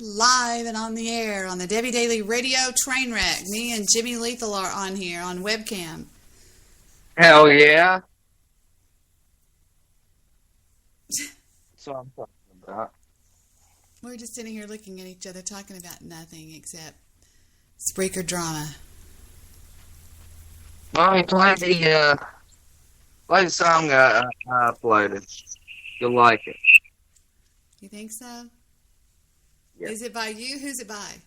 live and on the air on the Debbie Daily Radio Trainwreck. Me and Jimmy Lethal are on here on Webcam. Hell yeah. That's what I'm talking about. We're just sitting here looking at each other, talking about nothing except Spreaker drama. Well, play the song I uploaded. You'll like it. You think so? Yeah. Is it by you? Who's it by?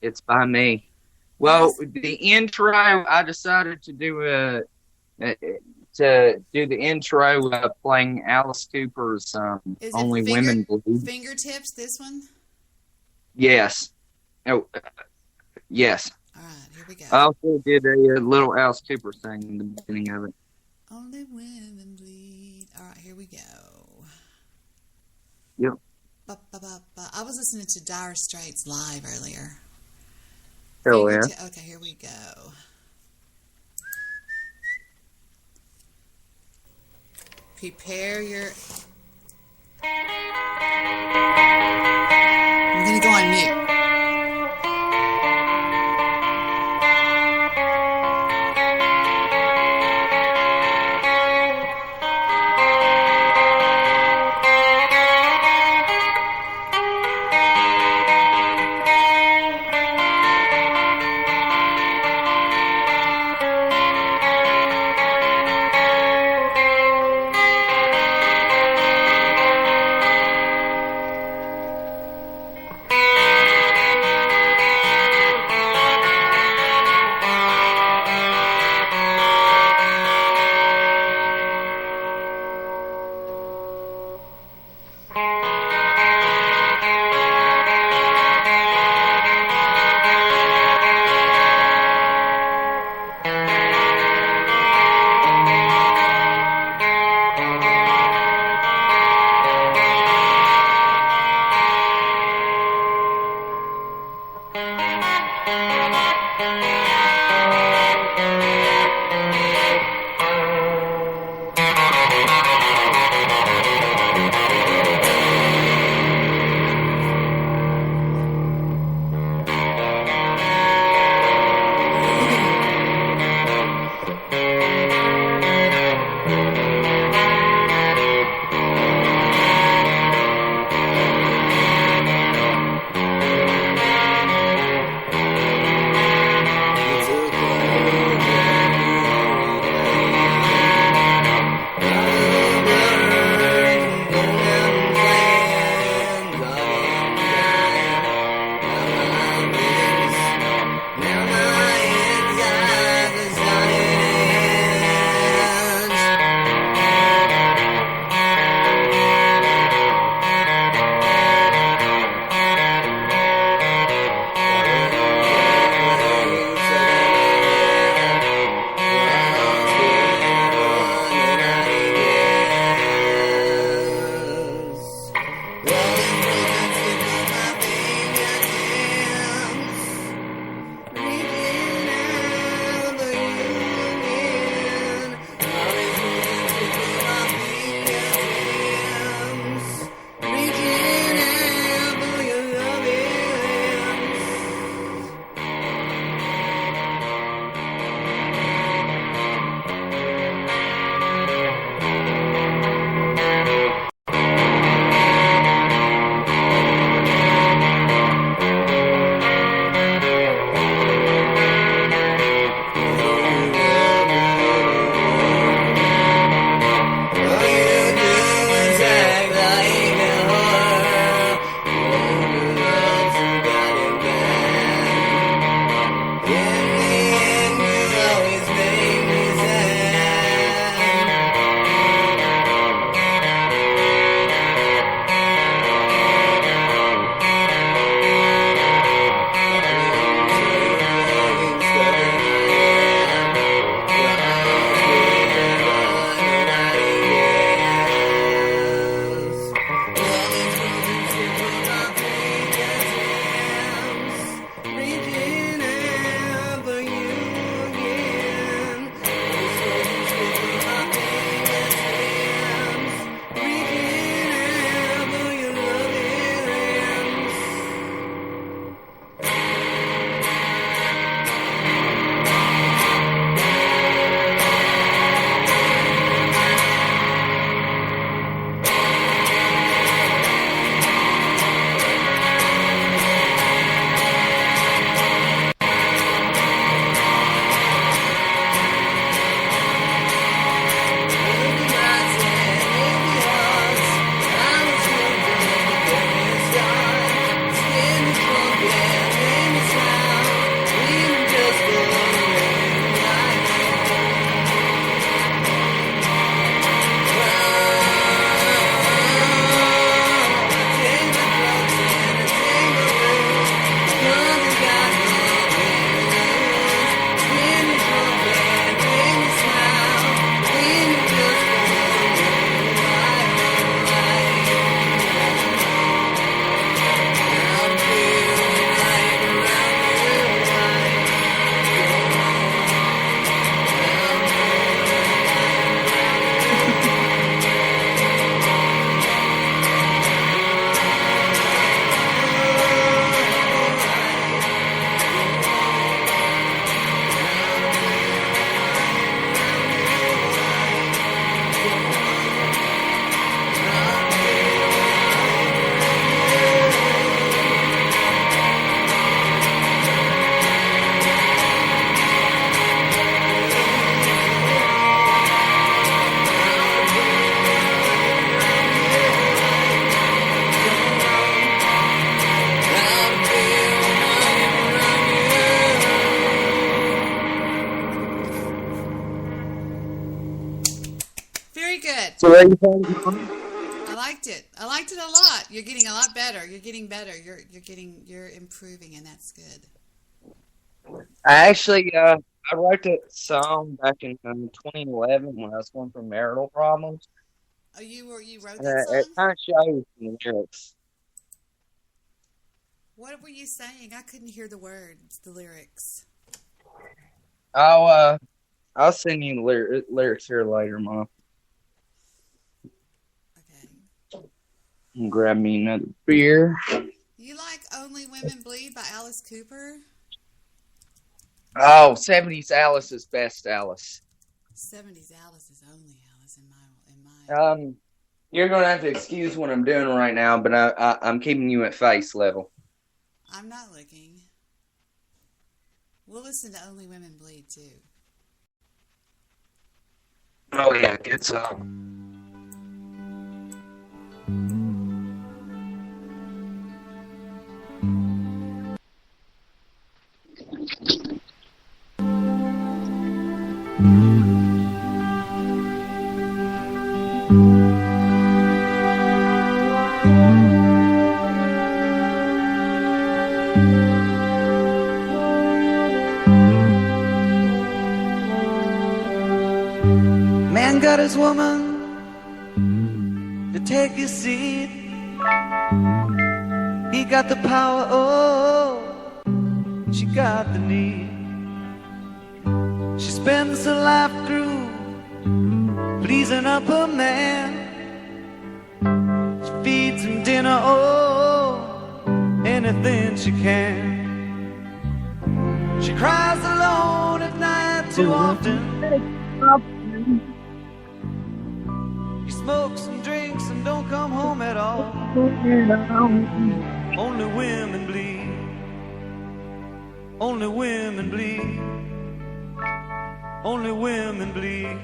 It's by me. Well, the intro, I decided to do the intro playing Alice Cooper's Is "Only it Women Bleed." Fingertips, this one? Yes. Oh, yes. All right, here we go. I also did a little Alice Cooper thing in the beginning of it. Only women bleed. All right, here we go. Yep. I was listening to Dire Straits live earlier. Hell yeah. Okay, here we go. Prepare your... I'm going to go on mute. So what you think? I liked it. I liked it a lot. You're getting a lot better. You're getting better. You're improving, and that's good. I actually I wrote that song back in 2011 when I was going through marital problems. Oh, you wrote And that it song? kind of shows in the lyrics. What were you saying? I couldn't hear the words, the lyrics. I'll send you the lyrics here later, Mom. Okay. And grab me another beer. You like "Only Women Bleed" by Alice Cooper? Oh, 70s Alice is best Alice. 70s Alice is only Alice in my. You're gonna have to excuse what I'm doing right now, but I'm keeping you at face level. I'm not looking. We'll listen to "Only Women Bleed" too. Oh yeah, good song. Man got his woman to take his seat. He got the power, oh, she got the need. She spends her life through pleasing up her man. She feeds him dinner, oh, anything she can. She cries alone at night too often. He smokes and drinks and don't come home at all. Only women bleed. Only women bleed. Only women bleed.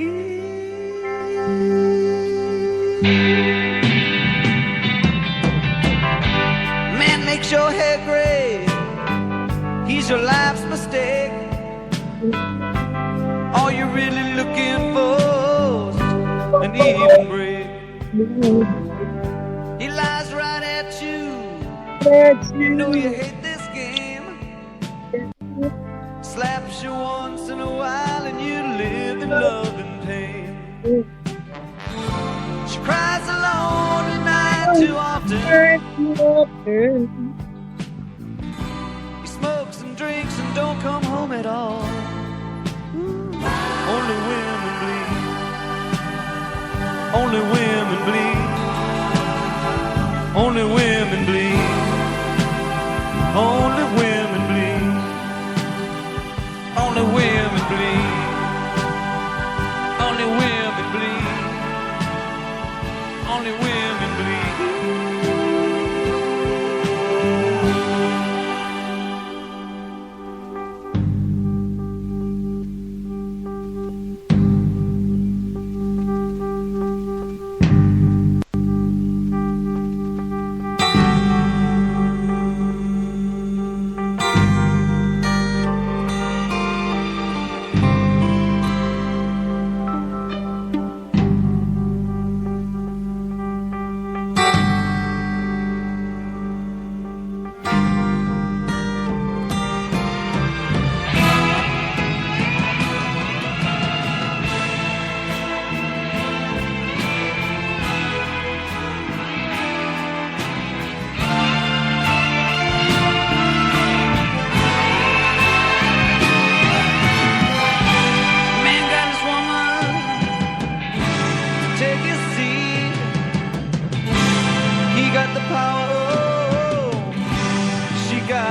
Man makes your hair gray. He's your life's mistake. All you're really looking for is an even break. He lies right at you. You know you hate this game. Slaps you once in a while and you live in love and pain. She cries alone at night too often. He smokes and drinks and don't come home at all. Only women bleed. Only women bleed. Only women bleed. Only women bleed. Only women bleed. Only women bleed. Only women bleed.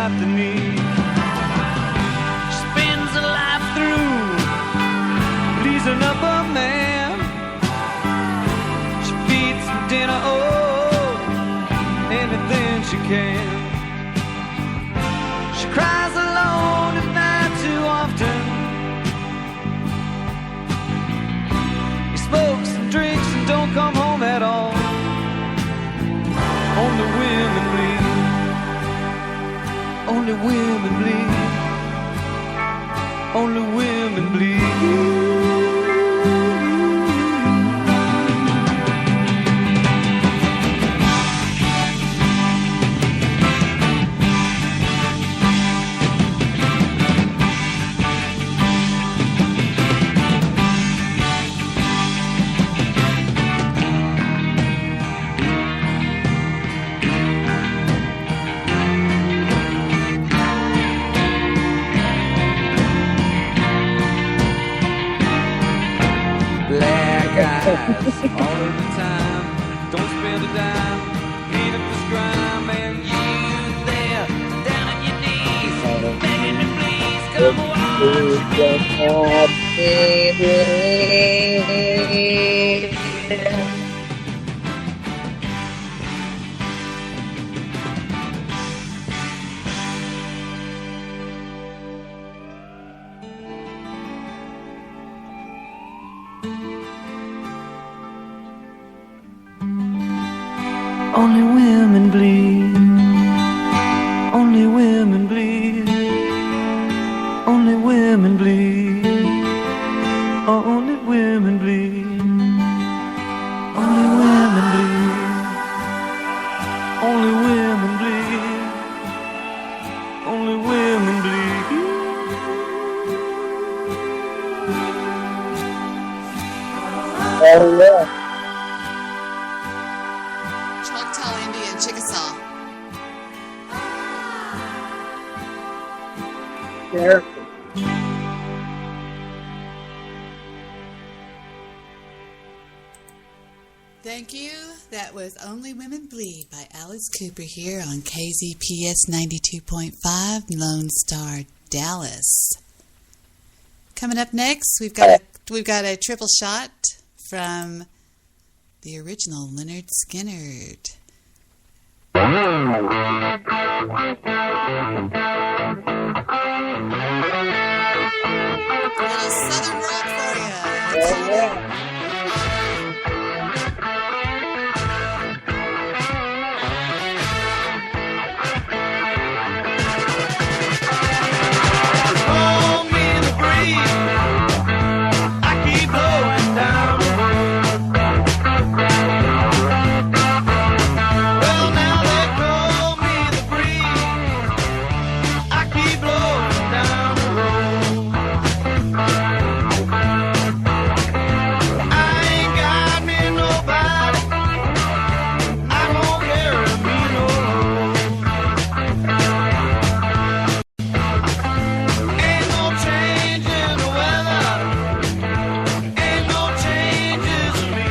The need. She spends her life through pleasing up a man. She feeds him dinner, oh, anything she can. She cries alone at night too often. He smokes and drinks and don't come home at all. Only women bleed. Only women bleed. Only women bleed. just not me. Only women bleed. Only women bleed. Only women bleed. Only women bleed. Only women bleed. Only women bleed. Only women bleed. Oh, yeah. Choctaw Indian Chickasaw. Careful. Thank you. That was Only Women Bleed by Alice Cooper here on KZPS 92.5 Lone Star Dallas. Coming up next, we've got a triple shot from the original Leonard Skinnerd. A little Southern rock for you. Oh, yeah. Call me the breeze. I keep blowing down the road. Well, now they call me the breeze. I keep blowing down the road. I ain't got me nobody. I don't carry me no load. Ain't no change in the weather. Ain't no changes in me.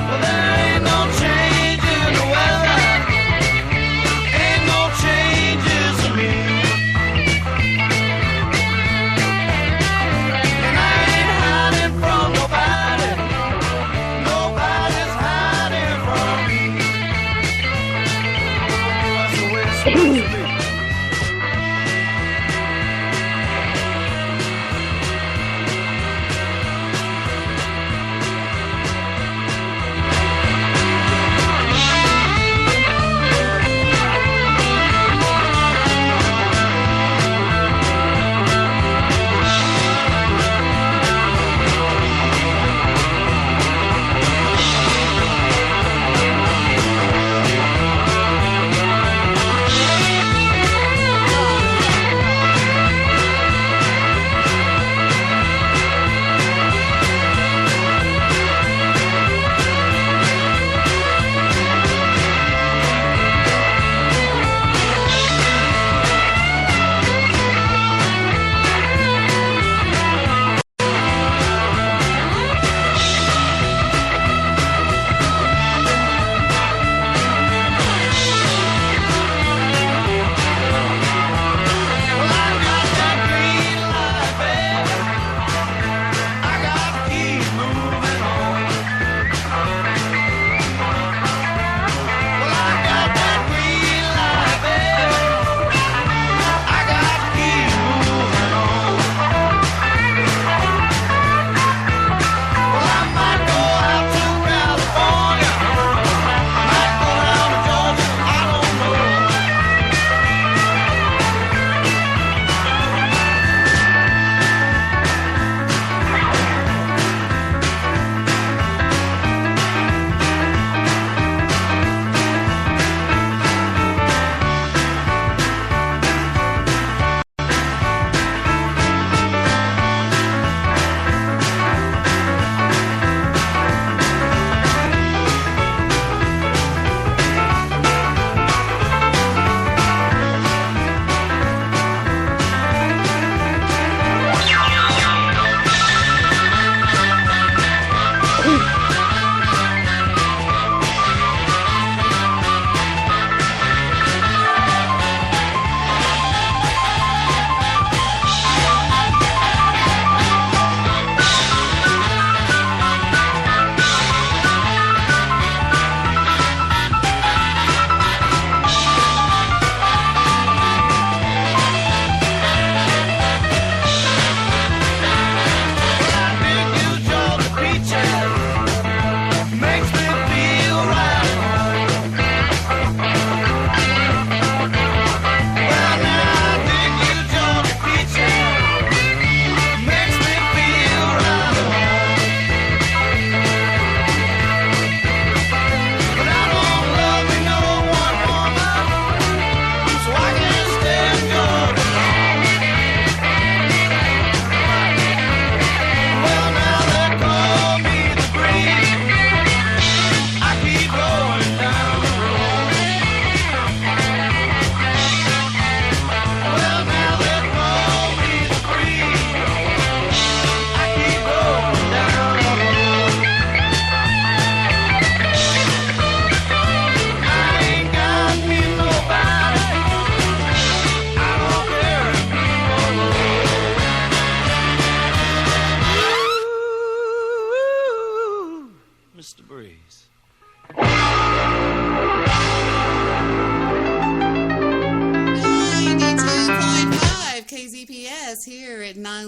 Well, there ain't no change in the weather. Ain't no changes in me. And I ain't hiding from nobody. Nobody's hiding from me. That's the way it's supposed to be.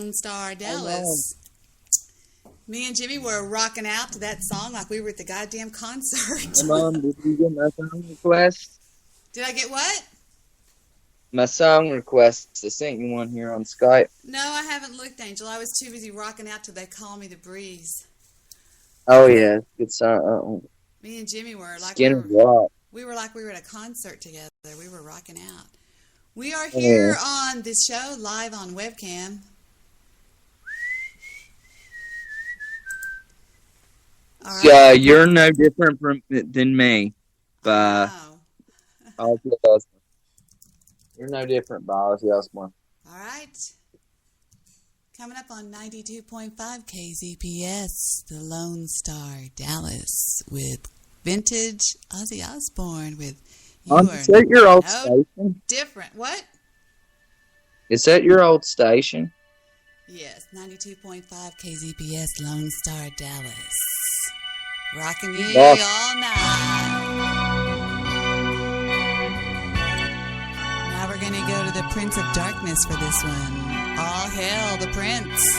Lone Star Dallas. Me and Jimmy were rocking out to that song like we were at the goddamn concert. Mom, did you get my song request? Did I get what? My song requests. I sent you one here on Skype. No, I haven't looked, Angel. I was too busy rocking out to They Call Me the Breeze. Oh yeah, good song. Me and Jimmy were like Skin of Rock. we were at a concert together. We were rocking out. We are here on this show live on Webcam. All right. You're no different than me. By Ozzy Osbourne. You're no different by Ozzy Osbourne. All right. Coming up on 92.5 KZPS, the Lone Star Dallas with vintage Ozzy Osbourne with Is that your old station? Different. What? Is that your old station? Yes, 92.5 KZPS, Lone Star Dallas. Rocking you all night. Now we're going to go to the Prince of Darkness for this one. All hail the Prince.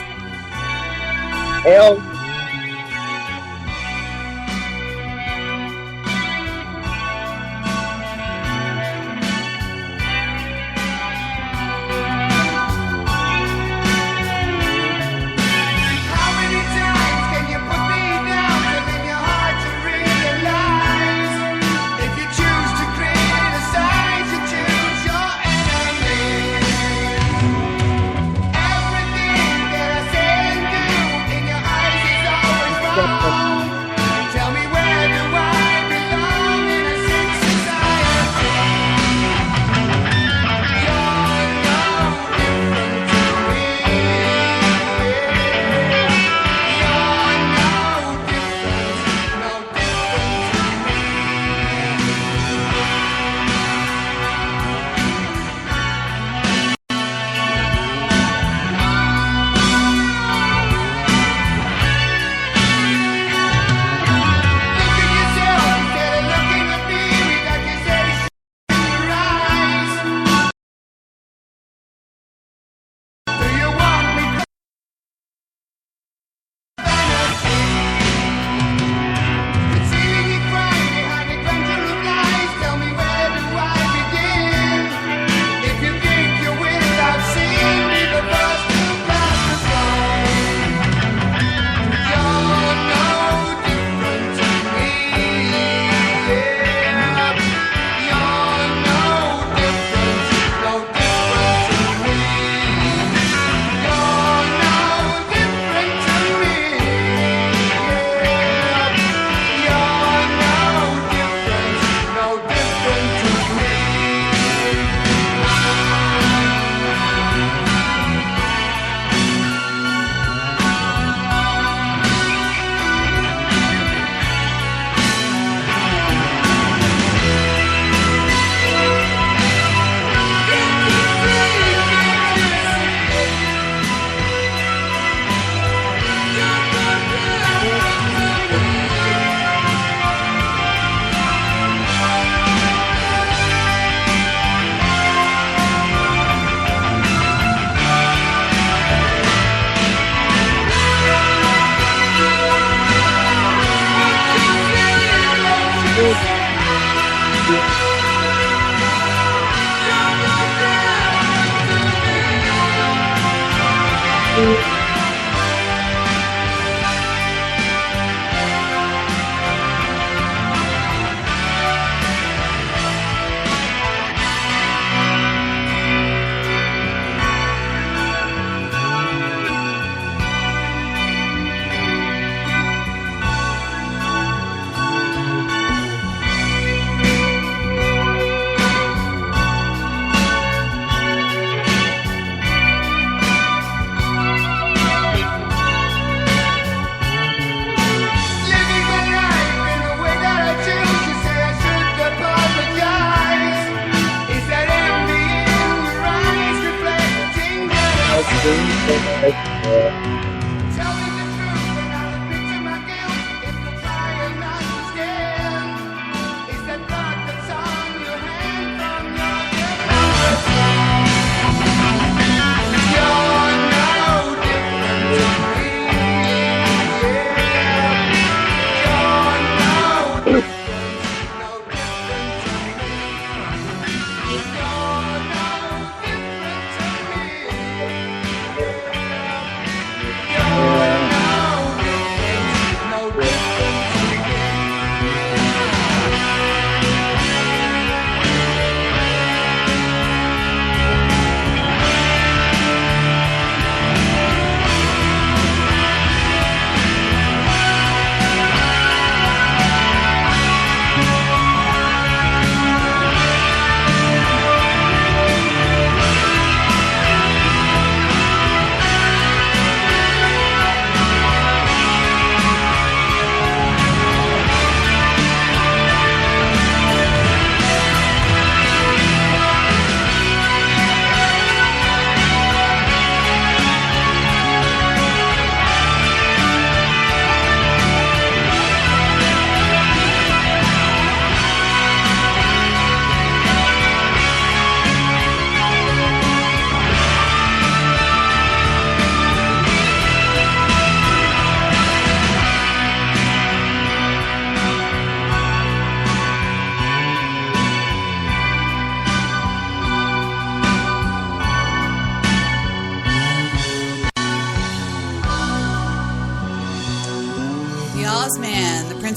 Hell.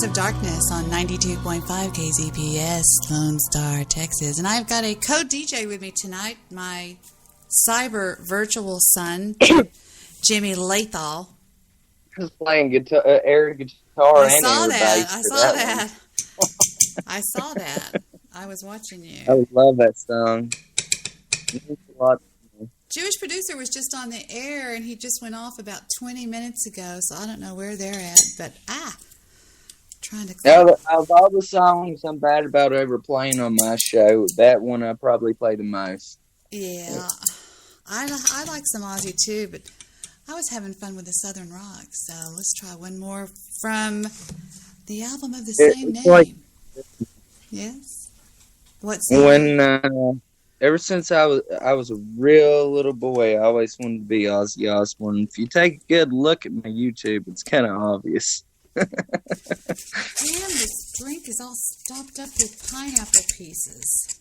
Sons of Darkness on 92.5 KZPS, Lone Star, Texas. And I've got a co-DJ with me tonight, my cyber virtual son, Jimmy Lathal. Just playing air guitar I and saw air that. bass I for saw that that. one. I saw that. I was watching you. I love that song. It means a lot to me. Jewish producer was just on the air, and he just went off about 20 minutes ago, so I don't know where they're at. But, trying to... Now, of all the songs I'm bad about ever playing on my show, that one I probably play the most. Yeah. I like some Ozzy, too, but I was having fun with the Southern Rock, so let's try one more from the album of the same name. Like, yes? What's that? when ever since I was a real little boy, I always wanted to be Ozzy Osbourne. If you take a good look at my YouTube, it's kind of obvious. Damn, this drink is all stopped up with pineapple pieces.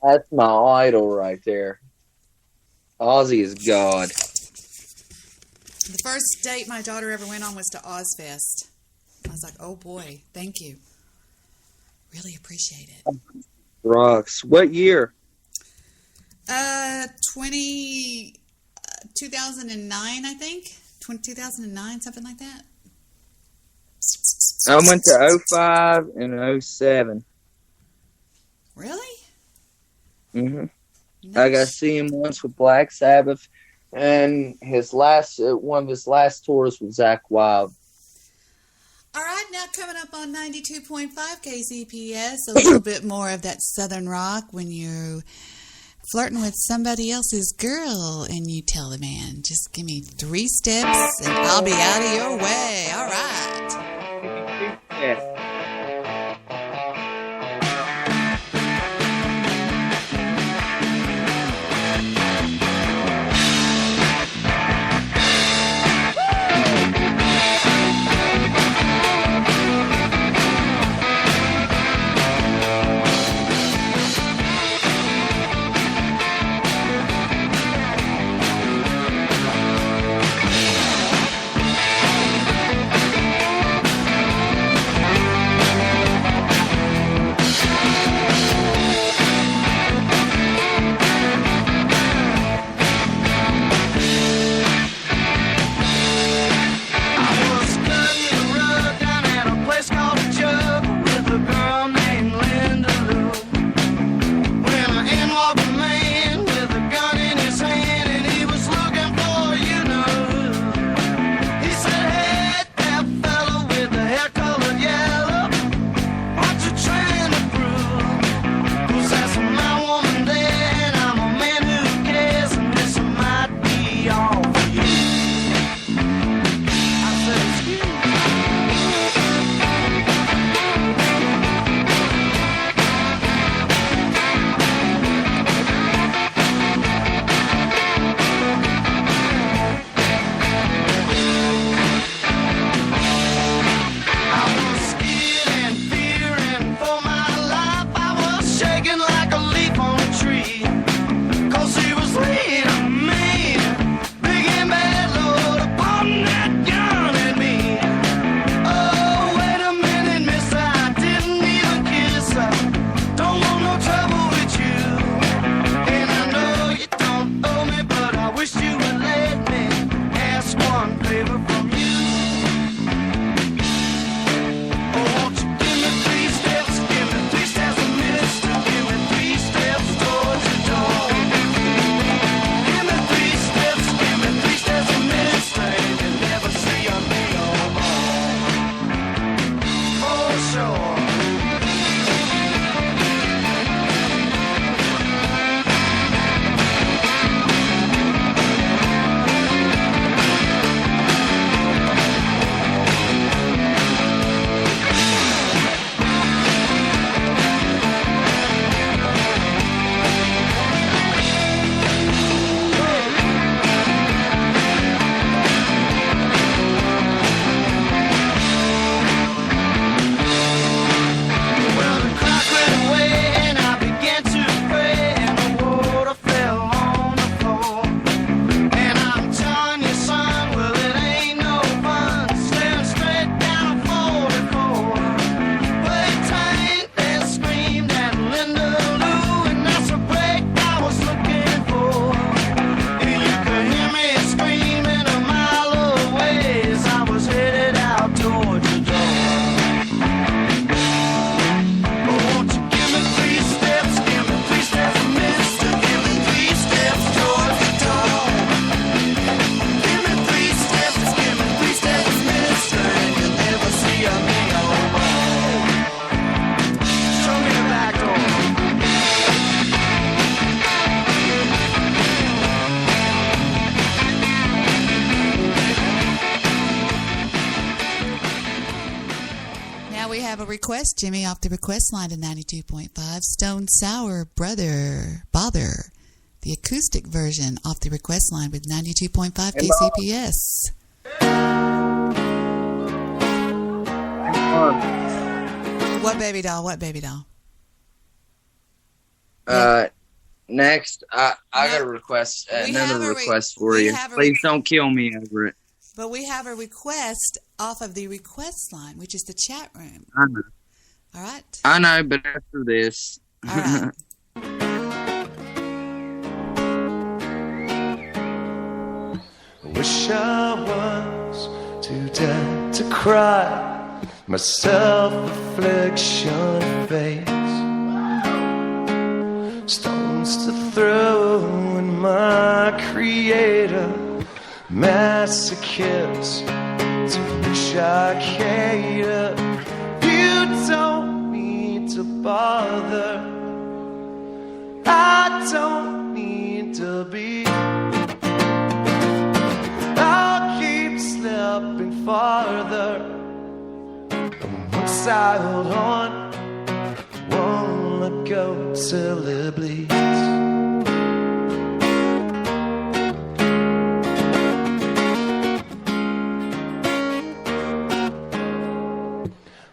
That's my idol right there. Ozzy is God. The first date my daughter ever went on was to Ozfest. I was like, oh boy, thank you. Really appreciate it. Rocks. What year? 2009, I think. 2009, something like that. I went to 05 and 07. Really? Mm-hmm. Nice. I got to see him once with Black Sabbath, and his last one of his last tours with Zakk Wylde. All right, now coming up on 92.5 KZPS, a little bit more of that Southern rock when you're flirting with somebody else's girl and you tell the man, just give me 3 steps and I'll be out of your way. All right. Yeah. request, Jimmy, off the request line to 92.5. Stone Sour Brother Bother. The acoustic version off the request line with 92.5 KCPS. What baby doll? What baby doll? Next, I got a request, another request for you. Please don't kill me over it. But we have a request off of the request line, which is the chat room. I know. All right. I know, but after this. All right. Wish I was too dead to cry. My self-affliction face. Stones to throw in my creator. Masochists to which I cater. You don't need to bother. I don't need to be. I'll keep slipping farther. And once I hold on, won't let go till it bleeds.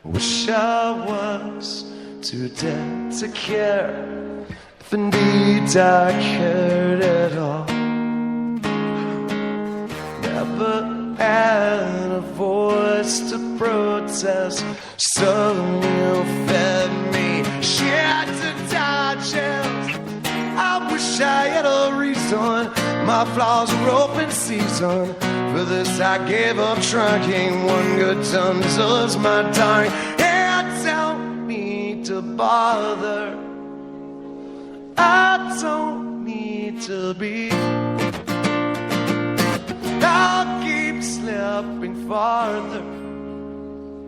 Wish I was too dead to care, if indeed I cared at all. Never had a voice to protest, so you fed me shit to digest. I wish I had a reason, my flaws were open season. For this I gave up trying, one good time deserves my time. I don't need to bother, I don't need to be. I'll keep slipping farther,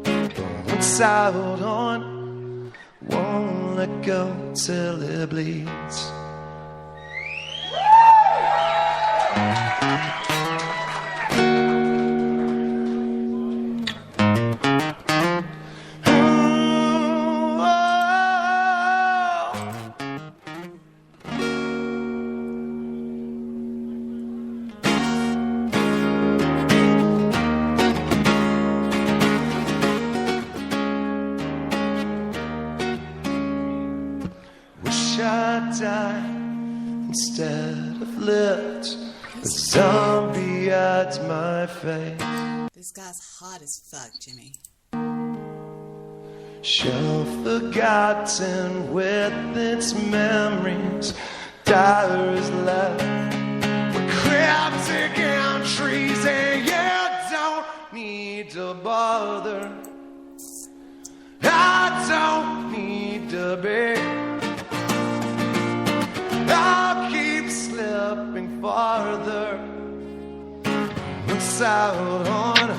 but once I hold on, won't let go till it bleeds. Instead of lived, a zombie at my face. This guy's hot as fuck, Jimmy. Shall forgotten with its memories, dire is left with cryptic entries, and you don't need to bother. I don't need to be. I'll keep slipping farther. Once I hold on,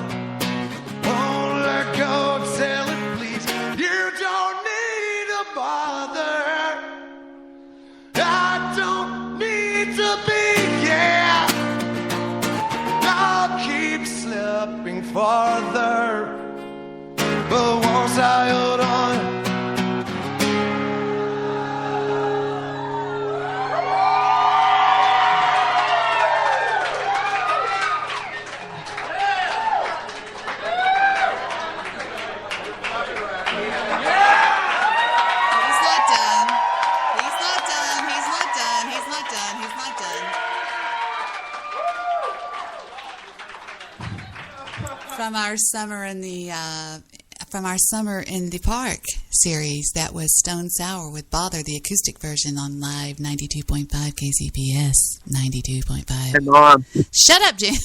won't let go till it bleeds. You don't need to bother. I don't need to be, yeah. I'll keep slipping farther, but once I hold on, from our summer in the park series, that was Stone Sour with Bother, the acoustic version on live 92.5 KCPS 92.5. Hey, Mom. Shut up, Jim.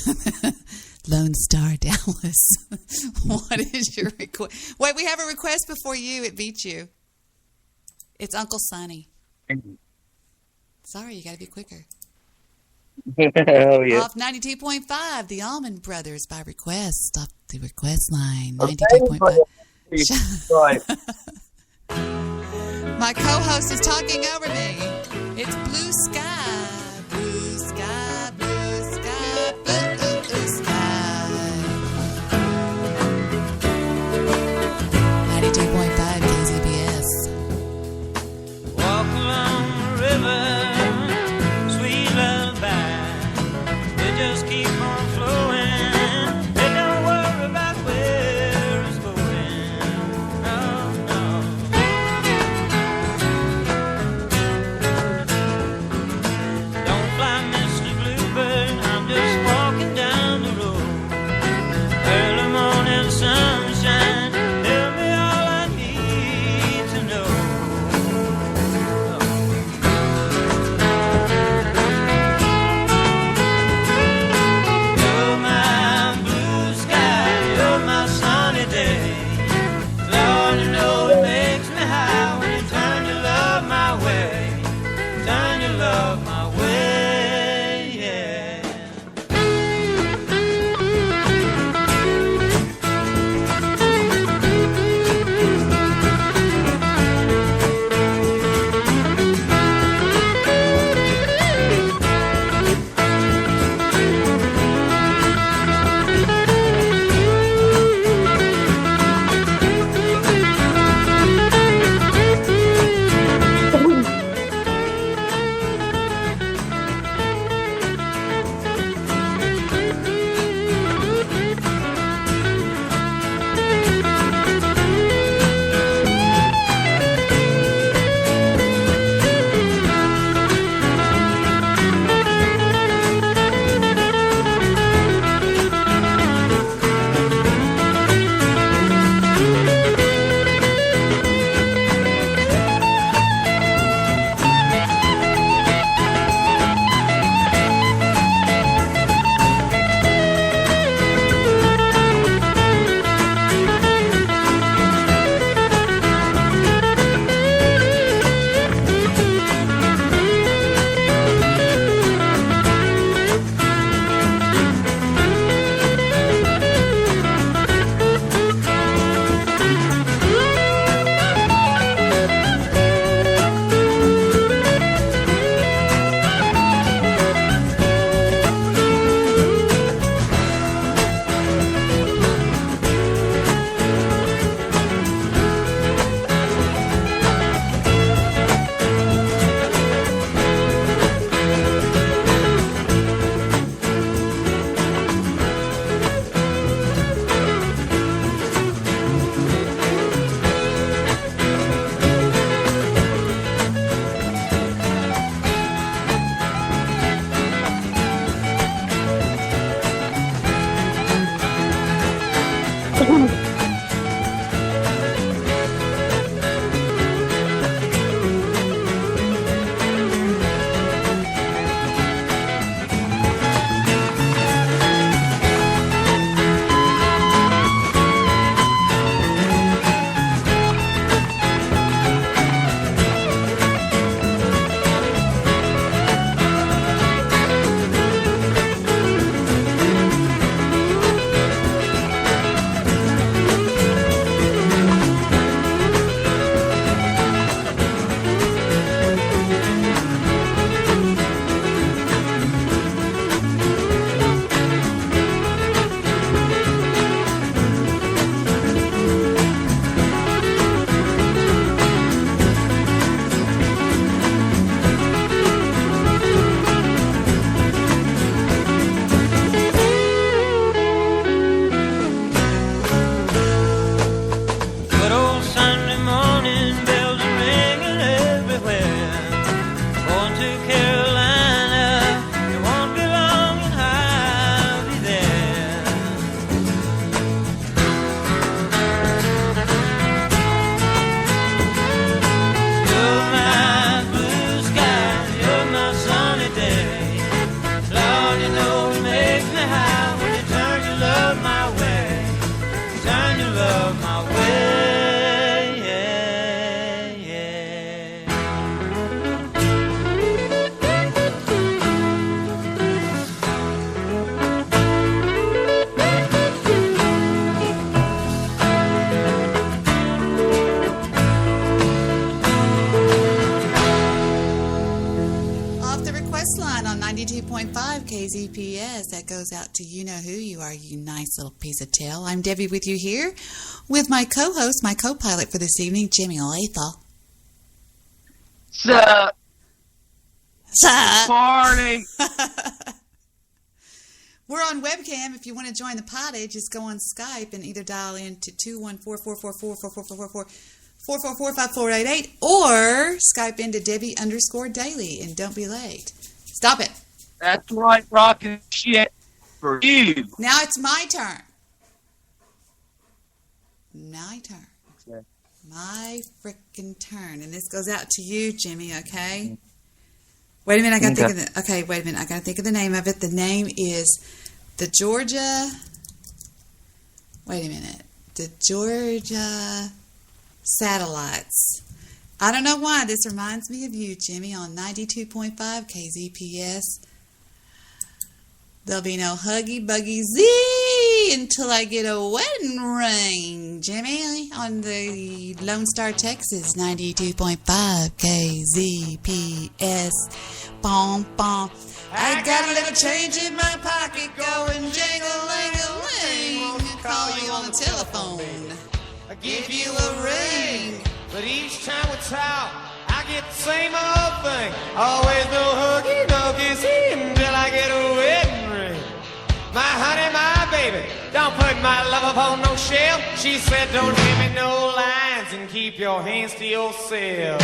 Lone Star Dallas. What is your request? Wait, we have a request before you. It beat you. It's Uncle Sonny. Sorry, you got to be quicker. Hell yeah. Off 92.5, the Allman Brothers by request off the request line. 92.5. Right. My co-host is talking over me. It's blue sky, blue sky, blue sky, blue sky. 92.5 line on 92.5 KZPS. That goes out to you know who you are, you nice little piece of tail. I'm Debbie with you here with my co-host, my co-pilot for this evening, Jimmy Lathal. Sup? Sup? Morning. We're on webcam. If you want to join the potty, just go on Skype and either dial in to 214-444-4444-444-5488 or Skype into Debbie_Daily and don't be late. Stop it. That's right, rockin' shit for you. Now it's my turn. My turn. Okay. My frickin' turn. And this goes out to you, Jimmy, okay? Wait a minute, I gotta think of the wait a minute, I gotta think of the name of it. The name is the Georgia Satellites. I don't know why this reminds me of you, Jimmy, on 92.5 KZPS. There'll be no huggy buggy Z until I get a wedding ring, Jimmy, on the Lone Star, Texas, 92.5 KZPS. Bom, bom. I got a little change in my pocket going jingle-ling-a-ling. Call you on the telephone. I give you a ring, but each time we talk, I get the same old thing. Always no huggy, no kissy until I get a wedding ring. My honey, my baby, don't put my love upon no shelf. She said, don't give me no lines and keep your hands to yourself.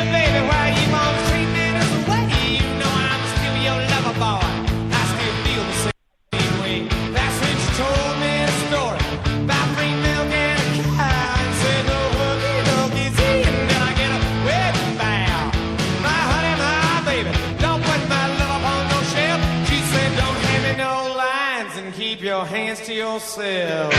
Baby, why you always treat me this way? You know I'm still your lover boy. I still feel the same way. That's when she told me a story about free milk and a cow and said no hooky, no kissy until I get a wedding vow. My honey, my baby, don't put my love upon no shelf. She said don't hand me no lines and keep your hands to yourself.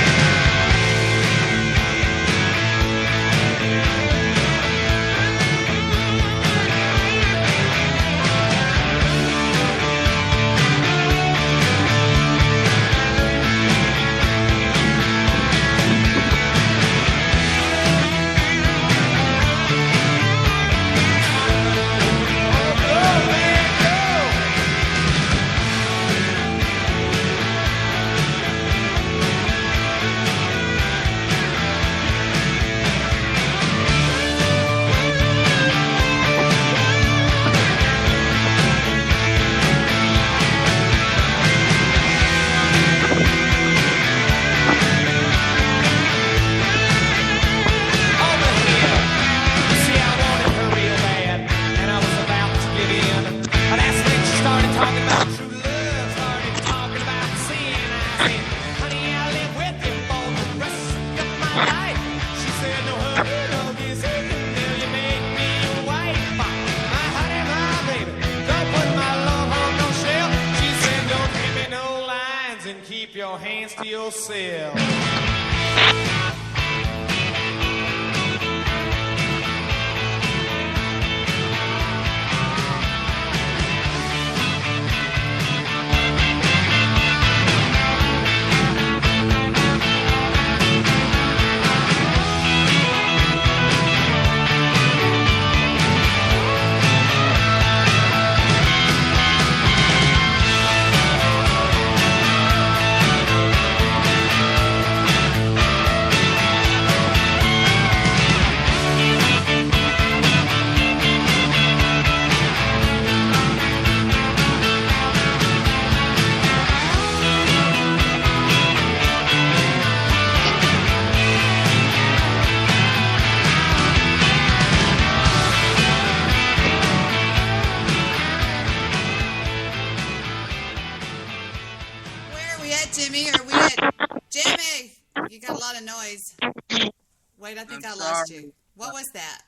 Wait, I think I lost you. What was that?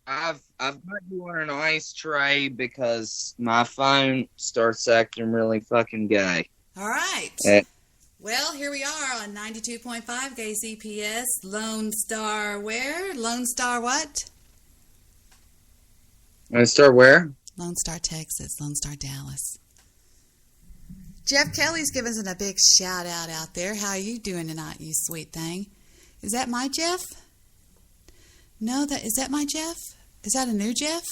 I've got you on an ice tray because my phone starts acting really fucking gay. All right. Well, here we are on 92.5 KZPS, Lone Star where? Lone Star what? Lone Star where? Lone Star, Texas. Lone Star, Dallas. Jeff Kelly's giving us a big shout out there. How are you doing tonight, you sweet thing? Is that my Jeff? No, is that my Jeff? Is that a new Jeff?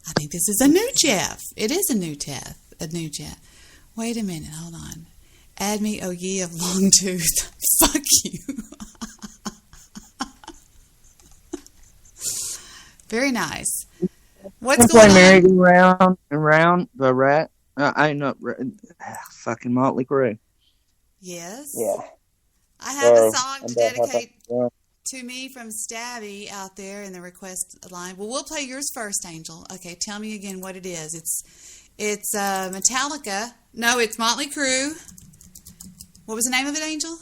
I think this is a new Jeff. It is a new Jeff. A new Jeff. Wait a minute. Hold on. Add me, oh ye of long tooth. Fuck you. Very nice. What's going on? Merry-go-round and round the rat. I know. Fucking Motley Crue. Yes. Yeah. I have a song to dedicate to me from Stabby out there in the request line. Well, we'll play yours first, Angel. Okay, tell me again what it is. It's Metallica. No, it's Motley Crue. What was the name of it, Angel?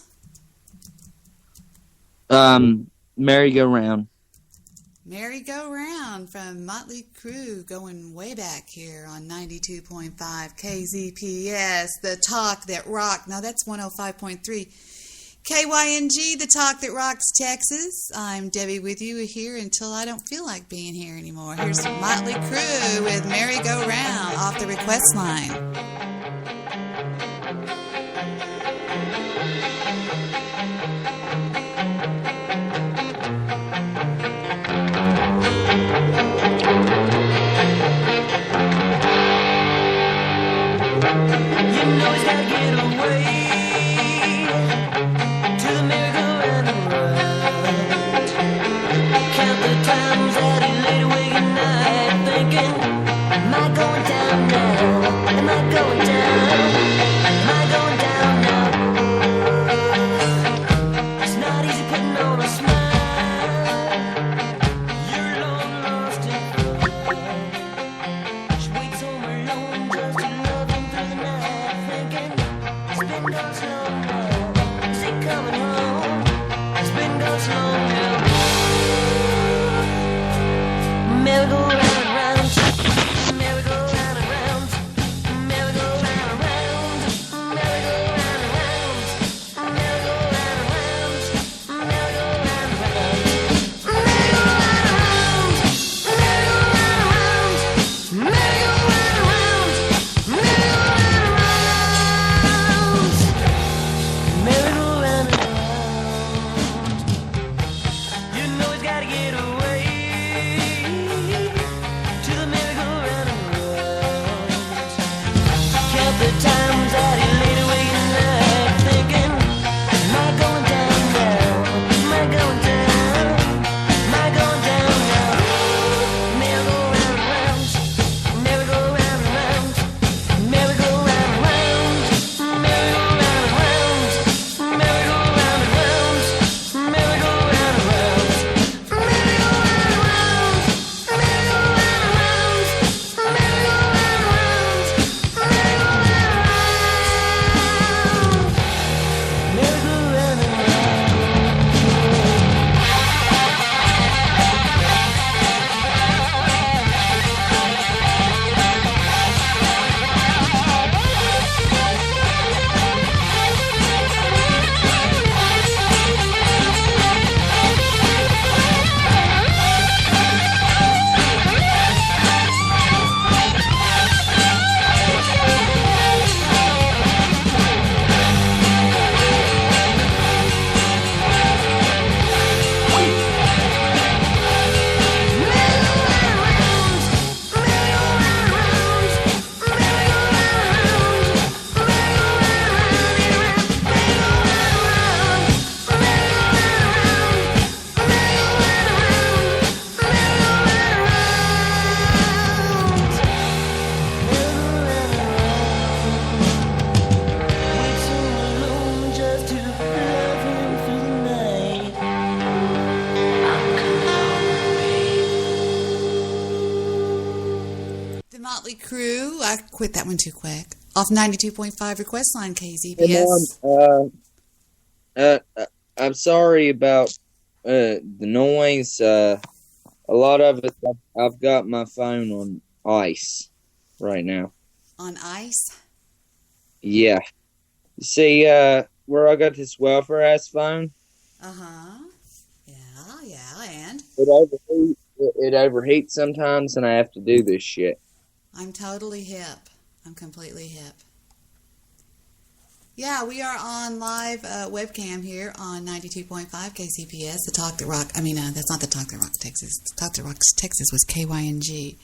Merry-go-round. Merry-go-round from Motley Crue, going way back here on 92.5 KZPS, the talk that rocked. No, that's 105.3 KYNG, the talk that rocks Texas. I'm Debbie with you here until I don't feel like being here anymore. Here's Motley Crue with Merry-go-round off the request line. You know he's gotta get away to the merry-go-round and round. Count the times that he laid awake at night thinking, am I going down now? Am I going down? Am I going down now? It's not easy putting on a smile. You're long lost and found. She waits home alone just to love him through the night, thinking it's been gone so long now. Is he coming home? It's been gone so long now. Merry-go-round and round, merry-go-round and round, merry-go-round and round, merry-go-round and round, merry-go-round and round, merry-go-round and round, merry-go-round and round, merry-go-round and round, merry-go-round and round, merry-go-round and round. You know he's gotta get away to the merry-go-round and round. Count the times that he laid awake at night thinking, am I going down now? Am I going down? Am I going down now? Merry-go-round and round, merry-go-round and round, merry-go-round and round, merry-go-round and round, merry-go-round and round, merry-go-round and round, merry-go-round and round, merry-go-round and round, merry-go-round and round, merry-go-round and round. The Motley Crue. I quit that one too quick. Off 92.5 request line Hey, KZPS. Mom, I'm sorry about the noise. A lot of it, I've got my phone on ice right now. On ice. Yeah. You see, where I got this welfare ass phone, Uh-huh. Yeah, and? it overheats sometimes, and I have to do this shit. I'm totally hip. I'm completely hip. Yeah, we are on live webcam here on 92.5 KCPS, the Talk That Rock. I mean, that's not the Talk That Rocks Texas. Talk That Rocks Texas was KYNG.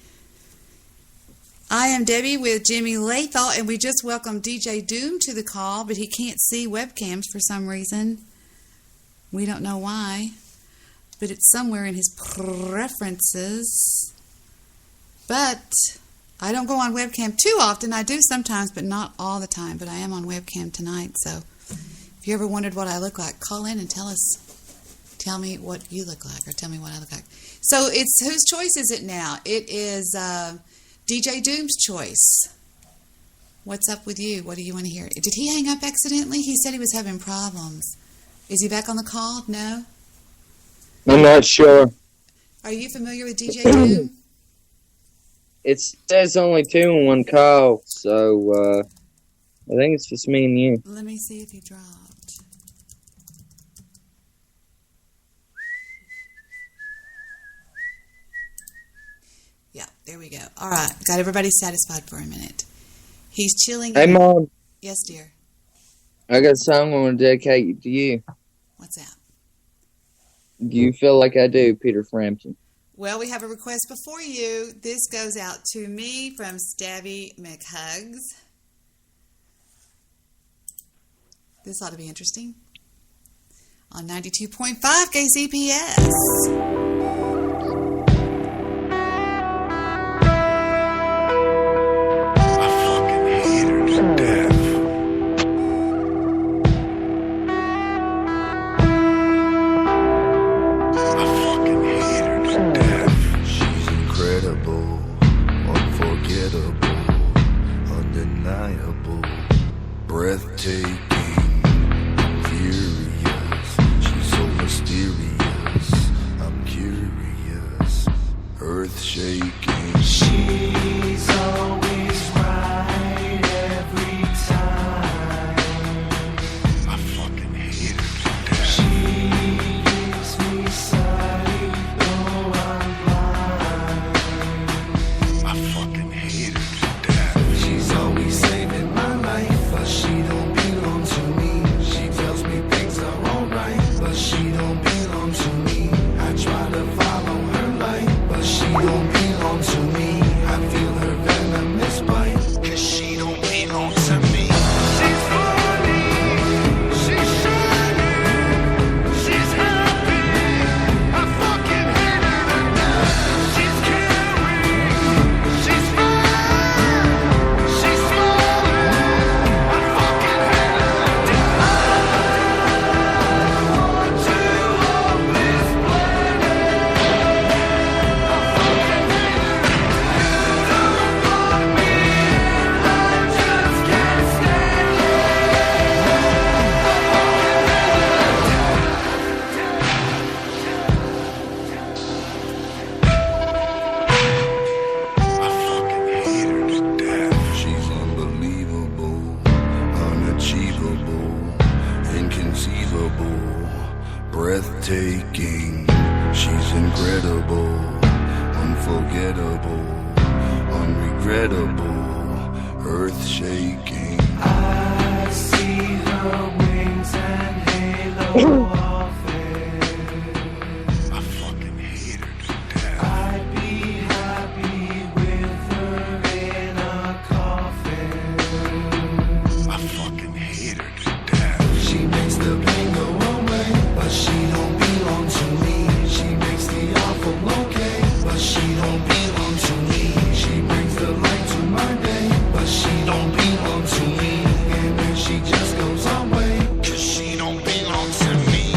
I am Debbie with Jimmy Lathal, and we just welcomed DJ Doom to the call, but he can't see webcams for some reason. We don't know why, but it's somewhere in his preferences. But I don't go on webcam too often. I do sometimes, but not all the time. But I am on webcam tonight, so if you ever wondered what I look like, call in and tell me what you look like, or tell me what I look like. So it's whose choice is it now? It is DJ Doom's choice. What's up with you? What do you want to hear? Did he hang up accidentally? He said he was having problems. Is he back on the call? No? I'm not sure. Are you familiar with DJ Doom? It says only 2 in one call, so I think it's just me and you. Let me see if he dropped. Yeah, there we go. All right, got everybody satisfied for a minute. He's chilling. Hey, Mom. Yes, dear. I got a song I want to dedicate to you. What's that? Do you feel like I do, Peter Frampton? Well, we have a request before you. This goes out to me from Stabby McHugs. This ought to be interesting. On 92.5 KCPS. Breathtaking, I'm furious. She's so mysterious. I'm curious, earth shaking. She's always right every time. I fucking hate her to death. She gives me sight, though I'm blind. I fucking hate her to death. She's always saving my life. But she don't belong to me. She tells me things are alright, but she don't belong to me. I try to follow her light, but she don't belong to me. I feel her venomous bite, cause she don't belong to me. She's funny, she's shining, she's happy. I fucking hate her to death. She's caring, she's fine, she's smiling. Breathtaking, she's incredible, unforgettable, unregrettable, earth shaking. I see her wings and halo of it. I fucking hate her to death. I'd be happy with her in a coffin. I fucking hate her to death. She makes the pain go away, but she don't belong to me. She makes the awful okay, but she don't belong to me. She brings the light to my day, but she don't belong to me. And then she just goes away, cause she don't belong to me.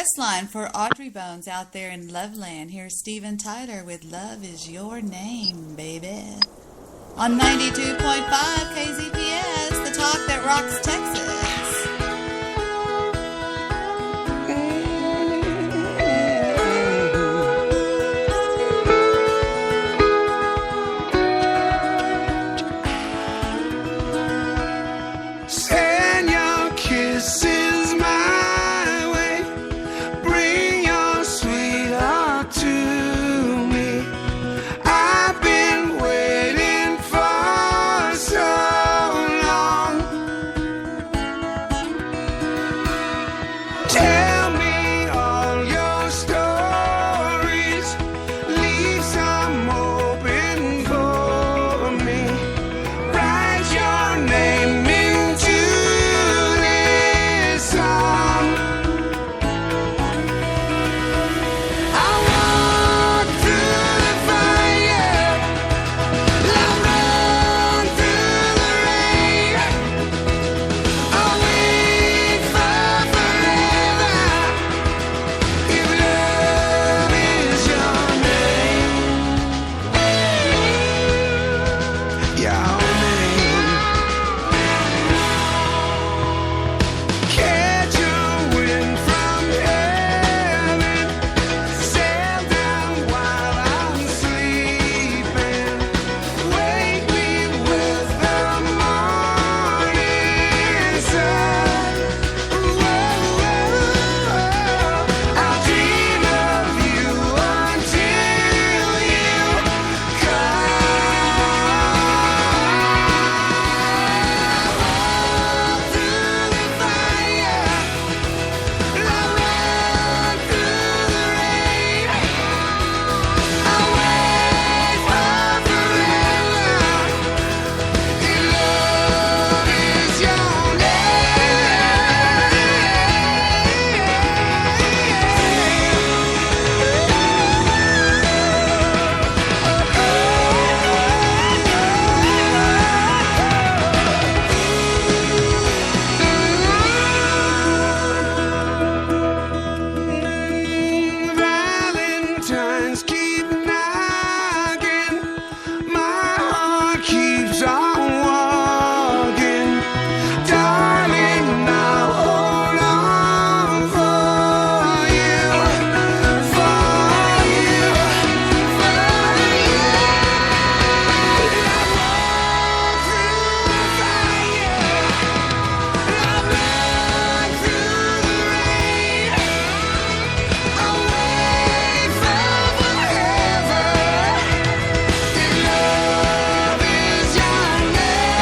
request line for Audrey Bones out there in Loveland. Here's Steven Tyler with Love Is Your Name, baby. On 92.5 KZPS, the talk that rocks Texas. Send your kisses my way. Bring your sweetheart to me. I've been waiting for so long. Tell me all your stories. Leave some open for me. Write your name into this song. I walk through the fire. I'll run through the rain. I'll wait for forever. If love is your name, your name. Catch a wind from heaven, sail down while I'm sleeping. Wake me with the morning sun. I'll dream of you until you come. Through the fire, I'll run through the rain. I'll wait for forever. If love is your Valentines keep knocking. My heart keeps on walking. Darling, I'll hold on for you. For you. For you. I'll walk through the fire. I'll run through the rain. I'll wait for forever. If love is your name,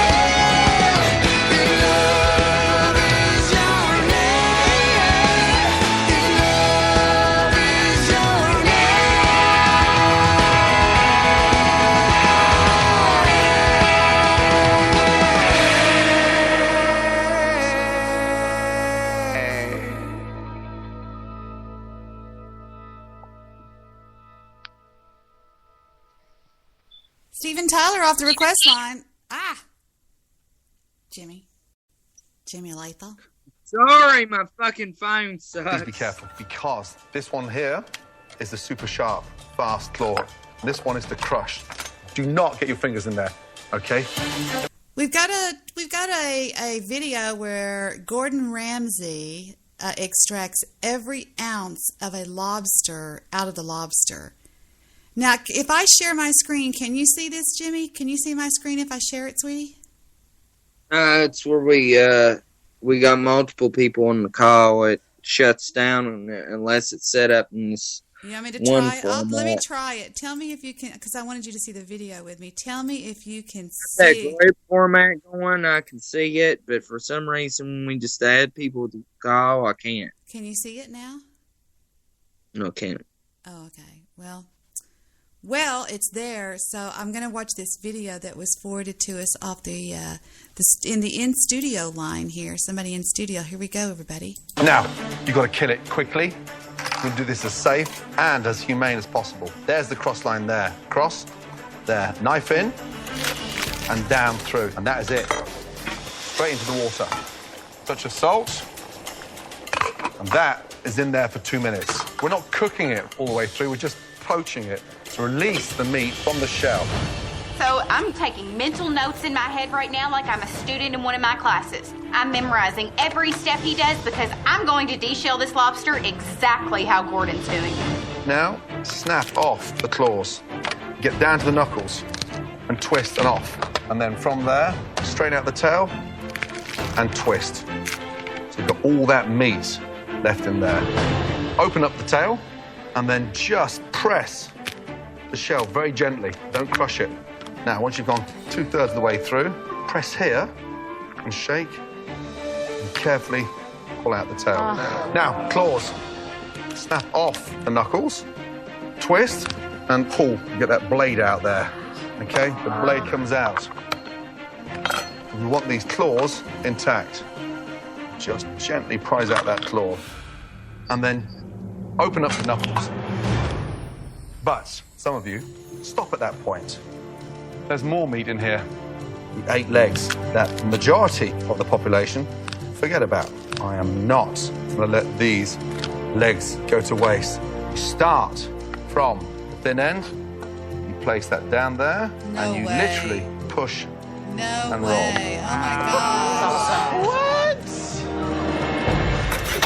if love is your name, if love is your name. Steven Tyler off the request line. Jimmy Latham. Sorry, my fucking phone Please sucks. be careful, because this one here is the super sharp, fast claw. This one is the crush. Do not get your fingers in there, okay? We've got a video where Gordon Ramsay extracts every ounce of a lobster out of the lobster. Now, if I share my screen, can you see this, Jimmy? Can you see my screen if I share it, sweetie? It's where we got multiple people on the call. It shuts down unless it's set up in this. You want me to one try it? Let me format. try it. Tell me if you can, because I wanted you to see the video with me. Tell me if you can That see. gray format going, I can see it, but for some reason, when we just add people to the call, I can't. Can you see it now? No, can't. Oh, okay. Well, it's there. So I'm going to watch this video that was forwarded to us off the in studio line here. Somebody in studio. Here we go, everybody. Now, you've got to kill it quickly. We'll do this as safe and as humane as possible. There's the cross line there. Cross, there. Knife in and down through. And that is it. Straight into the water. Touch of salt. And that is in there for 2 minutes. We're not cooking it all the way through, we're just poaching it to release the meat from the shell. So I'm taking mental notes in my head right now like I'm a student in one of my classes. I'm memorizing every step he does because I'm going to deshell this lobster exactly how Gordon's doing. Now, snap off the claws. Get down to the knuckles and twist and off. And then from there, straighten out the tail and twist. So you've got all that meat left in there. Open up the tail and then just press the shell very gently. Don't crush it. Now, once you've gone 2/3 of the way through, press here and shake and carefully pull out the tail. Now, claws. Snap off the knuckles, twist and pull. You get that blade out there, okay? The blade comes out. We want these claws intact. Just gently prise out that claw and then open up the knuckles. But some of you stop at that point. There's more meat in here. The 8 legs that the majority of the population forget about. I am not going to let these legs go to waste. You start from the thin end, you place that down there, No and you way. literally push No and roll. way. Oh my gosh. What?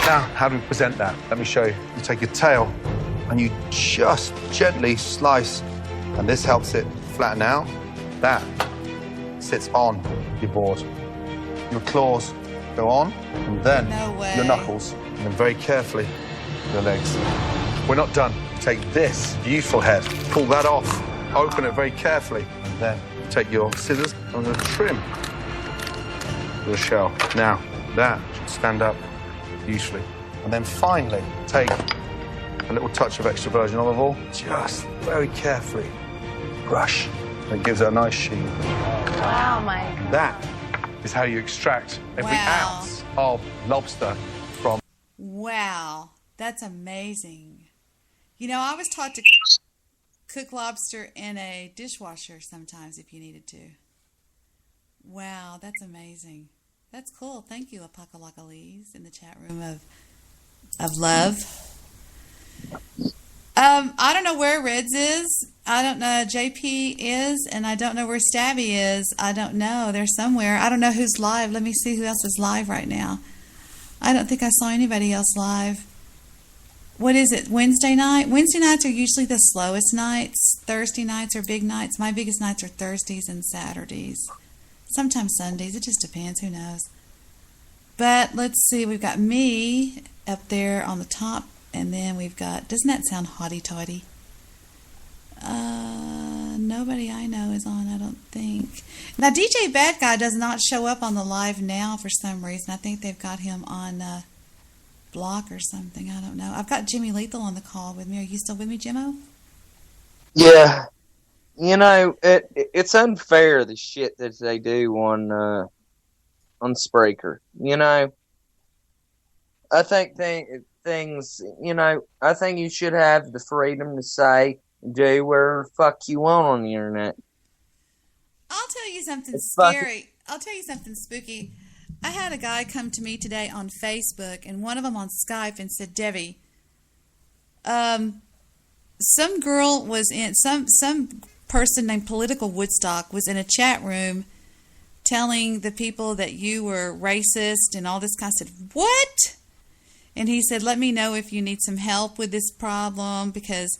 Now, how do we present that? Let me show you. You take your tail and you just gently slice, and this helps it flatten out. That sits on your board. Your claws go on, and then No way. your knuckles, and then very carefully your legs. We're not done. Take this beautiful head, pull that off, open it very carefully, and then take your scissors and I'm going to trim the shell. Now, that should stand up beautifully. And then finally, take a little touch of extra virgin olive oil, just very carefully brush. It gives it a nice sheen. Oh my. That is how you extract every Wow. ounce of lobster from. Wow, that's amazing. You know, I was taught to cook lobster in a dishwasher sometimes if you needed to. Wow, that's amazing. That's cool. Thank you, Apocalypse, in the chat room of love. I don't know where Reds is. I don't know JP is, and I don't know where Stabby is. I don't know. They're somewhere. I don't know who's live. Let me see who else is live right now. I don't think I saw anybody else live. What is it, Wednesday night? Wednesday nights are usually the slowest nights. Thursday nights are big nights. My biggest nights are Thursdays and Saturdays. Sometimes Sundays. It just depends. Who knows? But let's see. We've got me up there on the top. And then we've got, doesn't that sound haughty-toddy? Nobody I know is on, I don't think. Now, DJ Bad Guy does not show up on the live now for some reason. I think they've got him on block or something. I don't know. I've got Jimmy Lethal on the call with me. Are you still with me, Jimmo? Yeah. You know, it's unfair, the shit that they do on Spreaker. You know, I think things, you know, I think you should have the freedom to say, do whatever the fuck you want on the internet. I'll tell you something It's scary. I'll tell you something spooky. I had a guy come to me today on Facebook, and one of them on Skype, and said, Debi, some girl was in, some person named Political Woodstock was in a chat room telling the people that you were racist and all this kind of stuff. What? And he said, let me know if you need some help with this problem, because...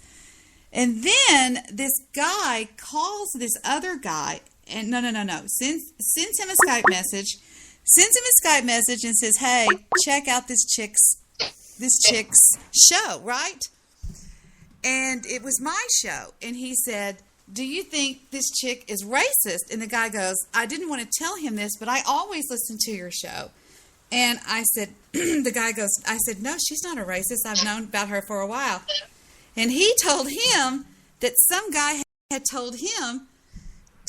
And then this guy calls this other guy, and no, sends him a Skype message, and says, hey, check out this chick's show, right? And it was my show. And he said, do you think this chick is racist? And the guy goes, I didn't want to tell him this, but I always listen to your show. And I said, the guy goes, I said, no, she's not a racist. I've known about her for a while. And he told him that some guy had told him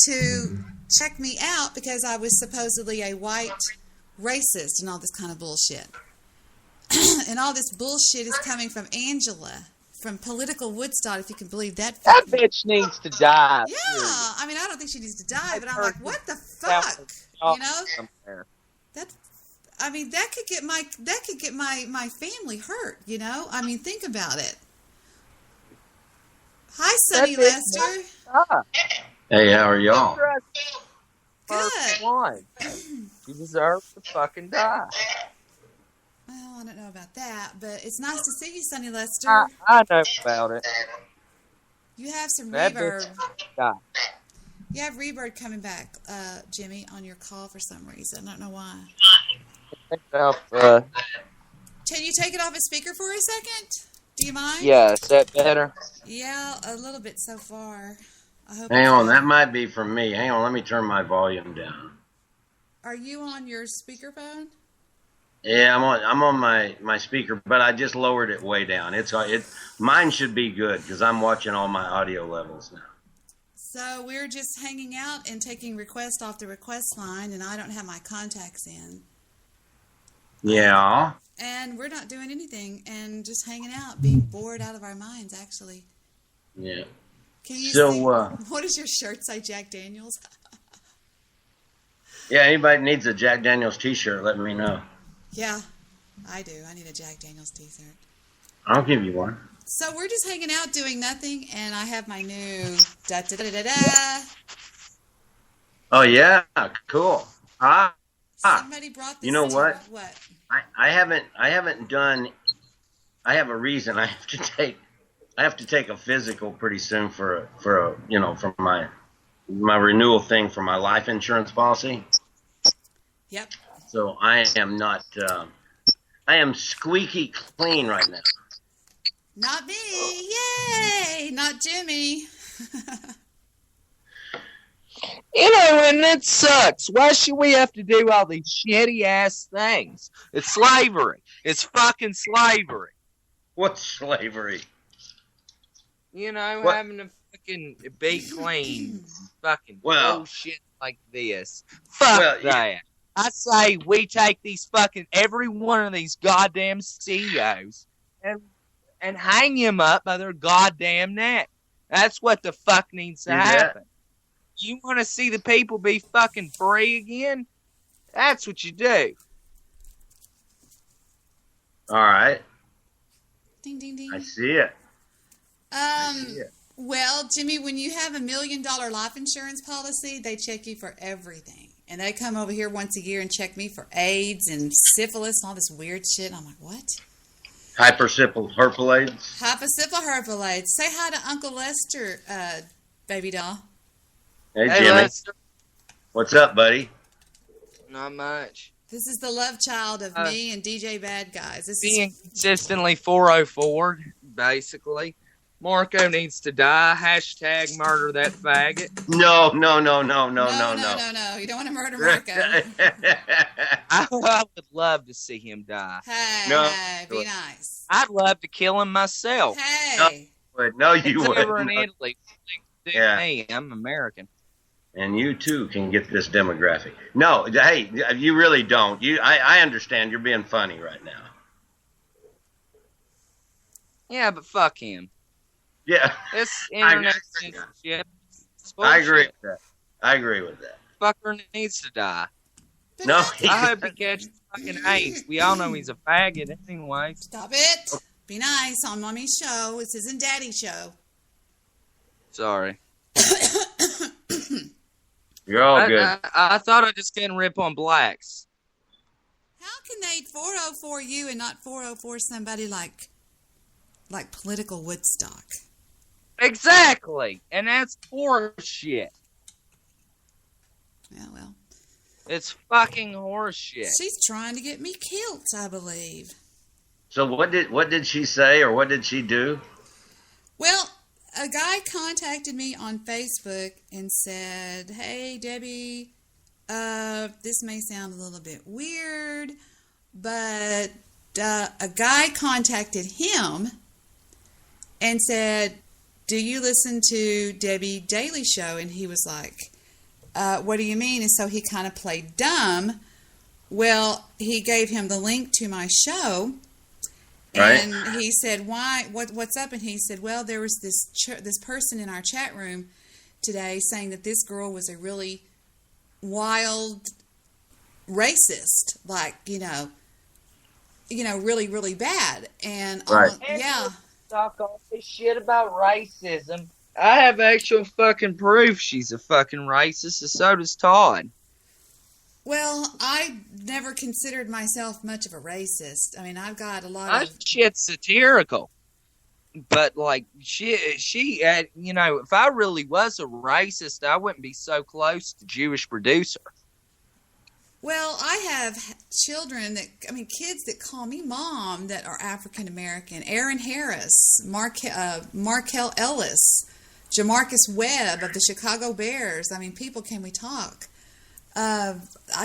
to check me out because I was supposedly a white racist and all this kind of bullshit. And all this bullshit is coming from Angela, from Political Woodstock, if you can believe that. That bitch needs to die. Yeah, I mean, I don't think she needs to die, but I'm like, what the fuck? You know? Somewhere. That's, I mean, that could get my family hurt, you know? I mean, think about it. Hi, Sonny Lester. Hey, how are y'all? First Good. one. You deserve to fucking die. Well, I don't know about that, but it's nice to see you, Sonny Lester. I know about it. You have some That reverb. bitch die. You have reverb coming back, Jimmy, on your call for some reason. I don't know why. Can you take it off a speaker for a second? Do you mind? Yeah, is that better? Yeah, a little bit so far. I hope. Hang on, that might be from me. Hang on, let me turn my volume down. Are you on your speakerphone? Yeah, I'm on my speaker, but I just lowered it way down. Mine should be good because I'm watching all my audio levels now. So we're just hanging out and taking requests off the request line, and I don't have my contacts in. Yeah. And we're not doing anything and just hanging out, being bored out of our minds, actually. Yeah. Can you So, see, what does your shirt say, Jack Daniels? Yeah, anybody needs a Jack Daniels t-shirt, let me know. Yeah, I do. I need a Jack Daniels t-shirt. I'll give you one. So we're just hanging out doing nothing, and I have my new da-da-da-da-da. Oh, yeah, cool. Somebody brought this. You know to what? me. What? I haven't done. I have a reason. I have to take a physical pretty soon for my renewal thing for my life insurance policy. Yep. So I am not. I am squeaky clean right now. Not me. Yay! Not Jimmy. You know, and it sucks. Why should we have to do all these shitty ass things? It's slavery. It's fucking slavery. What's slavery? You know, What? having to fucking be clean. Fucking Well- bullshit like this. Fuck Well, that. I say we take every one of these goddamn CEOs and hang him up by their goddamn neck. That's what the fuck needs to Do that. happen. You want to see the people be fucking free again? That's what you do. All right, Ding, ding, ding. I see it. Yeah. Well, Jimmy, when you have $1 million life insurance policy, they check you for everything. And they come over here once a year and check me for AIDS and syphilis and all this weird shit. And I'm like, what? Hypersyphilherpalades. Hyposyphilherpalades. Say hi to Uncle Lester, baby doll. Hey, Hey, Jimmy. Lester. What's up, buddy? Not much. This is the love child of me and DJ Bad Guys. This Being is consistently 404, basically. Marco needs to die. Hashtag murder that faggot. No. no. You don't want to murder Marco. I would love to see him die. Hey, No. hey, be nice. I'd love to kill him myself. Hey. No, you It's over in wouldn't. Italy. Yeah. Me, I'm American. And you too can get this demographic. No, hey, you really don't. I understand you're being funny right now. Yeah, but fuck him. Yeah, This I internet agree. censorship. It's I agree bullshit. with that. I agree with that. Fucker needs to die. No, I hope he catches fucking AIDS. We all know he's a faggot anyway. Stop it. Be nice on Mommy's show. This isn't Daddy's show. Sorry. you're all good. I thought I just couldn't rip on blacks. How can they 404 you and not 404 somebody like political Woodstock? Exactly. And that's horseshit. Yeah, well. It's fucking horseshit. She's trying to get me killed, I believe. So what did she say or what did she do? Well, a guy contacted me on Facebook and said, "Hey, Debbie, this may sound a little bit weird, but a guy contacted him and said, 'Do you listen to Debbie Daily Show?' And he was like, 'What do you mean?' And so he kind of played dumb. Well, he gave him the link to my show. Right. And he said, "Why? What's up?" And he said, "Well, there was this person in our chat room today saying that this girl was a really wild racist, like, really, really bad. And Right. yeah. Talk all this shit about racism. I have actual fucking proof she's a fucking racist, and so does Todd. Well, I never considered myself much of a racist. I mean, I've got a lot of... Shit's satirical. But, like, she if I really was a racist, I wouldn't be so close to Jewish producer. Well, I have kids that call me mom that are African American. Aaron Harris, Markel Ellis, Jamarcus Webb of the Chicago Bears. I mean, people, can we talk? I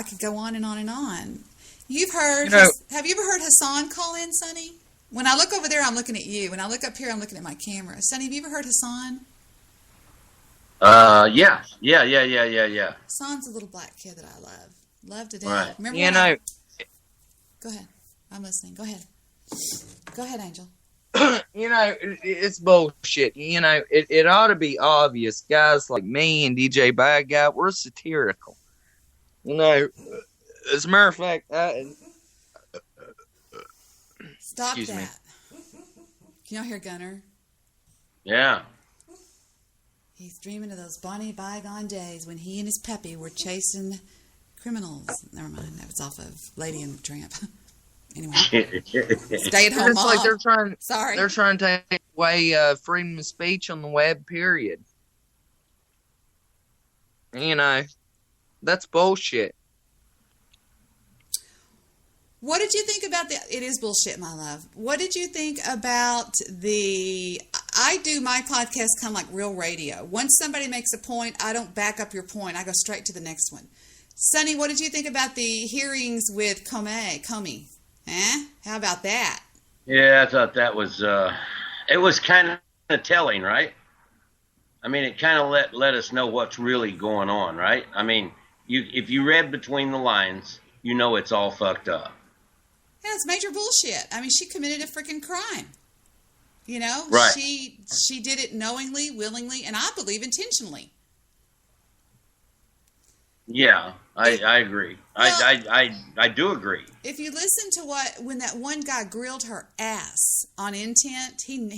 could go on and on and on. You've heard, have you ever heard Hassan call in, Sonny? When I look over there, I'm looking at you. When I look up here, I'm looking at my camera. Sonny, have you ever heard Hassan? Yeah. Hassan's a little black kid that I love. Love to death. Right. Remember Go ahead. I'm listening. Go ahead. Go ahead, Angel. It's bullshit. It ought to be obvious. Guys like me and DJ Bad Guy, we're satirical. As a matter of fact, Stop excuse that. me. Can y'all hear Gunner? Yeah. He's dreaming of those bonny bygone days when he and his Peppy were chasing criminals. Never mind. That was off of Lady and the Tramp. Anyway. Stay at home It's mom. like they're trying to take away freedom of speech on the web, period. That's bullshit. What did you think about it is bullshit, my love. What did you think about I do my podcast kind of like real radio. Once somebody makes a point, I don't back up your point. I go straight to the next one. Sonny, what did you think about the hearings with Comey? How about that? Yeah, I thought that was, it was kind of telling, right? I mean, it kind of let us know what's really going on, right? I mean, if you read between the lines, it's all fucked up. Yeah, it's major bullshit. I mean, she committed a freaking crime. Right. She did it knowingly, willingly, and I believe intentionally. Yeah, I agree. Well, I do agree. If you listen to when that one guy grilled her ass on intent, he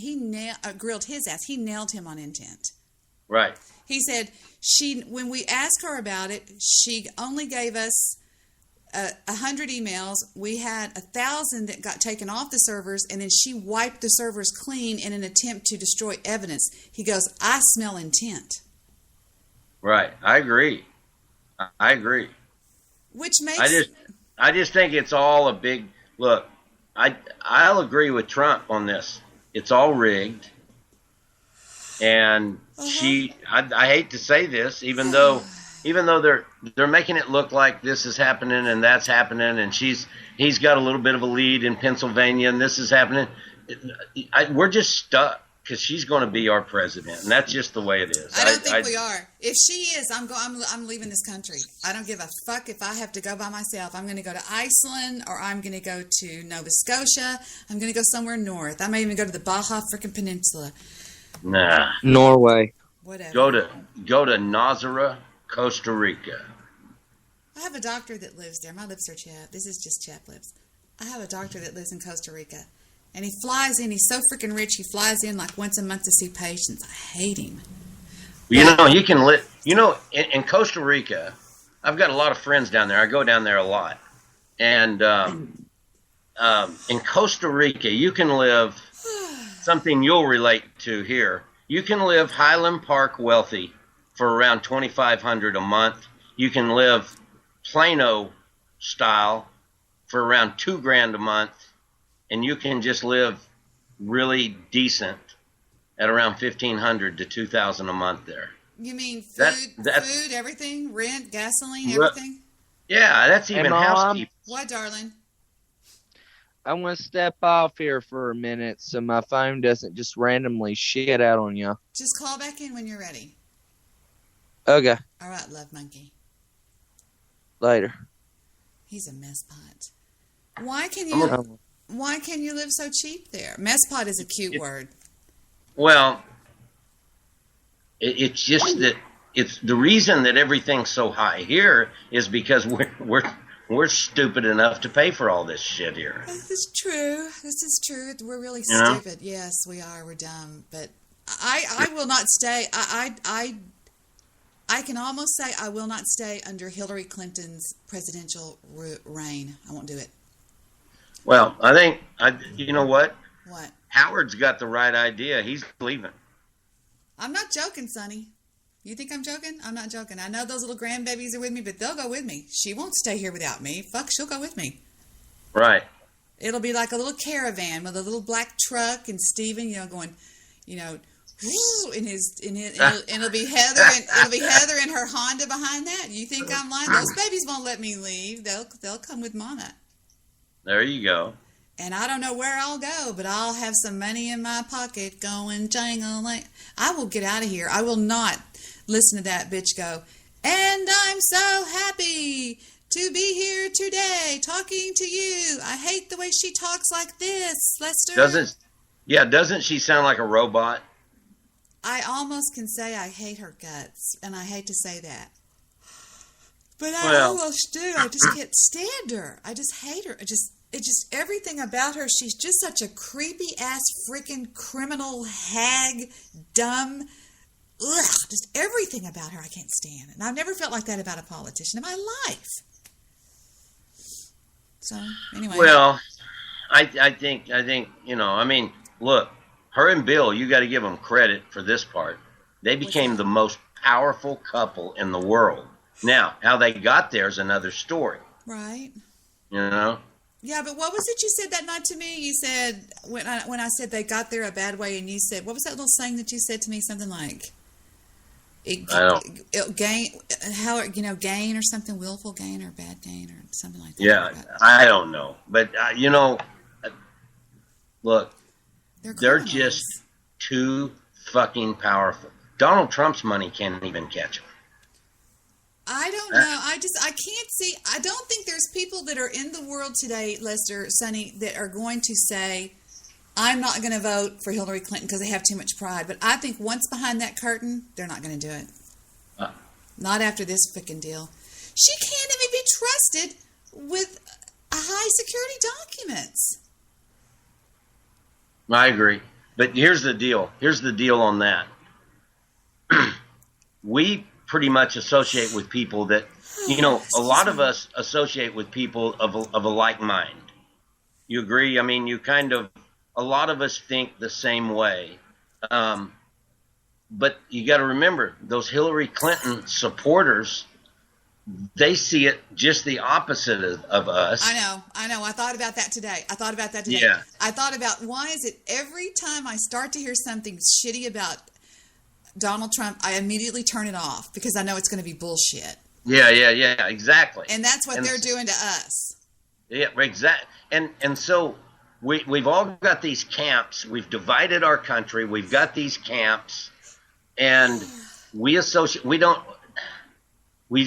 grilled his ass. He nailed him on intent. Right. He said when we asked her about it, she only gave us 100 emails. We had 1,000 that got taken off the servers, and then she wiped the servers clean in an attempt to destroy evidence. He goes, I smell intent. Right. I agree. Which makes I just think it's all a big look. I'll agree with Trump on this. It's all rigged. And I hate to say this, even though they're making it look like this is happening and that's happening, and he's got a little bit of a lead in Pennsylvania and this is happening. We're just stuck because she's going to be our president, and that's just the way it is. I don't think we are. If she is, I'm leaving this country. I don't give a fuck if I have to go by myself. I'm going to go to Iceland, or I'm going to go to Nova Scotia. I'm going to go somewhere north. I may even go to the Baja freaking Peninsula. Nah. Norway. Whatever. Go to Nazaré, Costa Rica. I have a doctor that lives there. My lips are chapped. This is just chapped lips. I have a doctor that lives in Costa Rica. And he flies in. He's so freaking rich. He flies in like once a month to see patients. I hate him. You can live. In Costa Rica, I've got a lot of friends down there. I go down there a lot. And in Costa Rica, you can live something you'll relate to here. You can live Highland Park wealthy for around $2,500 a month. You can live Plano style for around $2,000 a month. And you can just live really decent at around $1,500 to $2,000 a month there. You mean food, everything, rent, gasoline, everything? Yeah, that's even housekeeping. What, darling? I'm going to step off here for a minute so my phone doesn't just randomly shit out on you. Just call back in when you're ready. Okay. All right, love monkey. Later. He's a mess pot. Why can you live so cheap there? Mess pot is a cute word. Well, it's just that it's the reason that everything's so high here is because we're we're stupid enough to pay for all this shit here. This is true. This is true. We're really You know? stupid. Yes, we are. We're dumb. But I will not stay. I can almost say I will not stay under Hillary Clinton's presidential reign. I won't do it. Well, I think, you know what? What? Howard's got the right idea. He's leaving. I'm not joking, Sonny. You think I'm joking? I'm not joking. I know those little grandbabies are with me, but they'll go with me. She won't stay here without me. Fuck, she'll go with me. Right. It'll be like a little caravan with a little black truck and Steven, going, it'll be Heather and her Honda behind that. You think I'm lying? Those babies won't let me leave. They'll come with Mama. There you go. And I don't know where I'll go, but I'll have some money in my pocket going jangle like. I will get out of here. I will not listen to that bitch go. And I'm so happy to be here today talking to you. I hate the way she talks like this, Lester. Doesn't she sound like a robot? I almost can say I hate her guts, and I hate to say that. But I almost do. I just can't stand her. I just hate her. It just everything about her. She's just such a creepy ass freaking criminal hag, dumb. Ugh, just everything about her I can't stand. And I've never felt like that about a politician in my life. So anyway. Well, I think look, her and Bill, you got to give them credit for this part. They became the most powerful couple in the world. Now, how they got there is another story. Right. You know? Yeah, but what was it you said that night to me? You said, when I said they got there a bad way, and you said, what was that little saying that you said to me? Something like, gain or something, willful gain or bad gain or something like that. Yeah, I don't know. But, look, they're just too fucking powerful. Donald Trump's money can't even catch them. I don't know. I can't see. I don't think there's people that are in the world today, Lester, Sonny, that are going to say, I'm not going to vote for Hillary Clinton because they have too much pride. But I think once behind that curtain, they're not going to do it. Not after this freaking deal. She can't even be trusted with high security documents. I agree. But here's the deal. Here's the deal on that. We pretty much associate with people that, a lot of us associate with people of a like mind. You agree? I mean, a lot of us think the same way. But you got to remember, those Hillary Clinton supporters, they see it just the opposite of us. I know. I thought about that today. Yeah. I thought about, why is it every time I start to hear something shitty about Donald Trump, I immediately turn it off because I know it's going to be bullshit. Yeah, exactly. And that's what they're doing to us. Yeah, exactly. And so we've all got these camps. We've divided our country. We've got these camps, and we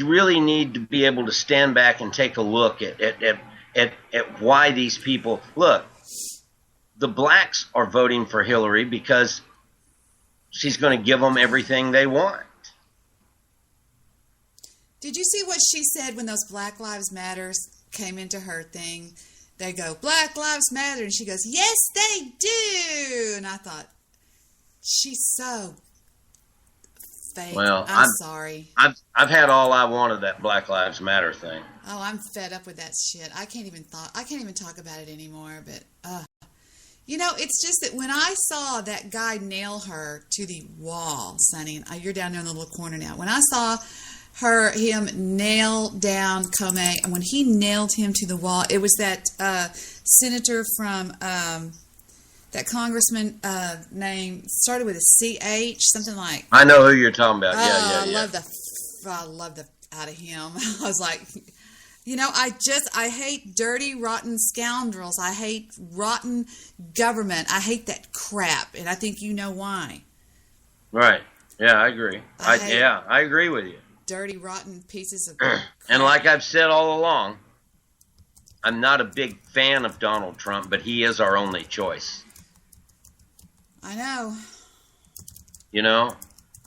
really need to be able to stand back and take a look at why these people look. The blacks are voting for Hillary because she's going to give them everything they want. Did you see what she said when those Black Lives Matters came into her thing? They go, Black Lives Matter. And she goes, yes, they do. And I thought, she's so fake. Well, I'm sorry. I've had all I want of that Black Lives Matter thing. Oh, I'm fed up with that shit. I can't even talk about it anymore. But, it's just that when I saw that guy nail her to the wall, Sonny, and you're down there in the little corner now. When I saw him nail down Comey, and when he nailed him to the wall, it was that senator from that congressman name started with a CH, something like. I know who you're talking about. Yeah. I love the out of him. I was like, I hate dirty, rotten scoundrels. I hate rotten government. I hate that crap, and I think you know why. Right. Yeah, I agree. I agree with you. Dirty, rotten pieces of crap. And like I've said all along, I'm not a big fan of Donald Trump, but he is our only choice. I know.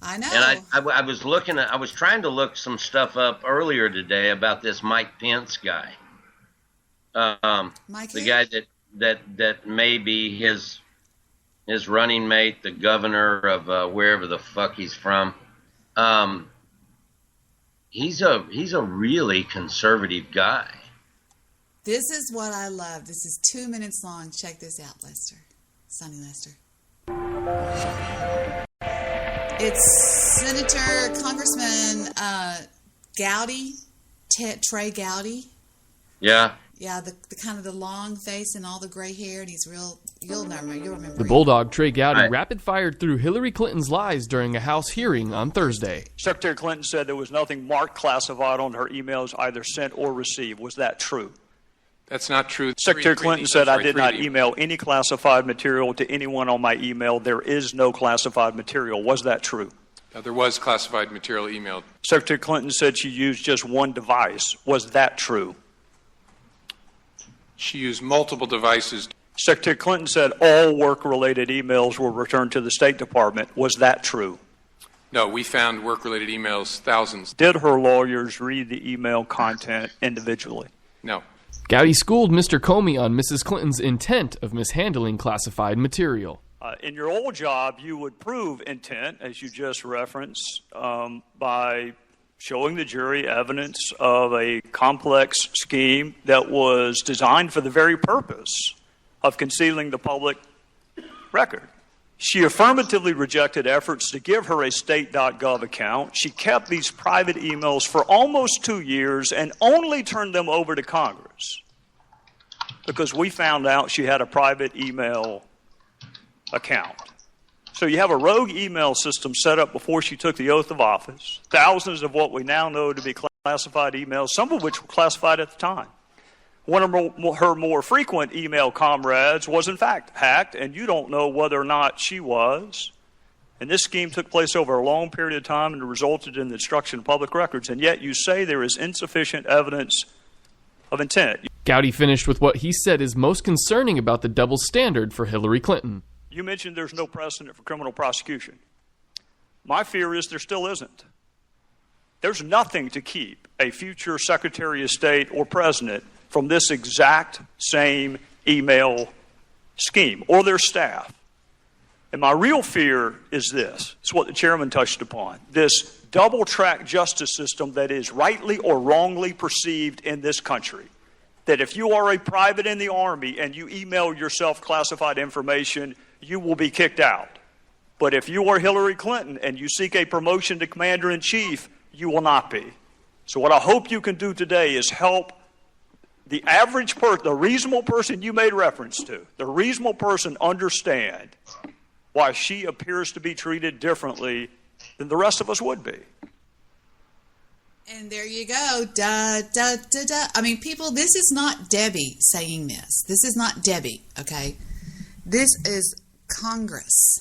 I know. And I was trying to look some stuff up earlier today about this Mike Pence guy. the guy that may be his running mate, the governor of wherever the fuck he's from. He's a really conservative guy. This is what I love. This is 2 minutes long. Check this out, Lester. Sonny Lester. It's Senator Congressman Gowdy, Trey Gowdy. Yeah. Yeah, the kind of the long face and all the gray hair, and he's real. You'll remember. The Bulldog, Trey Gowdy, rapid-fired through Hillary Clinton's lies during a House hearing on Thursday. Secretary Clinton said there was nothing marked classified on her emails, either sent or received. Was that true? That's not true. Secretary Clinton said, I did not email any classified material to anyone on my email. There is no classified material. Was that true? There was classified material emailed. Secretary Clinton said she used just one device. Was that true? She used multiple devices. Secretary Clinton said all work-related emails were returned to the State Department. Was that true? No, we found work-related emails, thousands. Did her lawyers read the email content individually? No. Gowdy schooled Mr. Comey on Mrs. Clinton's intent of mishandling classified material. In your old job, you would prove intent, as you just referenced, by showing the jury evidence of a complex scheme that was designed for the very purpose of concealing the public record. She affirmatively rejected efforts to give her a state.gov account. She kept these private emails for almost 2 years and only turned them over to Congress because we found out she had a private email account. So you have a rogue email system set up before she took the oath of office, thousands of what we now know to be classified emails, some of which were classified at the time. One of her more frequent email comrades was in fact hacked, and you don't know whether or not she was. And this scheme took place over a long period of time and resulted in the destruction of public records, and yet you say there is insufficient evidence of intent. Gowdy finished with what he said is most concerning about the double standard for Hillary Clinton. You mentioned there's no precedent for criminal prosecution. My fear is there still isn't. There's nothing to keep a future Secretary of State or President from this exact same email scheme or their staff. And my real fear is this. It's what the chairman touched upon. This double-track justice system that is rightly or wrongly perceived in this country. That if you are a private in the Army and you email yourself classified information, you will be kicked out. But if you are Hillary Clinton and you seek a promotion to Commander-in-Chief, you will not be. So what I hope you can do today is help the average person, the reasonable person you made reference to, the reasonable person understand why she appears to be treated differently than the rest of us would be. And there you go. Da, da, da, da. I mean, people, this is not Debi saying this. This is not Debi, okay? This is Congress.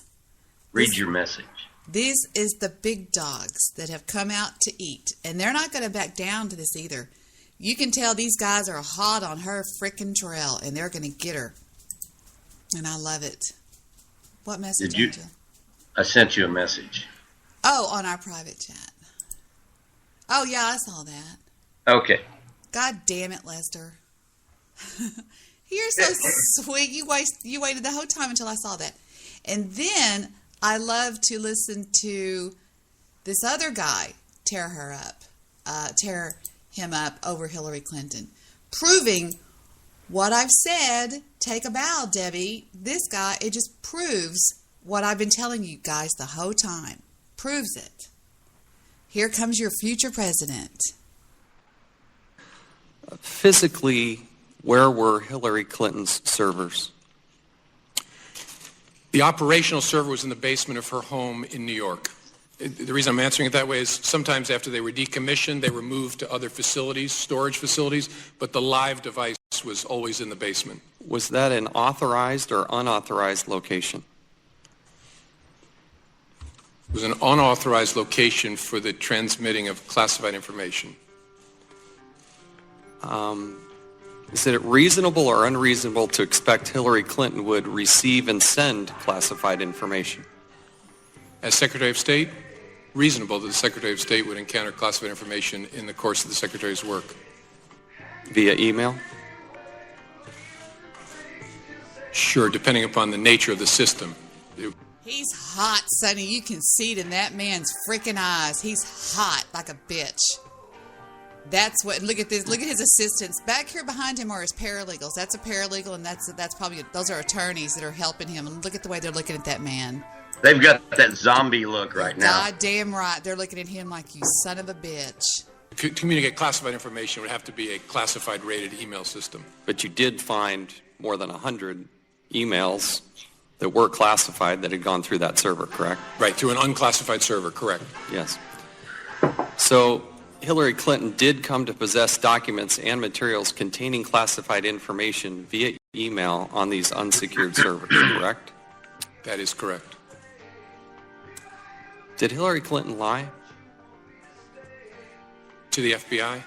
Read your message. This is the big dogs that have come out to eat. And they're not going to back down to this either. You can tell these guys are hot on her frickin' trail, and they're going to get her. And I love it. What message, Angel? I sent you a message. Oh, on our private chat. Oh, yeah, I saw that. Okay. God damn it, Lester. You're so sweet. You waited the whole time until I saw that. And then I love to listen to this other guy tear him up over Hillary Clinton, proving what I've said. Take a bow, Debbie. This guy, it just proves what I've been telling you guys the whole time. Proves it. Here comes your future president. Physically, where were Hillary Clinton's servers? The operational server was in the basement of her home in New York. The reason I'm answering it that way is sometimes after they were decommissioned, they were moved to other facilities, storage facilities, but the live device was always in the basement. Was that an authorized or unauthorized location? It was an unauthorized location for the transmitting of classified information. Is it reasonable or unreasonable to expect Hillary Clinton would receive and send classified information? As Secretary of State, reasonable that the Secretary of State would encounter classified information in the course of the Secretary's work. Via email? Sure, depending upon the nature of the system. He's hot, Sonny. You can see it in that man's freaking eyes. He's hot like a bitch. That's what. Look at this. Look at his assistants back here behind him are his paralegals. That's a paralegal, and that's probably those are attorneys that are helping him. And look at the way they're looking at that man. They've got that zombie look right now. Goddamn right. They're looking at him like, you son of a bitch. To communicate classified information would have to be a classified rated email system. But you did find more than 100 emails that were classified that had gone through that server, correct? Right, through an unclassified server, correct. Yes. So Hillary Clinton did come to possess documents and materials containing classified information via email on these unsecured servers, correct? That is correct. Did Hillary Clinton lie? To the FBI?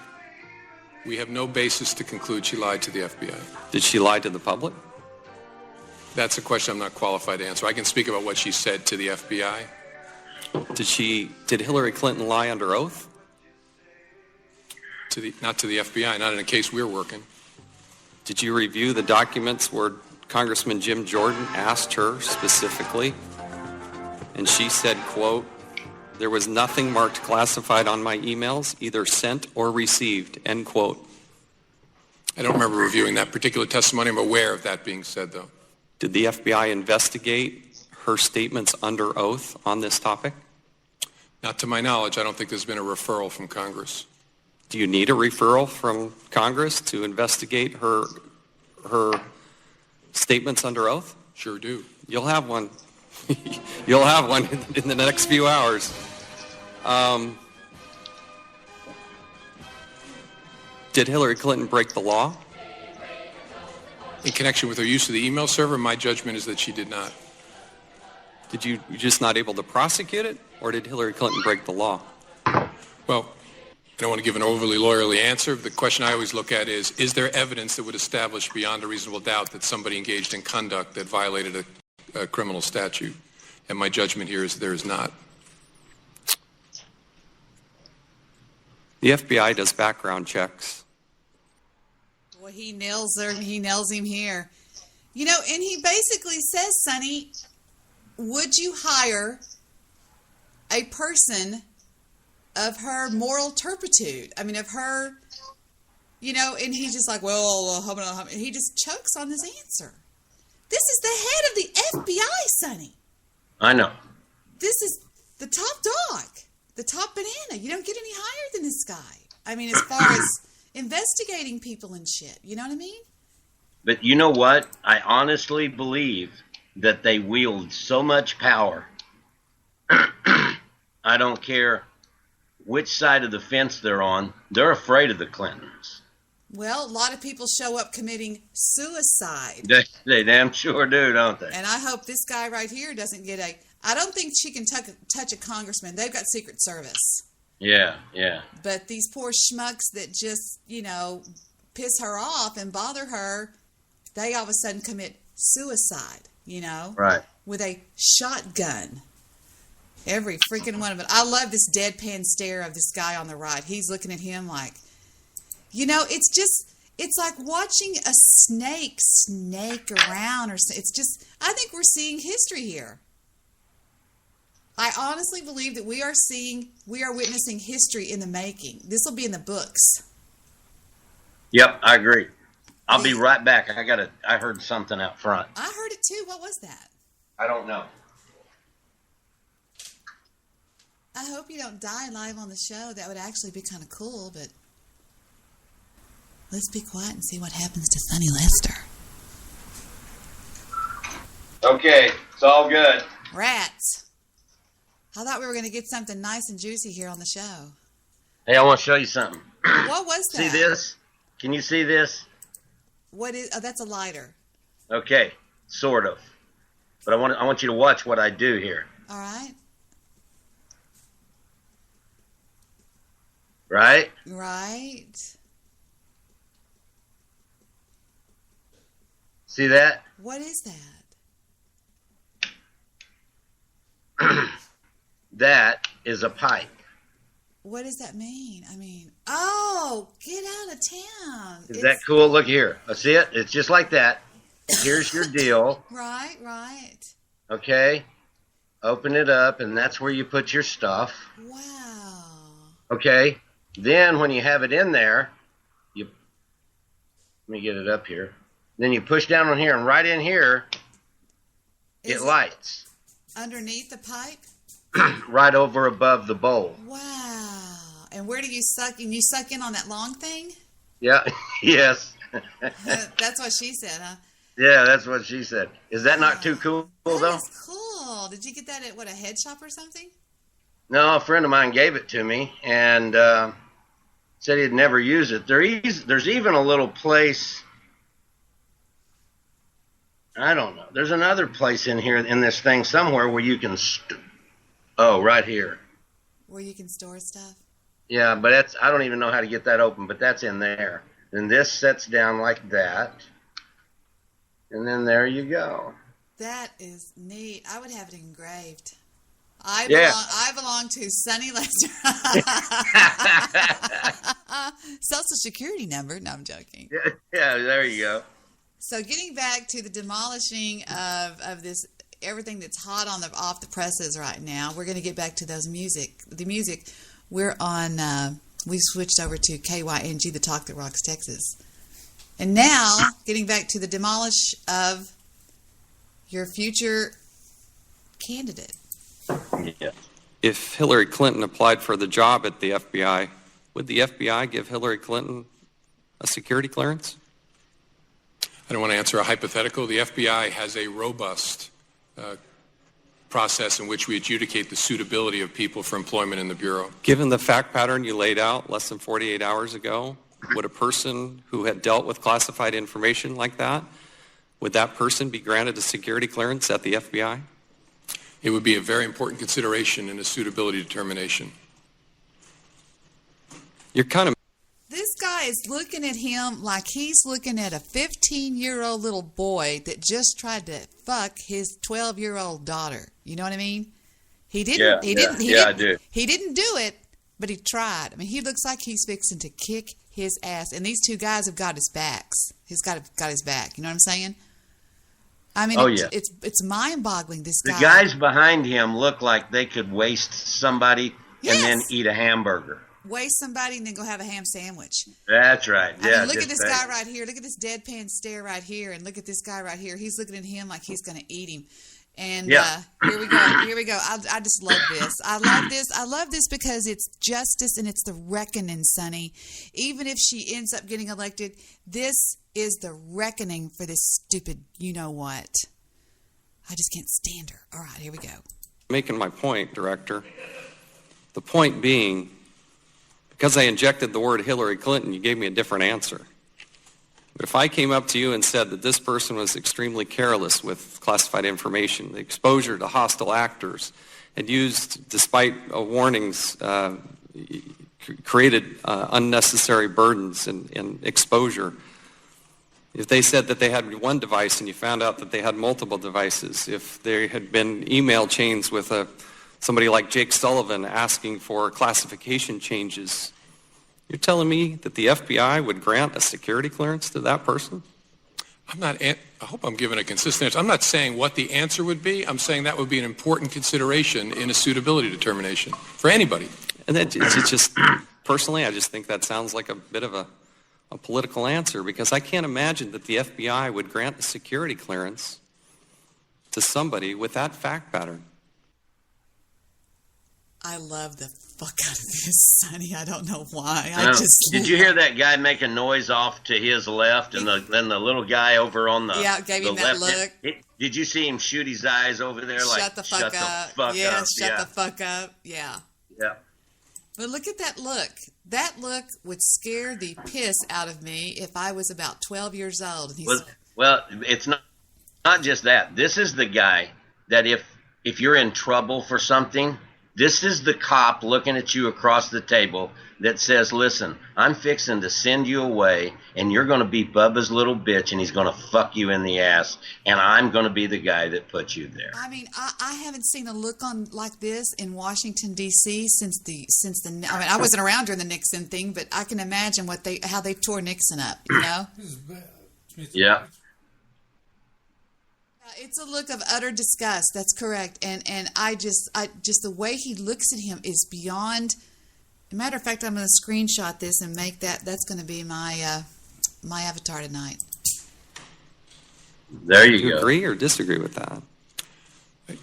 We have no basis to conclude she lied to the FBI. Did she lie to the public? That's a question I'm not qualified to answer. I can speak about what she said to the FBI. Did Hillary Clinton lie under oath? Not to the FBI, not in a case we're working. Did you review the documents where Congressman Jim Jordan asked her specifically? And she said, quote, "There was nothing marked classified on my emails, either sent or received," end quote. I don't remember reviewing that particular testimony. I'm aware of that being said, though. Did the FBI investigate her statements under oath on this topic? Not to my knowledge. I don't think there's been a referral from Congress. Do you need a referral from Congress to investigate her statements under oath? Sure do. You'll have one. You'll have one in the next few hours. Did Hillary Clinton break the law? In connection with her use of the email server, my judgment is that she did not. Did you just not able to prosecute it, or did Hillary Clinton break the law? Well, I don't want to give an overly lawyerly answer. The question I always look at is there evidence that would establish beyond a reasonable doubt that somebody engaged in conduct that violated a criminal statute? And my judgment here is there is not. The FBI does background checks. Boy, he nails him here. You know, and he basically says, Sonny, would you hire a person of her moral turpitude? I mean, of her, you know, and he's just like, well, he just chokes on this answer. This is the head of the FBI, Sonny. I know. This is the top dog, the top banana. You don't get any higher than this guy. I mean, as far as investigating people and shit. You know what I mean? But you know what? I honestly believe that they wield so much power. I don't care which side of the fence they're on. They're afraid of the Clintons. Well, a lot of people show up committing suicide. They damn sure do, don't they? And I hope this guy right here doesn't get a... I don't think she can touch a congressman. They've got Secret Service. Yeah, yeah. But these poor schmucks that just, you know, piss her off and bother her, they all of a sudden commit suicide, you know? Right. With a shotgun. Every freaking one of it. I love this deadpan stare of this guy on the right. He's looking at him like, you know, it's like watching a snake around. It's just, I think we're seeing history here. I honestly believe that we are witnessing history in the making. This will be in the books. Yep, I agree. I'll be right back. I heard something out front. I heard it too. What was that? I don't know. I hope you don't die live on the show. That would actually be kind of cool, but let's be quiet and see what happens to Sonny Lester. Okay, it's all good. Rats. I thought we were going to get something nice and juicy here on the show. Hey, I want to show you something. What was that? See this? Can you see this? What is? Oh, that's a lighter. Okay, sort of. But I want you to watch what I do here. All right. Right? Right. See that? What is that? That is a pipe. What does that mean? I mean, oh, get out of town. Is that cool? Look here. See it? It's just like that. here's your deal. Right, right. Okay, open it up, and that's where you put your stuff. Wow. Okay, then when you have it in there, let me get it up here. Then you push down on here, and right in here, it lights. Underneath the pipe? Right over above the bowl. Wow. And where do you suck? And you suck in on that long thing? Yeah, yes. That's what she said, huh? Yeah, that's what she said. Is that not too cool, though? That's cool. Did you get that at, a head shop or something? No, a friend of mine gave it to me and said he'd never use it. There's even a little place, I don't know. There's another place in here, in this thing somewhere where you can, right here. Where you can store stuff? Yeah, but I don't even know how to get that open, but that's in there. Then this sets down like that. And then there you go. That is neat. I would have it engraved. I belong to Sonny Lester. Social Security number. No, I'm joking. Yeah, there you go. So getting back to the demolishing of this, everything that's hot off the presses right now, we're going to get back to the music. We're on, we switched over to KYNG, the Talk That Rocks Texas. And now, getting back to the demolish of your future candidate. Yeah. If Hillary Clinton applied for the job at the FBI, would the FBI give Hillary Clinton a security clearance? I don't want to answer a hypothetical. The FBI has a robust process in which we adjudicate the suitability of people for employment in the Bureau. Given the fact pattern you laid out less than 48 hours ago, would a person who had dealt with classified information like that, would that person be granted a security clearance at the FBI? It would be a very important consideration in a suitability determination. You're kind of... This guy is looking at him like he's looking at a 15-year-old little boy that just tried to fuck his 12-year-old daughter. You know what I mean? He didn't. I do. He didn't do it, but he tried. I mean, he looks like he's fixing to kick his ass, and these two guys have got his backs. He's got his back. You know what I'm saying? I mean, it's mind-boggling. This guy. The guys behind him look like they could waste somebody and then eat a hamburger. Waste somebody and then go have a ham sandwich. That's right. Yeah. I mean, look at this guy right here. Look at this deadpan stare right here, and look at this guy right here. He's looking at him like he's going to eat him. And here we go. Here we go. I just love this. I love this. I love this because it's justice and it's the reckoning, Sonny. Even if she ends up getting elected, this is the reckoning for this stupid you-know-what. I just can't stand her. All right, here we go. Making my point, Director. The point being, because I injected the word Hillary Clinton, you gave me a different answer. But if I came up to you and said that this person was extremely careless with classified information, the exposure to hostile actors, had used, despite warnings, created unnecessary burdens and exposure. If they said that they had one device and you found out that they had multiple devices, if there had been email chains with somebody like Jake Sullivan asking for classification changes, you're telling me that the FBI would grant a security clearance to that person? I hope I'm giving a consistent answer. I'm not saying what the answer would be. I'm saying that would be an important consideration in a suitability determination for anybody. And it's just, personally, I just think that sounds like a bit of a political answer, because I can't imagine that the FBI would grant a security clearance to somebody with that fact pattern. I love the fuck out of this, Sonny. I don't know why. Did you hear that guy make a noise off to his left, and then the little guy over on the gave him that look. Did you see him shoot his eyes over there? Shut the fuck up. Shut the fuck up. Yeah. Yeah. But look at that look. That look would scare the piss out of me if I was about 12 years old. And well, it's not just that. This is the guy that if you're in trouble for something, this is the cop looking at you across the table that says, listen, I'm fixing to send you away, and you're going to be Bubba's little bitch, and he's going to fuck you in the ass, and I'm going to be the guy that puts you there. I mean, I haven't seen a look on like this in Washington, D.C. since the. I mean, I wasn't around during the Nixon thing, but I can imagine how they tore Nixon up, you know? Yeah. It's a look of utter disgust. That's correct. And I just the way he looks at him is beyond. Matter of fact, I'm going to screenshot this and make that's going to be my my avatar tonight. There you Do you go. agree or disagree with that?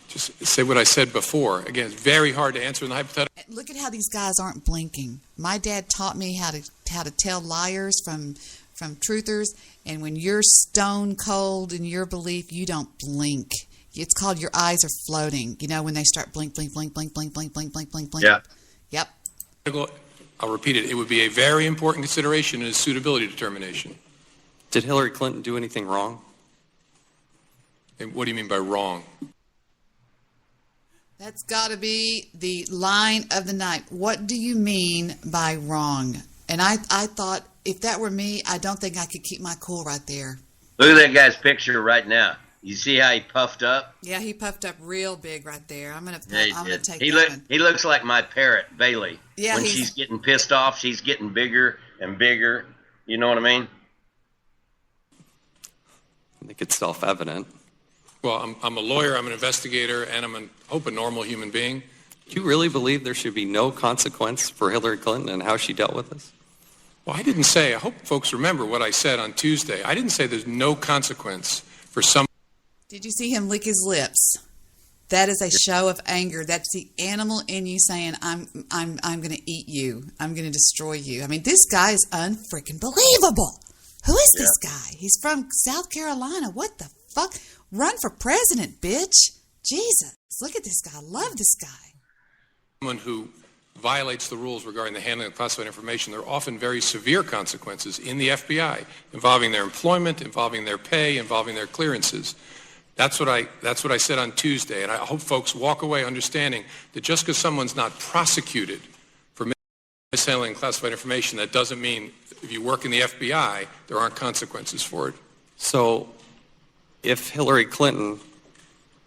Just say what I said before. Again, it's very hard to answer in the hypothetical. Look at how these guys aren't blinking. My dad taught me how to tell liars from truthers, and when you're stone cold in your belief, you don't blink. It's called your eyes are floating. You know, when they start blink, blink, blink, blink, blink, blink, blink, blink, blink, blink. Yeah. Yep. I'll repeat it. It would be a very important consideration in a suitability determination. Did Hillary Clinton do anything wrong? And what do you mean by wrong? That's got to be the line of the night. What do you mean by wrong? And I thought, if that were me, I don't think I could keep my cool right there. Look at that guy's picture right now. You see how he puffed up? Yeah, he puffed up real big right there. I'm gonna take he that one. He looks like my parrot, Bailey. Yeah, when she's getting pissed off, she's getting bigger and bigger. You know what I mean? I think it's self-evident. Well, I'm a lawyer, I'm an investigator, and I hope a normal human being. Do you really believe there should be no consequence for Hillary Clinton and how she dealt with this? Well, I didn't say, I hope folks remember what I said on Tuesday. I didn't say there's no consequence for some. Did you see him lick his lips? That is a show of anger. That's the animal in you saying, I'm going to eat you. I'm going to destroy you. I mean, this guy is unfreaking believable. Who is this guy? He's from South Carolina. What the fuck? Run for president, bitch. Jesus. Look at this guy. I love this guy. Someone who violates the rules regarding the handling of classified information, there are often very severe consequences in the FBI involving their employment, involving their pay, involving their clearances. That's what I said on Tuesday, and I hope folks walk away understanding that just because someone's not prosecuted for mishandling classified information, that doesn't mean if you work in the FBI, there aren't consequences for it. So if Hillary Clinton,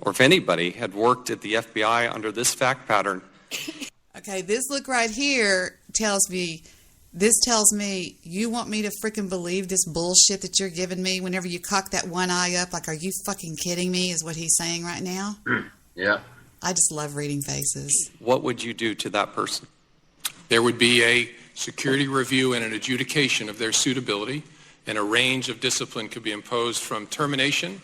or if anybody, had worked at the FBI under this fact pattern. Okay, this look right here tells me you want me to freaking believe this bullshit that you're giving me whenever you cock that one eye up, like, are you fucking kidding me, is what he's saying right now. Yeah. I just love reading faces. What would you do to that person? There would be a security review and an adjudication of their suitability, and a range of discipline could be imposed from termination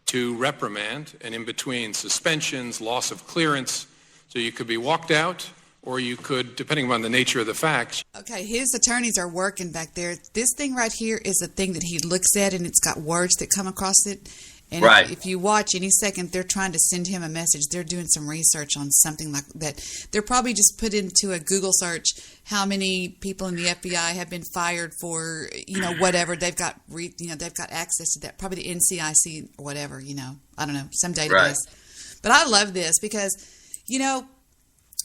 to reprimand, and in between suspensions, loss of clearance. So you could be walked out, or you could, depending on the nature of the facts. Okay, his attorneys are working back there. This thing right here is the thing that he looks at, and it's got words that come across it. And right. if you watch any second, they're trying to send him a message. They're doing some research on something like that. They're probably just put into a Google search how many people in the FBI have been fired for, whatever. They've got, they've got access to that. Probably the NCIC or whatever, I don't know, some database. Right. But I love this because,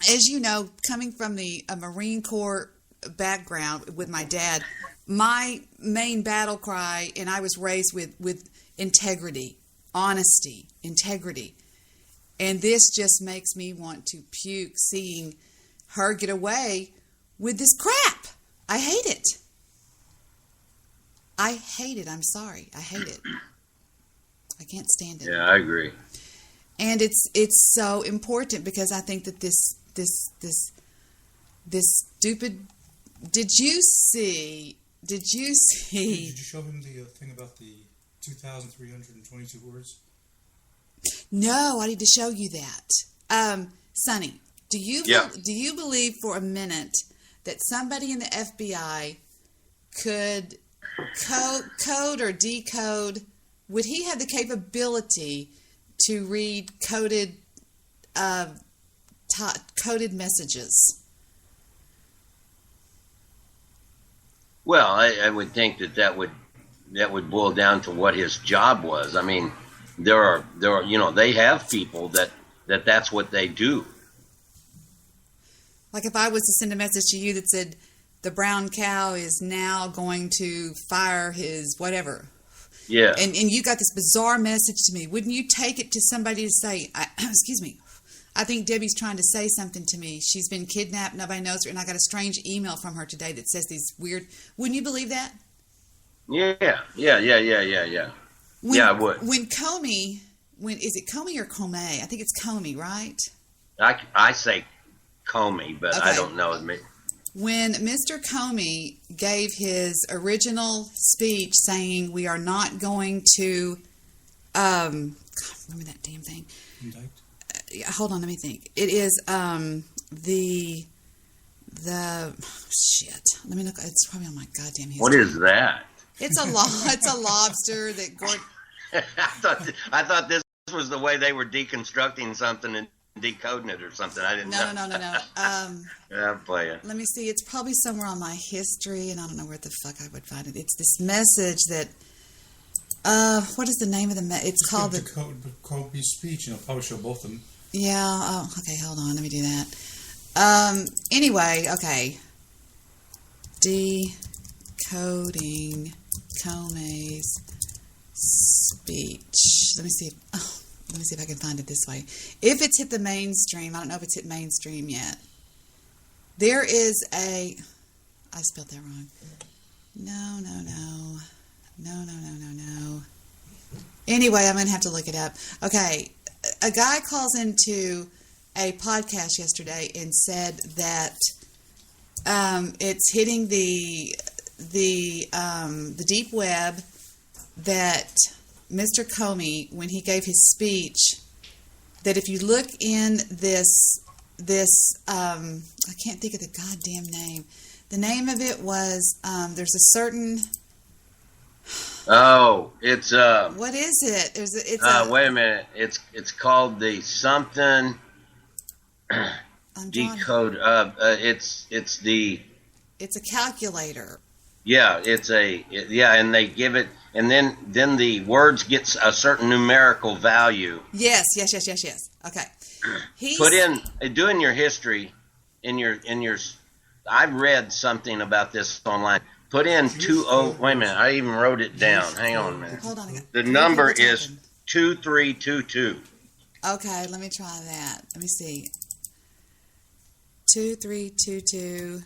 as you know, coming from a Marine Corps background with my dad, my main battle cry, and I was raised with integrity, honesty, integrity. And this just makes me want to puke seeing her get away with this crap. I hate it. I hate it. I'm sorry. I hate it. I can't stand it. Yeah, I agree. And it's so important because I think that this stupid. Did you see? Did you show him the thing about the 2,322 words? No, I need to show you that. Sonny, do you believe for a minute that somebody in the FBI could code or decode? Would he have the capability to read coded messages? Well, I would think that would boil down to what his job was. I mean, there are they have people that's what they do. Like if I was to send a message to you that said the brown cow is now going to fire his whatever. Yeah. And you got this bizarre message to me. Wouldn't you take it to somebody to say, excuse me, I think Debbie's trying to say something to me. She's been kidnapped. Nobody knows her. And I got a strange email from her today that says these weird. Wouldn't you believe that? Yeah. Yeah, I would. When Comey when is it Comey or Comey? I think it's Comey, right? I say Comey, but I Okay. don't know. When Mr. Comey gave his original speech saying we are not going to, God, remember that damn thing. Hold on, let me think. It is the shit. Let me look. It's probably on my goddamn history. What is that? It's a it's a lobster that Gordon. I thought this was the way they were deconstructing something and decoding it or something. I didn't know. No. Yeah, I'm playing. Let me see. It's probably somewhere on my history, and I don't know where the fuck I would find it. It's this message that. What is the name of the it's called the Kobe speech, probably show both of them. Yeah, oh, okay, hold on, let me do that. Anyway, okay. Decoding Comey's speech. Let me see if I can find it this way. If it's hit the mainstream, I don't know if it's hit mainstream yet. There is I spelled that wrong. No. Anyway, I'm going to have to look it up. Okay, a guy calls into a podcast yesterday and said that it's hitting the deep web that Mr. Comey, when he gave his speech, that if you look in this I can't think of the goddamn name. The name of it was there's a certain. Oh, it's What is it? wait a minute. It's called the something decode. It's a calculator. Yeah, and they give it, and then the words get a certain numerical value. Yes. Okay. Put in doing your history in your. I've read something about this online. Put in 20. Wait a minute, I even wrote it down. Hang on a minute. Hold on. The number is 2322. Okay, let me try that. Let me see. 2322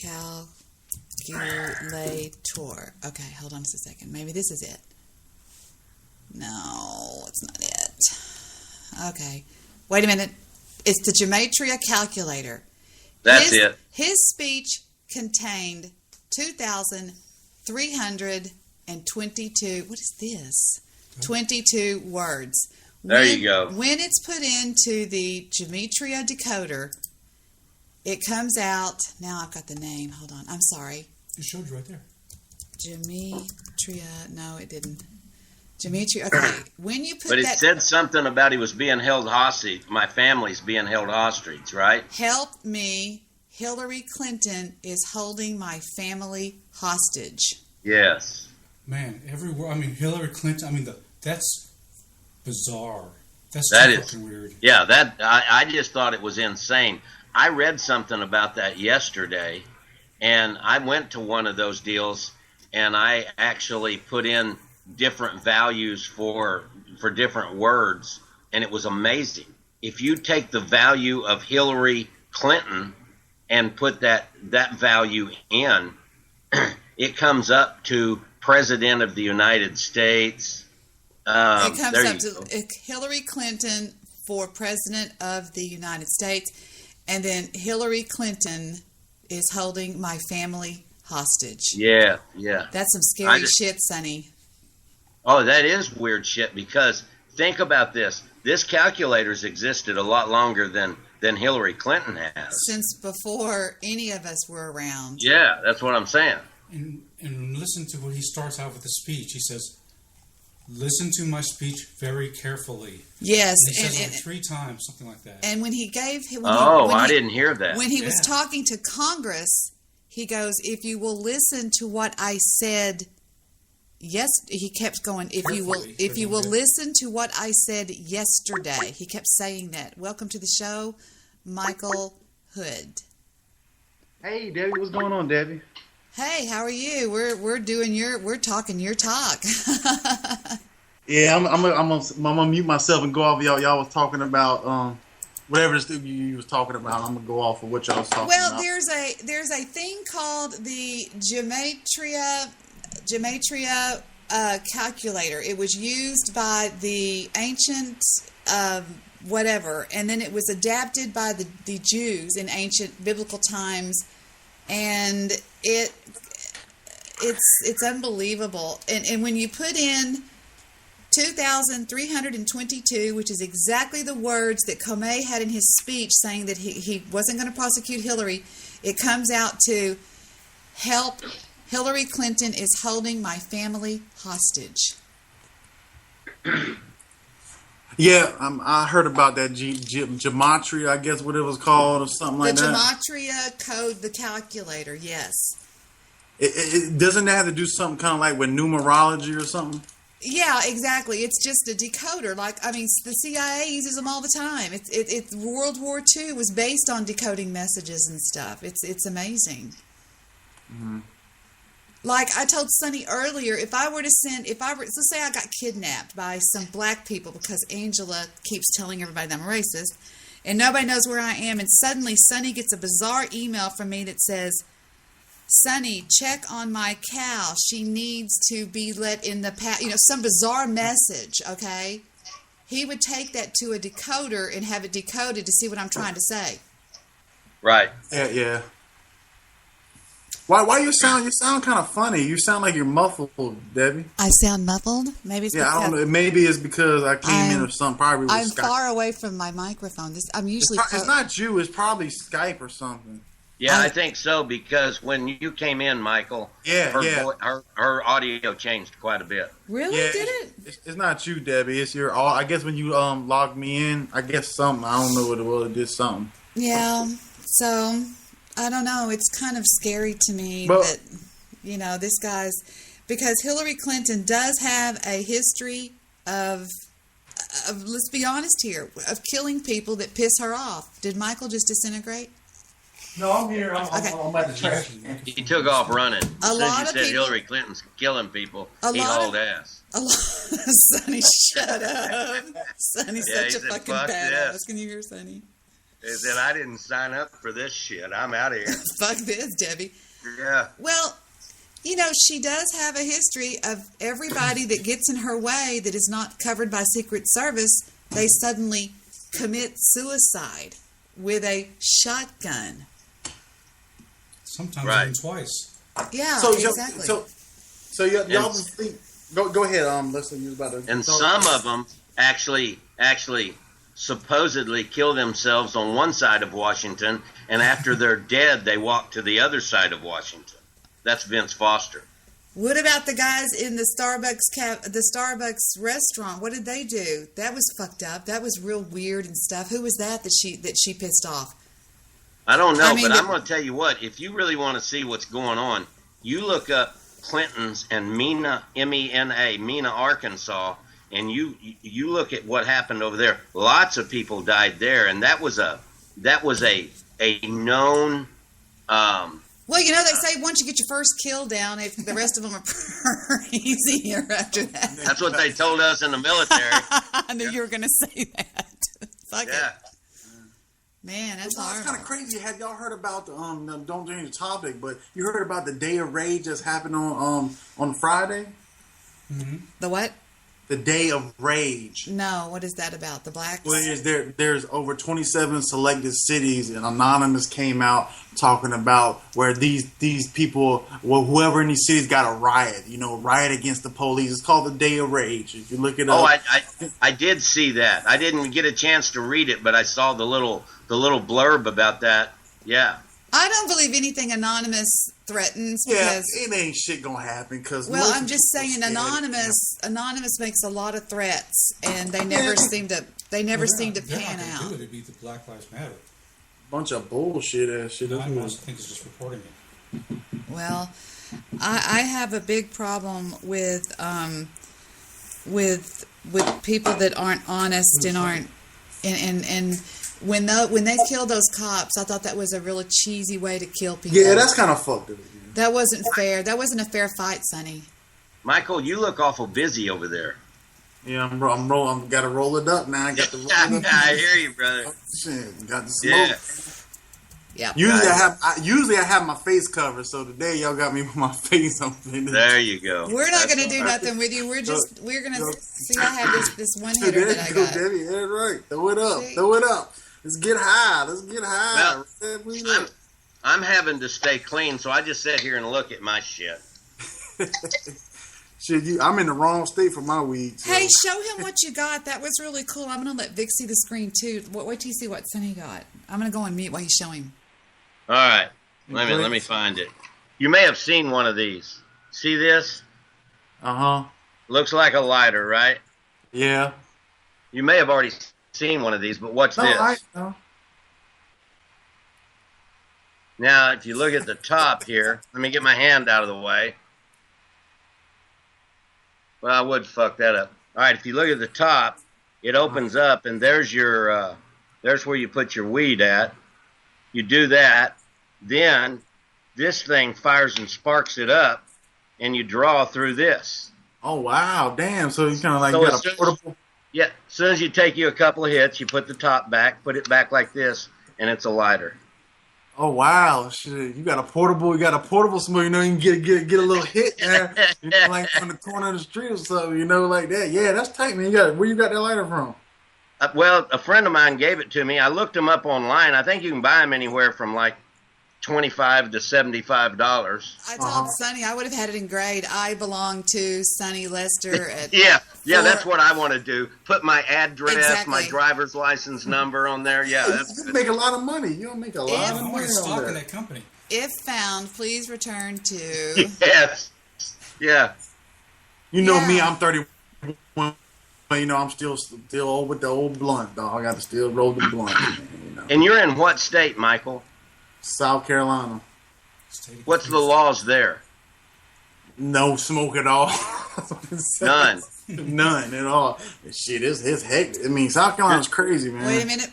calculator. Okay, hold on just a second. Maybe this is it. No, it's not it. Okay. Wait a minute. It's the Gematria calculator. That's it. His speech contained 2,322. What is this? 22 words. There you go. When it's put into the Gematria decoder, it comes out. Now I've got the name. Hold on. I'm sorry. It showed you right there. Gematria. No, it didn't. Gematria. Okay. When you put But it that. said something about he was being held hostage. My family's being held hostage, right? Help me. Hillary Clinton is holding my family hostage. Yes. Man, everywhere. I mean, Hillary Clinton. That's bizarre. That's fucking weird. Yeah, I just thought it was insane. I read something about that yesterday, and I went to one of those deals, and I actually put in different values for different words, and it was amazing. If you take the value of Hillary Clinton and put that value in, it comes up to President of the United States. It comes up to Hillary Clinton for President of the United States, and then Hillary Clinton is holding my family hostage. Yeah. That's some scary shit, Sonny. Oh, that is weird shit, because think about this. This calculator's existed a lot longer than Hillary Clinton has. Since before any of us were around. Yeah, that's what I'm saying. And listen to what he starts out with the speech. He says, listen to my speech very carefully. Yes. And he says it 3 times, something like that. And when he gave... I didn't hear that. When he was talking to Congress, he goes, if you will listen to what I said... Yes, he kept going. If you will listen to what I said yesterday, he kept saying that. Welcome to the show, Michael Hood. Hey, Debbie, what's going on, Debbie? Hey, how are you? We're talking your talk. Yeah, I'm gonna mute myself and go off. Y'all was talking about whatever you was talking about. I'm gonna go off of what y'all was talking about. Well, there's a thing called the Gematria calculator. It was used by the ancient whatever, and then it was adapted by the Jews in ancient biblical times, and it's unbelievable. And when you put in 2,322, which is exactly the words that Comey had in his speech saying that he wasn't going to prosecute Hillary, it comes out to help. Hillary Clinton is holding my family hostage. Yeah, I heard about that gematria, I guess what it was called, or something like that. The gematria code, the calculator, yes. It doesn't that have to do something kind of like with numerology or something? Yeah, exactly. It's just a decoder. The CIA uses them all the time. It's World War II was based on decoding messages and stuff. It's amazing. Mm-hmm. Like I told Sonny earlier, let's say I got kidnapped by some black people because Angela keeps telling everybody that I'm racist, and nobody knows where I am, and suddenly Sonny gets a bizarre email from me that says, Sonny, check on my cow. She needs to be let in the some bizarre message, okay? He would take that to a decoder and have it decoded to see what I'm trying to say. Right. Yeah. Why you sound kind of funny? You sound like you're muffled, Debbie. I sound muffled? Maybe it's I don't know. Maybe it's because I came in or something. Probably I'm far away from my microphone. I'm usually. It's not you. It's probably Skype or something. Yeah, I think so, because when you came in, Michael, her audio changed quite a bit. Really? Did it? It's not you, Debbie. It's your. I guess when you logged me in, I guess something. I don't know what it was. It did something. Yeah. So I don't know. It's kind of scary to me that this guy's, because Hillary Clinton does have a history of let's be honest here, of killing people that piss her off. Did Michael just disintegrate? No, I'm here. I'm at the trash. He took off running. A lot of people. Hillary Clinton's killing people. He hauled ass. Sonny, shut up. Sonny's such a fucking badass. Can you hear Sonny? He said, I didn't sign up for this shit. I'm out of here. Fuck this, Debbie. Yeah. Well, she does have a history of everybody that gets in her way that is not covered by Secret Service, they suddenly commit suicide with a shotgun. Sometimes even twice. Yeah, exactly. So y'all think? Go ahead. Let's say you was about to. And some of them actually supposedly kill themselves on one side of Washington, and after they're dead, they walk to the other side of Washington. That's Vince Foster. What about the guys in the Starbucks restaurant? What did they do? That was fucked up. That was real weird and stuff. Who was that she pissed off? I don't know, but I'm going to tell you what. If you really want to see what's going on, you look up Clinton's and Mena, M-E-N-A, Mena, Arkansas, and you look at what happened over there. Lots of people died there, and that was a known. Well, they say once you get your first kill down, if the rest of them are easier after that. That's what they told us in the military. I knew you were going to say that. Fuck it. Man, that's horrible. It's kind of crazy. Have y'all heard about don't change the topic, but you heard about the Day of Rage that's happened on Friday? Mm-hmm. The what? The Day of Rage. No, what is that about? The blacks? Well, there's over 27 selected cities, and Anonymous came out talking about where these people, whoever in these cities got a riot, riot against the police. It's called the Day of Rage. If you look it up. Oh, I did see that. I didn't get a chance to read it, but I saw the little blurb about that. Yeah. I don't believe anything Anonymous threatens because it ain't shit gonna happen. I'm just saying Anonymous makes a lot of threats, and they never seem to pan out. Do it to beat the Black Lives Matter. Bunch of bullshit ass shit. I think it's just reporting it. Well, I have a big problem with people that aren't honest and aren't and when they killed those cops, I thought that was a really cheesy way to kill people. Yeah, that's kind of fucked up. That wasn't fair. That wasn't a fair fight, Sonny. Michael, you look awful busy over there. Yeah, I'm rolling. Got to roll it up now. I got to roll it up. I hear you, brother. Shit, got the smoke. Yeah. Usually I have my face covered, so today y'all got me with my face open. There you go. We're not going to do nothing with you. We're going to see. I have this one hitter that I got. Debbie, yeah, right. Throw it up. Throw it up. Let's get high. Well, I'm having to stay clean, so I just sit here and look at my shit. Shit, I'm in the wrong state for my weed. So. Hey, show him what you got. That was really cool. I'm going to let Vic see the screen, too. Wait till you see what Sonny got. I'm going to go on mute while you show him. All right. Let me find it. You may have seen one of these. See this? Uh-huh. Looks like a lighter, right? Yeah. You may have already seen one of these, but watch this. Now, if you look at the top here, let me get my hand out of the way. Well, I would fuck that up. All right, if you look at the top, it opens up, and there's your, there's where you put your weed at. You do that, then this thing fires and sparks it up, and you draw through this. Oh, wow, damn. So you kind of like got a portable... Yeah, as soon as you take you a couple of hits, you put the top back, put it back like this, and it's a lighter. Oh, wow. Shit, you got a portable smoke, you know, you can get a little hit there, you know, like on the corner of the street or something, you know, like that. Yeah, that's tight, man. Where you got that lighter from? Well, a friend of mine gave it to me. I looked them up online. I think you can buy them anywhere from like $25 to $75. I told Sonny I would have had it in grade. I belong to Sonny Lester. At yeah, that's what I want to do. Put my address, my driver's license number on there. Yeah, that's you make a lot of money. You don't make a lot of money. Stock in that company. If found, please return to. Yes. Yeah. You know me. I'm 31. You know I'm still old with the old blunt, dog. I got to still roll the blunt. You know. And you're in what state, Michael? South Carolina. What's the laws there? No smoke at all. None. None at all. Shit, it's heck. I mean, South Carolina's crazy, man. Wait a minute.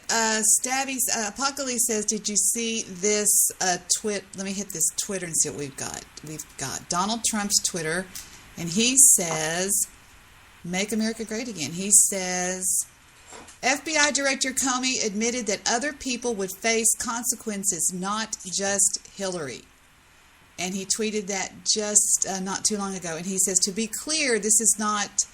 Stabby's Apocalypse says, "Did you see this twit? Let me hit this Twitter and see what we've got. We've got Donald Trump's Twitter, and he says, "Make America Great Again." He says, FBI Director Comey admitted that other people would face consequences, not just Hillary. And he tweeted that just not too long ago. And he says, to be clear, this is not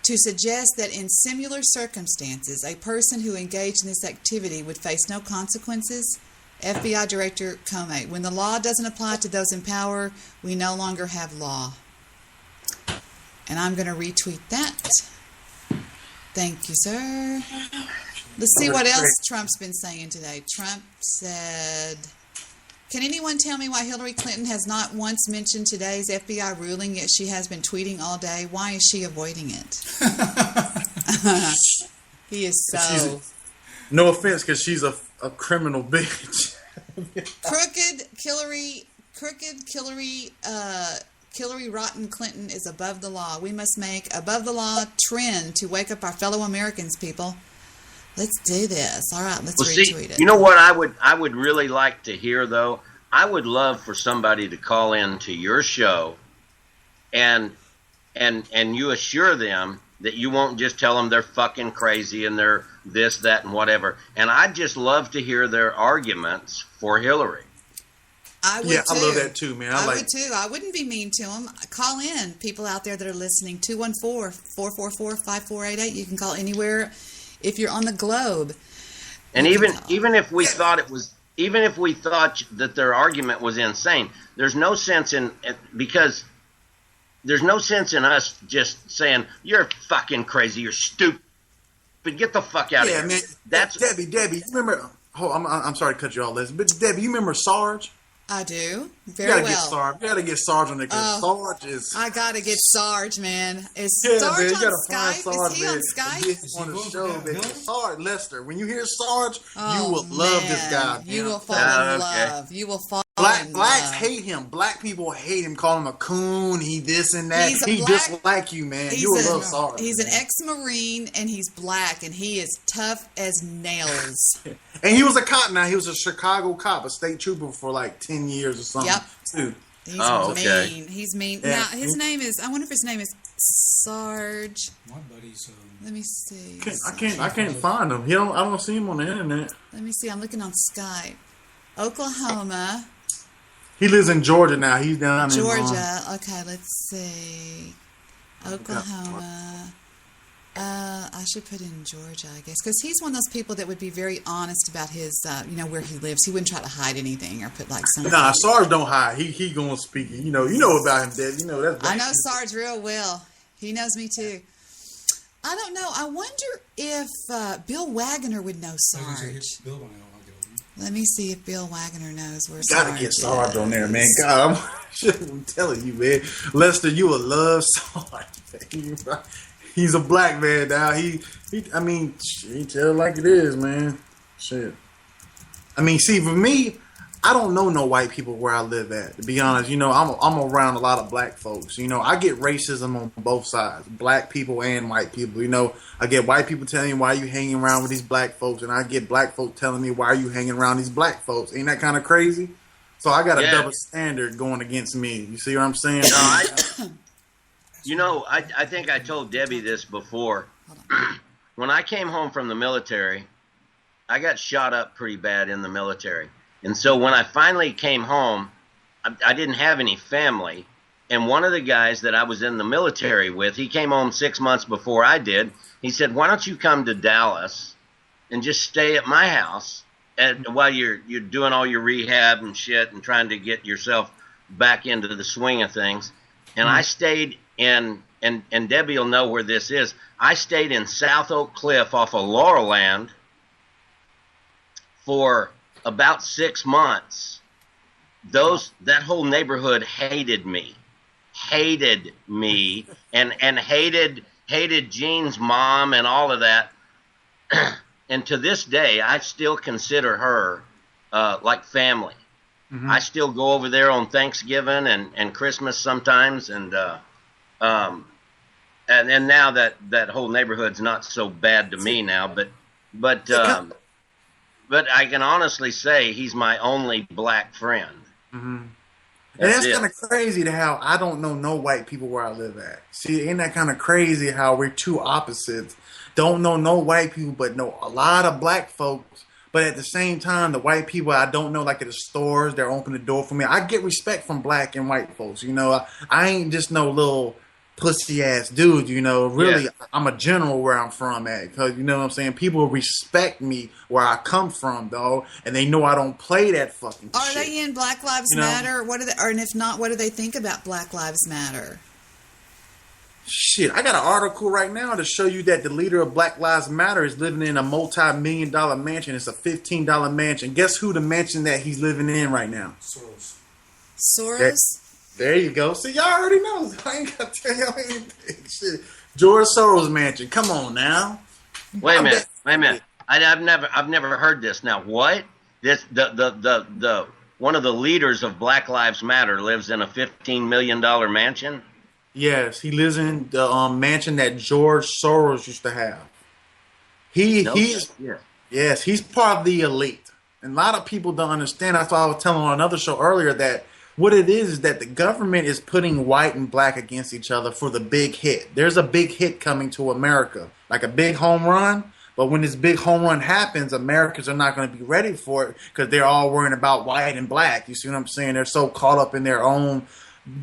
to suggest that in similar circumstances, a person who engaged in this activity would face no consequences. FBI Director Comey, when the law doesn't apply to those in power, we no longer have law. And I'm going to retweet that. Thank you, sir. Let's see what else Trump's been saying today. Trump said, can anyone tell me why Hillary Clinton has not once mentioned today's FBI ruling, yet she has been tweeting all day? Why is she avoiding it? He is so... No offense, because she's a criminal bitch. Crooked Hillary Rotten Clinton is above the law. We must make above the law trend to wake up our fellow Americans, people. Let's do this. All right, let's retweet it. You know what I would really like to hear, though? I would love for somebody to call in to your show and you assure them that you won't just tell them they're fucking crazy and they're this, that, and whatever. And I'd just love to hear their arguments for Hillary. I would too. I love that too, man. I would too. I wouldn't be mean to them. Call in, people out there that are listening. 214-444-5488. You can call anywhere if you're on the globe. And even if we thought that their argument was insane, there's no sense in us just saying you're fucking crazy, you're stupid. But get the fuck out of here. Man. That's Debbie. You remember? Oh, I'm sorry to cut you all this, but Debbie, you remember Sarge? I do. Very well. You gotta get Sarge on there because Sarge is... I gotta get Sarge, man. Is Sarge on Skype? Sarge, is he on Skype? He's on the show, baby. Sarge, Lester. When you hear Sarge, you will love this guy. You will fall in love. You will fall in love. Blacks hate him. Black people hate him, call him a coon, he this and that. He just like you, man. You will love Sarge. He's an ex-Marine, and he's black, and he is tough as nails. And he was a cop now. He was a Chicago cop, a state trooper for like 10 years or something. Yep. Too. He's mean. He's mean. Yeah. Now, his name is, I wonder if his name is Sarge. My buddy's... Let me see. I can't find him. I don't see him on the internet. Let me see. I'm looking on Skype. Oklahoma, He lives in Georgia now. He's down in Georgia. Okay, let's see. Oklahoma. I should put in Georgia, I guess, because he's one of those people that would be very honest about his, where he lives. He wouldn't try to hide anything or put like something. Nah, Sarge don't hide. He gonna speak. You know about him, Dad. You know that's. I know Sarge real well. He knows me too. I don't know. I wonder if Bill Wagner would know Sarge. Let me see if Bill Wagner knows where Sarge is. Gotta get Sarge on there, man. God, I'm telling you, man. Lester, you will love Sarge. He's a black man now. He tell it like it is, man. Shit. I mean, see, for me, I don't know no white people where I live at. To be honest, I'm around a lot of black folks. I get racism on both sides, black people and white people. I get white people telling me why you hanging around with these black folks, and I get black folks telling me why are you hanging around these black folks. Ain't that kind of crazy? So I got a double standard going against me. You see what I'm saying? I think I told Debbie this before. When I came home from the military, I got shot up pretty bad in the military. And so when I finally came home, I didn't have any family. And one of the guys that I was in the military with, he came home 6 months before I did. He said, why don't you come to Dallas and just stay at my house while you're doing all your rehab and shit and trying to get yourself back into the swing of things. And I stayed in, and Debbie will know where this is. I stayed in South Oak Cliff off of Laurelland for about 6 months. That whole neighborhood hated me, and hated Jean's mom and all of that. And to this day, I still consider her like family. Mm-hmm. I still go over there on Thanksgiving and Christmas sometimes, and now that whole neighborhood's not so bad to me now, but I can honestly say he's my only black friend. Mm-hmm. And that's kind of crazy to how I don't know no white people where I live at. See, ain't that kind of crazy how we're two opposites? Don't know no white people, but know a lot of black folks. But at the same time, the white people I don't know, like at the stores, they're opening the door for me. I get respect from black and white folks. I ain't just no little pussy ass dude. Really, yeah. I'm a general where I'm from at, because you know what I'm saying. People respect me where I come from, though, and they know I don't play that fucking shit. Are they in Black Lives Matter? What are they? Or if not, what do they think about Black Lives Matter? Shit, I got an article right now to show you that the leader of Black Lives Matter is living in a multi-million-dollar mansion. It's a $15 mansion. Guess who the mansion that he's living in right now? Soros? There you go. See, y'all already know. I ain't got to tell y'all anything. Shit. George Soros mansion. Come on now. Wait a minute. I've never heard this. Now what? This the one of the leaders of Black Lives Matter lives in a $15 million mansion. Yes, he lives in the mansion that George Soros used to have. He's part of the elite. And a lot of people don't understand. That's why I was telling on another show earlier that what it is that the government is putting white and black against each other for the big hit. There's a big hit coming to America, like a big home run. But when this big home run happens, Americans are not going to be ready for it because they're all worrying about white and black. You see what I'm saying? They're so caught up in their own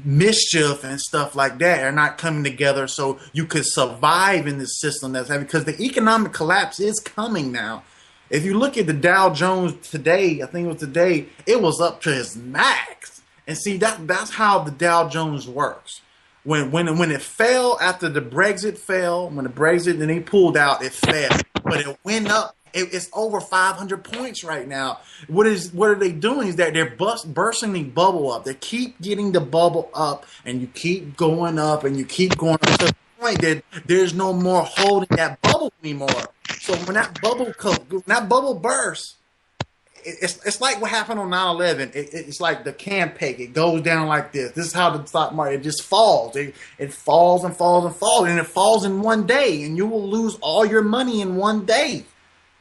mischief and stuff like that are not coming together so you could survive in this system that's happening, because the economic collapse is coming now. If you look at the Dow Jones today, I think it was today, it was up to its max. And see, that's how the Dow Jones works. When it fell after the Brexit fell, when the Brexit and they pulled out, it fell, but it went up. It's over 500 points right now. What are they doing is that they're bursting the bubble up. They keep getting the bubble up, and you keep going up, and you keep going up to the point that there's no more holding that bubble anymore. So when that bubble bursts, it's like what happened on 9/11. It's like the can peg. It goes down like this. This is how the stock market just falls. It falls and falls and falls, and it falls in one day, and you will lose all your money in one day.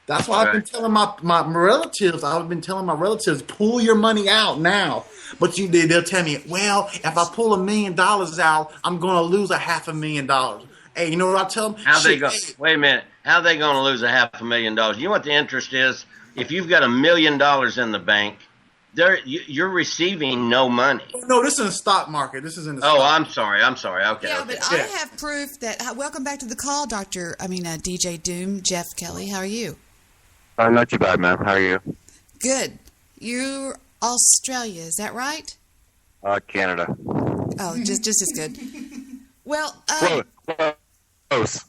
That's why I've been telling my relatives. I've been telling my relatives, pull your money out now. But they'll tell me, well, if I pull $1 million out, I'm going to lose $500,000. Hey, you know what I tell them? Wait a minute. How are they going to lose $500,000? You know what the interest is? If you've got $1 million in the bank you're receiving no money. No, this is in the stock market. This is in the Oh, stock. I'm sorry. Okay. Yeah, okay. but I have proof that. Welcome back to the call, DJ Doom, Jeff Kelly. How are you? Not too bad, man. How are you? Good. You're Australia, is that right? Canada. Oh, just as good. Well, Close.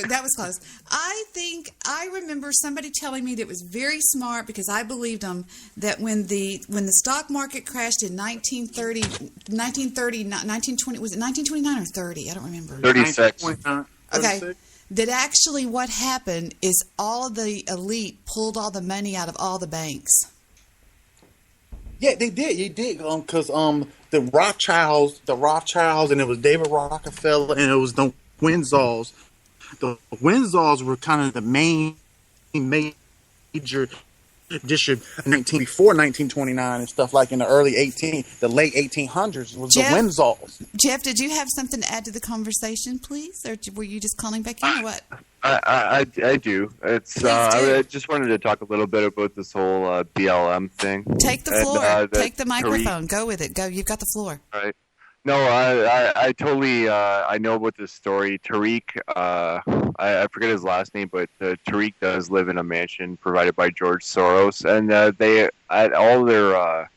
That was close. I remember somebody telling me that it was very smart because I believed them that when the stock market crashed in 1920, was it 1929 or 30? I don't remember. 36. Okay. That actually what happened is all of the elite pulled all the money out of all the banks. Yeah, they did. You did, because the Rothschilds, and it was David Rockefeller, and it was the Windsors. The Windsors were kind of the main major before 1929 and stuff, like in the the late 1800s was Jeff, the Windsors. Jeff, did you have something to add to the conversation, please, or were you just calling back in, or what? I do. It's I just wanted to talk a little bit about this whole BLM thing. Take the floor. Take the microphone. Go with it. Go. You've got the floor. All right. No, I totally I know about this story. Tariq, I forget his last name, but Tariq does live in a mansion provided by George Soros, and they at all their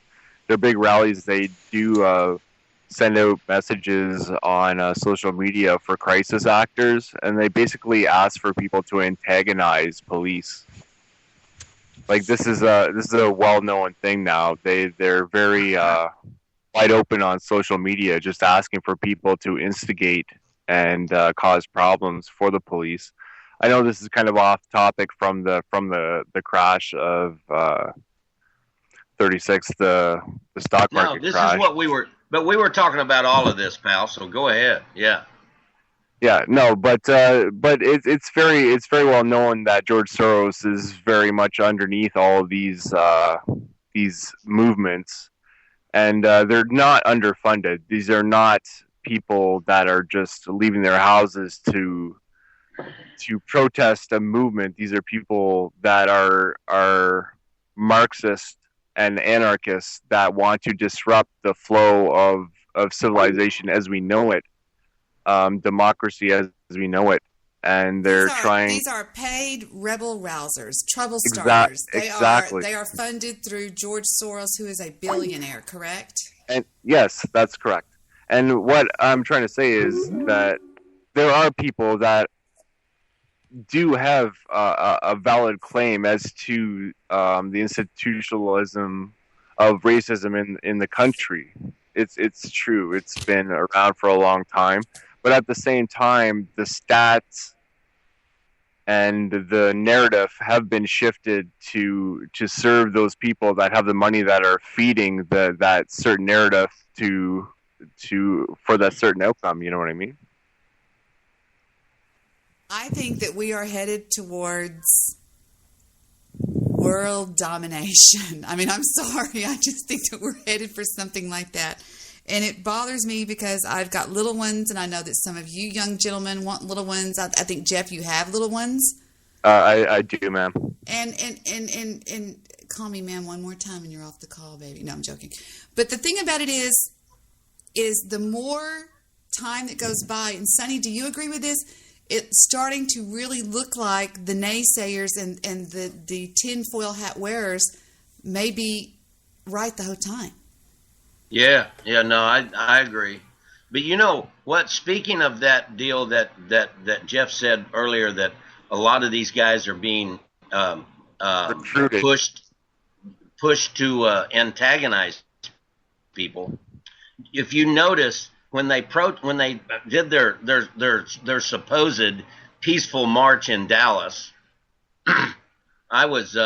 big rallies they do send out messages on social media for crisis actors, and they basically ask for people to antagonize police. Like this is a well-known thing now. They're very wide open on social media, just asking for people to instigate and cause problems for the police. I know this is kind of off topic from the crash of 36, the stock market this crash. is what we were talking about all of this, pal. So go ahead. Yeah. Yeah, no, but it's very well known that George Soros is very much underneath all of these movements. And they're not underfunded. These are not people that are just leaving their houses to protest a movement. These are people that are Marxist and anarchists that want to disrupt the flow of civilization as we know it, democracy as we know it. And these are paid rebel rousers, trouble starters. Exactly. They are funded through George Soros, who is a billionaire, correct? And yes, that's correct. And what I'm trying to say is that there are people that do have a valid claim as to the institutionalism of racism in the country. It's true. It's been around for a long time. But at the same time, the stats and the narrative have been shifted to serve those people that have the money that are feeding that certain narrative for that certain outcome. You know what I mean? I think that we are headed towards world domination. I mean, I'm sorry. I just think that we're headed for something like that. And it bothers me because I've got little ones, and I know that some of you young gentlemen want little ones. I think, Jeff, you have little ones. I do, ma'am. And call me ma'am one more time and you're off the call, baby. No, I'm joking. But the thing about it is the more time that goes by, and Sonny, do you agree with this? It's starting to really look like the naysayers and the tinfoil hat wearers may be right the whole time. Yeah, no, I agree. But you know what? Speaking of that deal that Jeff said earlier, that a lot of these guys are being pushed to antagonize people. If you notice, when they did their supposed peaceful march in Dallas, I was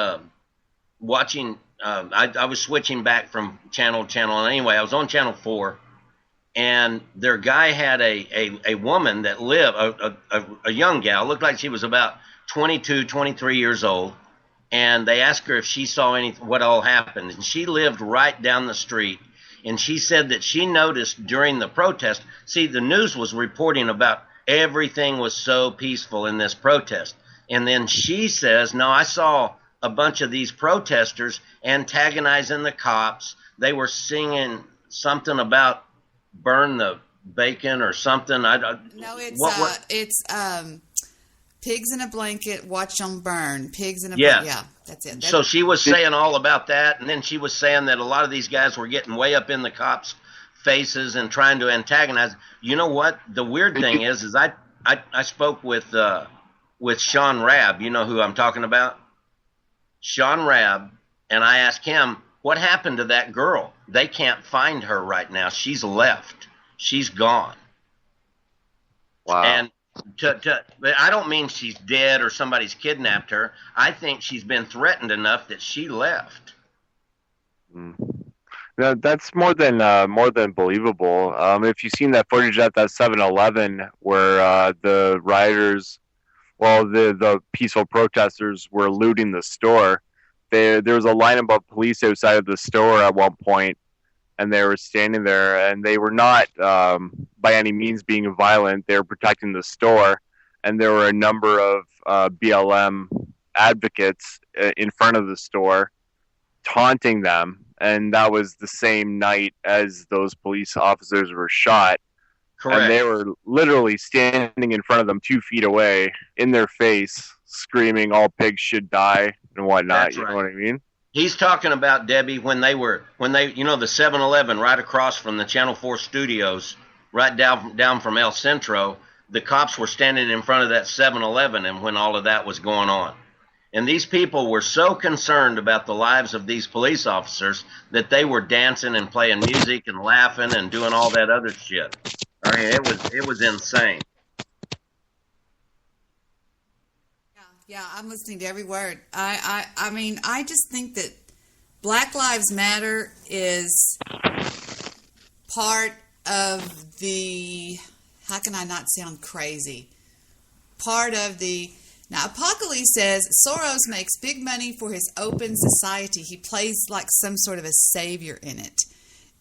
watching. I was switching back from channel to channel, and anyway, I was on channel 4, and their guy had a woman that lived, a young gal, looked like she was about 22, 23 years old, and they asked her if she saw what all happened, and she lived right down the street, and she said that she noticed during the protest, see, the news was reporting about everything was so peaceful in this protest, and then she says, no, I saw a bunch of these protesters antagonizing the cops. They were singing something about burn the bacon or something. No, it's pigs in a blanket, watch them burn. Pigs in a blanket. Yeah, that's it. So she was saying all about that, and then she was saying that a lot of these guys were getting way up in the cops' faces and trying to antagonize. You know what? The weird thing is I spoke with Sean Rabb. You know who I'm talking about? Sean Rabb, and I asked him, what happened to that girl? They can't find her right now. She's left. She's gone. Wow. And I don't mean she's dead or somebody's kidnapped her. I think she's been threatened enough that she left. No, that's more than believable. If you've seen that footage at that 7-Eleven where the rioters, the peaceful protesters were looting the store, there was a lineup of police outside of the store at one point, and they were standing there, and they were not by any means being violent. They were protecting the store, and there were a number of BLM advocates in front of the store taunting them, and that was the same night as those police officers were shot. Correct. And they were literally standing in front of them 2 feet away in their face, screaming, all pigs should die and whatnot. That's you right. know what I mean? He's talking about, Debbie, when they, the 7-Eleven right across from the Channel 4 studios, right down from El Centro, the cops were standing in front of that 7-Eleven and when all of that was going on. And these people were so concerned about the lives of these police officers that they were dancing and playing music and laughing and doing all that other shit. I mean, it was insane. Yeah, I'm listening to every word. I mean, I just think that Black Lives Matter is part of the, how can I not sound crazy? Part of the, now Apocalypse says, Soros makes big money for his open society. He plays like some sort of a savior in it.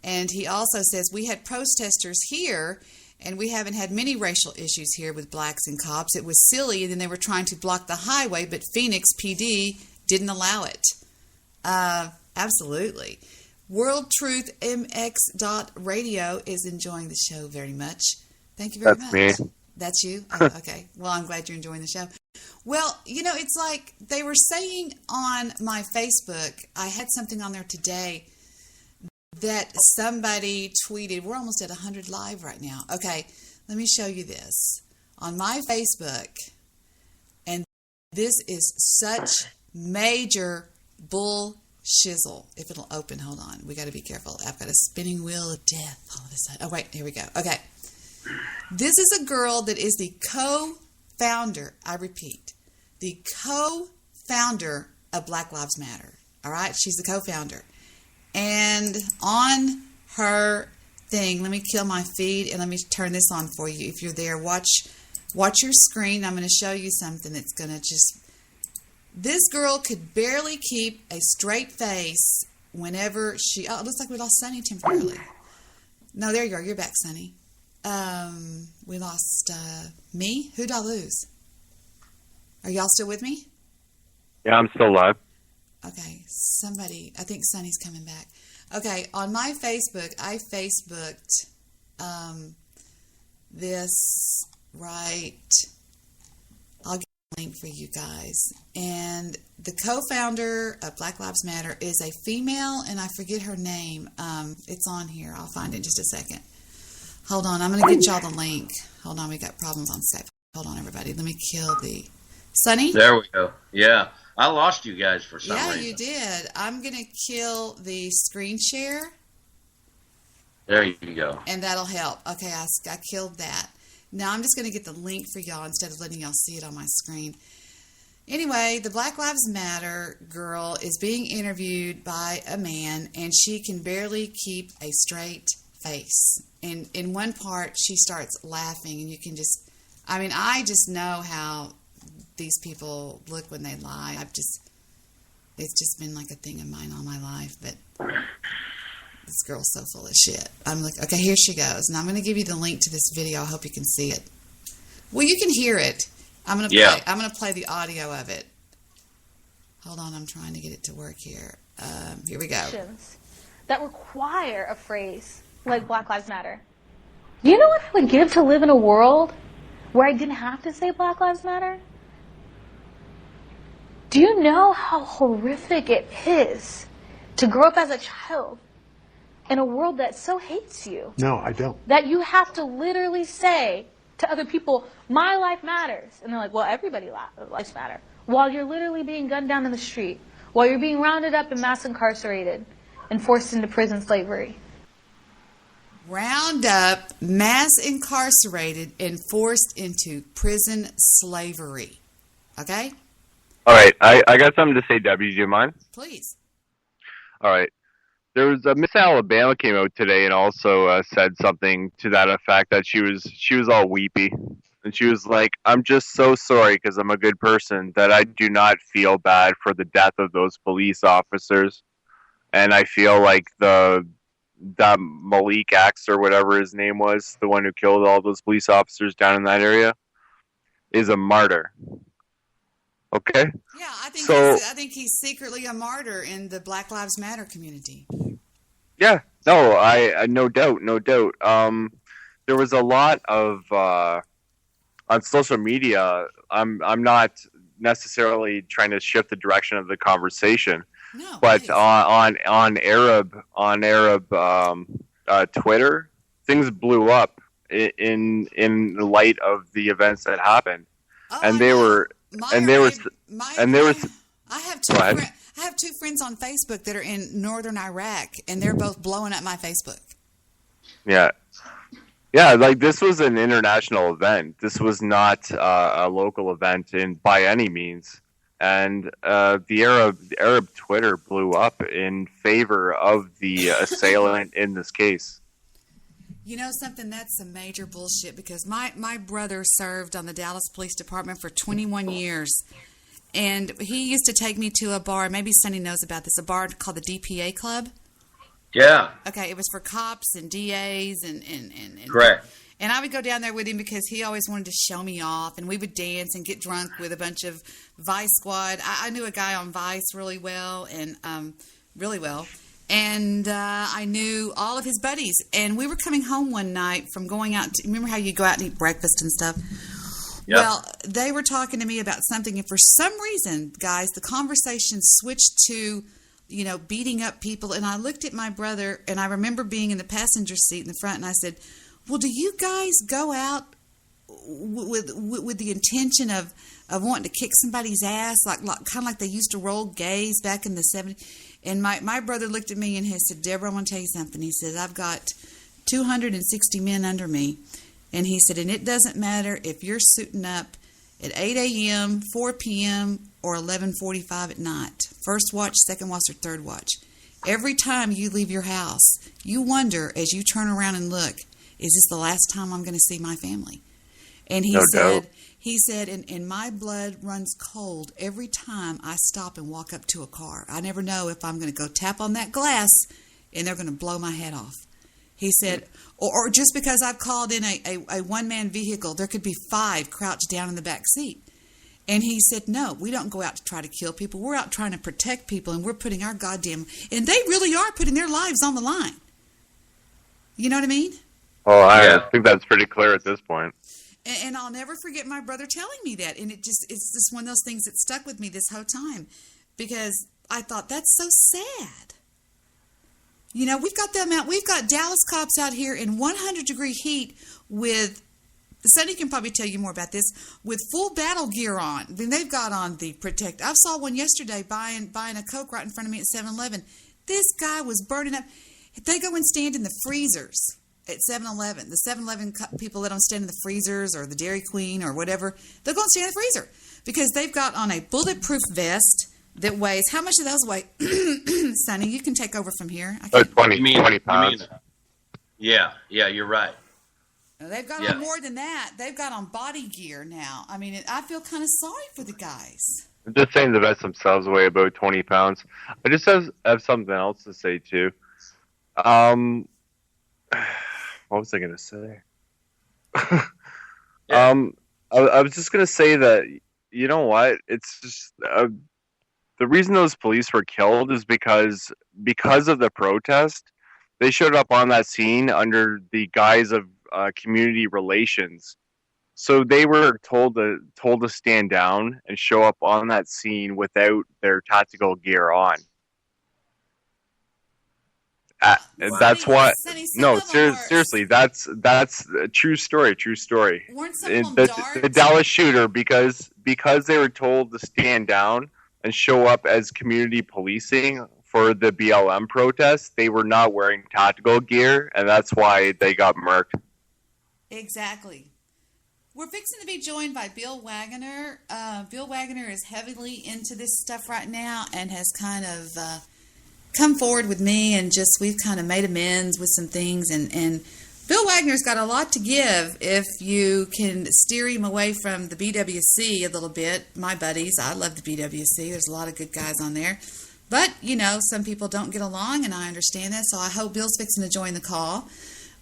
And he also says, we had protesters here, and we haven't had many racial issues here with blacks and cops. It was silly, and then they were trying to block the highway, but Phoenix PD didn't allow it. Absolutely. WorldTruthMX.radio is enjoying the show very much. Thank you very much. That's me. That's you? Oh, okay. Well, I'm glad you're enjoying the show. Well, it's like they were saying on my Facebook, I had something on there today that somebody tweeted. We're almost at 100 live right now. Okay, let me show you this. On my Facebook, and this is such major bull shizzle. If it'll open, hold on. We got to be careful. I've got a spinning wheel of death all of a sudden. Oh, wait, here we go. Okay. This is a girl that is the co-founder, I repeat, the co-founder of Black Lives Matter. All right? She's the co-founder. And on her thing, let me kill my feed and let me turn this on for you. If you're there, watch your screen. I'm going to show you something that's going to just... This girl could barely keep a straight face whenever she... Oh, it looks like we lost Sonny temporarily. No, there you are. You're back, Sonny. We lost me. Who'd I lose? Are y'all still with me? Yeah, I'm still live. Okay, somebody, I think Sonny's coming back. Okay, on my Facebook, I Facebooked this right. I'll get a link for you guys. And the co-founder of Black Lives Matter is a female, and I forget her name. It's on here. I'll find it in just a second. Hold on, I'm going to get y'all the link. Hold on, we got problems on Skype. Hold on, everybody. Let me kill the... Sonny? There we go. Yeah. I lost you guys for some reason. Yeah, you did. I'm going to kill the screen share. There you go. And that'll help. Okay, I killed that. Now I'm just going to get the link for y'all instead of letting y'all see it on my screen. Anyway, the Black Lives Matter girl is being interviewed by a man, and she can barely keep a straight face. And in one part, she starts laughing, and you can just... I mean, I just know how... these people look when they lie. It's just been like a thing of mine all my life, but this girl's so full of shit. I'm like, okay, here she goes. And I'm going to give you the link to this video. I hope you can see it. Well, you can hear it. I'm going to play the audio of it. Hold on, I'm trying to get it to work here. Here we go. That require a phrase like Black Lives Matter. Do you know what I would give to live in a world where I didn't have to say Black Lives Matter? Do you know how horrific it is to grow up as a child in a world that so hates you? No, I don't. That you have to literally say to other people, my life matters. And they're like, well, everybody's lives matter. While you're literally being gunned down in the street. While you're being rounded up and mass incarcerated and forced into prison slavery. Round up, mass incarcerated, and forced into prison slavery. Okay? All right, I got something to say, Debbie. Do you mind? Please. All right. There was Miss Alabama came out today and also said something to that effect that she was all weepy. And she was like, I'm just so sorry because I'm a good person that I do not feel bad for the death of those police officers. And I feel like that Malik X or whatever his name was, the one who killed all those police officers down in that area, is a martyr. Okay? Yeah, I think he's secretly a martyr in the Black Lives Matter community. Yeah, no, I no doubt. There was a lot of on social media. I'm not necessarily trying to shift the direction of the conversation, but on Arab Twitter, things blew up in light of the events that happened, and they were. I have two friends on Facebook that are in northern Iraq, and they're both blowing up my Facebook. Yeah, like this was an international event. This was not a local event by any means. And the Arab Twitter blew up in favor of the assailant in this case. You know something? That's some major bullshit because my brother served on the Dallas Police Department for 21 years. And he used to take me to a bar, maybe Sonny knows about this, a bar called the DPA Club. Yeah. Okay, it was for cops and DAs and correct. And I would go down there with him because he always wanted to show me off, and we would dance and get drunk with a bunch of Vice Squad. I knew a guy on Vice really well, and And I knew all of his buddies. And we were coming home one night from going out. Remember how you go out and eat breakfast and stuff? Yep. Well, they were talking to me about something. And for some reason, guys, the conversation switched to, beating up people. And I looked at my brother, and I remember being in the passenger seat in the front. And I said, well, do you guys go out with the intention of wanting to kick somebody's ass, like kind of like they used to roll gays back in the 70s? And my brother looked at me and he said, Deborah, I want to tell you something. He says, I've got 260 men under me. And he said, and it doesn't matter if you're suiting up at 8 a.m., 4 p.m., or 11:45 at night. First watch, second watch, or third watch. Every time you leave your house, you wonder as you turn around and look, is this the last time I'm going to see my family? And he said, and my blood runs cold every time I stop and walk up to a car. I never know if I'm going to go tap on that glass and they're going to blow my head off. He said, or just because I've called in a one-man vehicle, there could be 5 crouched down in the back seat. And he said, no, we don't go out to try to kill people. We're out trying to protect people, and we're putting our goddamn... And they really are putting their lives on the line. You know what I mean? Oh, I think that's pretty clear at this point. And I'll never forget my brother telling me that. And it's just one of those things that stuck with me this whole time. Because I thought, that's so sad. We've got them out. We've got Dallas cops out here in 100-degree heat with, Sonny can probably tell you more about this, with full battle gear on. Then they've got on the protect. I saw one yesterday buying a Coke right in front of me at 7-Eleven. This guy was burning up. They go and stand in the freezers at 7-Eleven. The 7-Eleven people let them stand in the freezers or the Dairy Queen or whatever. They'll go and stand in the freezer because they've got on a bulletproof vest that weighs, how much do those weigh? Sonny, you can take over from here. 20 pounds. Yeah, you're right. They've got on more than that. They've got on body gear now. I mean, I feel kind of sorry for the guys. I'm just saying the vest themselves weigh about 20 pounds. I just have something else to say, too. What was I going to say? I was just going to say that, you know what? It's just... the reason those police were killed is because of the protest. They showed up on that scene under the guise of community relations. So they were told to stand down and show up on that scene without their tactical gear on. That's what. No, seriously, that's a true story. True story. Weren't some of them The Dallas shooter, because they were told to stand down and show up as community policing for the BLM protests, they were not wearing tactical gear, and that's why they got murked. Exactly. We're fixing to be joined by Bill Wagoner. Bill Wagoner is heavily into this stuff right now and has kind of come forward with me, and just we've kind of made amends with some things. And Bill Wagner's got a lot to give if you can steer him away from the BWC a little bit. My buddies, I love the BWC. There's a lot of good guys on there. But, you know, some people don't get along, and I understand that. So I hope Bill's fixing to join the call.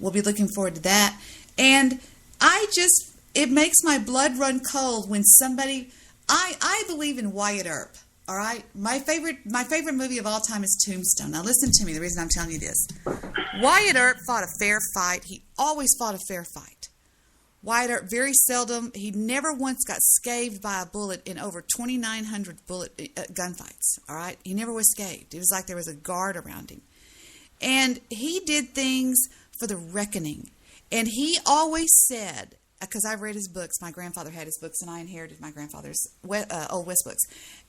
We'll be looking forward to that. And it makes my blood run cold when somebody, I believe in Wyatt Earp, all right? My favorite movie of all time is Tombstone. Now listen to me, the reason I'm telling you this. Wyatt Earp fought a fair fight. He always fought a fair fight. Wyatt Earp very seldom, he never once got scathed by a bullet in over 2,900 gunfights, all right? He never was scathed. It was like there was a guard around him. And he did things for the reckoning. And he always said, because I've read his books, my grandfather had his books, and I inherited my grandfather's Old West books.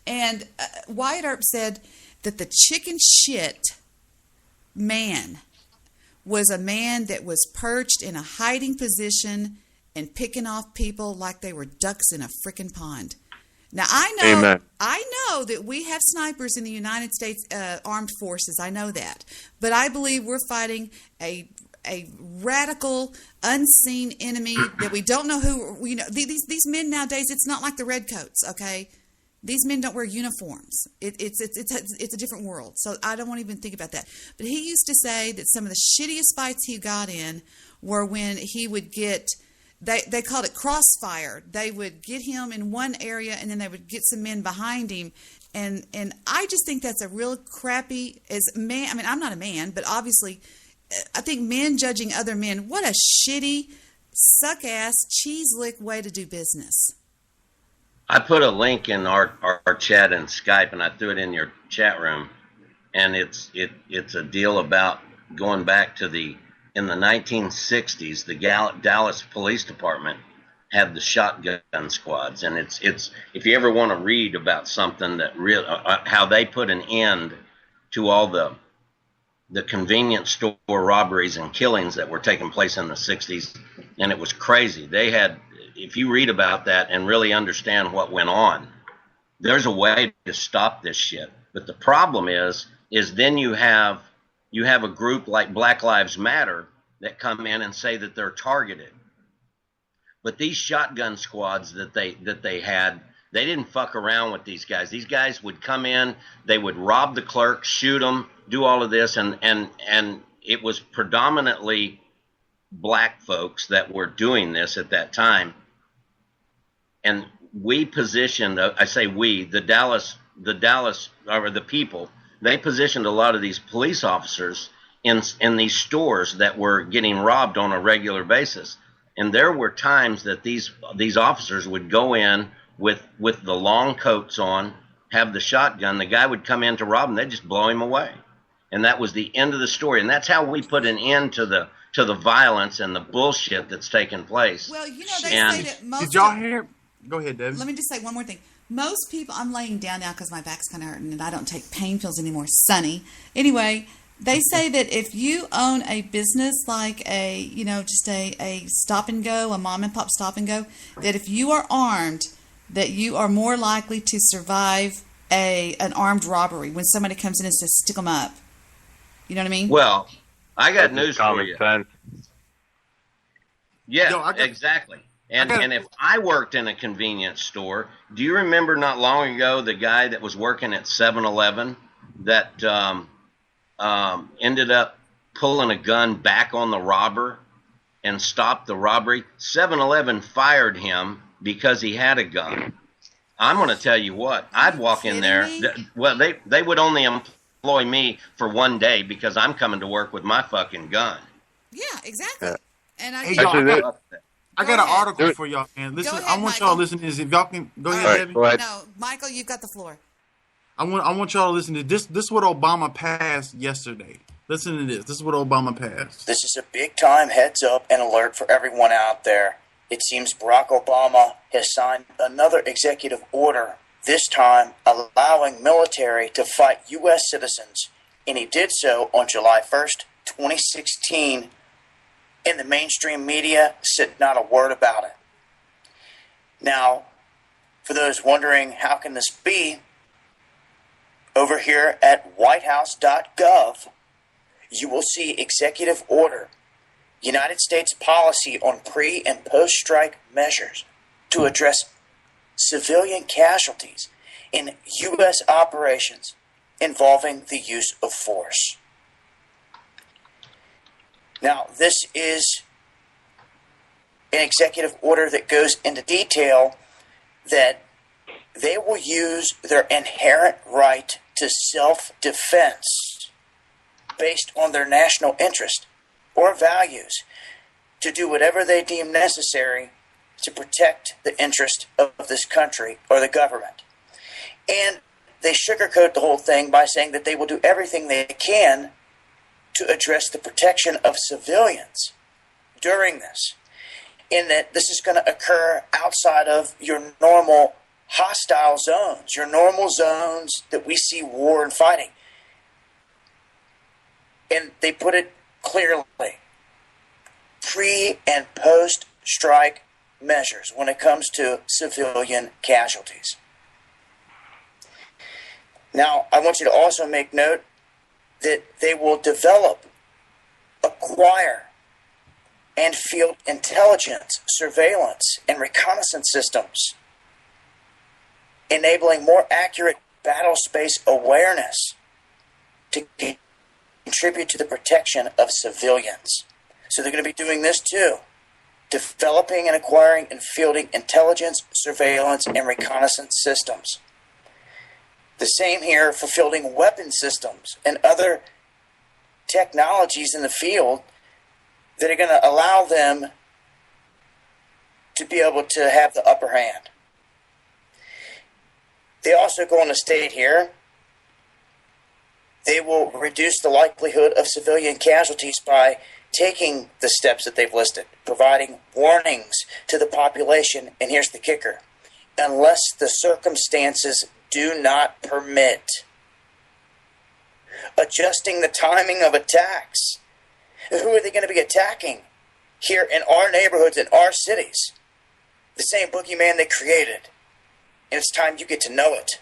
And Wyatt Earp said that the chicken shit man was a man that was perched in a hiding position and picking off people like they were ducks in a frickin' pond. Now, I know that we have snipers in the United States Armed Forces. I know that. But I believe we're fighting a radical, unseen enemy that we don't know who. You know, these men nowadays, it's not like the redcoats, okay? These men don't wear uniforms. It's a different world. So I don't want to even think about that. But he used to say that some of the shittiest fights he got in were when he would get, they called it crossfire. They would get him in one area, and then they would get some men behind him. And I just think that's a real crappy, as man, I mean, I'm not a man, but obviously I think men judging other men, what a shitty, suck-ass, cheese-lick way to do business. I put a link in our chat in Skype, and I threw it in your chat room, and it's a deal about going back to in the 1960s, the Dallas Police Department had the shotgun squads, and it's if you ever want to read about something that how they put an end to all the convenience store robberies and killings that were taking place in the 60s, and it was crazy. They had, if you read about that and really understand what went on, there's a way to stop this shit. But the problem is then you have a group like Black Lives Matter that come in and say that they're targeted. But these shotgun squads that they had, they didn't fuck around with these guys. These guys would come in, they would rob the clerk, shoot them, do all of this, and it was predominantly black folks that were doing this at that time. And we positioned, I say we, the Dallas, or the people, they positioned a lot of these police officers in these stores that were getting robbed on a regular basis. And there were times that these officers would go in with the long coats on, have the shotgun. The guy would come in to rob him. They'd just blow him away. And that was the end of the story. And that's how we put an end to the violence and the bullshit that's taking place. Well, you know, they say that most... Did y'all hear? Go ahead, Debbie. Let me just say one more thing. Most people... I'm laying down now because my back's kind of hurting and I don't take pain pills anymore. Sunny. Anyway, they say that if you own a business like just a stop and go, a mom and pop stop and go, that if you are armed, that you are more likely to survive an armed robbery when somebody comes in and says, stick them up. You know what I mean? Well, I got news for you. Sense. Yeah, exactly. And if I worked in a convenience store, do you remember not long ago the guy that was working at 7-Eleven that ended up pulling a gun back on the robber and stopped the robbery? 7-Eleven fired him because he had a gun. I'm going to tell you what. I'd walk in there. Well, they would only employ me for 1 day because I'm coming to work with my fucking gun. Yeah, exactly. And Hey, y'all, I got an article for y'all, man. Listen, I want y'all to listen to this. If y'all can go ahead, Debbie. Go ahead. No, Michael, you've got the floor. I want y'all to listen to this. This is what Obama passed yesterday. Listen to this. This is what Obama passed. This is a big time heads up and alert for everyone out there. It seems Barack Obama has signed another executive order, this time allowing military to fight U.S. citizens, and he did so on July 1st, 2016, and the mainstream media said not a word about it. Now, for those wondering how can this be, over here at whitehouse.gov, you will see executive order, United States policy on pre- and post-strike measures to address civilian casualties in U.S. operations involving the use of force. Now, this is an executive order that goes into detail that they will use their inherent right to self-defense based on their national interest or values to do whatever they deem necessary to protect the interest of this country or the government. And they sugarcoat the whole thing by saying that they will do everything they can to address the protection of civilians during this, in that this is going to occur outside of your normal hostile zones, your normal zones that we see war and fighting. And they put it clearly, pre- and post-strike measures when it comes to civilian casualties. Now, I want you to also make note that they will develop, acquire, and field intelligence, surveillance, and reconnaissance systems, enabling more accurate battle space awareness to contribute to the protection of civilians. So they're going to be doing this too, developing and acquiring and fielding intelligence, surveillance, and reconnaissance systems. The same here for fielding weapon systems and other technologies in the field that are going to allow them to be able to have the upper hand. They also go on to state here, they will reduce the likelihood of civilian casualties by taking the steps that they've listed, providing warnings to the population, and here's the kicker, unless the circumstances do not permit. Adjusting the timing of attacks. Who are they going to be attacking here in our neighborhoods, in our cities? The same boogeyman they created. And it's time you get to know it.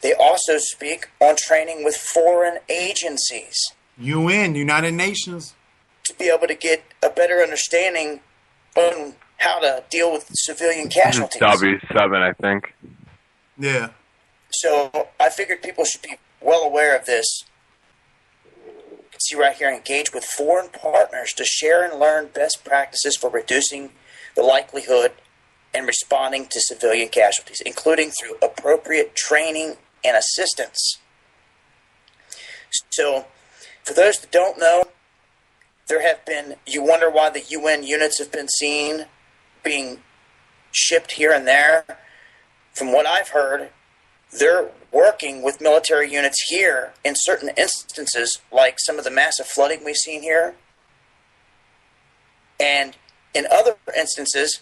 They also speak on training with foreign agencies. UN, United Nations. To be able to get a better understanding on how to deal with civilian casualties. W7, I think. Yeah. So I figured people should be well aware of this. You can see right here, engage with foreign partners to share and learn best practices for reducing the likelihood and responding to civilian casualties, including through appropriate training and assistance. So, for those that don't know, there have been, you wonder why the UN units have been seen being shipped here and there. From what I've heard, they're working with military units here in certain instances, like some of the massive flooding we've seen here. And in other instances,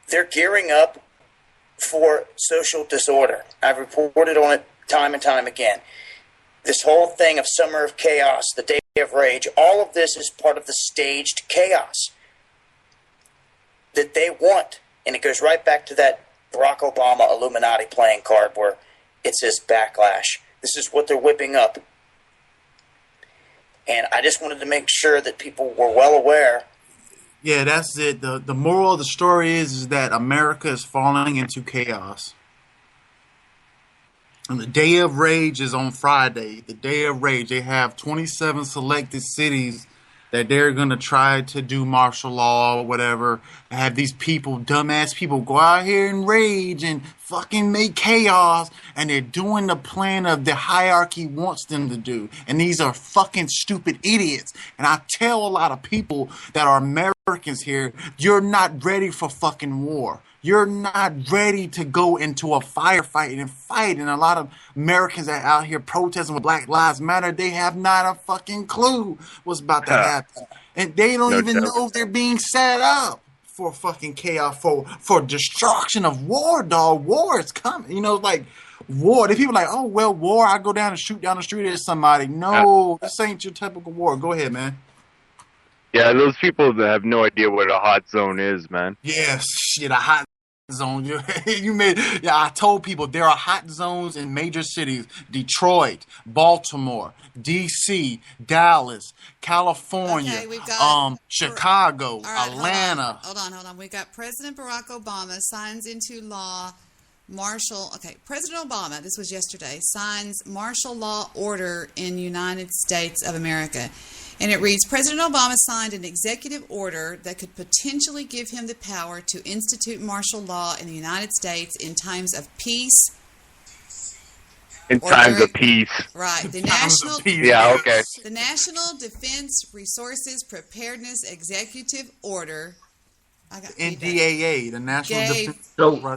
they're gearing up for social disorder. I've reported on it time and time again. This whole thing of Summer of Chaos, the Day of Rage, all of this is part of the staged chaos that they want. And it goes right back to that Barack Obama Illuminati playing card where it says backlash. This is what they're whipping up. And I just wanted to make sure that people were well aware. Yeah, that's it. The moral of the story is that America is falling into chaos. And the Day of Rage is on Friday. The Day of Rage. They have 27 selected cities that they're going to try to do martial law or whatever, have these people, dumbass people, go out here and rage and fucking make chaos, and they're doing the plan of the hierarchy wants them to do. And these are fucking stupid idiots. And I tell a lot of people that are Americans here, you're not ready for fucking war. You're not ready to go into a firefight and fight. And a lot of Americans that are out here protesting with Black Lives Matter, they have not a fucking clue what's about to happen. And they don't even know if they're being set up for fucking chaos, for destruction of war, dog. War is coming. You know, like war. The people are like, oh, well, war, I go down and shoot down the street at somebody. No, this ain't your typical war. Go ahead, man. Yeah, those people that have no idea what a hot zone is, man. Yeah, shit, a hot zone. I told people there are hot zones in major cities: Detroit, Baltimore, DC, Dallas, California, Chicago, Atlanta. Hold on. We got President Barack Obama signs into law President Obama, this was yesterday, signs martial law order in United States of America. And it reads, President Obama signed an executive order that could potentially give him the power to institute martial law in the United States in times of peace. In times of peace. Right. The National Defense Resources Preparedness Executive Order. NDAA, the National Defense.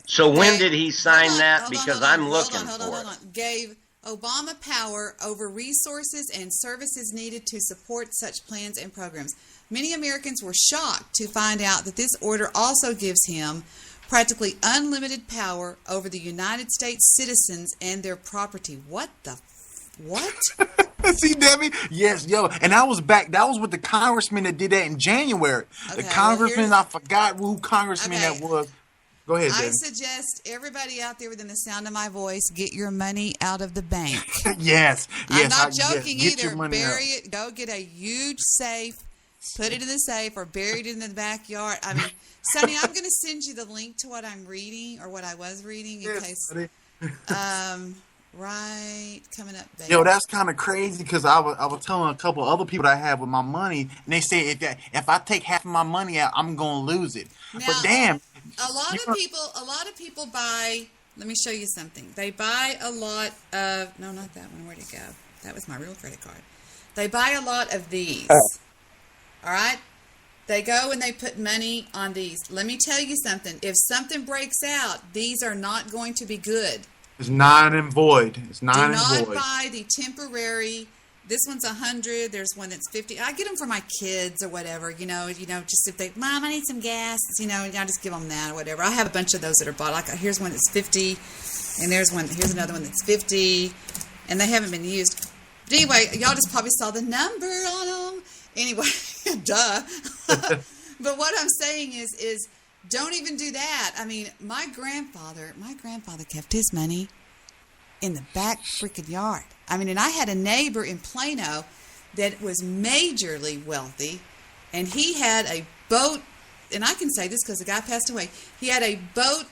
So when did he sign that? Because I'm looking for it. Gave Obama power over resources and services needed to support such plans and programs. Many Americans were shocked to find out that this order also gives him practically unlimited power over the United States citizens and their property. What? See, Debbie? Yes, yo. And that was with the congressman that did that in January. Okay, the congressman, I forgot who congressman that was. Go ahead, Debbie. I suggest everybody out there within the sound of my voice get your money out of the bank. Yes. I'm not joking either. Bury it. Go get a huge safe. Put it in the safe or bury it in the backyard. I mean, Sonny, I'm going to send you the link to what I'm reading or what I was reading in case. Right, coming up, baby. Yo, that's kind of crazy because I was telling a couple other people that I have with my money, and they say if I take half of my money out, I'm gonna lose it. Now, but damn, a lot of people buy. Let me show you something. They buy a lot of. No, not that one. Where'd it go? That was my real credit card. They buy a lot of these. All right. They go and they put money on these. Let me tell you something. If something breaks out, these are not going to be good. It's non and void. It's non and void. Do not buy the temporary. This one's 100. There's one that's 50. I get them for my kids or whatever. You know, just if they, Mom, I need some gas. You know, I just give them that or whatever. I have a bunch of those that are bought. Like here's one that's 50, and here's another one that's 50, and they haven't been used. But anyway, y'all just probably saw the number on them. Anyway, duh. But what I'm saying is. Don't even do that. I mean, my grandfather kept his money in the back freaking yard. I mean, and I had a neighbor in Plano that was majorly wealthy, and he had a boat, and I can say this because the guy passed away. He had a boat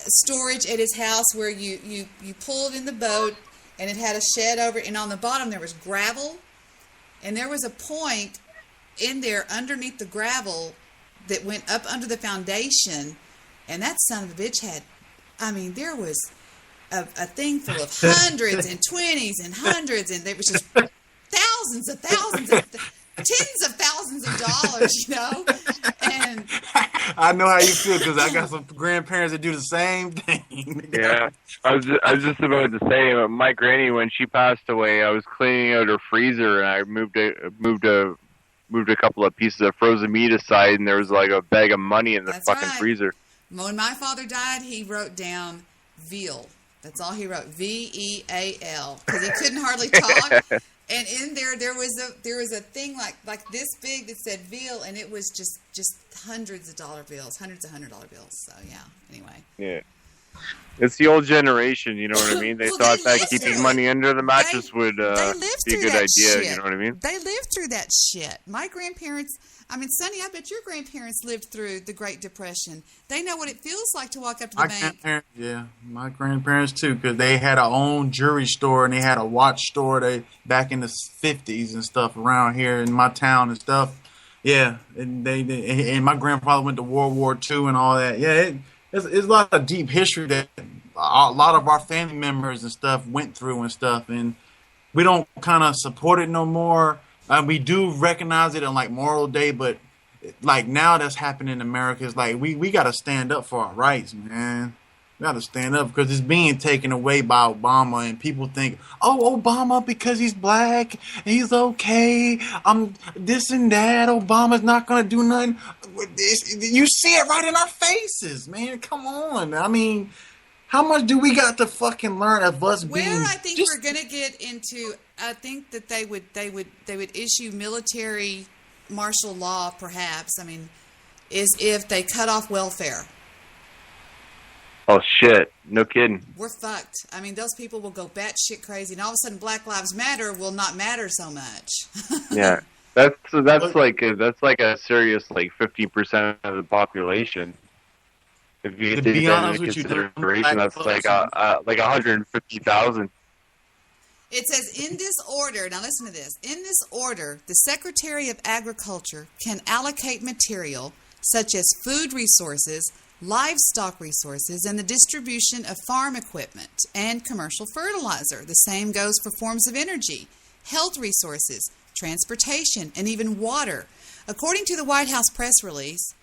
storage at his house where you pulled in the boat, and it had a shed over it, and on the bottom there was gravel, and there was a point in there underneath the gravel that went up under the foundation, and that son of a bitch had, I mean, there was a thing full of hundreds and 20s and hundreds, and there was just thousands of tens of thousands of dollars, you know. And I know how you feel because I got some grandparents that do the same thing. Yeah, I was just about to say, my granny, when she passed away, I was cleaning out her freezer, and I moved a couple of pieces of frozen meat aside, and there was like a bag of money in the freezer. When my father died, he wrote down veal. That's all he wrote, VEAL, because he couldn't hardly talk. And in there was a thing like this big that said veal, and it was just hundreds of dollar bills, hundreds of $100 bills. So yeah. Anyway. Yeah. It's the old generation, you know what I mean? They thought that keeping money under the mattress would be a good idea, shit. you know what I mean? They lived through that shit. My grandparents, I mean, Sonny, I bet your grandparents lived through the Great Depression. They know what it feels like to walk up to the bank. Yeah, my grandparents too, because they had our own jewelry store and they had a watch store back in the 50s and stuff around here in my town and stuff. Yeah, and and my grandfather went to World War II and all that. Yeah, it's a lot of deep history that a lot of our family members and stuff went through and stuff, and we don't kind of support it no more. We do recognize it on like Memorial Day, but like now that's happening in America. It's like we got to stand up for our rights, man. We got to stand up because it's being taken away by Obama, and people think, oh, Obama because he's black, he's okay. This and that. Obama's not gonna do nothing. You see it right in our faces, man. Come on. I mean, how much do we got to fucking learn of us being? Where I think we're gonna get into, I think that they would issue military martial law, perhaps. I mean, is if they cut off welfare. Oh shit! No kidding. We're fucked. I mean, those people will go batshit crazy, and all of a sudden, Black Lives Matter will not matter so much. Yeah, that's like a serious like 50% of the population. If you take that into consideration, that's like 150,000. It says in this order, now listen to this, in this order, the Secretary of Agriculture can allocate material such as food resources, livestock resources, and the distribution of farm equipment and commercial fertilizer. The same goes for forms of energy, health resources, transportation, and even water. According to the White House press release,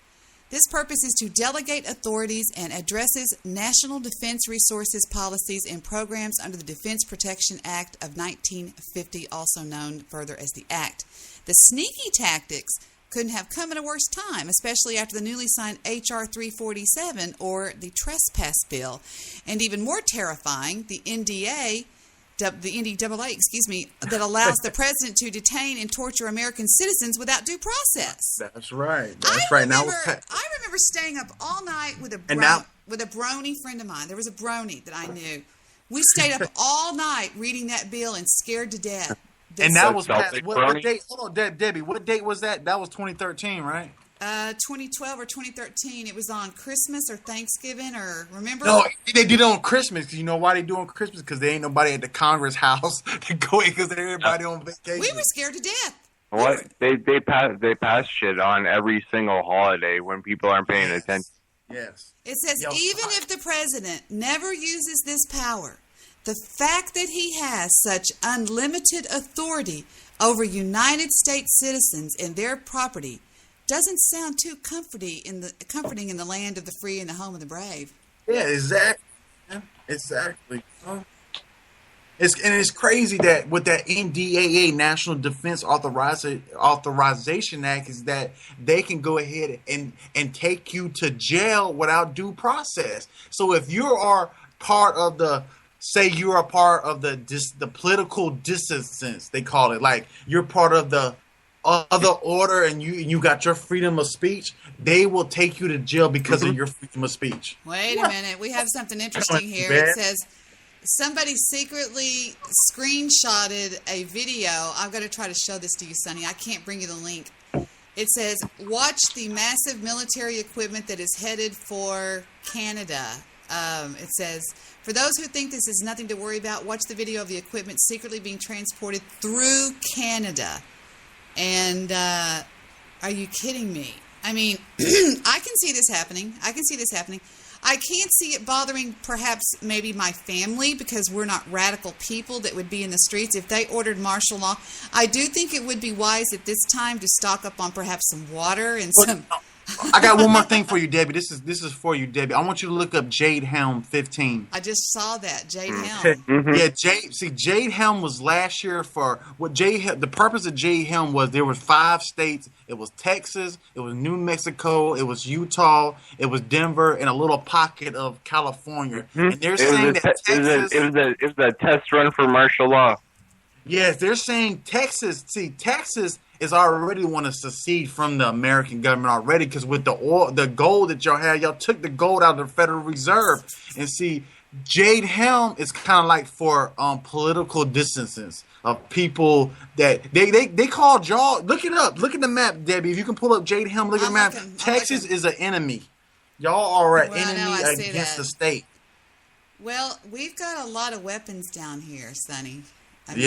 this purpose is to delegate authorities and addresses national defense resources policies and programs under the Defense Protection Act of 1950, also known further as the Act. The sneaky tactics couldn't have come at a worse time, especially after the newly signed H.R. 347, or the Trespass Bill. And even more terrifying, the NDAA, that allows the president to detain and torture American citizens without due process. That's right. That's right. I remember staying up all night with a brony friend of mine. There was a brony that I knew. We stayed up all night reading that bill and scared to death. And that was past, what date? Hold on, Debbie. What date was that? That was 2013, right? 2012 or 2013. It was on Christmas or Thanksgiving, or remember? No, they did it on Christmas. You know why they do it on Christmas? Because there ain't nobody at the Congress house to go in because everybody on vacation. We were scared to death. What? They pass shit on every single holiday when people aren't paying attention. Yes. It says even if the president never uses this power, the fact that he has such unlimited authority over United States citizens and their property doesn't sound too comforting in the land of the free and the home of the brave. Yeah, exactly. Exactly. It's crazy that with that NDAA, National Defense Authorization Act, is that they can go ahead and take you to jail without due process. So if you are part of the political dissidence, they call it, like you're part of the other order and you got your freedom of speech, they will take you to jail because of your freedom of speech. Wait a minute. We have something interesting here. It says somebody secretly screenshotted a video. I'm going to try to show this to you, Sonny. I can't bring you the link. It says, watch the massive military equipment that is headed for Canada. It says, for those who think this is nothing to worry about, watch the video of the equipment secretly being transported through Canada. And are you kidding me? I mean, I can see this happening. I can't see it bothering perhaps maybe my family because we're not radical people that would be in the streets. If they ordered martial law, I do think it would be wise at this time to stock up on perhaps some water and some... I got one more thing for you, Debbie. This is for you, Debbie. I want you to look up Jade Helm 15. I just saw that, Jade Helm. Yeah, Jade Helm was last year for what the purpose of Jade Helm was. There were 5 states. It was Texas, it was New Mexico, it was Utah, it was Denver, and a little pocket of California. And they're saying that Texas, it was a test run for martial law. Yes, they're saying Texas. See, Texas is already want to secede from the American government already, because with the oil, the gold that y'all had, y'all took the gold out of the Federal Reserve. And see, Jade Helm is kind of like for political distances of people that they called y'all. Look it up. Look at the map, Debbie. If you can pull up Jade Helm, look at the map. Texas is an enemy. Y'all are an enemy against the state. Well, we've got a lot of weapons down here, Sonny. That's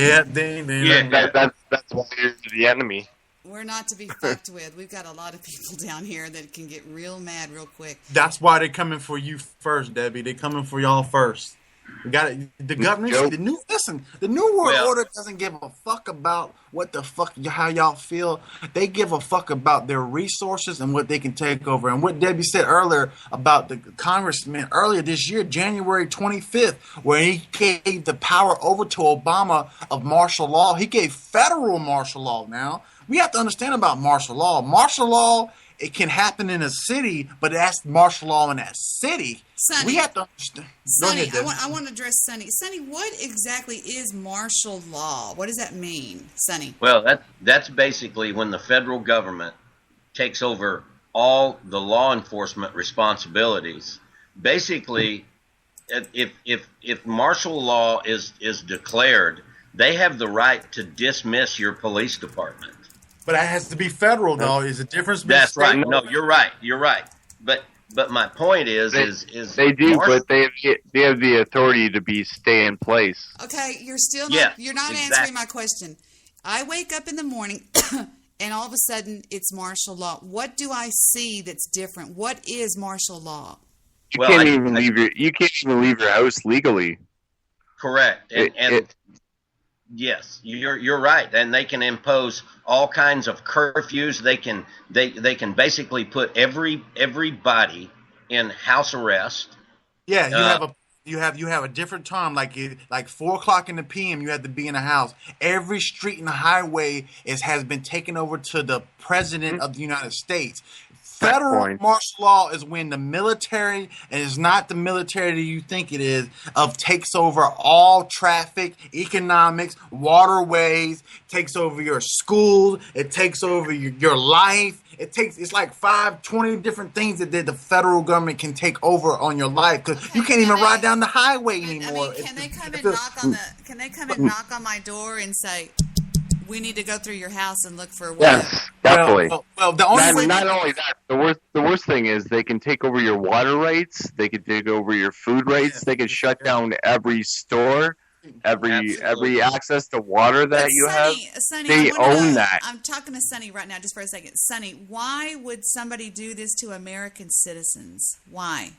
why you're the enemy. We're not to be fucked with. We've got a lot of people down here that can get real mad real quick. That's why they're coming for you first, Debbie. They're coming for y'all first. We got it. The government, the new world order doesn't give a fuck about what the fuck how y'all feel. They give a fuck about their resources and what they can take over. And what Debbie said earlier about the congressman earlier this year, January 25th, where he gave the power over to Obama of martial law. He gave federal martial law now. We have to understand about martial law. Martial law, it can happen in a city, but that's martial law in that city. Sonny, we have to understand. Sonny, I want to address Sonny. Sonny, what exactly is martial law? What does that mean, Sonny? Well, that's basically when the federal government takes over all the law enforcement responsibilities. Basically, if martial law is declared, they have the right to dismiss your police department. But that has to be federal, though. Is a difference between That's right. No, you're right. You're right. But my point is they do, but they have the authority to stay in place. Okay, you're still not answering my question. I wake up in the morning and all of a sudden it's martial law. What do I see that's different? What is martial law? You can't even leave your house legally. Correct. Yes, you're right, and they can impose all kinds of curfews. They can basically put everybody in house arrest. Yeah, you have a different time, like 4:00 in the PM. You have to be in a house. Every street and highway has been taken over to the president of the United States. Federal martial law is when the military, and it's not the military that you think it is, takes over all traffic, economics, waterways, takes over your schools, it takes over your life. It's like 20 different things that the federal government can take over on your life, because you can't even ride down the highway anymore. I mean, can they come and knock on my door and say, we need to go through your house and look for what? Yes, definitely. Well, the only not only that, the worst thing is they can take over your water rights. They can take over your food rights. They can shut down every store, every access to water that you have. Sonny, they own that. I'm talking to Sonny right now, just for a second. Sonny, why would somebody do this to American citizens? Why?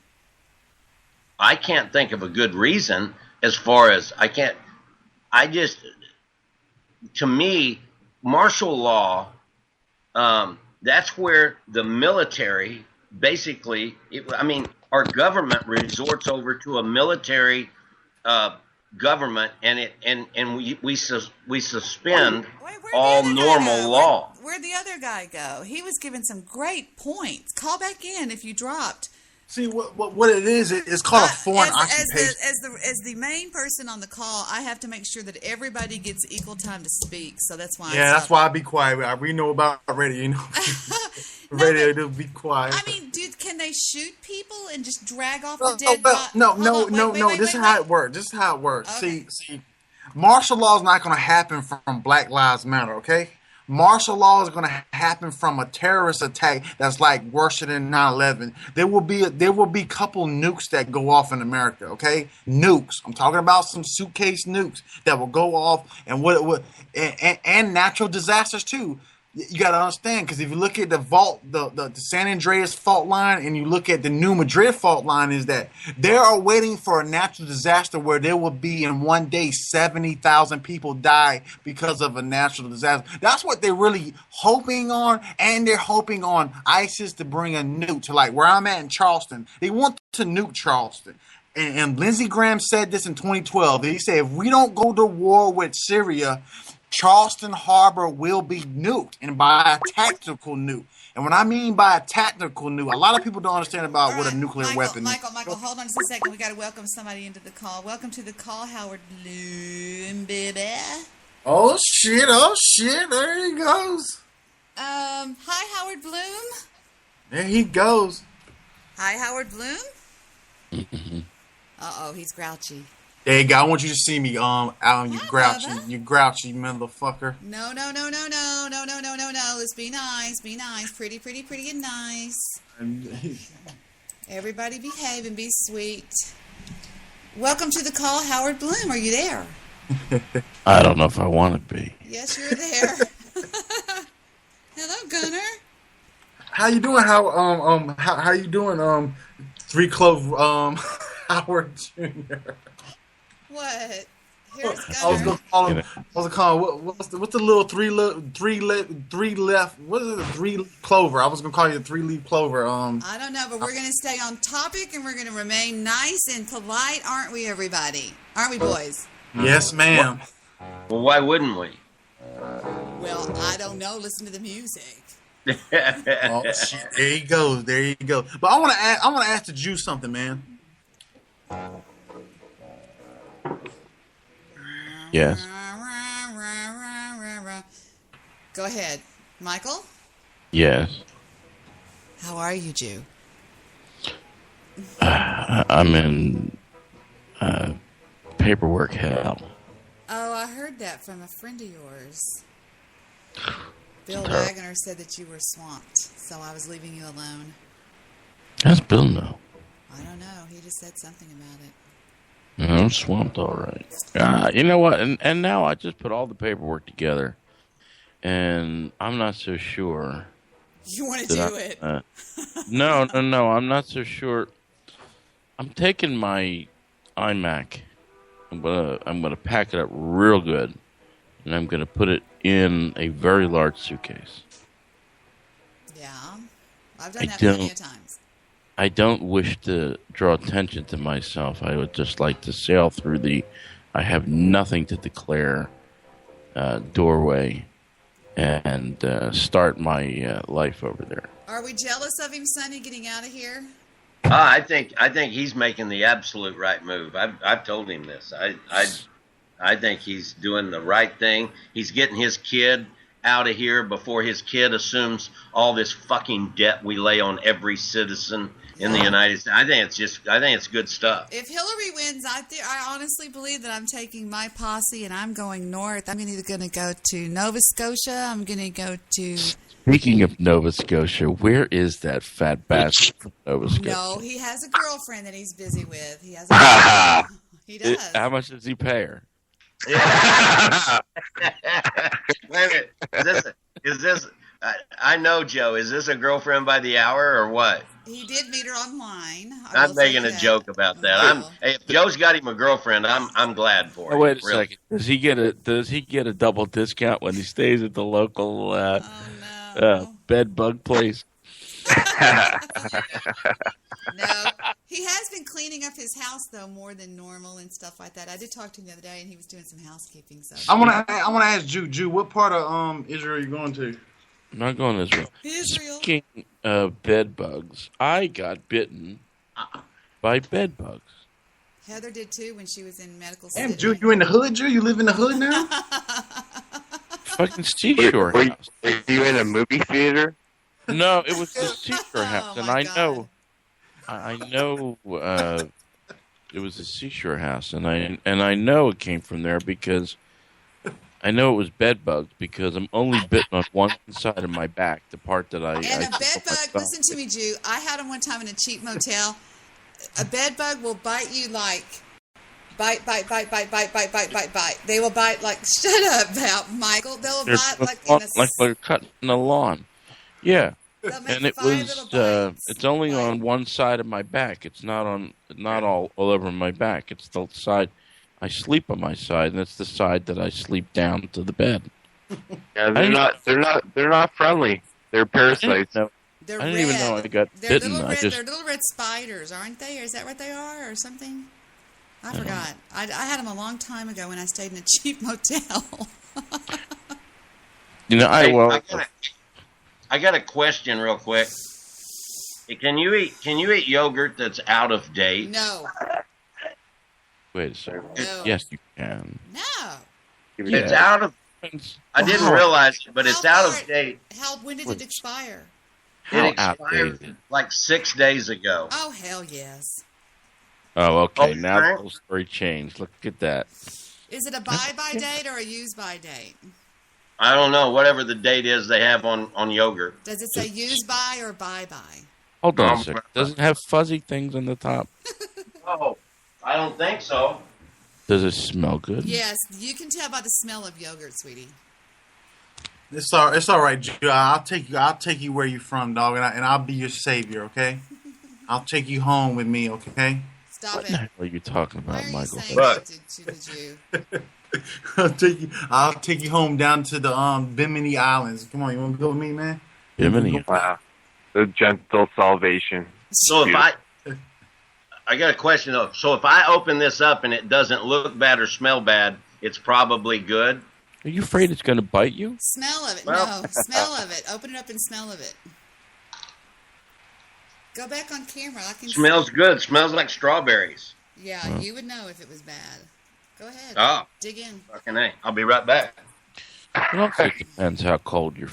I can't think of a good reason. As far as to me, martial law, that's where the military basically, our government resorts over to a military government, and we suspend all normal law. Where'd the other guy go? He was giving some great points. Call back in if you dropped. See, what it is, it's called a foreign occupation. As the main person on the call, I have to make sure that everybody gets equal time to speak. So that's why. Yeah, that's why I be quiet. We know about radio, radio to be quiet. I mean, dude, can they shoot people and just drag off the dead body? No. This is how it works. Okay. See, martial law is not going to happen from Black Lives Matter. Okay. Martial law is going to happen from a terrorist attack that's like worse than 9/11. There will be a couple nukes that go off in America, okay? Nukes. I'm talking about some suitcase nukes that will go off, and natural disasters too. You got to understand, because if you look at the San Andreas fault line, and you look at the New Madrid fault line, is that they are waiting for a natural disaster where there will be in one day 70,000 people die because of a natural disaster. That's what they're really hoping on, and they're hoping on ISIS to bring a nuke to like where I'm at in Charleston. They want to nuke Charleston. And Lindsey Graham said this in 2012. He said, if we don't go to war with Syria, Charleston Harbor will be nuked, and by a tactical nuke. And what I mean by a tactical nuke, a lot of people don't understand about what a nuclear weapon is. Michael, hold on just a second. We got to welcome somebody into the call. Welcome to the call, Howard Bloom, baby. Oh shit! There he goes. Hi, Howard Bloom. There he goes. Hi, Howard Bloom. Uh-oh, he's grouchy. There you go. I want you to see me, Alan. You grouchy motherfucker. No. Let's be nice. Be nice. Pretty, and nice. Everybody behave and be sweet. Welcome to the call, Howard Bloom. Are you there? I don't know if I want to be. Yes, you're there. Hello, Gunner. How you doing? How you doing? Three Clove, Howard Jr. What? Here's Gunner. I was gonna call him. What's the little three left? What is it? A 3-leaf clover. I was gonna call you a 3-leaf clover. I don't know, but we're gonna stay on topic and we're gonna remain nice and polite, aren't we, everybody? Aren't we, boys? Yes, ma'am. Well, why wouldn't we? Well, I don't know. Listen to the music. Oh, shit. There you go. But I want to ask the Jew something, man. Yes. Go ahead, Michael. Yes. How are you, Jew? I'm in paperwork hell. Oh, I heard that from a friend of yours. Bill Wagner said that you were swamped, so I was leaving you alone. How's Bill know? I don't know. He just said something about it. I'm swamped, all right. You know what? And now I just put all the paperwork together, and I'm not so sure. You want to do it? No. I'm not so sure. I'm taking my iMac. I'm gonna pack it up real good, and I'm gonna put it in a very large suitcase. Yeah, I've done that plenty of times. I don't wish to draw attention to myself. I would just like to sail through the I have nothing to declare doorway and start my life over there. Are we jealous of him, Sonny, getting out of here? I think he's making the absolute right move. I've told him this. I think he's doing the right thing. He's getting his kid out of here before his kid assumes all this fucking debt we lay on every citizen in the United States. I think it's good stuff. If Hillary wins, I honestly believe that I'm taking my posse and I'm going north. I'm either going to go to Nova Scotia. I'm going to go to... Speaking of Nova Scotia, where is that fat bastard from Nova Scotia? No, he has a girlfriend that he's busy with. He has a He does. How much does he pay her? Yeah. Wait a minute. Is this I know, Joe. Is this a girlfriend by the hour or what? He did meet her online. I'm making a joke about that. Hey, if Joe's got him a girlfriend, I'm glad for him. Oh, wait a second. Does he get a double discount when he stays at the local bed bug place? No, he has been cleaning up his house though more than normal and stuff like that. I did talk to him the other day, and he was doing some housekeeping. So I want to ask Jew, what part of Israel are you going to? I'm not going to Israel. Speaking of bed bugs, I got bitten by bed bugs. Heather did too when she was in medical school. Damn, Jew, you in the hood, Jew? You live in the hood now? Fucking seashore house. Were you in a movie theater? No, it was the seashore house, and I know it was a seashore house, and I know it came from there because I know it was bed bugs because I'm only bitten on one side of my back, the part that I. And a bed bug. Listen to me, Jew. I had them one time in a cheap motel. A bed bug will bite you like. Bite. They will bite like, shut up, Michael. They'll bite like they're cutting the lawn. Yeah, and it was. It's only on one side of my back. It's not all over my back. It's the side. I sleep on my side, and it's the side that I sleep down to the bed. Yeah, they're not friendly. They're parasites. They're I didn't even know I got bitten. They're little red spiders, aren't they? Or is that what they are, or something? I forgot. I had them a long time ago when I stayed in a cheap motel. I got a question real quick. Can you eat yogurt that's out of date? No. Wait a second. No. Yes, you can. No. It's out of depends. I didn't realize it, but it's out of date. When did it expire? It expired like 6 days ago. Oh, hell yes. Oh, okay. Oh, Now right. the whole story changed. Look at that. Is it a buy-by date or a use-by date? I don't know. Whatever the date is they have on yogurt. Does it say use-by or buy-by? Hold on a second. Does it have fuzzy things on the top? Oh, I don't think so. Does it smell good? Yes, you can tell by the smell of yogurt, sweetie. It's all right, Joe. I'll take you where you're from, dog, and I'll be your savior, okay? I'll take you home with me, okay? Stop What it. the hell are you talking about, Michael? To the Jew. I'll take you home down to the Bimini Islands. Come on, you want to go with me, man? Bimini. Wow. The gentle salvation. So if I got a question though. So if I open this up and it doesn't look bad or smell bad, it's probably good. Are you afraid it's going to bite you? Smell of it. Well- No, smell of it. Open it up and smell of it. Go back on camera. I can Smells good. Smells like strawberries. Yeah, you would know if it was bad. Go ahead. Oh. Dig in. Fucking A. I'll be right back. It also depends how cold your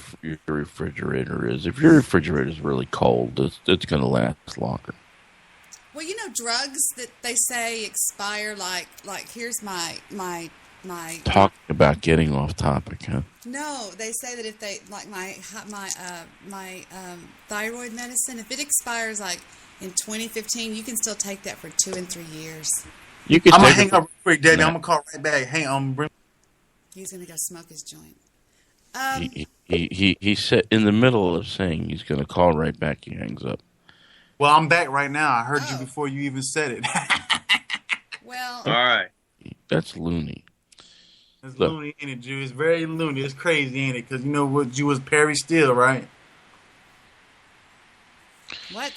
refrigerator is. If your refrigerator is really cold, it's going to last longer. Well, you know, drugs that they say expire like here's my Talking about getting off topic, huh? No, they say that if they like my thyroid medicine, if it expires like in 2015, you can still take that for 2 and 3 years. You could. I'm gonna hang up real quick, Daddy. I'm gonna call right back. Hang on, bring. He's gonna go smoke his joint. He said in the middle of saying he's going to call right back. He hangs up. Well, I'm back right now. I heard you before you even said it. Well, all right. That's loony. It's loony, ain't it, Jew? It's very loony. It's crazy, ain't it? Because you know what? Jew was Perry Steele, right? what?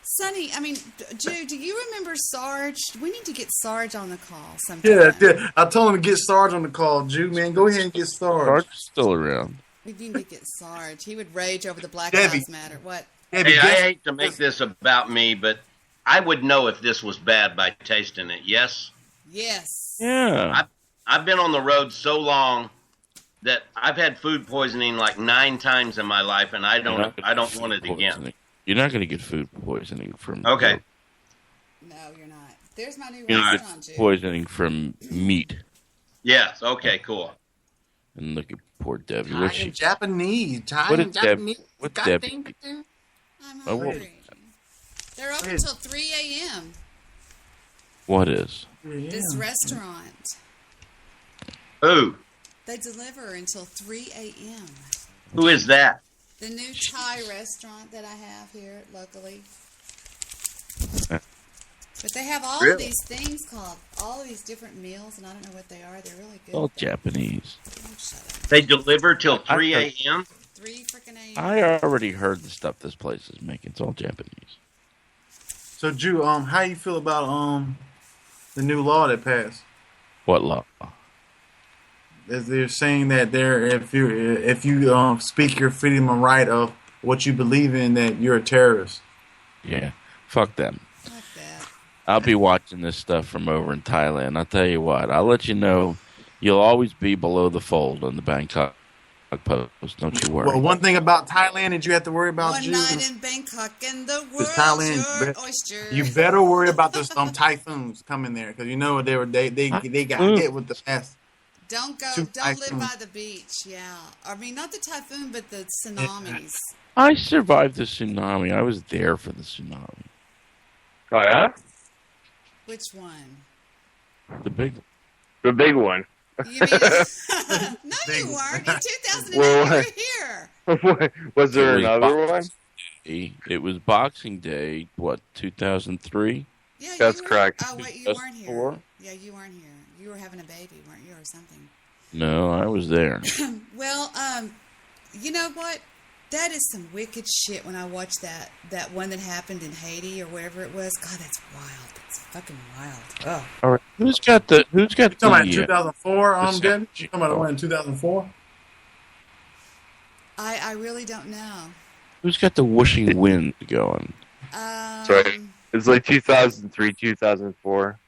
Sonny, I mean, Jew, do you remember Sarge? We need to get Sarge on the call sometime. Yeah. I told him to get Sarge on the call, Jew, man. Go ahead and get Sarge. Sarge's still around. We need to get Sarge. He would rage over the Black Debi. Lives Matter. What? Debi, Hey, I hate to make this about me, but I would know if this was bad by tasting it. Yes? Yes. Yeah. I've been on the road so long that I've had food poisoning like 9 times in my life, and I don't want it again. You're not going to get food poisoning from. Okay. No, you're not. There's my new You're going to restaurant, get Jew. poisoning from meat. Yes. Okay. Cool. And look at poor Debbie. Thai What's she? and Japanese. Thai What and is Debbie? Japanese. What's God Debbie? dang it. I'm Oh, what- hungry. They're open until 3 a.m. What is? This restaurant. Who? They deliver until 3 a.m. Who is that? The new Thai restaurant that I have here locally. But they have all of Really? these things called, all of these different meals, and I don't know what they are. They're really good. All Japanese. Oh, shut up. They deliver till 3 a.m.? 3 freaking a.m. I already heard the stuff this place is making. It's all Japanese. So, Jew, how you feel about the new law that passed? What law? As they're saying that if you speak your freedom and right of what you believe in, that you're a terrorist. Yeah. Fuck them. Fuck that. I'll be watching this stuff from over in Thailand. I'll tell you what. I'll let you know. You'll always be below the fold on the Bangkok Post. Don't you worry. Well, one thing about Thailand that you have to worry about, One Jew, night in Bangkok and the is world's Thailand. your oyster. You better worry about the typhoons coming there, because you know they got hit with the past. Don't go. Two Don't live typhoons. by the beach. Yeah, I mean not the typhoon, but the tsunamis. I survived the tsunami. I was there for the tsunami. Oh yeah, Which one? The big one. You mean, no, you weren't. In 2008, you were here. Was there It was another one? It was Boxing Day, what, 2003? Yeah, That's you were, correct. Oh wait, you weren't here. 2004? Yeah, you weren't here. You were having a baby, weren't you, or something? No, I was there. Well, you know what? That is some wicked shit. When I watched that one that happened in Haiti or wherever it was, God, that's wild. That's fucking wild. Oh. All right, who's got the? You talking about 2004? Debbie? You talking about the one in 2004? I really don't know. Who's got the whooshing wind going? That's right. It's like 2003, 2004.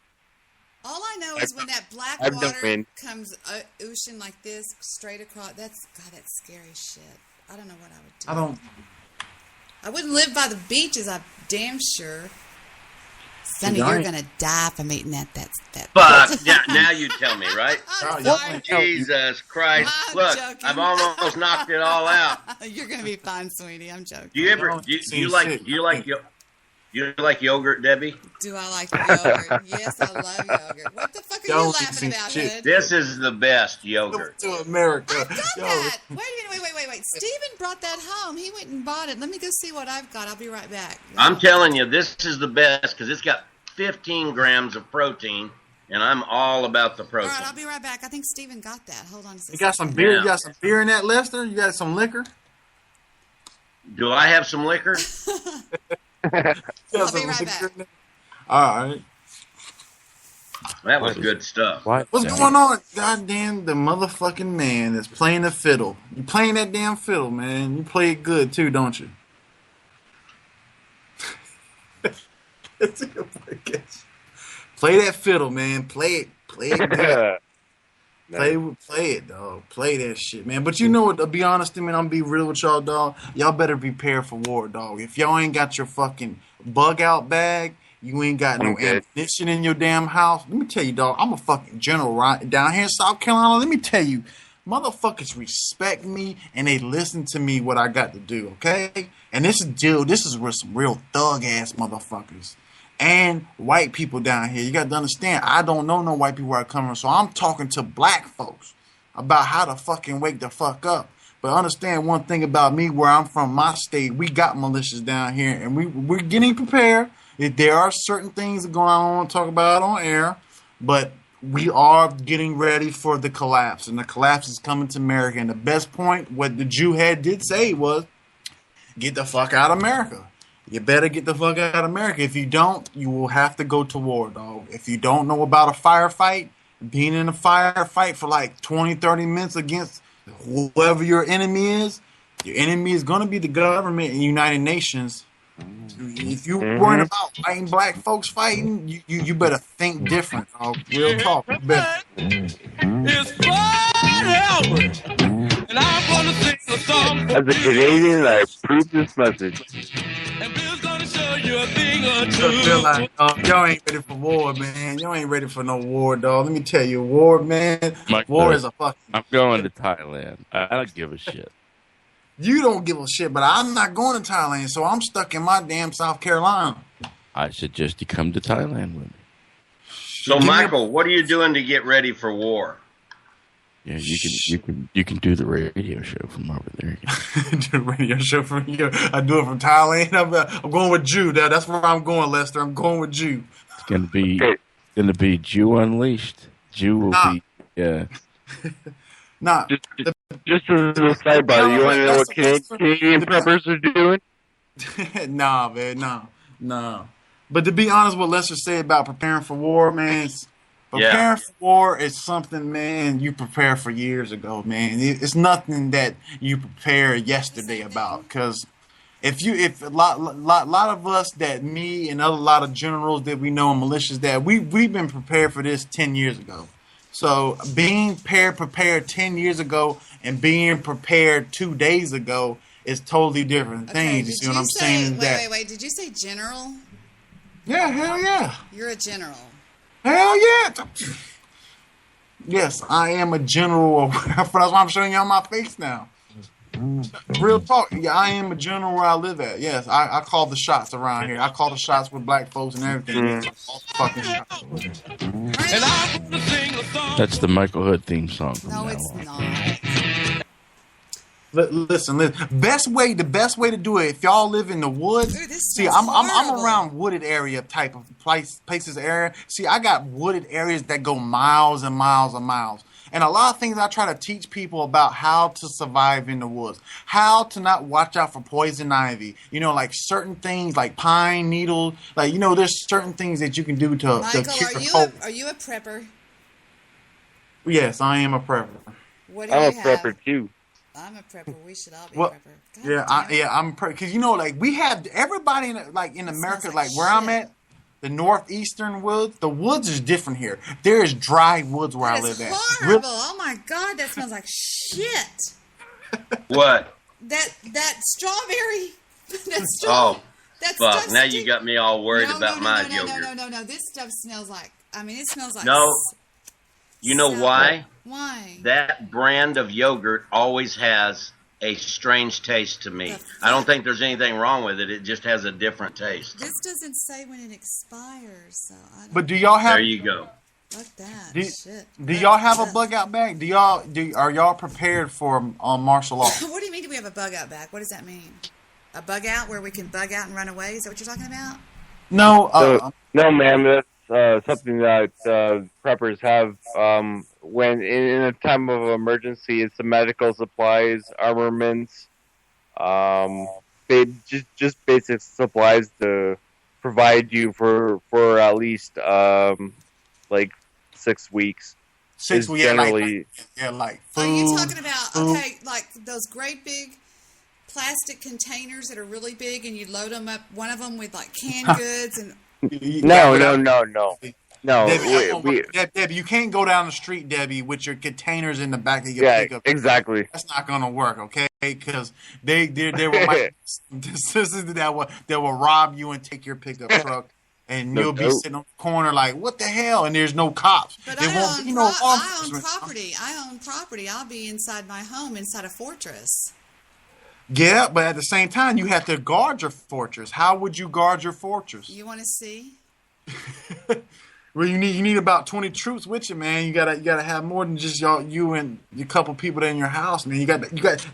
All I know is when that black I've done water wind. comes ocean like this, straight across. That's scary shit. I don't know what I would do. I don't. I wouldn't live by the beaches. I'm damn sure. Sonny, Y'all you're ain't- gonna die from eating that. Fuck. Now you tell me, right? I'm sorry. Jesus Christ! I'm Look, joking. I've almost knocked it all out. You're gonna be fine, sweetie. I'm joking. Do you like yogurt, Debbie? Do I like yogurt? Yes, I love yogurt. What the fuck are you Y'all laughing about, shit. Hood? This is the best yogurt. To America. That. Wait a minute. Wait. Steven brought that home. He went and bought it. Let me go see what I've got. I'll be right back. I'm telling you, this is the best because it's got 15 grams of protein, and I'm all about the All protein. right, I'll be right back. I think Steven got that. Hold on a second. You got some beer? Yeah. You got some beer in that, Lester? You got some liquor? Do I have some liquor? I'll be right back. All right. That was good stuff. What's going on? Goddamn, the motherfucking man that's playing the fiddle. You playing that damn fiddle, man. You play it good too, don't you? Play that fiddle, man. Play it good. Play it, dog. Play that shit, man. But you know what? To be honest, man, I'm gonna be real with y'all, dog. Y'all better prepare for war, dog. If y'all ain't got your fucking bug out bag, you ain't got no ammunition in your damn house. Let me tell you, dog. I'm a fucking general right down here in South Carolina. Let me tell you, motherfuckers respect me and they listen to me what I got to do. Okay, and this is with some real thug ass motherfuckers. And white people down here. You got to understand, I don't know no white people where I come from, so I'm talking to black folks about how to fucking wake the fuck up. But understand one thing about me, where I'm from, my state, we got militias down here, and we're getting prepared. There are certain things going on I want to talk about on air, but we are getting ready for the collapse, and the collapse is coming to America. And the best point, what the Jew head did say was, get the fuck out of America. You better get the fuck out of America. If you don't, you will have to go to war, dog. If you don't know about a firefight, being in a firefight for like 20, 30 minutes against whoever your enemy is going to be the government and United Nations. If you're worrying about fighting black folks fighting, you better think different, dog. Real talk. You better. It's Fred Albert, and I'm gonna sing a song. As a Canadian, I approve this message. And Bill's gonna show you a thing or I feel like, y'all ain't ready for war, man. Y'all ain't ready for no war, dog. Let me tell you, war, man. War is a fucking. I'm going to Thailand. I don't give a shit. You don't give a shit, but I'm not going to Thailand, so I'm stuck in my damn South Carolina. I suggest you come to Thailand with me. So, Michael, what are you doing to get ready for war? Yeah, you can do the radio show from over there. Do the radio show from here. I do it from Thailand. I'm going with Jew. That's where I'm going, Lester. I'm going with Jew. It's gonna be Jew Unleashed. Jew will be Nah. Just as a sidebar, you want to know what Canadian preppers are doing? Nah, man, nah. But to be honest, what Lester said about preparing for war, man, preparing for war is something, man, you prepare for years ago, man. It's nothing that you prepare yesterday about. Because if a lot of us, that me and a lot of generals that we know and militias, that we've been prepared for this 10 years ago. So being prepared 10 years ago and being prepared 2 days ago is totally different things. You see what I'm saying? Wait. Did you say general? Yeah, hell yeah. You're a general. Hell yeah. Yes, I am a general. That's why I'm showing you on my face now. Real talk. Yeah, I am a general where I live at. Yes, I call the shots around here. I call the shots with black folks and everything. Fucking shots. That's the Michael Hood theme song. No, it's not. Listen. The best way to do it, if y'all live in the woods, see, I'm around wooded area type of places area. See, I got wooded areas that go miles and miles and miles. And a lot of things I try to teach people about how to survive in the woods, how to not watch out for poison ivy. You know, like certain things like pine needles. Like, you know, there's certain things that you can do to Michael, cure the cold. Are you a prepper? Yes, I am a prepper. What do I'm you a have? prepper too. I'm a prepper. We should all be Well, prepper. I'm a prepper because you know, like we have everybody in America, like where I'm at. the northeastern woods, the woods is different here. There is dry woods where I That is live at. horrible. Oh my God, that smells like shit. What? That strawberry. Oh, that fuck! stuff Now you got me all worried about my yogurt. No. This stuff smells like. I mean, it smells like. No. You know why? Why? That brand of yogurt always has a strange taste to me. I don't think there's anything wrong with it. It just has a different taste. This doesn't say when it expires, so I don't. But do y'all have? There you go. Fuck that. Shit. Do y'all have a bug out bag? Are y'all prepared for martial law? What do you mean? Do we have a bug out back? What does that mean? A bug out where we can bug out and run away? Is that what you're talking about? No, no, ma'am. That's something that preppers have when in a time of emergency. It's the medical supplies, armaments, just basic supplies to provide you for at least like 6 weeks. 6 weeks, generally. Like Are food. you talking about like those great big plastic containers that are really big, and you load them up, one of them with like canned goods and. No. Debbie, you can't go down the street, Debbie, with your containers in the back of your pickup. Exactly. That's not gonna work, okay? Because they will that will rob you and take your pickup truck, and you'll be sitting on the corner like, what the hell? And there's no cops. But there won't be I own property. I own property. I'll be inside my home, inside a fortress. Yeah, but at the same time, you have to guard your fortress. How would you guard your fortress? You want to see? Well, you need about 20 troops with you, man. You gotta have more than just you and a couple people in your house, man. You got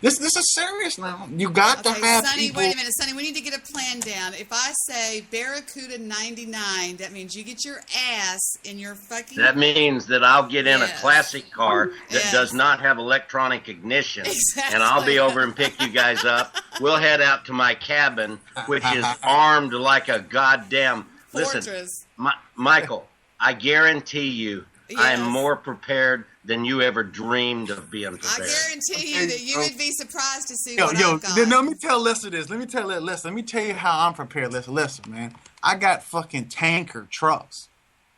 this is serious now. You got to have Sonny, people. wait a minute, Sonny. We need to get a plan down. If I say Barracuda 99, that means you get your ass in your fucking. That means that I'll get in a classic car that does not have electronic ignition, and I'll be over and pick you guys up. We'll head out to my cabin, which is armed like a goddamn fortress. Listen, Michael, I guarantee you, I am more prepared than you ever dreamed of being prepared. I guarantee you that you would be surprised to see what I've got. Let me tell Lester this. Let me tell you how I'm prepared, Lester. Listen, man, I got fucking tanker trucks.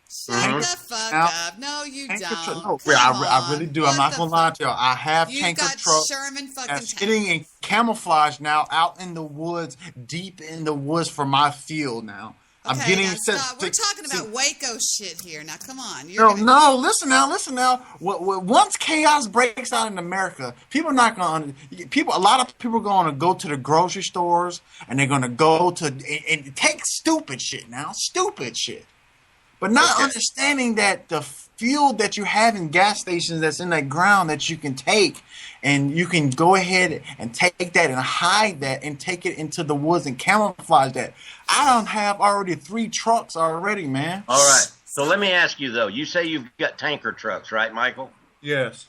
Shut the fuck up. No, you don't. No, I really do. I'm not gonna lie to y'all. I have tanker trucks. Sherman fucking that's sitting in camouflage now, out in the woods, deep in the woods for my field now. Okay, I'm getting we're talking about Waco shit here. Now, come on. No, listen now. Once chaos breaks out in America, people are not going to. A lot of people are going to go to the grocery stores and they're going to go to and take stupid shit, but not understanding that the fuel that you have in gas stations that's in that ground that you can take, and you can go ahead and take that and hide that and take it into the woods and camouflage that. I don't have already 3 trucks already, man. All right. So let me ask you, though. You say you've got tanker trucks, right, Michael? Yes.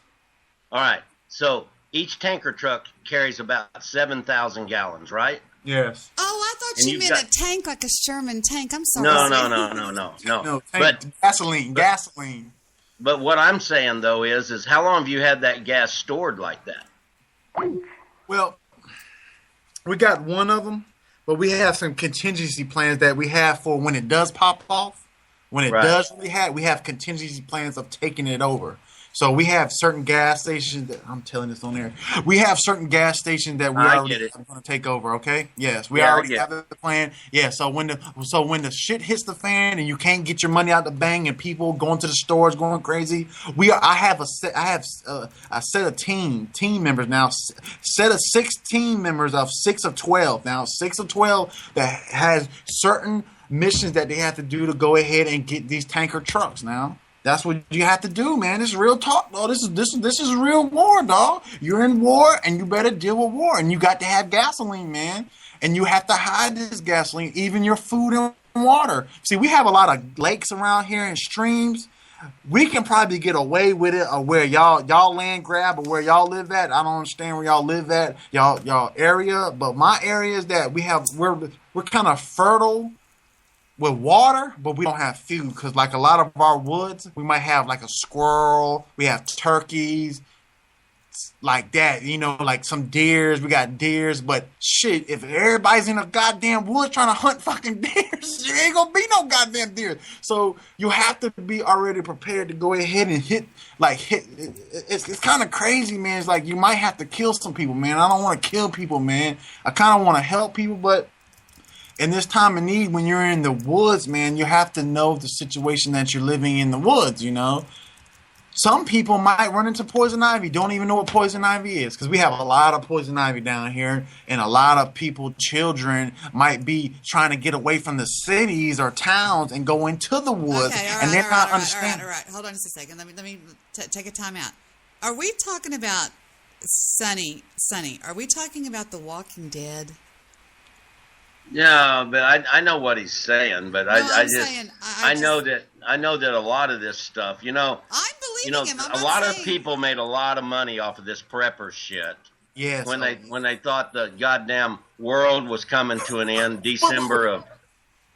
All right. So each tanker truck carries about 7,000 gallons, right? Yes. Oh, I thought you meant a tank like a Sherman tank. I'm sorry. No. But gasoline. But what I'm saying, though, is how long have you had that gas stored like that? Well, we got one of them, but we have some contingency plans that we have for when it does pop off. When it does, we have contingency plans of taking it over. So we have certain gas stations that I'm telling this on air. We have certain gas stations that we already are going to take over. Okay, yes, we already have the plan. Yeah, so when the shit hits the fan and you can't get your money out the bank and people going to the stores going crazy, I have a set of team members now. Set of 16 members of 6 of 12 now. 6 of 12 that has certain missions that they have to do to go ahead and get these tanker trucks now. That's what you have to do, man. This is real talk, dog. This is real war, dog. You're in war, and you better deal with war. And you got to have gasoline, man. And you have to hide this gasoline, even your food and water. See, we have a lot of lakes around here and streams. We can probably get away with it, or where y'all land grab, or where y'all live at. I don't understand where y'all live at, y'all area. But my area is that we're kind of fertile with water, but we don't have food, because like a lot of our woods, we might have like a squirrel, we have turkeys, like that, you know, like some deers. We got deers, but shit, if everybody's in a goddamn woods trying to hunt fucking deers, there ain't gonna be no goddamn deer. So you have to be already prepared to go ahead and hit. It's kind of crazy, man. It's like you might have to kill some people, man. I don't want to kill people, man. I kind of want to help people, but in this time of need, when you're in the woods, man, you have to know the situation that you're living in the woods, you know. Some people might run into poison ivy, don't even know what poison ivy is, because we have a lot of poison ivy down here, and a lot of people, children, might be trying to get away from the cities or towns and go into the woods, and they're not understanding. All right. Hold on just a second. Let me take a time out. Are we talking about Sonny? Are we talking about The Walking Dead? Yeah, but I know what he's saying, but I know that a lot of this stuff, you know, a lot of people made a lot of money off of this prepper shit. Yes. When they thought the goddamn world was coming to an end, December of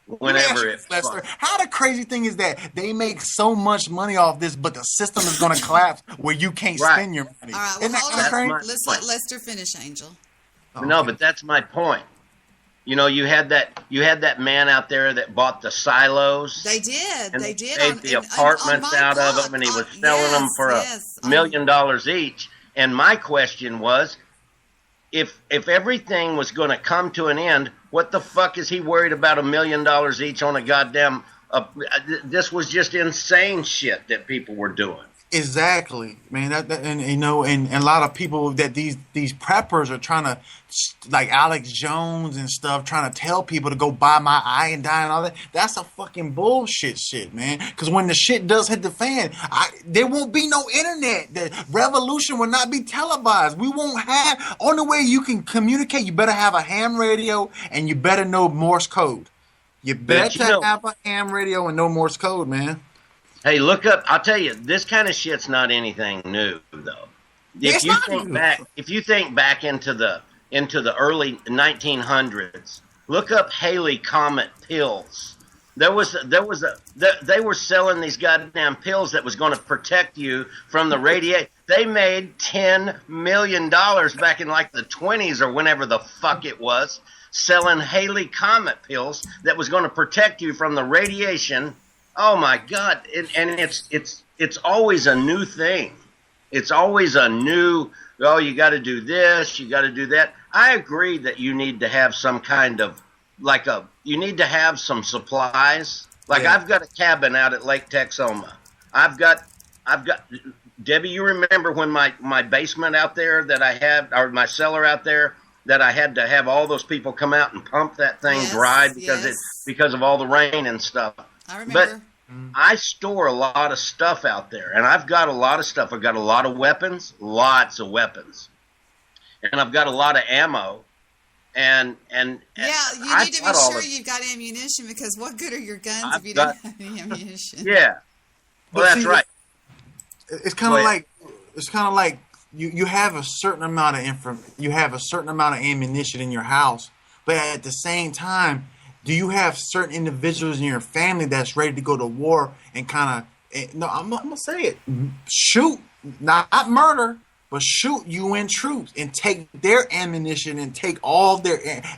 whenever it. Lester, how the crazy thing is that they make so much money off this, but the system is going to collapse where you can't spend your money. All right, well, hold on. Let's let Lester finish, Angel. No, but that's my point. You know, you had that man out there that bought the silos. They did. And They did. made the apartments out of them, and he was selling them for $1 million each. And my question was, if everything was going to come to an end, what the fuck is he worried about $1 million each on a goddamn? This was just insane shit that people were doing. Exactly, man. And you know, and a lot of people that these preppers are trying to, like Alex Jones and stuff, trying to tell people to go buy my iodine and all that. That's a fucking bullshit shit, man. Because when the shit does hit the fan, there won't be no internet. The revolution will not be televised. We won't have. Only way you can communicate, you better have a ham radio and you better know Morse code. You better have a ham radio and know Morse code, man. Hey, look up. I'll tell you, this kind of shit's not anything new, though. If you think back into the early 1900s, look up Haley Comet pills. They were selling these goddamn pills that was going to protect you from the radiation. They made $10 million back in like the 20s or whenever the fuck it was, selling Haley Comet pills that was going to protect you from the radiation. Oh my God! And it's always a new thing. It's always a new. Oh, you got to do this. You got to do that. I agree that you need to have some kind of you need to have some supplies. I've got a cabin out at Lake Texoma. I've got Debbie. You remember when my basement out there that I had, or my cellar out there that I had to have all those people come out and pump that thing dry because of all the rain and stuff. I remember. But I store a lot of stuff out there, and I've got a lot of stuff. I've got a lot of weapons, lots of weapons, and I've got a lot of ammo. And you need to be sure you've got ammunition, because what good are your guns if you don't have any ammunition? Yeah, well, that's right. It's kind of like you have a certain amount of you have a certain amount of ammunition in your house, but at the same time, do you have certain individuals in your family that's ready to go to war and kind of, no, I'm going to say it, shoot, not murder, but shoot UN troops and take their ammunition and take all the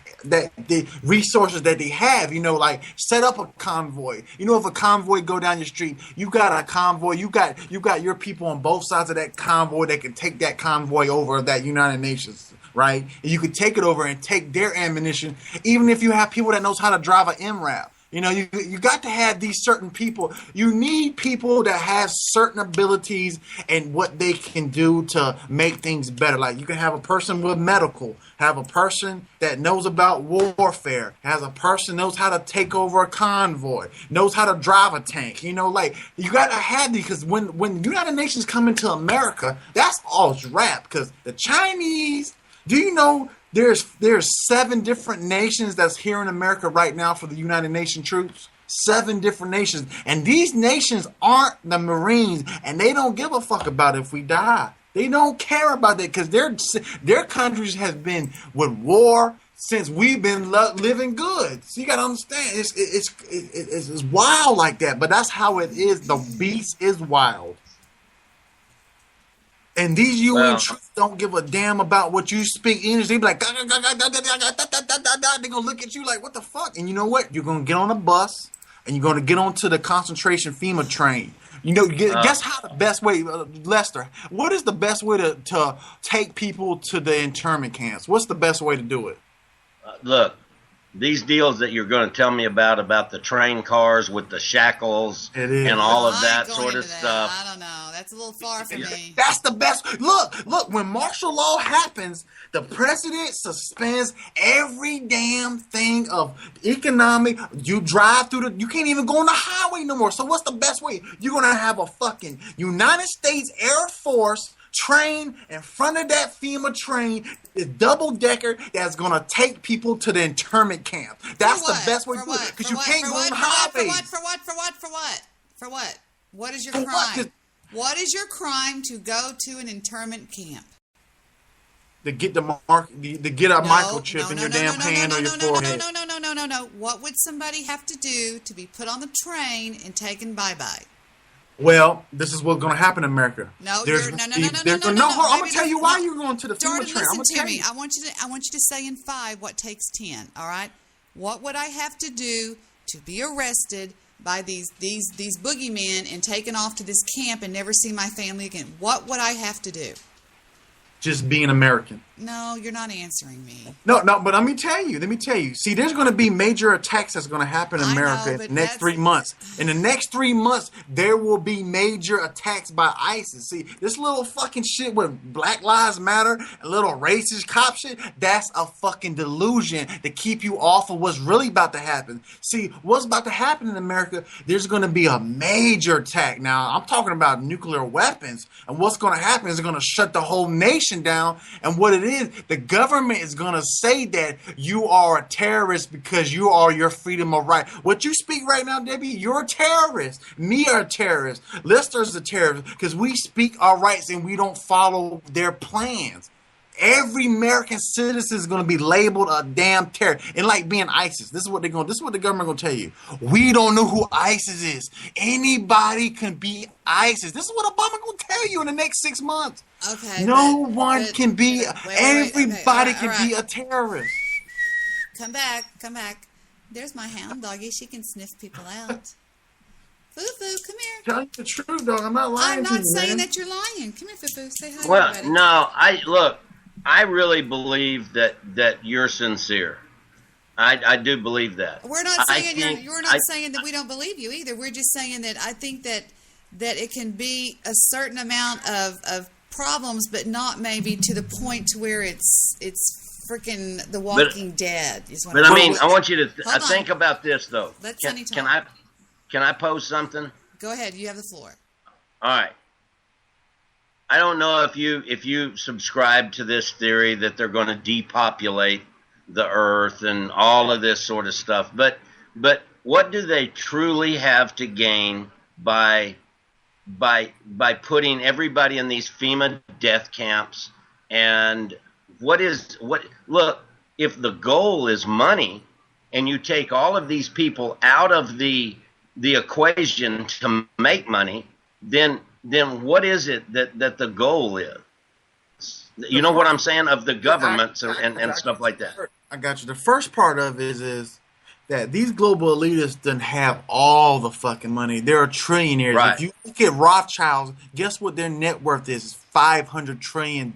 resources that they have, you know, like set up a convoy. You know, if a convoy go down your street, you got a convoy, you got your people on both sides of that convoy that can take that convoy over that United Nations. Right? And you could take it over and take their ammunition, even if you have people that knows how to drive an MRAP. You know, you got to have these certain people. You need people that have certain abilities and what they can do to make things better. Like you can have a person with medical, have a person that knows about warfare, has a person knows how to take over a convoy, knows how to drive a tank. You know, like you got to have these, because when United Nations come into America, that's all rap, because the Chinese. Do you know there's 7 different nations that's here in America right now for the United Nations troops? 7 different nations. And these nations aren't the Marines, and they don't give a fuck about if we die. They don't care about that, because their countries has been with war since we've been living good. So you got to understand, it's wild like that, but that's how it is. The beast is wild. And these UN Well, troops don't give a damn about what you speak English. They be like, they're gonna look at you like, what the fuck? And you know what? You're gonna get on a bus and you're gonna get onto the concentration FEMA train. You know, guess how the best way, Lester? What is the best way to take people to the internment camps? What's the best way to do it? Look, these deals that you're going to tell me about the train cars with the shackles and all of that sort of stuff. I don't know. That's a little far for me. That's the best. Look, when martial law happens, the president suspends every damn thing of economic. You drive through you can't even go on the highway no more. So what's the best way? You're going to have a fucking United States Air Force train in front of that FEMA train, the double-decker that's going to take people to the internment camp. That's the best way to do it. Because you can't go on highways. For what? What is your crime? What is your crime to go to an internment camp? To get the get a microchip in your damn hand or your forehead. No. What would somebody have to do to be put on the train and taken bye-bye? Well, this is what's going to happen in America. No, no. I'm going to tell you why you're going to the FEMA train. Listen to me. I want you to say in 5 what takes 10. All right. What would I have to do to be arrested by these boogeymen and taken off to this camp and never see my family again? What would I have to do? Just being American. No, you're not answering me. No, but let me tell you. See, there's going to be major attacks that's going to happen in America in the next 3 months. In the next 3 months, there will be major attacks by ISIS. See, this little fucking shit with Black Lives Matter and little racist cop shit, that's a fucking delusion to keep you off of what's really about to happen. See, what's about to happen in America, there's going to be a major attack. Now, I'm talking about nuclear weapons. And what's going to happen is they're going to shut the whole nation down. And what it is, the government is going to say that you are a terrorist because you are your freedom of right. What you speak right now, Debbie, you're a terrorist. Me are a terrorist. Lister's a terrorist because we speak our rights and we don't follow their plans. Every American citizen is going to be labeled a damn terrorist. And like being ISIS, this is what the government going to tell you. We don't know who ISIS is. Anybody can be ISIS. This is what Obama going to tell you in the next 6 months. Okay. No one can be. Everybody can be a terrorist. Come back. There's my hound doggy. She can sniff people out. Foo-foo, come here. Tell you the truth, dog. I'm not lying to you, I'm not saying man. that you're lying. Come here, Foo-foo. Say hi Well, to everybody. no, I really believe that you're sincere. I do believe that. We're not saying you're not saying that we don't believe you either. We're just saying that I think that it can be a certain amount of problems, but not maybe to the point to where it's freaking The Walking Dead. But I mean, I want you to think about this though. Let Sonny talk. Can I pose something? Go ahead. You have the floor. All right. I don't know if you subscribe to this theory that they're going to depopulate the earth and all of this sort of stuff, but what do they truly have to gain by putting everybody in these FEMA death camps? And look, if the goal is money and you take all of these people out of the equation to make money, then what is it that the goal is? You know what I'm saying? Of the governments and stuff like that. I got you. The first part of it is that these global elitists didn't have all the fucking money. They're trillionaires. Right. If you look at Rothschilds, guess what their net worth is? $500 trillion.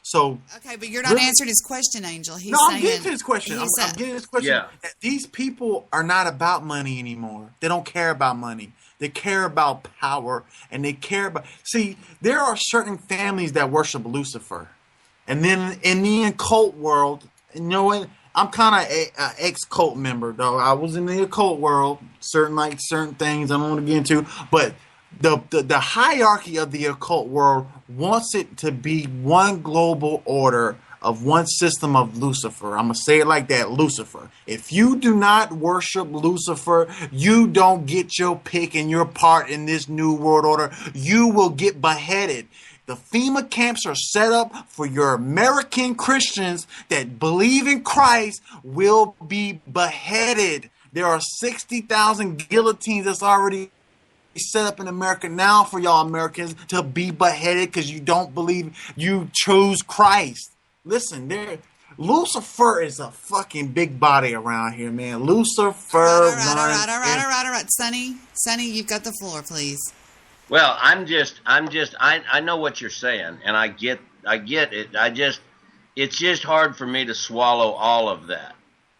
So okay, but you're not answering his question, Angel. I'm getting to his question. I'm getting to his question. Yeah. These people are not about money anymore. They don't care about money. They care about power, and they care about. See, there are certain families that worship Lucifer, and then in the occult world, you know what? I'm kind of an ex-cult member, though. I was in the occult world. Certain things I don't want to get into, but the hierarchy of the occult world wants it to be one global order of one system of Lucifer. I'm going to say it like that, Lucifer. If you do not worship Lucifer, you don't get your pick and your part in this new world order. You will get beheaded. The FEMA camps are set up for your American Christians that believe in Christ will be beheaded. There are 60,000 guillotines that's already set up in America now for y'all Americans to be beheaded because you don't believe you chose Christ. Listen, Lucifer is a fucking big body around here, man. Lucifer. All right. Sonny, you've got the floor, please. Well, I know what you're saying, and I get it. It's just hard for me to swallow all of that.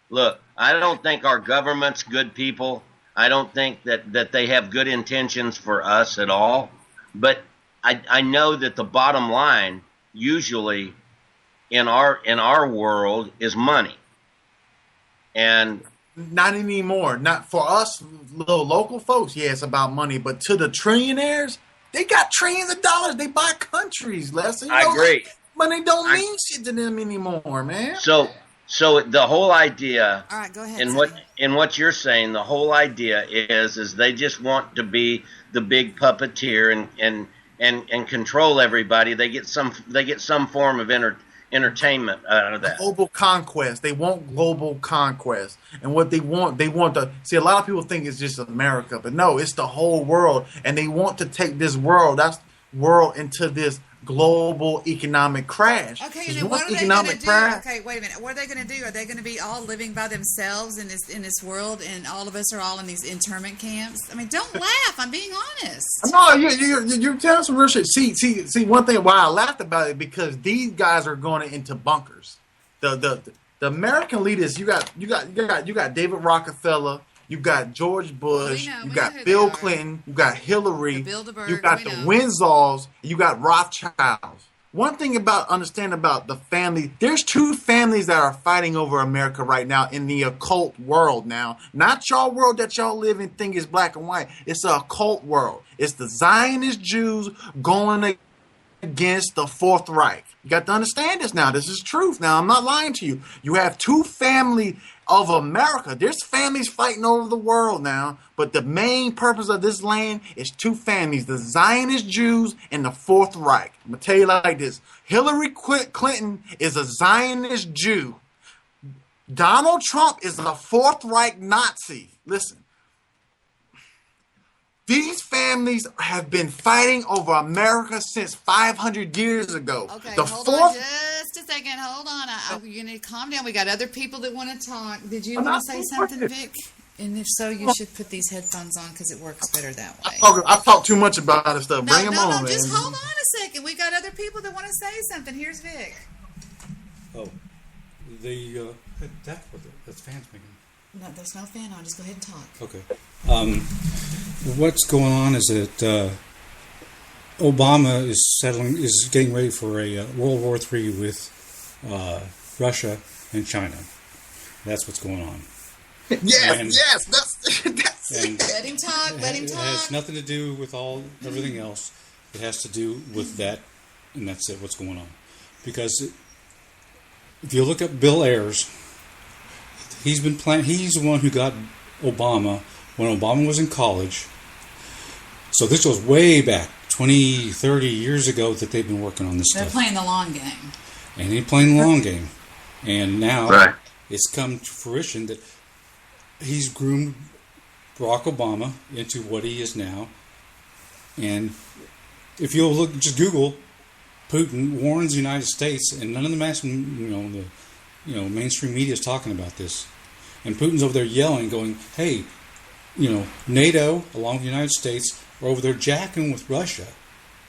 Look, I don't think our government's good people. I don't think that they have good intentions for us at all. But I know that the bottom line usually in our world is money. And not anymore. Not for us little local folks. Yeah, it's about money. But to the trillionaires, they got trillions of dollars. They buy countries, Leslie. I agree. Money don't mean shit to them anymore, man. So the whole idea, all right, go ahead. In what you're saying, the whole idea is they just want to be the big puppeteer and control everybody. They get some form of entertainment out of that. Global conquest. They want global conquest, and what they want to see. A lot of people think it's just America, but no, it's the whole world, and they want to take this world into this global economic crash. Okay, and then what are they going to do? Okay, wait a minute. What are they going to do? Are they going to be all living by themselves in this world, and all of us are all in these internment camps? I mean, don't laugh. I'm being honest. No, you're telling some real shit. See. One thing why I laughed about it because these guys are going into bunkers. The American leaders. You got David Rockefeller. You got George Bush, you got Bill Clinton, you got Hillary, you got the Windsors, you got Rothschilds. One thing understand about the family, there's two families that are fighting over America right now in the occult world now. Not y'all world that y'all live in think is black and white. It's an occult world. It's the Zionist Jews going against the Fourth Reich. You got to understand this now. This is truth. Now, I'm not lying to you. You have two families of America. There's families fighting over the world now, but the main purpose of this land is two families, the Zionist Jews and the Fourth Reich. I'm going to tell you like this. Hillary Clinton is a Zionist Jew. Donald Trump is a Fourth Reich Nazi. Listen. These families have been fighting over America since 500 years ago. Okay, hold on just a second. Hold on. You need to calm down. We got other people that want to talk. Did you want to say something, Vic? And if so, you should put these headphones on because it works better that way. I talk too much about this stuff. Bring them on, man. Just hold on a second. We got other people that want to say something. Here's Vic. Oh, that's fans making. No, there's no fan on. Just go ahead and talk. Okay. What's going on is that Obama is getting ready for a World War III with Russia and China. That's what's going on. Yes, that's let him talk. It has nothing to do with everything else. It has to do with that, and that's it. What's going on? Because if you look at Bill Ayers, he's the one who got Obama when Obama was in college. So this goes way back, 20, 30 years ago that they've been working on this stuff. They're playing the long game. And they're playing the long game. And now it's come to fruition that he's groomed Barack Obama into what he is now. And if you'll look, just Google, Putin warns the United States, and none of the mainstream media is talking about this. And Putin's over there yelling, going, hey, NATO, along with the United States, are over there jacking with Russia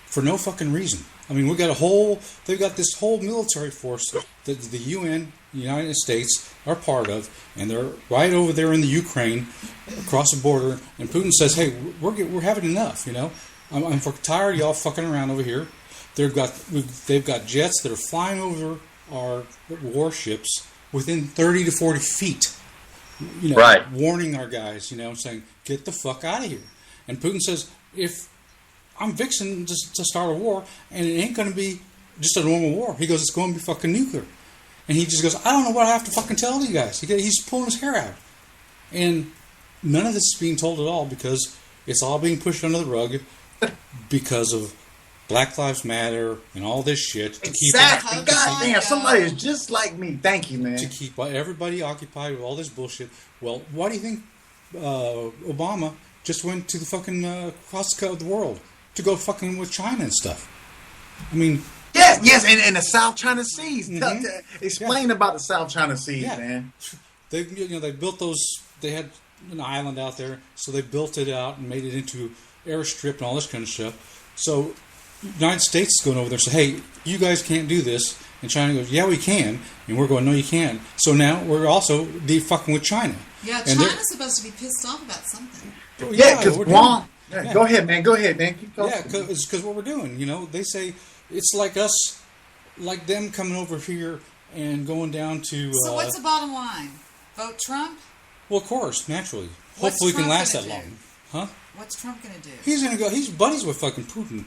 for no fucking reason. I mean, they've got this whole military force that the UN, the United States, are part of, and they're right over there in the Ukraine, across the border, and Putin says, hey, we're having enough, I'm tired of y'all fucking around over here. They've got jets that are flying over our warships within 30 to 40 feet. Warning our guys, saying, get the fuck out of here. And Putin says, if I'm fixing to start a war, and it ain't going to be just a normal war. He goes, it's going to be fucking nuclear. And he just goes, I don't know what I have to fucking tell you guys. He's pulling his hair out. And none of this is being told at all because it's all being pushed under the rug because of Black Lives Matter and all this shit. Exactly. God damn, somebody is just like me. Thank you, man. To keep everybody occupied with all this bullshit. Well, why do you think Obama just went to the fucking across the world to go fucking with China and stuff. I mean, yes, and the South China Seas. Explain about the South China Seas, man. They they built those. They had an island out there, so they built it out and made it into airstrip and all this kind of stuff. So United States is going over there and say, hey, you guys can't do this. And China goes, yeah, we can. And we're going, no, you can't. So now we're also fucking with China. Yeah, and China's supposed to be pissed off about something. Yeah, because Guam. Go ahead, man. Keep going. Yeah, because what we're doing, they say it's like us, like them coming over here and going down to... So what's the bottom line? Vote Trump? Well, of course, naturally. Hopefully it can last that long. Huh? What's Trump going to do? He's going to go... He's buddies with fucking Putin.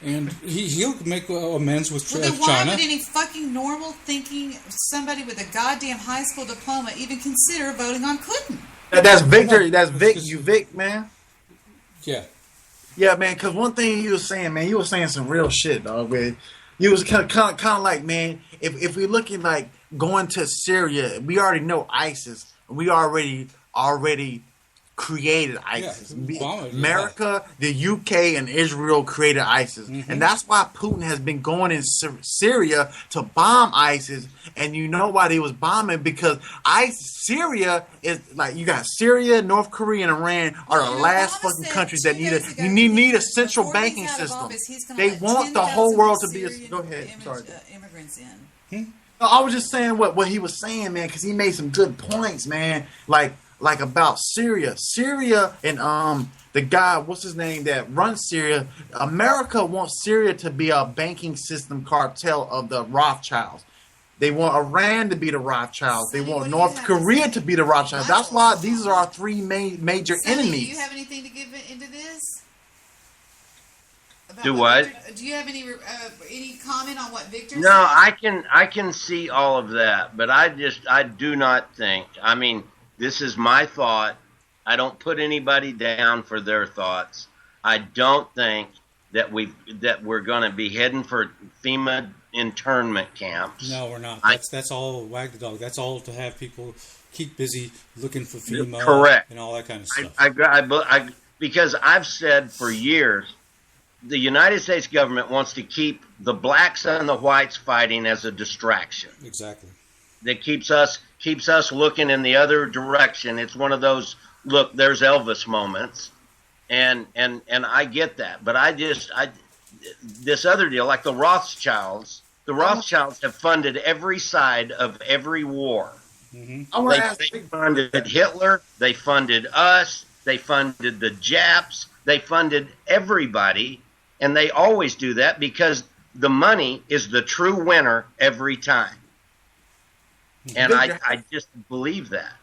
And he'll make amends with China. China. Why would any fucking normal thinking somebody with a goddamn high school diploma even consider voting on Clinton? That's Victor. That's Vic. You Vic, man. Yeah. Yeah, man. Because one thing you was saying, man, you was saying some real shit, dog. Man. You was kind of like, man, if we're looking like going to Syria, we already know ISIS. We already created ISIS. America, the UK, and Israel created ISIS. And that's why Putin has been going in Syria to bomb ISIS. And you know why they was bombing? Because Syria is like, you got Syria, North Korea, and Iran are the last fucking countries that need a central banking system. They want the whole world to be a... Go ahead. Sorry. Immigrants in. No, I was just saying what he was saying, man, because he made some good points, man. Like about Syria and the guy, what's his name, that runs Syria. America wants Syria to be a banking system cartel of the Rothschilds. They want Iran to be the Rothschilds. They want North Korea to be the Rothschilds. That's why these are our three major enemies. Do you have anything to give into this? Do what? Do you have any comment on what Victor said? No, I can see all of that, but I do not think. I mean, this is my thought. I don't put anybody down for their thoughts. I don't think that we're going to be heading for FEMA internment camps. No, we're not. That's all wag the dog. That's all to have people keep busy looking for FEMA. Correct. And all that kind of stuff. I because I've said for years, the United States government wants to keep the blacks and the whites fighting as a distraction. Exactly. That keeps us looking in the other direction. It's one of those, look, there's Elvis moments, and I get that, but this other deal, like the Rothschilds have funded every side of every war. They funded Hitler, they funded us, they funded the Japs, they funded everybody, and they always do that because the money is the true winner every time. And I just believe that.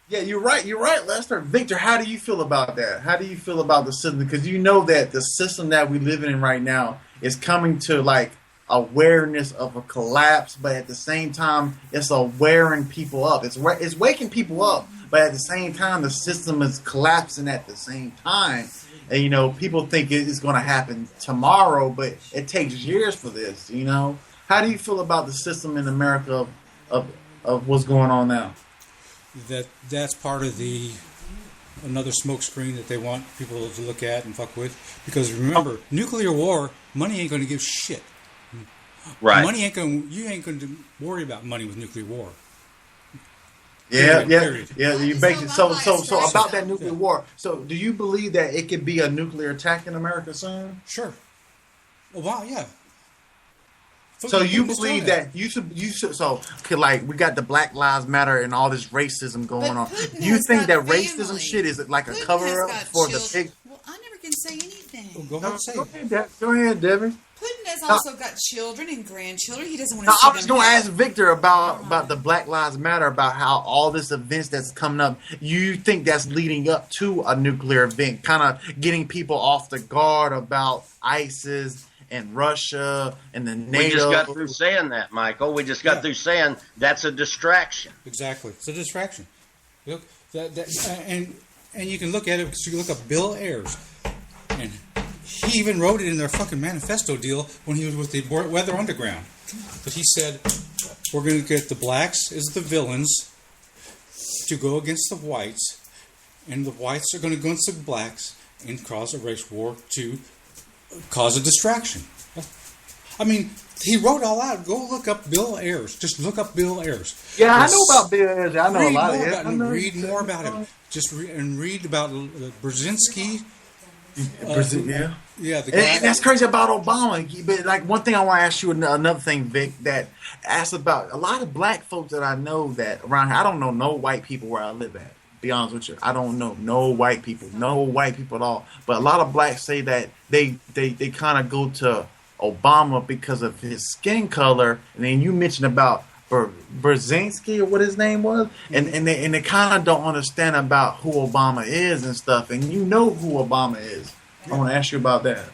Yeah, you're right, Lester. Victor, how do you feel about that? How do you feel about the system? Because you know that the system that we live in right now is coming to like awareness of a collapse, but at the same time, it's wearing people up. It's waking people up, but at the same time, the system is collapsing at the same time. And, people think it's going to happen tomorrow, but it takes years for this, How do you feel about the system in America of what's going on now? That's part of another smoke screen that they want people to look at and fuck with. Because remember, nuclear war, money ain't going to give shit. Right. You ain't going to worry about money with nuclear war. Yeah. You basically so about that nuclear war. So, do you believe that it could be a nuclear attack in America soon? Sure. Oh, wow, yeah. So you believe that you should like we got the Black Lives Matter and all this racism going on. Do you think that racism shit is like a cover up for the pig? Well, I never can say anything. Go ahead, say it. Go ahead, Debbie. Putin has also got children and grandchildren. He doesn't want to see I was going to ask Victor about the Black Lives Matter, about how all this events that's coming up, you think that's leading up to a nuclear event, kind of getting people off the guard about ISIS and Russia and the NATO. We just got through saying that, Michael. We just got through saying that's a distraction. Exactly. It's a distraction. Look, and you can look at it because you can look up Bill Ayers. And he even wrote it in their fucking manifesto deal when he was with the Weather Underground. But he said, we're going to get the blacks as the villains to go against the whites. and the whites are going to go against the blacks and cause a race war to cause a distraction. I mean, he wrote all out. Go look up Bill Ayers. Just look up Bill Ayers. Yeah, I know about Bill Ayers. I know a lot of it. Read more about him. Just read about Brzezinski. Yeah, the guy. And that's crazy about Obama. But like one thing I want to ask you, another thing, Vic, that asked about a lot of black folks that I know that around here. I don't know no white people where I live at. Be honest with you, I don't know no white people at all. But a lot of blacks say that they kind of go to Obama because of his skin color, and then you mentioned about Brzezinski or what his name was, and they kind of don't understand about who Obama is and stuff. And you know who Obama is. I want to ask you about that.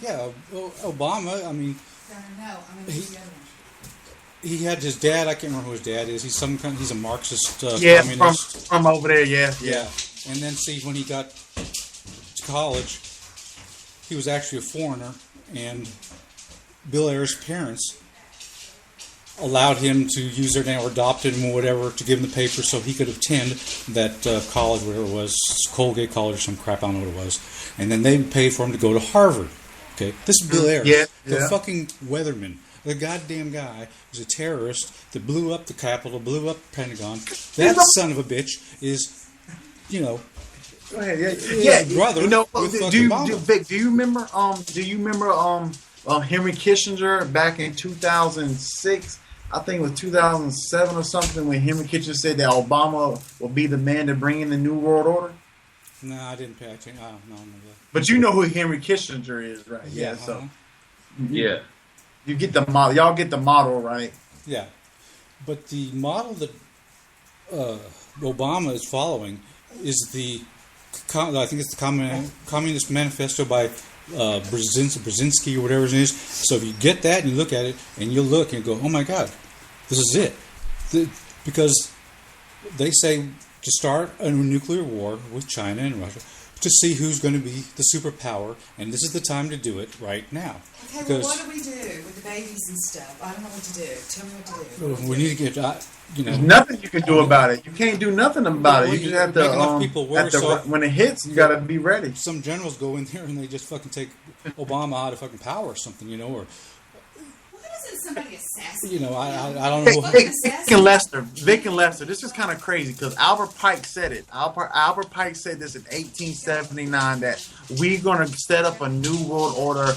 Yeah, Obama. I mean, he had his dad. I can't remember who his dad is. He's a Marxist communist from over there. Yeah. And then see, when he got to college, he was actually a foreigner, and Bill Ayers' parents allowed him to use their name or adopted him or whatever to give him the paper so he could attend that college, whatever it was, Colgate College or some crap, I don't know what it was. And then they paid for him to go to Harvard. Okay, this is Bill Ayers, the fucking weatherman. The goddamn guy is a terrorist that blew up the Capitol, blew up the Pentagon. That son of a bitch is, Go ahead, brother. Do you remember? Do you remember? Henry Kissinger back in 2006, I think it was 2007 or something, when Henry Kissinger said that Obama will be the man to bring in the New World Order. No, I didn't pay attention. I don't know that. But you know who Henry Kissinger is, right? Yeah. Yeah. You get the model. Y'all get the model, right? Yeah. But the model that Obama is following is I think it's the Communist Manifesto by Brzezinski or whatever it is. So if you get that and you look at it and you look and go, oh my God, this is it. Because they say to start a nuclear war with China and Russia to see who's going to be the superpower, and this is the time to do it right now. Okay, well, what do we do with the babies and stuff? I don't know what to do. Tell me what to do. We need to get, There's nothing you can do about it. You can't do nothing about it. You just have to, when it hits, you got to be ready. Some generals go in there and they just fucking take Obama out of fucking power or something, or... Somebody assassinate. I don't know. Vic and Lester. This is kind of crazy because Albert Pike said it. Albert Pike said this in 1879 that we're gonna set up a new world order.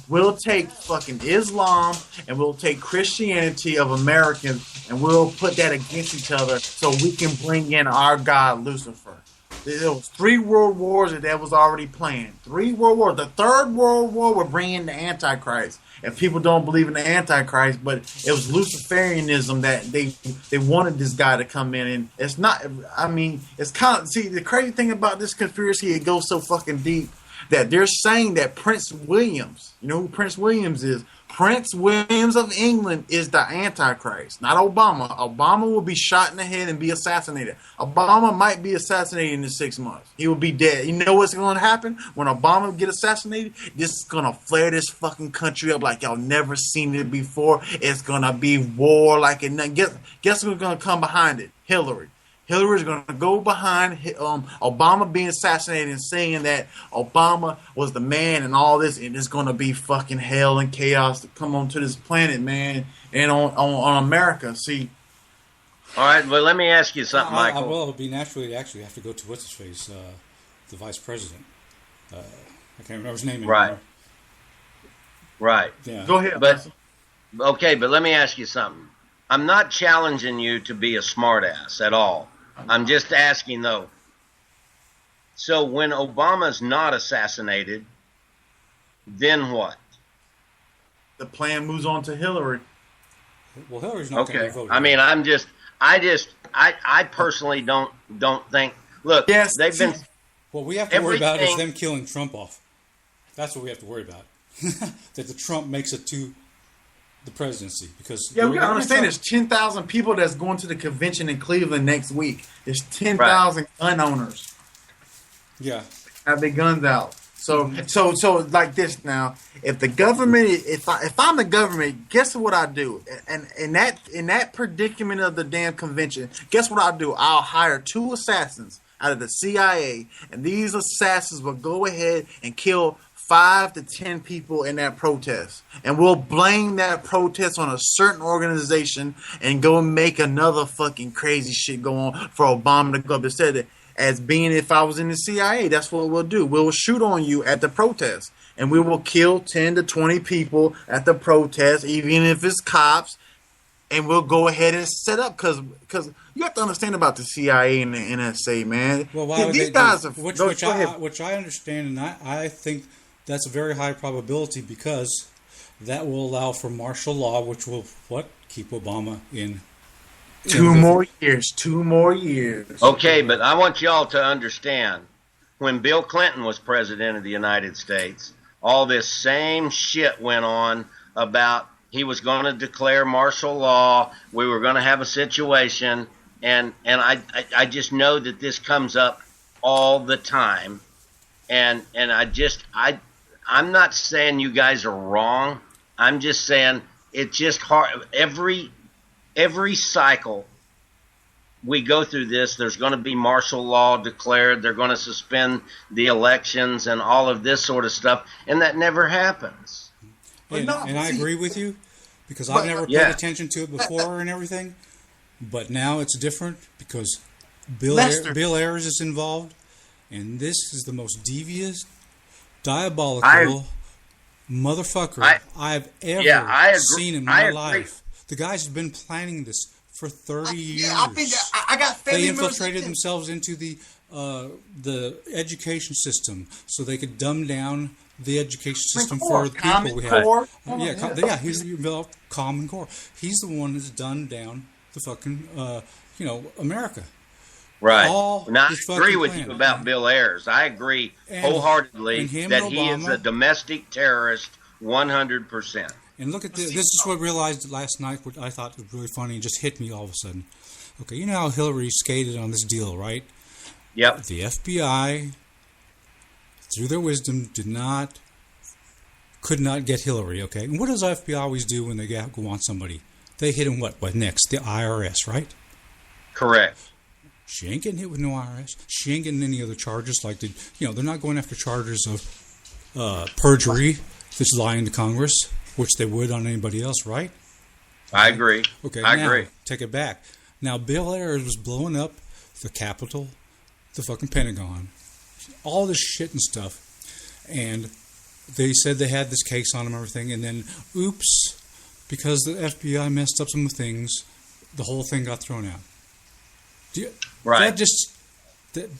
We'll take fucking Islam and we'll take Christianity of Americans and we'll put that against each other so we can bring in our god Lucifer. There was 3 world wars that was already planned. 3 world wars. The 3rd world war would bring in the Antichrist. And people don't believe in the Antichrist, but it was Luciferianism that they wanted this guy to come in. And it's not, it's kind of, see, the crazy thing about this conspiracy, it goes so fucking deep that they're saying that Prince Williams, you know who Prince Williams is? Prince Williams of England is the Antichrist, not Obama. Obama will be shot in the head and be assassinated. Obama might be assassinated in 6 months. He will be dead. You know what's going to happen when Obama get assassinated? This is going to flare this fucking country up like y'all never seen it before. It's going to be war like it. Guess who's going to come behind it? Hillary. Hillary's going to go behind Obama being assassinated and saying that Obama was the man and all this, and it's going to be fucking hell and chaos to come onto this planet, man, and on America. See. All right, well, let me ask you something, Michael. Well, it would be naturally to actually have to go to what's-his-face, the vice president. I can't remember his name anymore. Right. Yeah. Go ahead. But let me ask you something. I'm not challenging you to be a smartass at all. I'm just asking, though. So when Obama's not assassinated, then what? The plan moves on to Hillary. Well, Hillary's not going to be voted. I mean, I personally don't think. Look, yes, they've been. What we have to worry about is them killing Trump off. That's what we have to worry about. That the Trump makes it to the presidency, because we gotta understand there's 10,000 people that's going to the convention in Cleveland next week. There's 10,000 gun owners. Yeah, have their guns out. So like this now. If the government, if I'm the government, guess what I do? And in that predicament of the damn convention, guess what I do? I'll hire 2 assassins. out of the CIA, and these assassins will go ahead and kill 5 to 10 people in that protest, and we'll blame that protest on a certain organization and go and make another fucking crazy shit go on for Obama to go up and say that as being if I was in the CIA, that's what we'll do. We'll shoot on you at the protest, and we will kill 10 to 20 people at the protest, even if it's cops, and we'll go ahead and set up because you have to understand about the CIA and the NSA, man. Well, why would these they guys do, are which I understand, and I think that's a very high probability because that will allow for martial law, which will keep Obama in 2 more years. 2 more years. Okay, but I want y'all to understand, when Bill Clinton was president of the United States, all this same shit went on about he was going to declare martial law. We were going to have a situation, and I just know that this comes up all the time, and I'm not saying you guys are wrong. I'm just saying it's just hard. Every cycle we go through this, there's going to be martial law declared. They're going to suspend the elections and all of this sort of stuff, and that never happens. And I agree with you because I've never paid attention to it before and everything, but now it's different because Bill Ayers is involved, and this is the most devious, diabolical motherfucker I've ever seen in my life. The guy's been planning this for 30 years. I think I got they infiltrated themselves into the education system so they could dumb down the education system for the people we had. He's the Common Core. He's the one that's dumbed down the fucking America. Right. Now, I agree with you about Bill Ayers. I agree wholeheartedly that he is a domestic terrorist 100%. And look at this. This is what I realized last night, what I thought was really funny and just hit me all of a sudden. Okay, you know how Hillary skated on this deal, right? Yep. The FBI, through their wisdom, could not get Hillary, okay? And what does FBI always do when they go on somebody? They hit him what next? The IRS, right? Correct. She ain't getting hit with no IRS. She ain't getting any other charges like they're not going after charges of perjury, that's lying to Congress, which they would on anybody else, right? I agree. Okay, I now, agree. Take it back. Now, Bill Ayers was blowing up the Capitol, the fucking Pentagon, all this shit and stuff. And they said they had this case on him and everything. And then, oops, because the FBI messed up some things, the whole thing got thrown out. Right.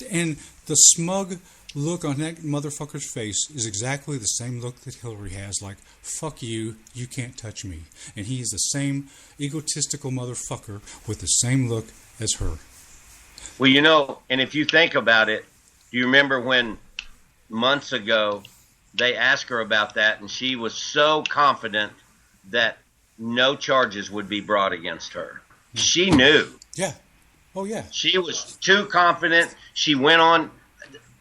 And the smug look on that motherfucker's face is exactly the same look that Hillary has, like, fuck you, you can't touch me. And he is the same egotistical motherfucker with the same look as her. Well, and if you think about it, do you remember when months ago they asked her about that and she was so confident that no charges would be brought against her? She knew. Yeah. Oh, yeah. She was too confident. She went on.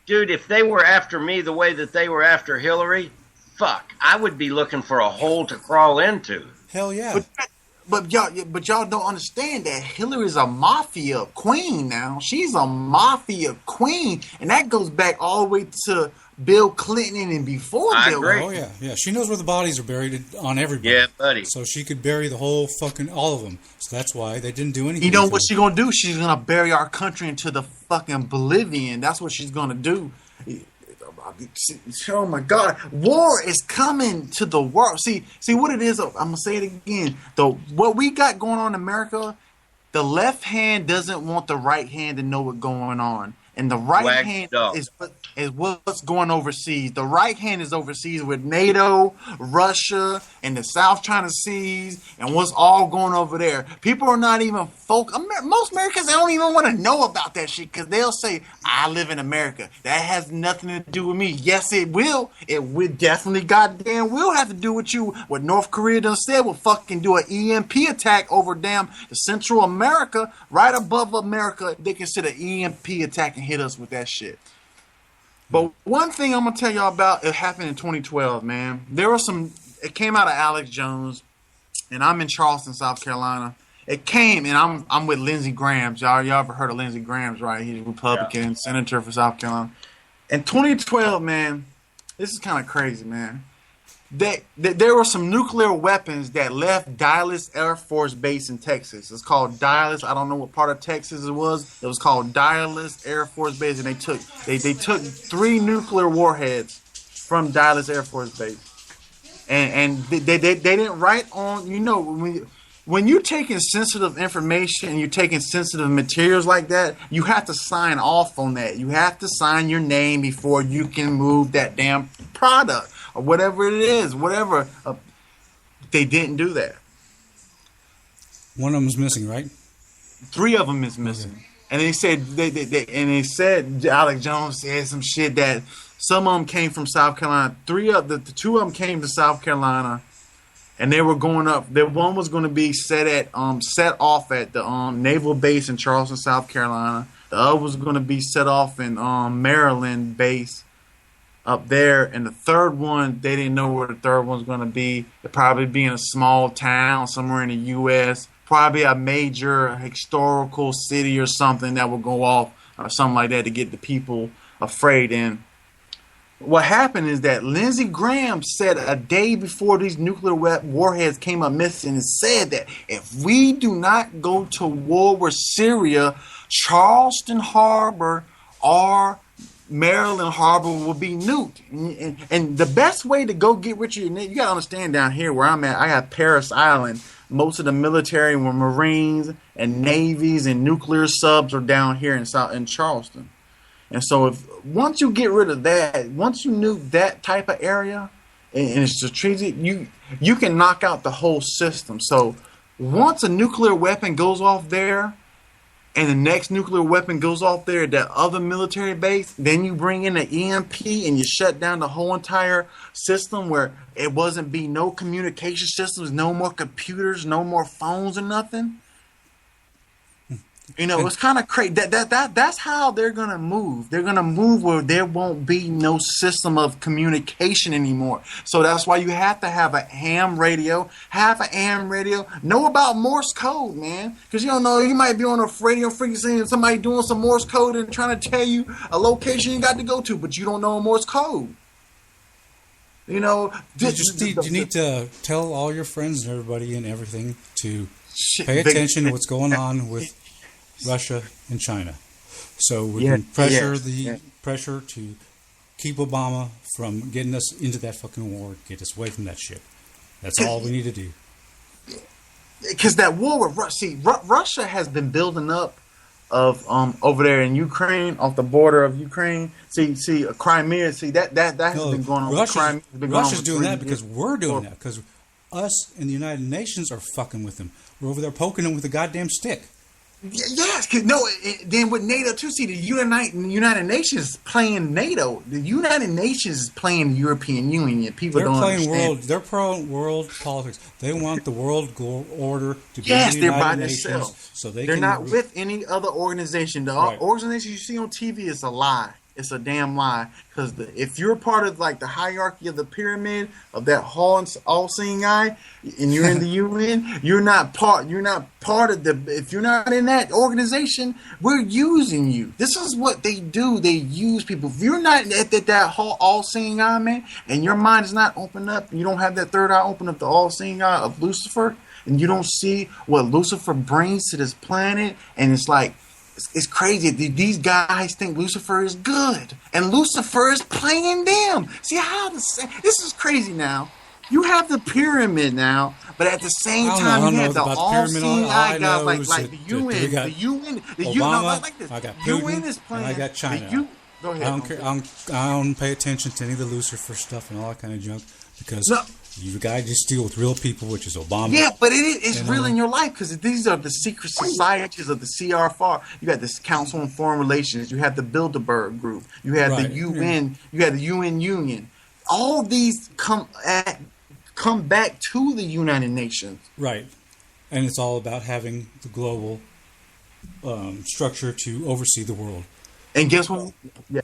Dude, if they were after me the way that they were after Hillary, fuck, I would be looking for a hole to crawl into. Hell yeah. But y'all don't understand that Hillary's a mafia queen now. She's a mafia queen, and that goes back all the way to Bill Clinton and before Bill. Agree. Oh yeah. She knows where the bodies are buried on everybody. Yeah, buddy. So she could bury the whole all of them. So that's why they didn't do anything. You know what she's gonna do? She's gonna bury our country into the fucking oblivion. That's what she's gonna do. Oh my God, war is coming to the world. See what it is. I'm gonna say it again. What we got going on in America, the left hand doesn't want the right hand to know what's going on, and the right hand is what's going overseas. The right hand is overseas with NATO, Russia, and the South China Seas, and what's all going over there. People are not even most Americans, they don't even want to know about that shit because they'll say, I live in America. That has nothing to do with me. Yes, it will. It would definitely goddamn will have to do with you. What North Korea done said will fucking do an EMP attack over the Central America, right above America. They can send an EMP attack and hit us with that shit. But one thing I'm going to tell y'all about, it happened in 2012, man. It came out of Alex Jones, and I'm in Charleston, South Carolina. it came, and I'm with Lindsey Graham. Y'all ever heard of Lindsey Graham, right? He's a Republican senator for South Carolina. In 2012, man, this is kind of crazy, man. There were some nuclear weapons that left Dallas Air Force Base in Texas. It's called Dallas. I don't know what part of Texas it was. It was called Dallas Air Force Base, and they took 3 nuclear warheads from Dallas Air Force Base. And they didn't write on, when you're taking sensitive information and you're taking sensitive materials like that, you have to sign off on that. You have to sign your name before you can move that damn product or whatever it is, whatever. They didn't do that. One of them is missing, right? 3 of them is missing. Okay. And they said Alex Jones said some shit that some of them came from South Carolina. 2 of them came to South Carolina. And they were going up. The one was going to be set off at the naval base in Charleston, South Carolina. The other was going to be set off in Maryland base up there. And the third one, they didn't know where the third one was going to be. It'd probably be in a small town somewhere in the U.S. Probably a major historical city or something that will go off or something like that to get the people afraid. And what happened is that Lindsey Graham said a day before these nuclear warheads came up missing and said that if we do not go to war with Syria, Charleston Harbor or Maryland Harbor will be nuked. And the best way to go get rid of you got to understand down here where I'm at, I got Paris Island. Most of the military were Marines and Navies and nuclear subs are down here in Charleston. And so once you get rid of that, once you nuke that type of area, and it's strategic, you can knock out the whole system. So once a nuclear weapon goes off there, and the next nuclear weapon goes off there at that other military base, then you bring in the EMP and you shut down the whole entire system where it wasn't be no communication systems, no more computers, no more phones or nothing. It's kind of crazy. That's how they're gonna move. They're gonna move where there won't be no system of communication anymore. So that's why you have to have a ham radio. Have an AM radio. Know about Morse code, man. Because you don't know, you might be on a radio frequency and somebody doing some Morse code and trying to tell you a location you got to go to, but you don't know Morse code. You need to tell all your friends and everybody and everything to pay attention to what's going on with Russia and China, so we can pressure to keep Obama from getting us into that fucking war, get us away from that shit. That's all we need to do. Because that war with Russia has been building up of over there in Ukraine, off the border of Ukraine. See, Crimea. See that has been going on. Russia's doing that because we're doing that because us and the United Nations are fucking with them. We're over there poking them with a goddamn stick. Yes, then with NATO too. See, the United Nations is playing NATO. The United Nations is playing the European Union. People don't understand. They're pro world politics. They want the world order to be the United they're by Nations, themselves. so they're not with any other organization. The organization you see on TV is a lie. It's a damn lie. Because if you're part of like the hierarchy of the pyramid of that all-seeing eye, and you're in the UN, you're not part of the. If you're not in that organization, we're using you. This is what they do. They use people. If you're not at that all-seeing eye, man, and your mind is not open up, you don't have that third eye open up, the all-seeing eye of Lucifer, and you don't see what Lucifer brings to this planet, and it's like. It's crazy. These guys think Lucifer is good, and Lucifer is playing them. See how this is crazy now. You have the pyramid now, but at the same time you have the all-seeing eye guys like the UN. The UN is playing. I got China. Go ahead. I don't care. I don't pay attention to any of the Lucifer stuff and all that kind of junk because. You guys just deal with real people, which is Obama. Yeah, but it's real in your life because these are the secret societies of the CRFR. You got this Council on Foreign Relations. You have the Bilderberg Group. You have the UN. You have the UN Union. All these come back to the United Nations. Right, and it's all about having the global structure to oversee the world. And guess what?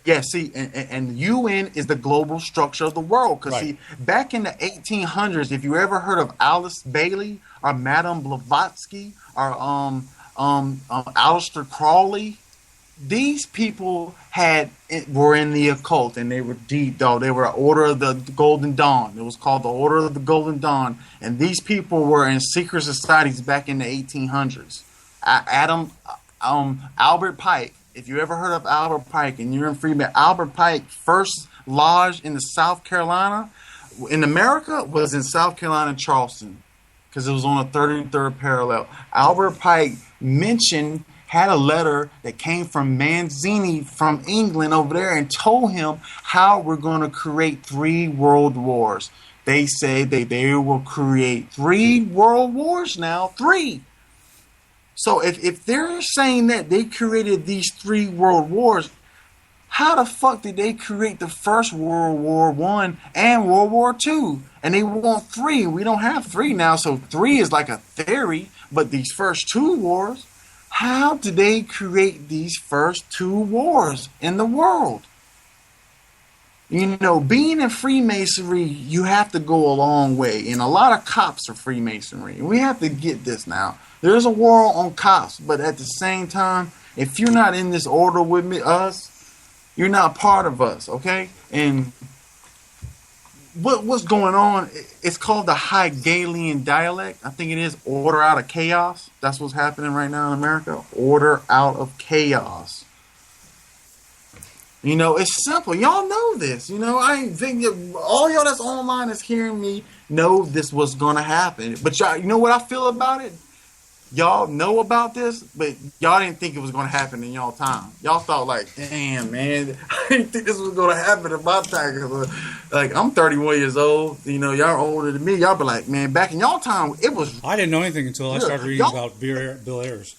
Yeah, see, and the UN is the global structure of the world. Because, see, back in the 1800s, if you ever heard of Alice Bailey or Madame Blavatsky Aleister Crowley. These people were in the occult, and they were deep, though. They were Order of the Golden Dawn. It was called the Order of the Golden Dawn, and these people were in secret societies back in the 1800s. Albert Pike. If you ever heard of Albert Pike and you're in Freeman, Albert Pike first lodge in the South Carolina, in America, was in South Carolina, Charleston, because it was on a 33rd parallel. Albert Pike had a letter that came from Manzini from England over there and told him how we're going to create 3 world wars. They say they will create 3 world wars now. 3. So if they're saying that they created these 3 world wars, how the fuck did they create the first World War I and World War II? And they want 3. We don't have 3 now, so 3 is like a theory. But these first 2 wars, how did they create these first 2 wars in the world? You know, being in Freemasonry, you have to go a long way. And a lot of cops are Freemasonry. We have to get this now. There's a war on cops, but at the same time, if you're not in this order with us, you're not part of us, okay? And what's going on, it's called the Hegelian dialect. I think it is order out of chaos. That's what's happening right now in America. Order out of chaos. You know, it's simple. Y'all know this. You know, I ain't think all y'all that's online is hearing me know this was going to happen. But y'all, you know what I feel about it? Y'all know about this, but y'all didn't think it was going to happen in y'all time. Y'all thought like, damn, man, I didn't think this was going to happen in my time. Like, I'm 31 years old. You know, y'all older than me. Y'all be like, man, back in y'all time, it was... I didn't know anything until I started reading about Bill Ayers.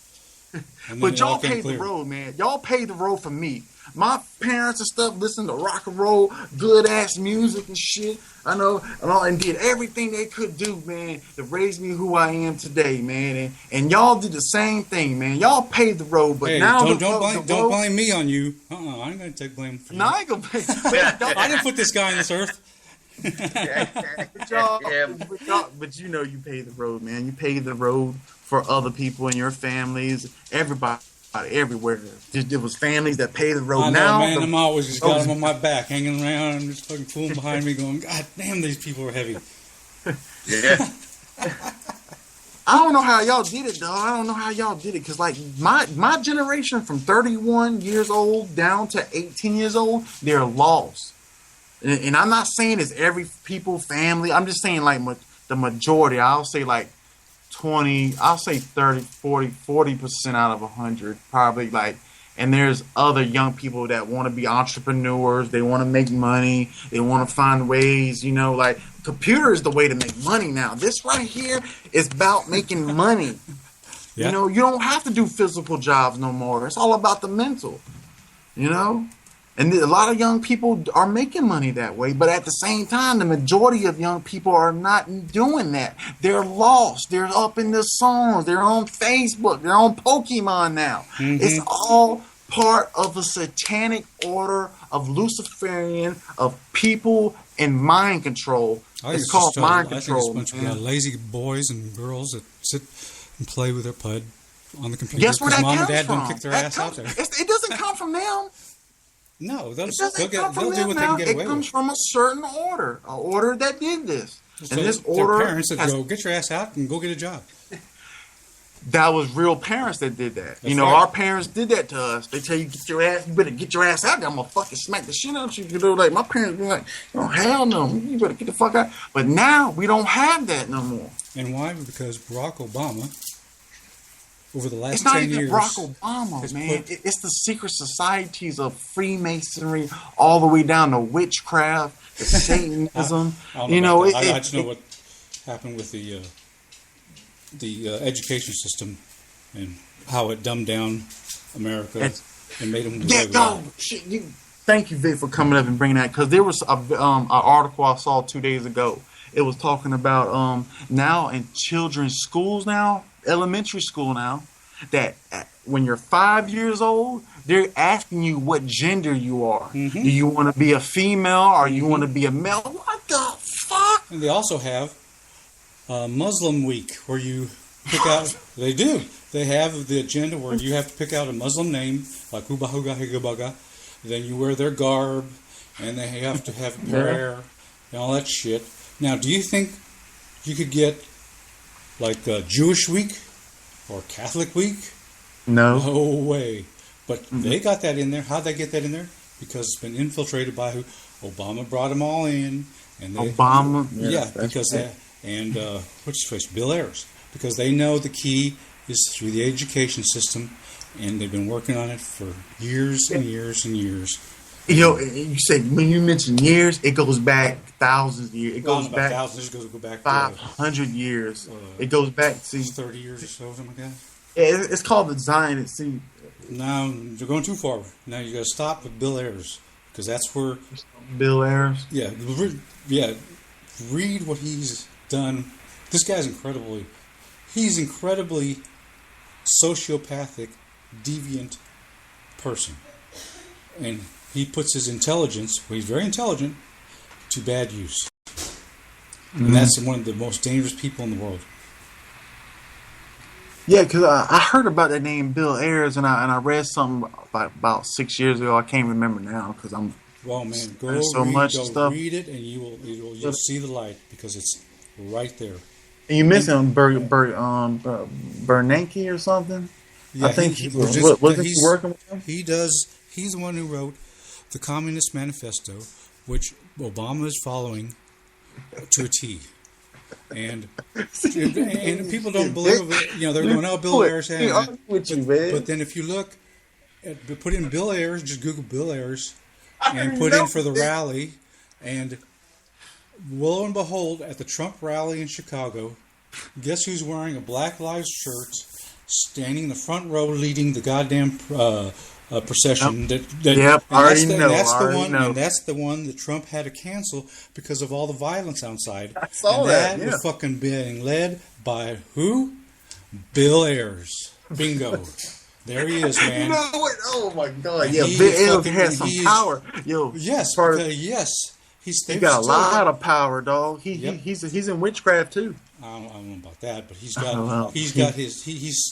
But y'all paid the road, man. Y'all paid the road for me. My parents and stuff listened to rock and roll, good ass music and shit. I know, and did everything they could do, man, to raise me who I am today, man. And y'all did the same thing, man. Y'all paid the road, but now don't blame me on you. I ain't gonna take blame for you. No, I ain't gonna blame. I didn't put this guy on this earth. But you know, you paid the road, man. You paid the road for other people and your families, everybody. Everywhere. There was families that paid the road. I know, man. I'm always just got them on my back, hanging around, and just fucking fooling behind me, going, God damn, these people are heavy. Yeah. I don't know how y'all did it, though. I don't know how y'all did it, because like my generation from 31 years old down to 18 years old, they're lost. And I'm not saying it's every family. I'm just saying like the majority. I'll say like 20, I'll say 30, 40% out of 100, probably. Like, and there's other young people that want to be entrepreneurs. They want to make money. They want to find ways, you know, like computer is the way to make money now. This right here is about making money. Yeah. You know, you don't have to do physical jobs no more. It's all about the mental, you know? And a lot of young people are making money that way, but at the same time, the majority of young people are not doing that. They're lost. They're up in the songs. They're on Facebook. They're on Pokemon now. Mm-hmm. It's all part of a satanic order of Luciferian, of people in mind control. It's called mind control. I think it's a bunch of lazy boys and girls that sit and play with their PUD on the computer. Guess where that mom comes and dad from? don't kick their ass out there. It doesn't come from them. No, they'll do what It they can get away comes with. from a certain order, an order that did this. So and this order, parents that go, get your ass out and go get a job. That was real parents that did that. That's right. Our parents did that to us. They tell you, you better get your ass out there. I'm gonna fucking smack the shit out of you. You know, like my parents be like, oh hell no, you better get the fuck out. But now we don't have that no more. And why? Because Barack Obama, over the last it's not 10 even years, Barack Obama, man. It's the secret societies of Freemasonry, all the way down to witchcraft, Satanism. I just know what happened with the education system and how it dumbed down America and made them. Thank you, Vic, for coming up and bringing that, because there was an article I saw 2 days ago. It was talking about now in children's schools now, elementary school now, that when you're 5 years old, they're asking you what gender you are. Mm-hmm. Do you want to be a female or you want to be a male? What the fuck? And they also have Muslim Week, where you pick out. They do. They have the agenda where you have to pick out a Muslim name like Huba Huga Higabaga. Then you wear their garb, and they have to have prayer and all that shit. Now, do you think you could get like Jewish Week or Catholic Week? No. No way. But they got that in there. How'd they get that in there? Because it's been infiltrated by who? Obama brought them all in. And they, Obama? Yeah, because right. What's his face? Bill Ayers. Because they know the key is through the education system, and they've been working on it for years and years and years. You say when you mention years, it goes back thousands of years. It goes back thousands. It goes back 500 years. It goes back to 30 years or so, something like that. It's called the Zion. See, now you're going too far. Now you got to stop with Bill Ayers, because that's where Bill Ayers. Yeah, read what he's done. This guy's incredibly. He's incredibly sociopathic, deviant person, and he puts his intelligence, well, he's very intelligent, to bad use. And that's one of the most dangerous people in the world. Yeah, because I heard about that name Bill Ayers, and I read something about 6 years ago. I can't remember now because I'm. Well, man, go read it, and you'll see the light, because it's right there. And you mentioned Bernanke or something. Yeah, I think he working with him. He's the one who wrote the Communist Manifesto, which Obama is following to a T. And people don't believe it. They're going, "Oh, Bill Ayers had it." But then if you look, put in Bill Ayers, just Google Bill Ayers, and put in for the rally, and lo and behold, at the Trump rally in Chicago, guess who's wearing a Black Lives shirt, standing in the front row, leading the goddamn procession? Yep, And that's the one that Trump had to cancel because of all the violence outside. I saw that. Was fucking being led by who? Bill Ayers. Bingo. There he is, man. You know what? Oh my God! Yeah, Bill Ayers has some power. Yo, yes, yes. He got a lot of power, dog. He's in witchcraft too. I don't know about that, but he's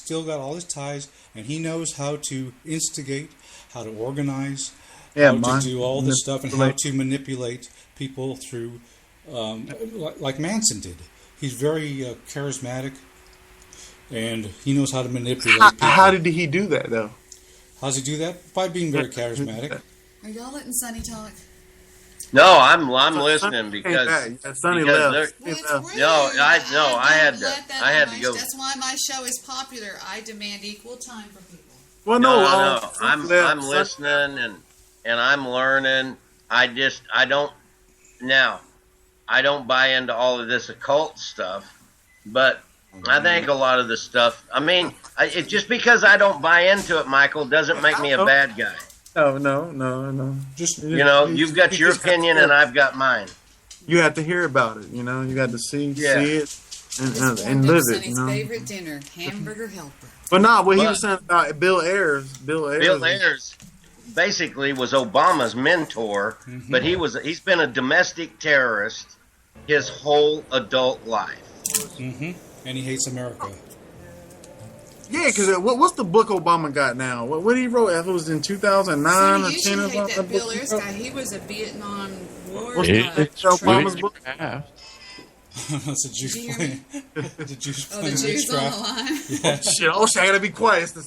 still got all his ties, and he knows how to instigate, how to organize, how to do all this stuff, and how to manipulate people through, like Manson did. He's very charismatic, and he knows how to manipulate people. How did he do that, though? How does he do that? By being very charismatic. Are y'all letting Sonny talk? No, I'm listening because Sonny left. I had to go. That's why my show is popular. I demand equal time for people. Well, no, I'm listening and I'm learning. I don't buy into all of this occult stuff, but I think a lot of the stuff. I mean, just because I don't buy into it, Michael, doesn't make me a bad guy. No. Just you've got your opinion and I've got mine. You have to hear about it. You got to see it and live it. Sonny's favorite dinner, hamburger helper. But what he was saying about Bill Ayers. Bill Ayers basically was Obama's mentor, but he's been a domestic terrorist his whole adult life. And he hates America. Yeah, because what's the book Obama got now? What he wrote? It was in 2009 or 10 or something. That Bill Ayers guy, he was a Vietnam War guy. Obama's book? That's a Jew playing. The Jews playing the Jews on the line. Yeah. Oh shit! I gotta be quiet. I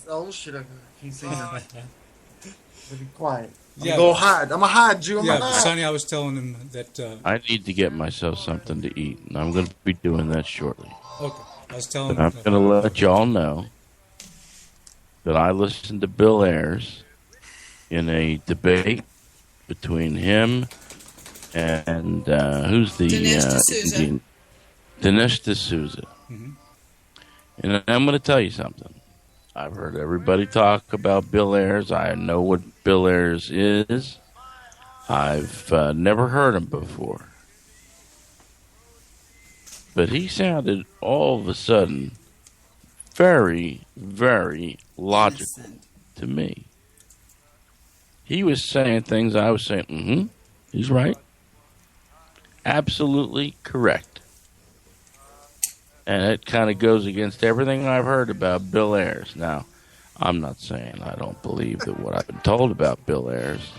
can't say that. Be quiet. Yeah. Go hide. I'm a hide Jew. Sonny, I was telling him that I need to get myself something to eat, and I'm going to be doing that shortly. Okay. I was telling him. I'm going to let y'all know that I listened to Bill Ayers in a debate between him and who's the Indian? Dinesh D'Souza. And I'm going to tell you something. I've heard everybody talk about Bill Ayers. I know what Bill Ayers is. I've never heard him before. But he sounded all of a sudden very, very logical to me. He was saying things I was saying, he's right. Absolutely correct. And it kind of goes against everything I've heard about Bill Ayers. Now, I'm not saying I don't believe that what I've been told about Bill Ayers.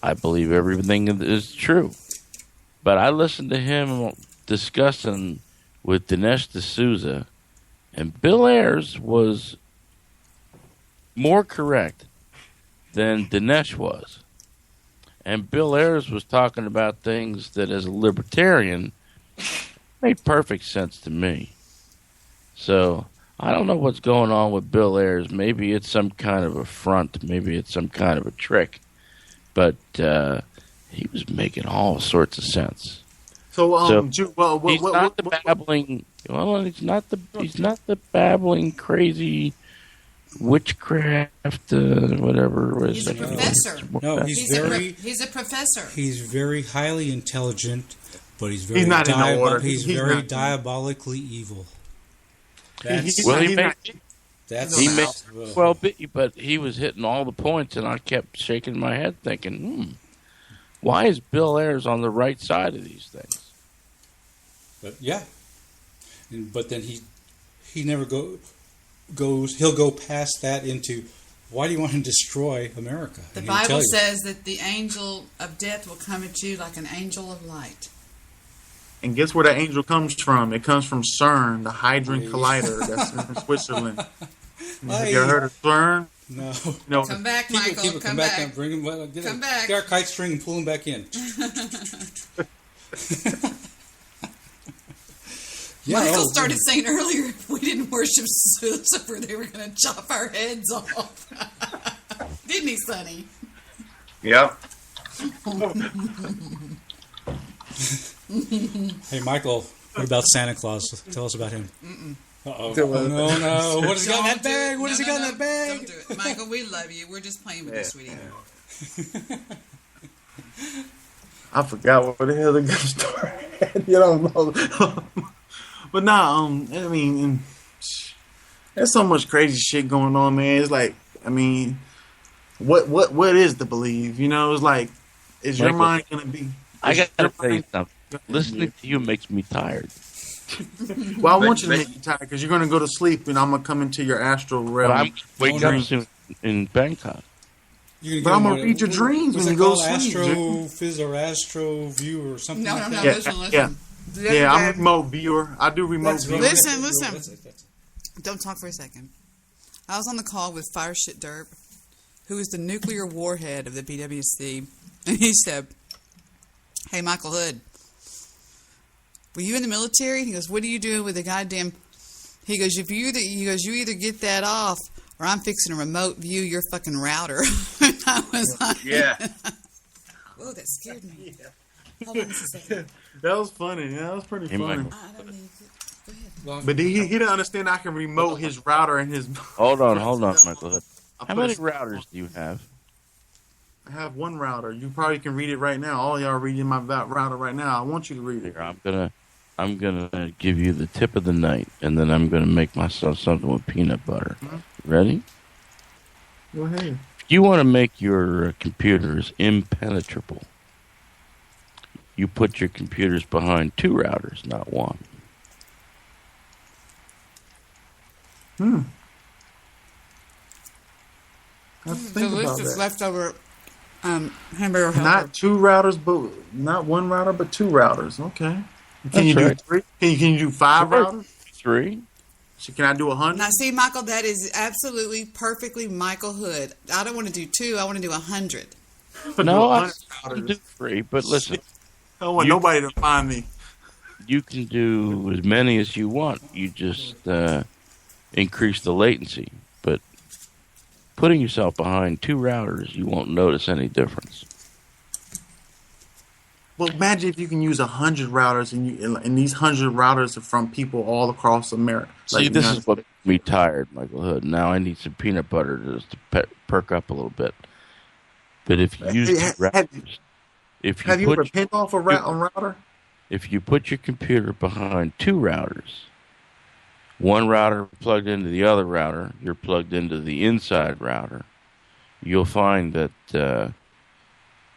I believe everything is true. But I listened to him discussing with Dinesh D'Souza, and Bill Ayers was more correct than Dinesh was. And Bill Ayers was talking about things that, as a libertarian, made perfect sense to me. So I don't know what's going on with Bill Ayers. Maybe it's some kind of a front. Maybe it's some kind of a trick. But he was making all sorts of sense. So, he's not the babbling. Well, he's not the babbling crazy witchcraft, whatever. He's a professor. No, he's a professor. He's very highly intelligent, but he's very not in the order. He's very diabolically evil. That's but he was hitting all the points, and I kept shaking my head, thinking, why is Bill Ayers on the right side of these things? But yeah, but then he never goes. He'll go past that into, why do you want to destroy America? The Bible says that the angel of death will come at you like an angel of light. And guess where that angel comes from? It comes from CERN, the Hadron Collider that's in Switzerland. Have you ever heard of CERN? No. Come back, Michael. Come back. And bring him, come back. Get our kite string and pull him back in. Michael started saying earlier if we didn't worship Lucifer, they were going to chop our heads off. Didn't he, Sonny? Yep. Hey, Michael, what about Santa Claus? Tell us about him. Uh-oh. No. What has he got in that bag? What has he got in that bag? Don't do it. Michael, we love you. We're just playing with you, sweetie. I forgot what the hell the good story had. You don't know. But nah, I mean, there's so much crazy shit going on, man. It's like, I mean, what is to believe? You know, it's like, is your mind gonna be? I gotta tell you something. Listening to you makes me tired. Well, I want you to make you tired because you're gonna go to sleep, and I'm gonna come into your astral realm. I'm wake up soon in Bangkok. But I'm gonna read your dreams when you go to sleep. Astrophysics or Astro View or something. No, like that. listen. Yeah, I'm a remote viewer. I do remote view. Listen. Don't talk for a second. I was on the call with Fire Shit Derp, who is the nuclear warhead of the BWC, and he said, "Hey, Michael Hood, were you in the military?" He goes, "What are you doing with the goddamn?" He goes, you either get that off, or I'm fixing to remote view your fucking router." And I was like, yeah. Whoa, that scared me. Hold on just a second. That was funny. Yeah, that was pretty funny. Go ahead. But he didn't understand I can remote his router and his. Hold on, Michael Hood. How many routers do you have? I have one router. You probably can read it right now. All y'all are reading my router right now. I want you to read it. Here, I'm gonna give you the tip of the night, and then I'm gonna make myself something with peanut butter. Ready? Go ahead. If you want to make your computers impenetrable, you put your computers behind 2 routers, not 1. Delicious leftover hamburger helper. Not 2 routers, but not 1 router, but 2 routers. Okay. Can you do 3? Can you do 5 routers? 3. So can I do 100? Now, see, Michael, that is absolutely perfectly Michael Hood. I don't want to do 2. I want to do 100. No, I do 3. But listen, I don't want nobody to find me. You can do as many as you want. You just increase the latency. But putting yourself behind 2 routers, you won't notice any difference. Well, imagine if you can use 100 routers, and these 100 routers are from people all across America. See, this is what makes me tired, Michael Hood. Now I need some peanut butter just to perk up a little bit. But if you use routers, have you ever pinned off a router? If you put your computer behind 2 routers, one router plugged into the other router, you're plugged into the inside router, you'll find that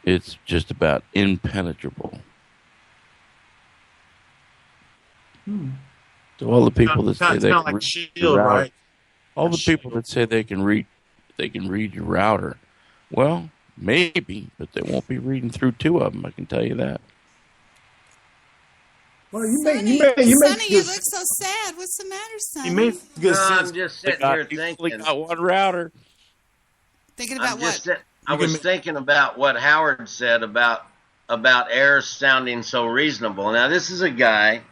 it's just about impenetrable. So all the people that say It's they kind of can like read your Shield, router, right? all the people that say they can read your router, well, maybe, but they won't be reading through two of them. I can tell you that. Well, Sonny, you look so sad. What's the matter, Sonny? You made good sense. I'm just sitting here thinking. Got one router. Thinking about what? I was thinking about what Howard said about Ayers sounding so reasonable. Now, this is a guy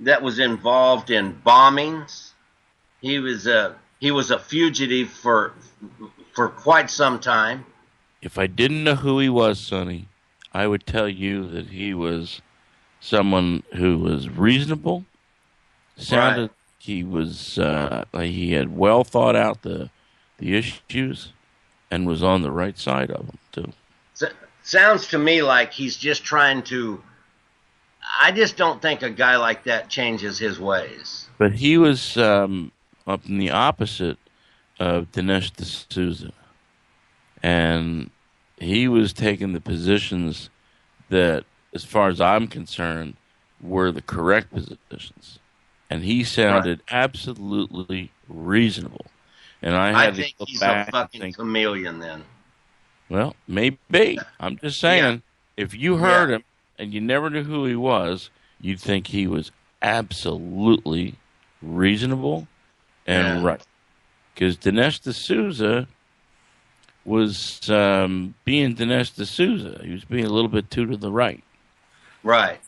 that was involved in bombings. He was a fugitive for quite some time. If I didn't know who he was, Sonny, I would tell you that he was someone who was reasonable. Sounded Right. he was like he had well thought out the issues and was on the right side of them too. Sounds to me like he's just trying to. I just don't think a guy like that changes his ways. But he was up in the opposite of Dinesh D'Souza, and he was taking the positions that, as far as I'm concerned, were the correct positions. And he sounded absolutely reasonable. And I had think to go he's back a fucking and think, chameleon then. well, maybe. I'm just saying, if you heard him and you never knew who he was, you'd think he was absolutely reasonable and right. Because Dinesh D'Souza was being Dinesh D'Souza. He was being a little bit too to the right. Right.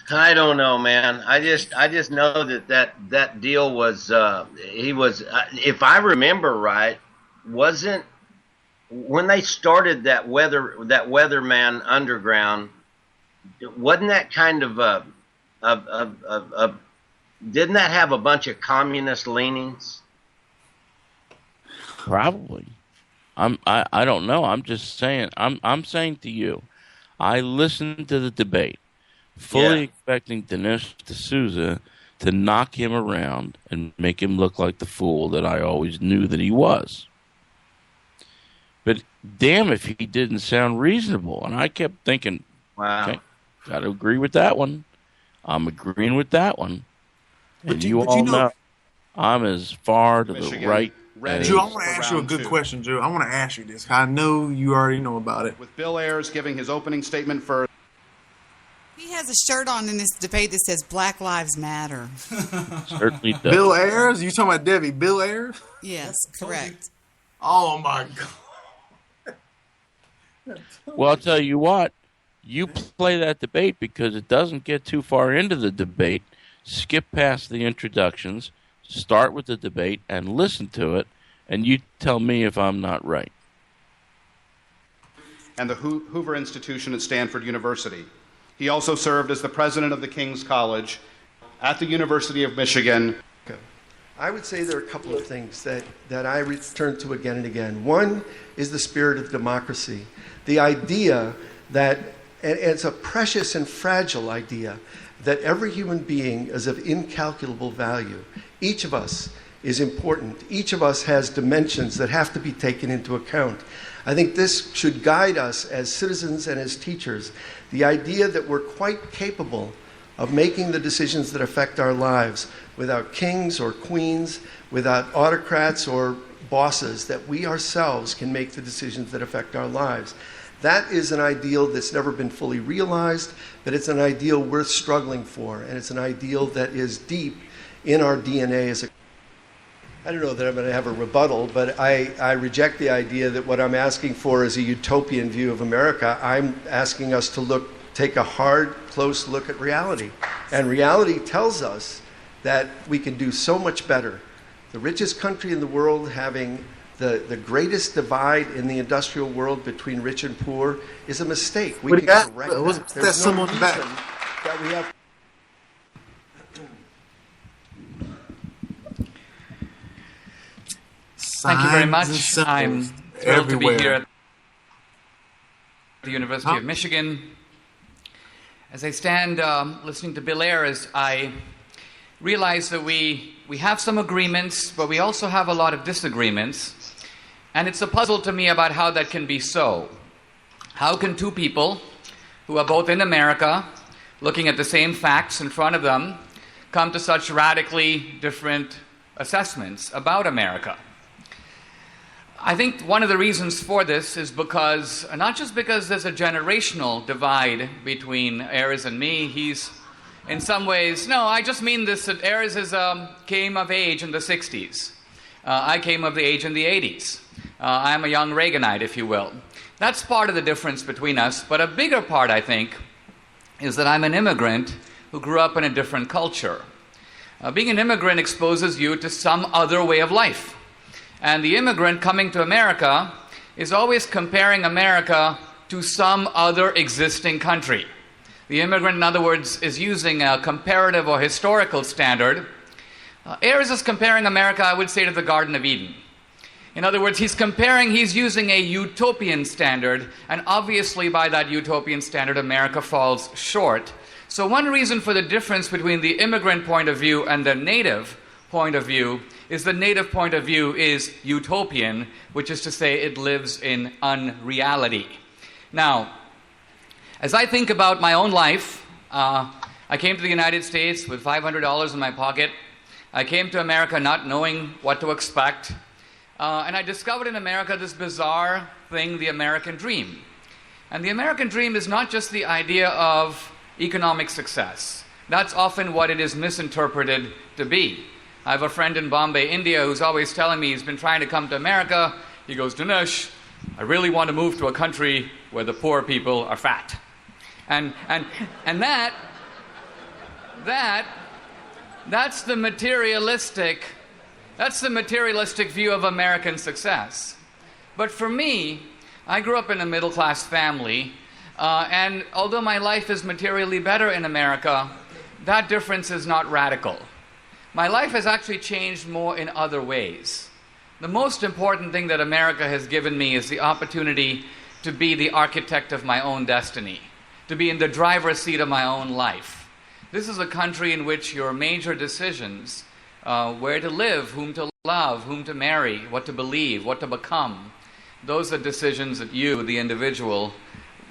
I don't know, man. I just know that deal was he was if I remember right, wasn't when they started that Weatherman Underground, wasn't that kind of a didn't that have a bunch of communist leanings? Probably. I don't know. I'm just saying. I'm saying to you, I listened to the debate, fully expecting Dinesh D'Souza to knock him around and make him look like the fool that I always knew that he was. But damn if he didn't sound reasonable. And I kept thinking, wow, okay, got to agree with that one. I'm agreeing with that one. And you all know I'm as far to the right. Drew, I want to ask you a good question, Drew. I want to ask you this. I know you already know about it. With Bill Ayers giving his opening statement for... He has a shirt on in this debate that says Black Lives Matter. Certainly does. Bill Ayers? You talking about Debbie? Bill Ayers? Yes, correct. Oh, my God. Well, I'll tell you what. You play that debate because it doesn't get too far into the debate. Skip past the introductions, start with the debate, and listen to it, and you tell me if I'm not right. And the Hoover Institution at Stanford University. He also served as the president of the King's College at the University of Michigan. I would say there are a couple of things that I return to again and again. One is the spirit of democracy. The idea that, and it's a precious and fragile idea, that every human being is of incalculable value. Each of us is important. Each of us has dimensions that have to be taken into account. I think this should guide us as citizens and as teachers. The idea that we're quite capable of making the decisions that affect our lives without kings or queens, without autocrats or bosses, that we ourselves can make the decisions that affect our lives. That is an ideal that's never been fully realized, but it's an ideal worth struggling for, and it's an ideal that is deep in our DNA as a... I don't know that I'm going to have a rebuttal, but I reject the idea that what I'm asking for is a utopian view of America. I'm asking us to take a hard, close look at reality. And reality tells us that we can do so much better. The richest country in the world having the greatest divide in the industrial world between rich and poor is a mistake. We can correct that. There's no reason that we have... Thank you very much. I'm thrilled to be here at the University of Michigan. As I stand listening to Bill Ayers, I realize that we have some agreements, but we also have a lot of disagreements. And it's a puzzle to me about how that can be so. How can two people who are both in America, looking at the same facts in front of them, come to such radically different assessments about America. I think one of the reasons for this is because, not just because there's a generational divide between Ayers and me. He's, in some ways, no, I just mean this, that Ayers came of age in the 60s. I came of the age in the 80s. I'm a young Reaganite, if you will. That's part of the difference between us, but a bigger part, I think, is that I'm an immigrant who grew up in a different culture. Being an immigrant exposes you to some other way of life. And the immigrant coming to America is always comparing America to some other existing country. The immigrant, in other words, is using a comparative or historical standard. Ayers is comparing America, I would say, to the Garden of Eden. In other words, he's using a utopian standard, and obviously by that utopian standard, America falls short. So one reason for the difference between the immigrant point of view and the native point of view is the native point of view is utopian, which is to say it lives in unreality. Now, as I think about my own life, I came to the United States with $500 in my pocket. I came to America not knowing what to expect. And I discovered in America this bizarre thing, the American dream. And the American dream is not just the idea of economic success. That's often what it is misinterpreted to be. I have a friend in Bombay, India, who's always telling me he's been trying to come to America. He goes, Dinesh, I really want to move to a country where the poor people are fat. And that's the materialistic view of American success. But for me, I grew up in a middle-class family, and although my life is materially better in America, that difference is not radical. My life has actually changed more in other ways. The most important thing that America has given me is the opportunity to be the architect of my own destiny, to be in the driver's seat of my own life. This is a country in which your major decisions, where to live, whom to love, whom to marry, what to believe, what to become, those are decisions that you, the individual,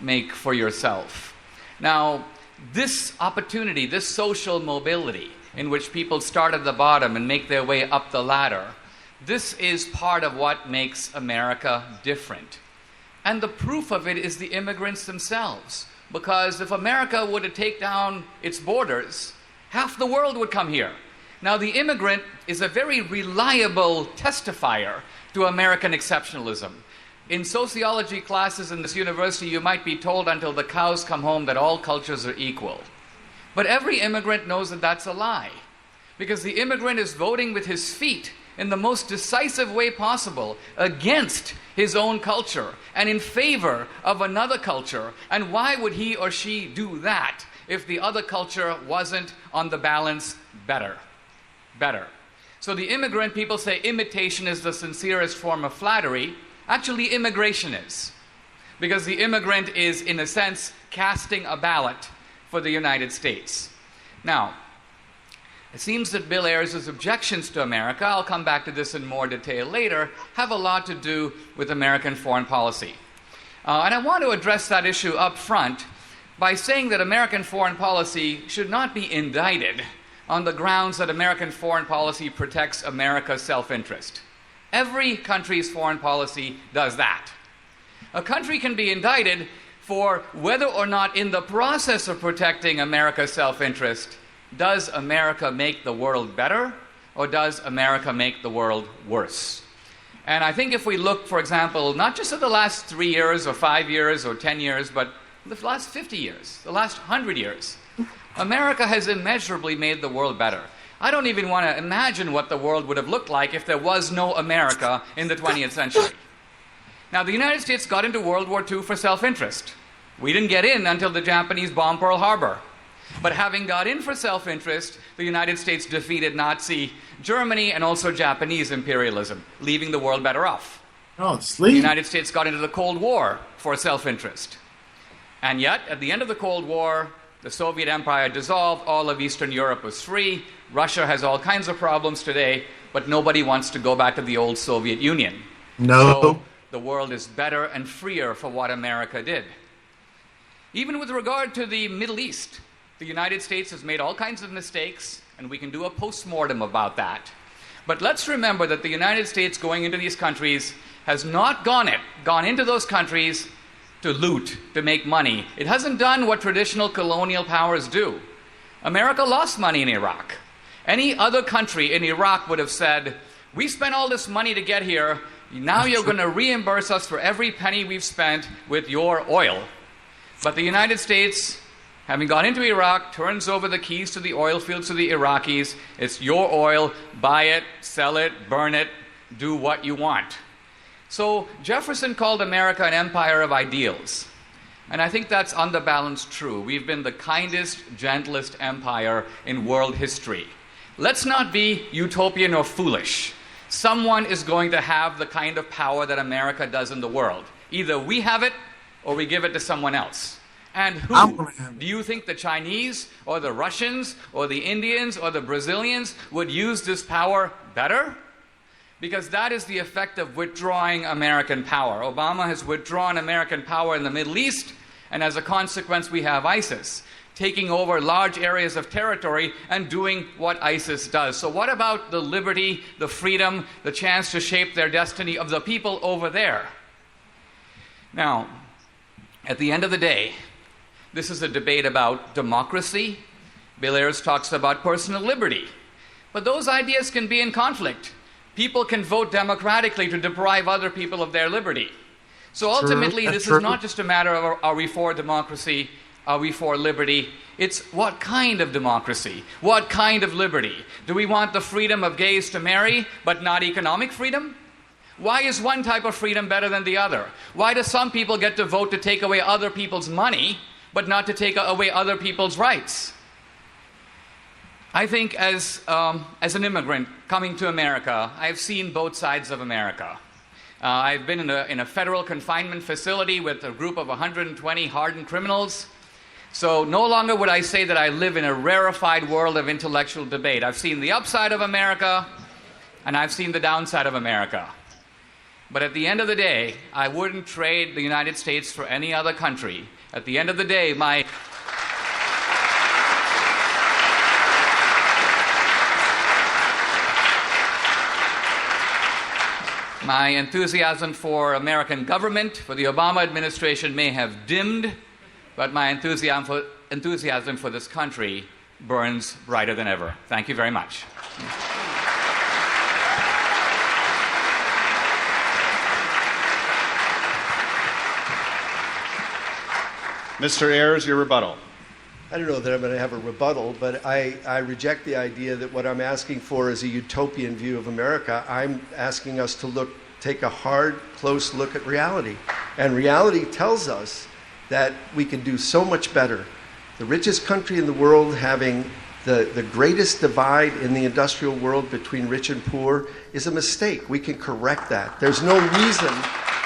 make for yourself. Now, this opportunity, this social mobility, in which people start at the bottom and make their way up the ladder, this is part of what makes America different. And the proof of it is the immigrants themselves. Because if America were to take down its borders, half the world would come here. Now, the immigrant is a very reliable testifier to American exceptionalism. In sociology classes in this university, you might be told until the cows come home that all cultures are equal. But every immigrant knows that that's a lie, because the immigrant is voting with his feet in the most decisive way possible against his own culture and in favor of another culture. And why would he or she do that if the other culture wasn't, on the balance, better? So the immigrant, people say imitation is the sincerest form of flattery. Actually, immigration is. Because the immigrant is, in a sense, casting a ballot for the United States. Now, it seems that Bill Ayers' objections to America, I'll come back to this in more detail later, have a lot to do with American foreign policy. And I want to address that issue up front by saying that American foreign policy should not be indicted on the grounds that American foreign policy protects America's self-interest. Every country's foreign policy does that. A country can be indicted for whether or not in the process of protecting America's self-interest, does America make the world better or does America make the world worse? And I think if we look, for example, not just at the last 3 years or 5 years or 10 years, but the last 50 years, the last 100 years, America has immeasurably made the world better. I don't even want to imagine what the world would have looked like if there was no America in the 20th century. Now, the United States got into World War II for self-interest. We didn't get in until the Japanese bombed Pearl Harbor. But having got in for self-interest, the United States defeated Nazi Germany and also Japanese imperialism, leaving the world better off. Oh, sleep. The United States got into the Cold War for self-interest. And yet, at the end of the Cold War, the Soviet Empire dissolved, all of Eastern Europe was free. Russia has all kinds of problems today, but nobody wants to go back to the old Soviet Union. No. So the world is better and freer for what America did. Even with regard to the Middle East, The United States has made all kinds of mistakes, and we can do a post-mortem about that. But let's remember that the United States going into these countries has not gone into those countries to loot, to make money. It hasn't done what traditional colonial powers do. America lost money in Iraq. Any other country in Iraq would have said, we spent all this money to get here, now you're going to reimburse us for every penny we've spent with your oil. But the United States, having gone into Iraq, turns over the keys to the oil fields to the Iraqis. It's your oil, buy it, sell it, burn it, do what you want. So Jefferson called America an empire of ideals. And I think that's on the balance true. We've been the kindest, gentlest empire in world history. Let's not be utopian or foolish. Someone is going to have the kind of power that America does in the world. Either we have it or we give it to someone else. And who? Do you think the Chinese or the Russians or the Indians or the Brazilians would use this power better? Because that is the effect of withdrawing American power. Obama has withdrawn American power in the Middle East, and as a consequence we have ISIS taking over large areas of territory and doing what ISIS does. So what about the liberty, the freedom, the chance to shape their destiny of the people over there? Now, at the end of the day, this is a debate about democracy. Belair's talks about personal liberty. But those ideas can be in conflict. People can vote democratically to deprive other people of their liberty. So ultimately, this is not just a matter of are we for democracy, are we for liberty? It's what kind of democracy? What kind of liberty? Do we want the freedom of gays to marry, but not economic freedom? Why is one type of freedom better than the other? Why do some people get to vote to take away other people's money, but not to take away other people's rights? I think as an immigrant coming to America, I've seen both sides of America. I've been in a federal confinement facility with a group of 120 hardened criminals. So no longer would I say that I live in a rarefied world of intellectual debate. I've seen the upside of America, and I've seen the downside of America. But at the end of the day, I wouldn't trade the United States for any other country. At the end of the day, my enthusiasm for American government, for the Obama administration may have dimmed, but my enthusiasm for this country burns brighter than ever. Thank you very much. Mr. Ayers, your rebuttal. I don't know that I'm going to have a rebuttal, but I reject the idea that what I'm asking for is a utopian view of America. I'm asking us to take a hard, close look at reality. And reality tells us that we can do so much better. The richest country in the world having the greatest divide in the industrial world between rich and poor is a mistake. We can correct that. There's no reason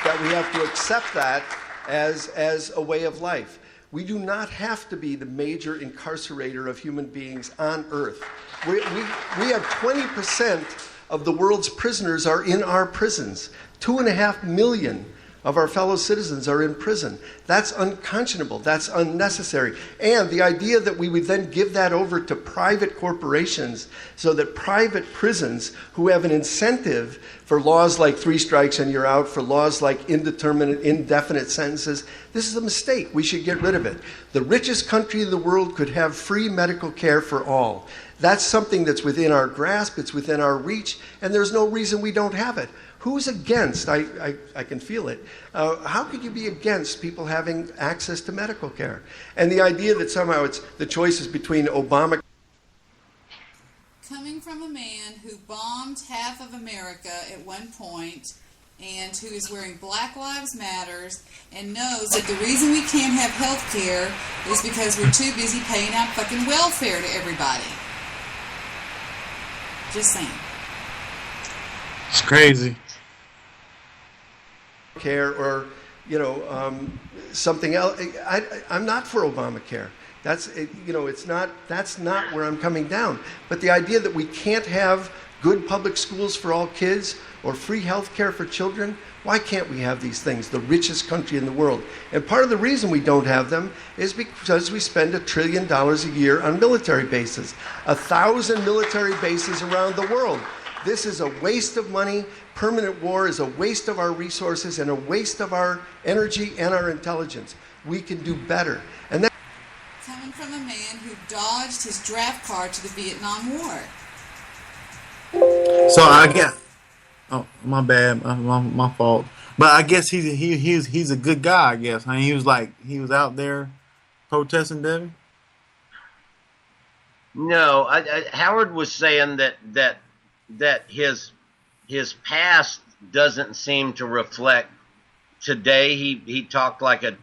that we have to accept that as a way of life. We do not have to be the major incarcerator of human beings on Earth. We have 20% of the world's prisoners are in our prisons. 2.5 million of our fellow citizens are in prison. That's unconscionable. That's unnecessary. And the idea that we would then give that over to private corporations so that private prisons who have an incentive for laws like 3 strikes and you're out, for laws like indeterminate, indefinite sentences, this is a mistake. We should get rid of it. The richest country in the world could have free medical care for all. That's something that's within our grasp, it's within our reach, and there's no reason we don't have it. Who's against? I can feel it. How could you be against people having access to medical care? And the idea that somehow the choice is between Obama. Coming from a man who bombed half of America at one point and who is wearing Black Lives Matters and knows that the reason we can't have health care is because we're too busy paying out fucking welfare to everybody. Just saying. It's crazy. Care or something else. I'm not for Obamacare. That's not where I'm coming down. But the idea that we can't have good public schools for all kids, or free health care for children? Why can't we have these things, the richest country in the world? And part of the reason we don't have them is because we spend $1 trillion a year on military bases, 1,000 military bases around the world. This is a waste of money. Permanent war is a waste of our resources and a waste of our energy and our intelligence. We can do better. And that coming from a man who dodged his draft card to the Vietnam War. So I guess, oh my bad, my fault. But I guess he's a good guy. I guess. I mean, he was out there protesting, Debbie. No, Howard was saying that his past doesn't seem to reflect today. He talked like a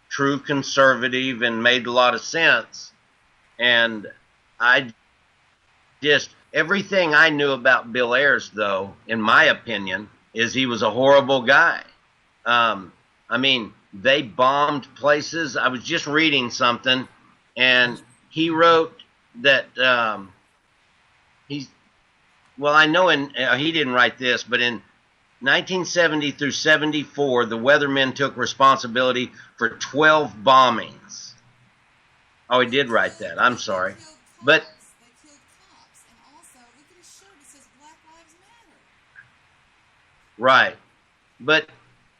true conservative and made a lot of sense. And everything I knew about Bill Ayers, though, in my opinion, is he was a horrible guy. I mean, they bombed places. I was just reading something, and he wrote that I know he didn't write this, but in 1970 through 74, the Weathermen took responsibility for 12 bombings. Oh, he did write that. I'm sorry. But right. But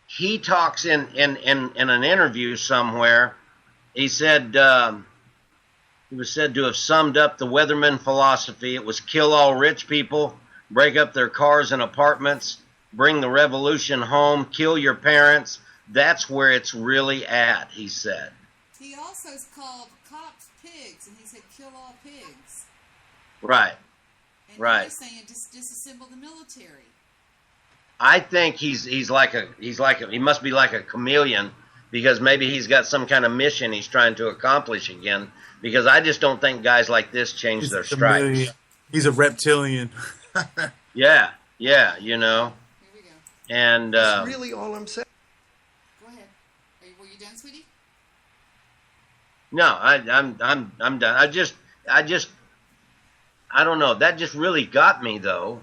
he talks in an interview somewhere. He said he was said to have summed up the Weatherman philosophy. It was kill all rich people, break up their cars and apartments, bring the revolution home, kill your parents. That's where it's really at, he said. He also called cops pigs, and he said kill all pigs. Right. And right. He was saying disassemble the military. I think he must be like a chameleon, because maybe he's got some kind of mission he's trying to accomplish again, because I just don't think guys like this change their stripes. He's a reptilian. Yeah, you know. Here we go. And that's really all I'm saying. Go ahead. Were you done, sweetie? No, I'm done. I don't know. That just really got me, though.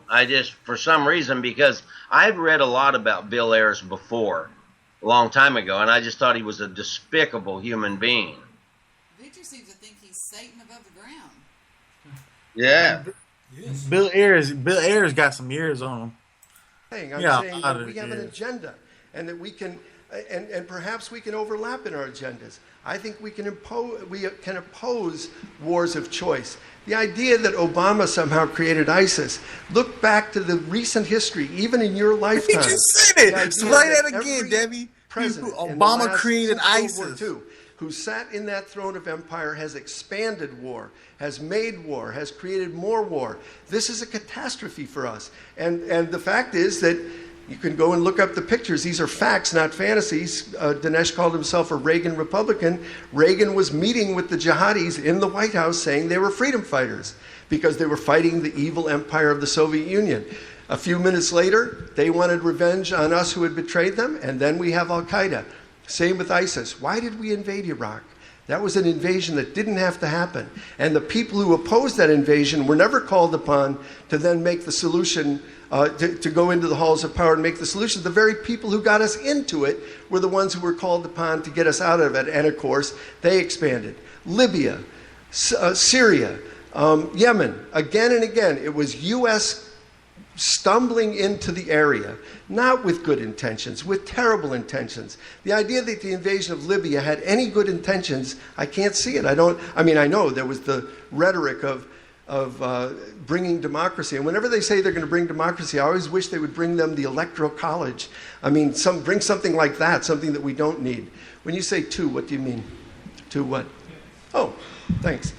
For some reason, because I've read a lot about Bill Ayers before, a long time ago, and I just thought he was a despicable human being. Victor seems to think he's Satan above the ground. Yeah. Yes. Bill Ayers got some years on him. I'm saying that we have an agenda, and that we can, and perhaps we can overlap in our agendas. I think we can oppose wars of choice. The idea that Obama somehow created ISIS. Look back to the recent history, even in your lifetime. He just said it. Say that again, Debbie. Obama created ISIS. Who sat in that throne of empire has expanded war, has made war, has created more war. This is a catastrophe for us. And the fact is that you can go and look up the pictures. These are facts, not fantasies. Dinesh called himself a Reagan Republican. Reagan was meeting with the jihadis in the White House saying they were freedom fighters because they were fighting the evil empire of the Soviet Union. A few minutes later, they wanted revenge on us who had betrayed them, and then we have Al-Qaeda. Same with ISIS. Why did we invade Iraq? That was an invasion that didn't have to happen. And the people who opposed that invasion were never called upon to then make the solution, to go into the halls of power and make the solution. The very people who got us into it were the ones who were called upon to get us out of it. And of course, they expanded. Libya, Syria, Yemen, again and again, it was U.S. stumbling into the area, not with good intentions, with terrible intentions. The idea that the invasion of Libya had any good intentions, I can't see it. I know there was the rhetoric of bringing democracy. And whenever they say they're going to bring democracy, I always wish they would bring them the Electoral College. Bring something like that, something that we don't need. When you say two, what do you mean? Two what? Oh, thanks.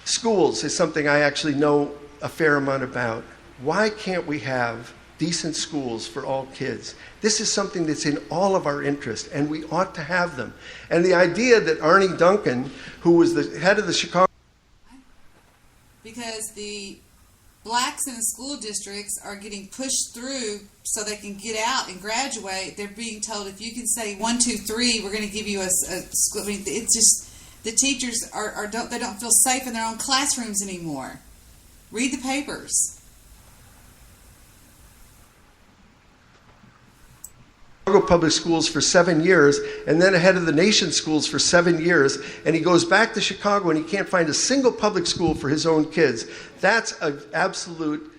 Schools is something I actually know a fair amount about. Why can't we have decent schools for all kids? This is something that's in all of our interest, and we ought to have them. And the idea that Arnie Duncan, who was the head of the Chicago... Because the blacks in the school districts are getting pushed through so they can get out and graduate. They're being told, if you can say 1, 2, 3, we're going to give you a school. It's just, the teachers don't feel safe in their own classrooms anymore. Read the papers. Chicago Public Schools for 7 years, and then head of the nation's schools for 7 years, and he goes back to Chicago and he can't find a single public school for his own kids. That's an absolute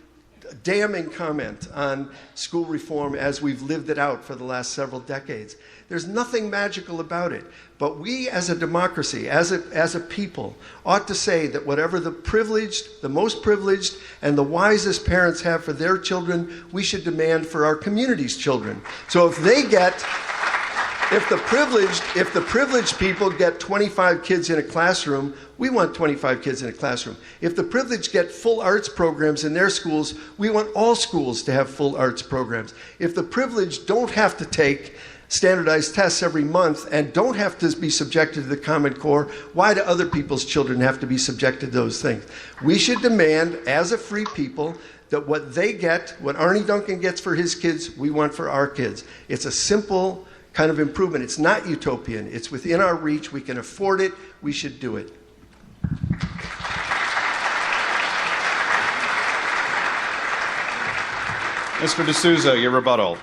damning comment on school reform as we've lived it out for the last several decades. There's nothing magical about it. But we as a democracy, as a people, ought to say that whatever the privileged, the most privileged, and the wisest parents have for their children, we should demand for our community's children. So if the privileged people get 25 kids in a classroom, we want 25 kids in a classroom. If the privileged get full arts programs in their schools, we want all schools to have full arts programs. If the privileged don't have to take standardized tests every month and don't have to be subjected to the Common Core, why do other people's children have to be subjected to those things? We should demand, as a free people, that what they get, what Arnie Duncan gets for his kids, we want for our kids. It's a simple kind of improvement. It's not utopian. It's within our reach. We can afford it. We should do it. Mr. D'Souza, your rebuttal.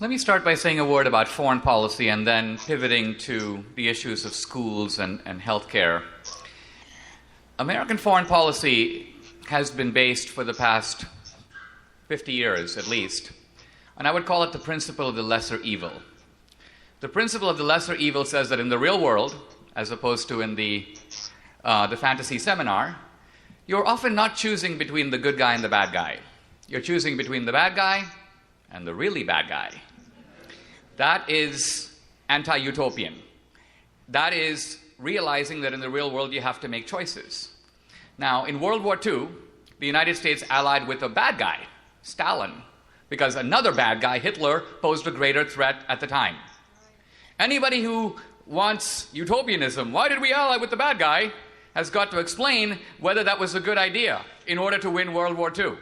Let me start by saying a word about foreign policy and then pivoting to the issues of schools and healthcare. American foreign policy has been based for the past 50 years at least, and I would call it the principle of the lesser evil. The principle of the lesser evil says that in the real world, as opposed to in the fantasy seminar, you're often not choosing between the good guy and the bad guy. You're choosing between the bad guy and the really bad guy. That is anti-utopian. That is realizing that in the real world you have to make choices. Now, in World War II, the United States allied with a bad guy, Stalin, because another bad guy, Hitler, posed a greater threat at the time. Anybody who wants utopianism, why did we ally with the bad guy, has got to explain whether that was a good idea in order to win World War II.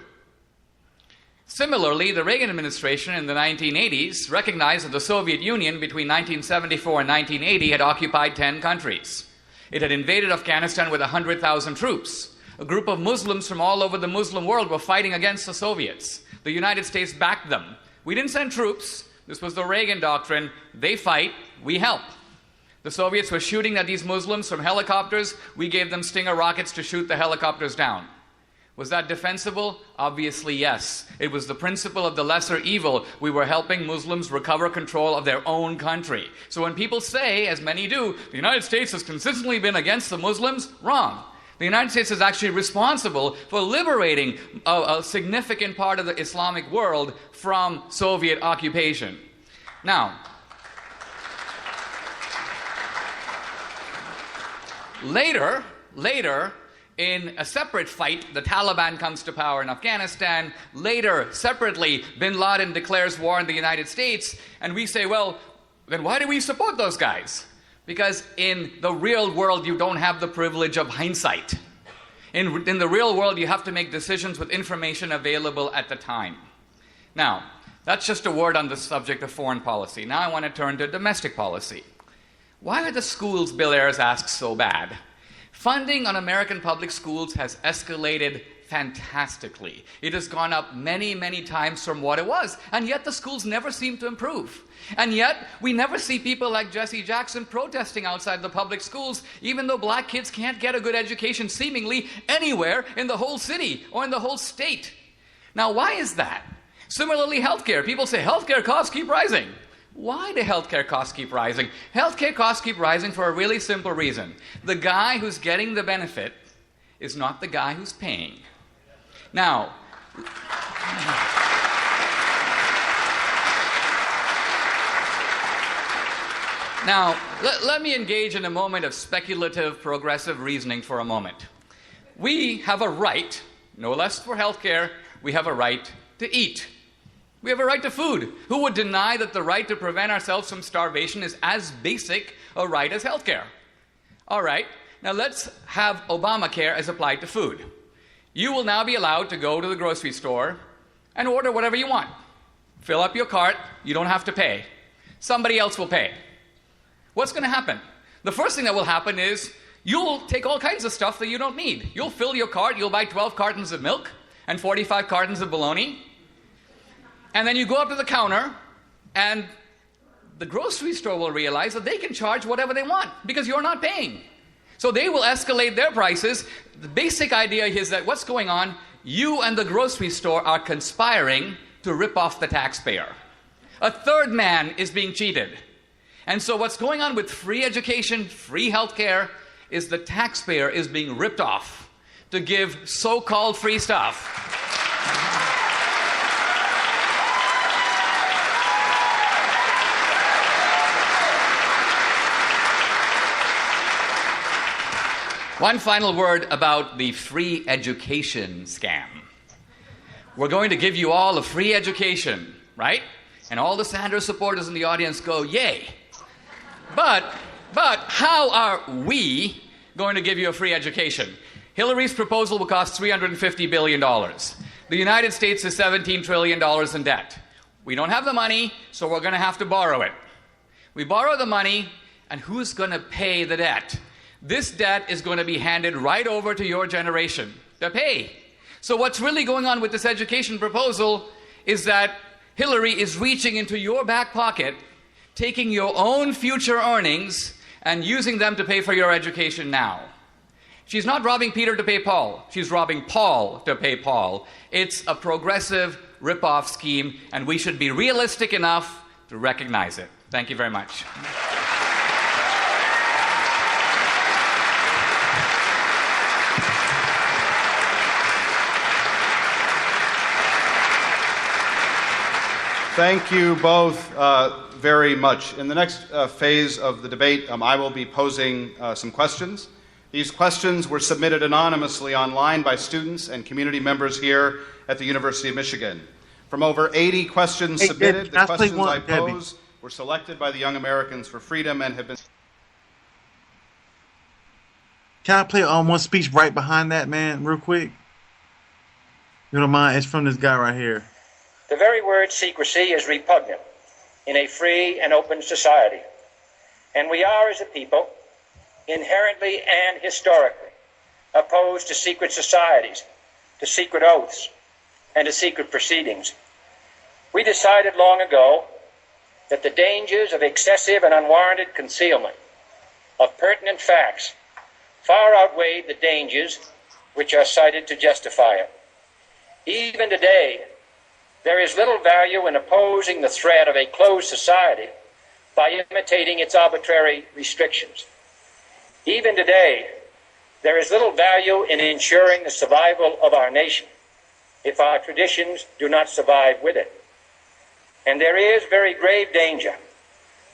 Similarly, the Reagan administration in the 1980s recognized that the Soviet Union between 1974 and 1980 had occupied 10 countries. It had invaded Afghanistan with 100,000 troops. A group of Muslims from all over the Muslim world were fighting against the Soviets. The United States backed them. We didn't send troops. This was the Reagan doctrine. They fight, we help. The Soviets were shooting at these Muslims from helicopters. We gave them Stinger rockets to shoot the helicopters down. Was that defensible? Obviously, yes. It was the principle of the lesser evil. We were helping Muslims recover control of their own country. So when people say, as many do, the United States has consistently been against the Muslims, wrong. The United States is actually responsible for liberating a significant part of the Islamic world from Soviet occupation. Now, later, in a separate fight, the Taliban comes to power in Afghanistan. Later, separately, bin Laden declares war on the United States. And we say, well, then why do we support those guys? Because in the real world, you don't have the privilege of hindsight. In the real world, you have to make decisions with information available at the time. Now, that's just a word on the subject of foreign policy. Now I want to turn to domestic policy. Why are the schools, Bill Ayers asks, so bad? Funding on American public schools has escalated fantastically. It has gone up many, many times from what it was, and yet the schools never seem to improve. And yet, we never see people like Jesse Jackson protesting outside the public schools, even though black kids can't get a good education seemingly anywhere in the whole city or in the whole state. Now, why is that? Similarly, healthcare. People say healthcare costs keep rising. Why do healthcare costs keep rising? Healthcare costs keep rising for a really simple reason. The guy who's getting the benefit is not the guy who's paying. Now, let me engage in a moment of speculative, progressive reasoning for a moment. We have a right, no less for healthcare, we have a right to eat. We have a right to food. Who would deny that the right to prevent ourselves from starvation is as basic a right as healthcare? All right, now let's have Obamacare as applied to food. You will now be allowed to go to the grocery store and order whatever you want. Fill up your cart, you don't have to pay. Somebody else will pay. What's going to happen? The first thing that will happen is You'll take all kinds of stuff that you don't need. You'll fill your cart, you'll buy 12 cartons of milk and 45 cartons of bologna. And then you go up to the counter, and the grocery store will realize that they can charge whatever they want because you're not paying. So they will escalate their prices. The basic idea is that what's going on, you and the grocery store are conspiring to rip off the taxpayer. A third man is being cheated. And so what's going on with free education, free health care, is the taxpayer is being ripped off to give so-called free stuff. One final word about the free education scam. We're going to give you all a free education, right? And all the Sanders supporters in the audience go, yay. But how are we going to give you a free education? Hillary's proposal will cost $350 billion. The United States is $17 trillion in debt. We don't have the money, so we're going to have to borrow it. We borrow the money, and who's going to pay the debt? This debt is going to be handed right over to your generation to pay. So what's really going on with this education proposal is that Hillary is reaching into your back pocket, taking your own future earnings and using them to pay for your education now. She's not robbing Peter to pay Paul. She's robbing Paul to pay Paul. It's a progressive rip-off scheme, and we should be realistic enough to recognize it. Thank you very much. Thank you both very much. In the next phase of the debate, I will be posing some questions. These questions were submitted anonymously online by students and community members here at the University of Michigan. From over 80 questions submitted, the questions I pose were selected by the Young Americans for Freedom and have been... Can I play one speech right behind that, man, real quick? You don't mind? It's from this guy right here. The very word secrecy is repugnant in a free and open society. And we are, as a people, inherently and historically opposed to secret societies, to secret oaths, and to secret proceedings. We decided long ago that the dangers of excessive and unwarranted concealment of pertinent facts far outweighed the dangers which are cited to justify it. Even today, there is little value in opposing the threat of a closed society by imitating its arbitrary restrictions. Even today, there is little value in ensuring the survival of our nation if our traditions do not survive with it. And there is very grave danger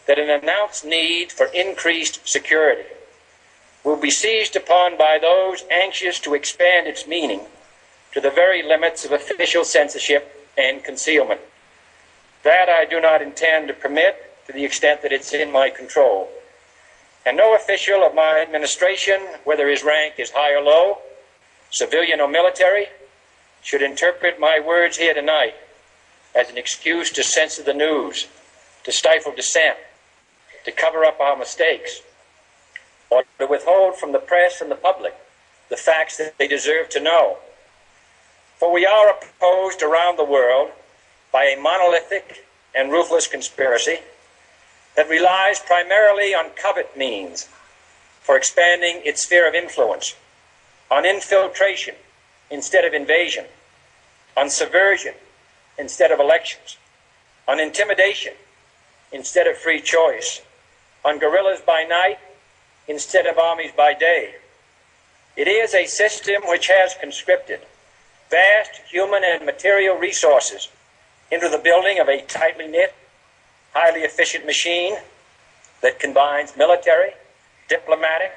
that an announced need for increased security will be seized upon by those anxious to expand its meaning to the very limits of official censorship and concealment. That I do not intend to permit to the extent that it's in my control. And no official of my administration, whether his rank is high or low, civilian or military, should interpret my words here tonight as an excuse to censor the news, to stifle dissent, to cover up our mistakes, or to withhold from the press and the public the facts that they deserve to know. For we are opposed around the world by a monolithic and ruthless conspiracy that relies primarily on covert means for expanding its sphere of influence, on infiltration instead of invasion, on subversion instead of elections, on intimidation instead of free choice, on guerrillas by night instead of armies by day. It is a system which has conscripted vast human and material resources into the building of a tightly knit, highly efficient machine that combines military, diplomatic,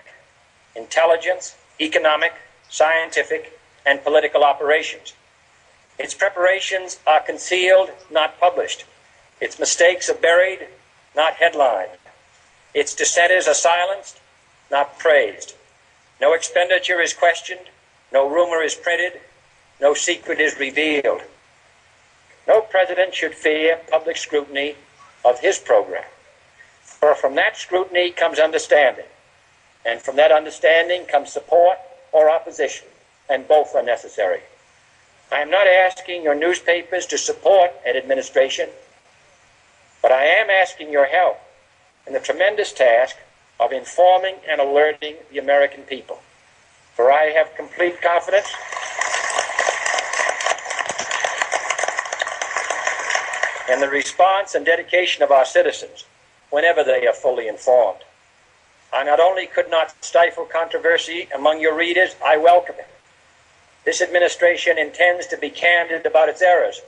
intelligence, economic, scientific, and political operations. Its preparations are concealed, not published. Its mistakes are buried, not headlined. Its dissenters are silenced, not praised. No expenditure is questioned, no rumor is printed, no secret is revealed. No president should fear public scrutiny of his program, for from that scrutiny comes understanding, And from that understanding comes support or opposition, and both are necessary. I am not asking your newspapers to support an administration, but I am asking your help in the tremendous task of informing and alerting the American people. For I have complete confidence in the response and dedication of our citizens whenever they are fully informed. I not only could not stifle controversy among your readers, I welcome it. This administration intends to be candid about its errors.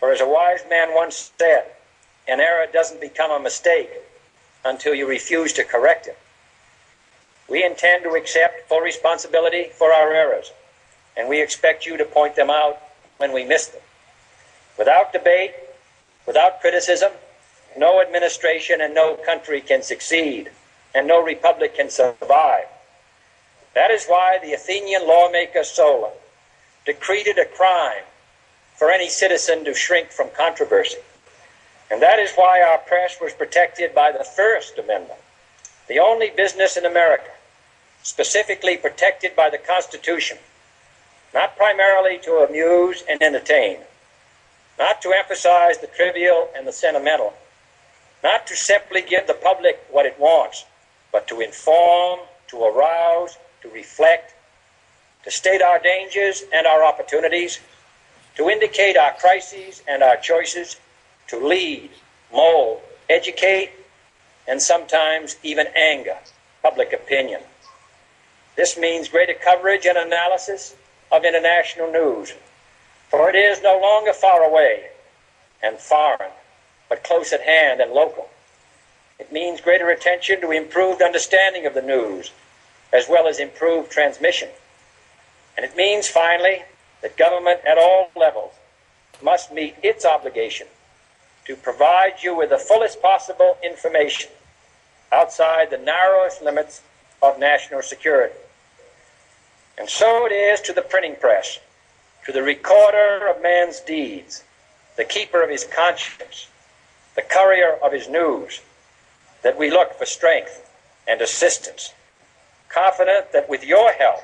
For as a wise man once said, an error doesn't become a mistake until you refuse to correct it. We intend to accept full responsibility for our errors, and we expect you to point them out when we miss them. Without debate, without criticism, no administration and no country can succeed, and no republic can survive. That is why the Athenian lawmaker Solon decreed it a crime for any citizen to shrink from controversy. And that is why our press was protected by the First Amendment, the only business in America specifically protected by the Constitution, not primarily to amuse and entertain, not to emphasize the trivial and the sentimental, not to simply give the public what it wants, but to inform, to arouse, to reflect, to state our dangers and our opportunities, to indicate our crises and our choices, to lead, mold, educate, and sometimes even anger public opinion. This means greater coverage and analysis of international news, for it is no longer far away and foreign, but close at hand and local. It means greater attention to improved understanding of the news, as well as improved transmission. And it means, finally, that government at all levels must meet its obligation to provide you with the fullest possible information outside the narrowest limits of national security. And so it is to the printing press, to the recorder of man's deeds, the keeper of his conscience, the courier of his news, that we look for strength and assistance, confident that with your help,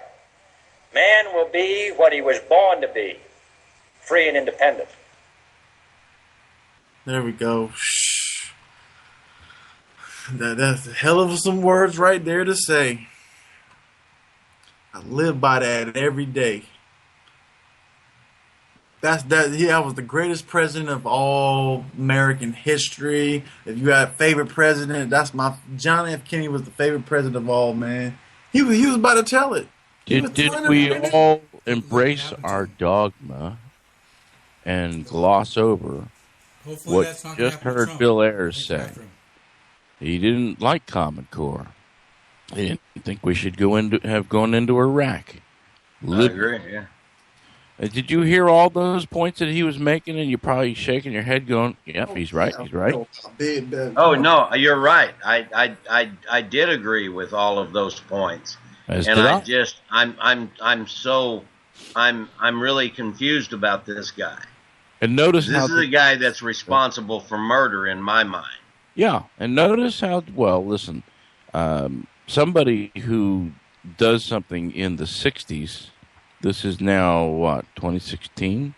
man will be what he was born to be, free and independent. There we go. That's a hell of some words right there to say. I live by that every day. That was the greatest president of all American history. If you had a favorite president, John F. Kennedy was the favorite president of all, man. He was about to tell it. Did we all embrace our dogma and gloss over what you just heard Bill Ayers say? He didn't like Common Core. He didn't think we should have gone into Iraq. I agree, yeah. Did you hear all those points that he was making, and you're probably shaking your head going, yep, he's right, he's right? Oh, no, you're right. I did agree with all of those points. As and did I'm really confused about this guy. And notice this is a guy that's responsible for murder in my mind. Yeah, and notice how, well, listen, somebody who does something in the 60s, this is now, what, 2016?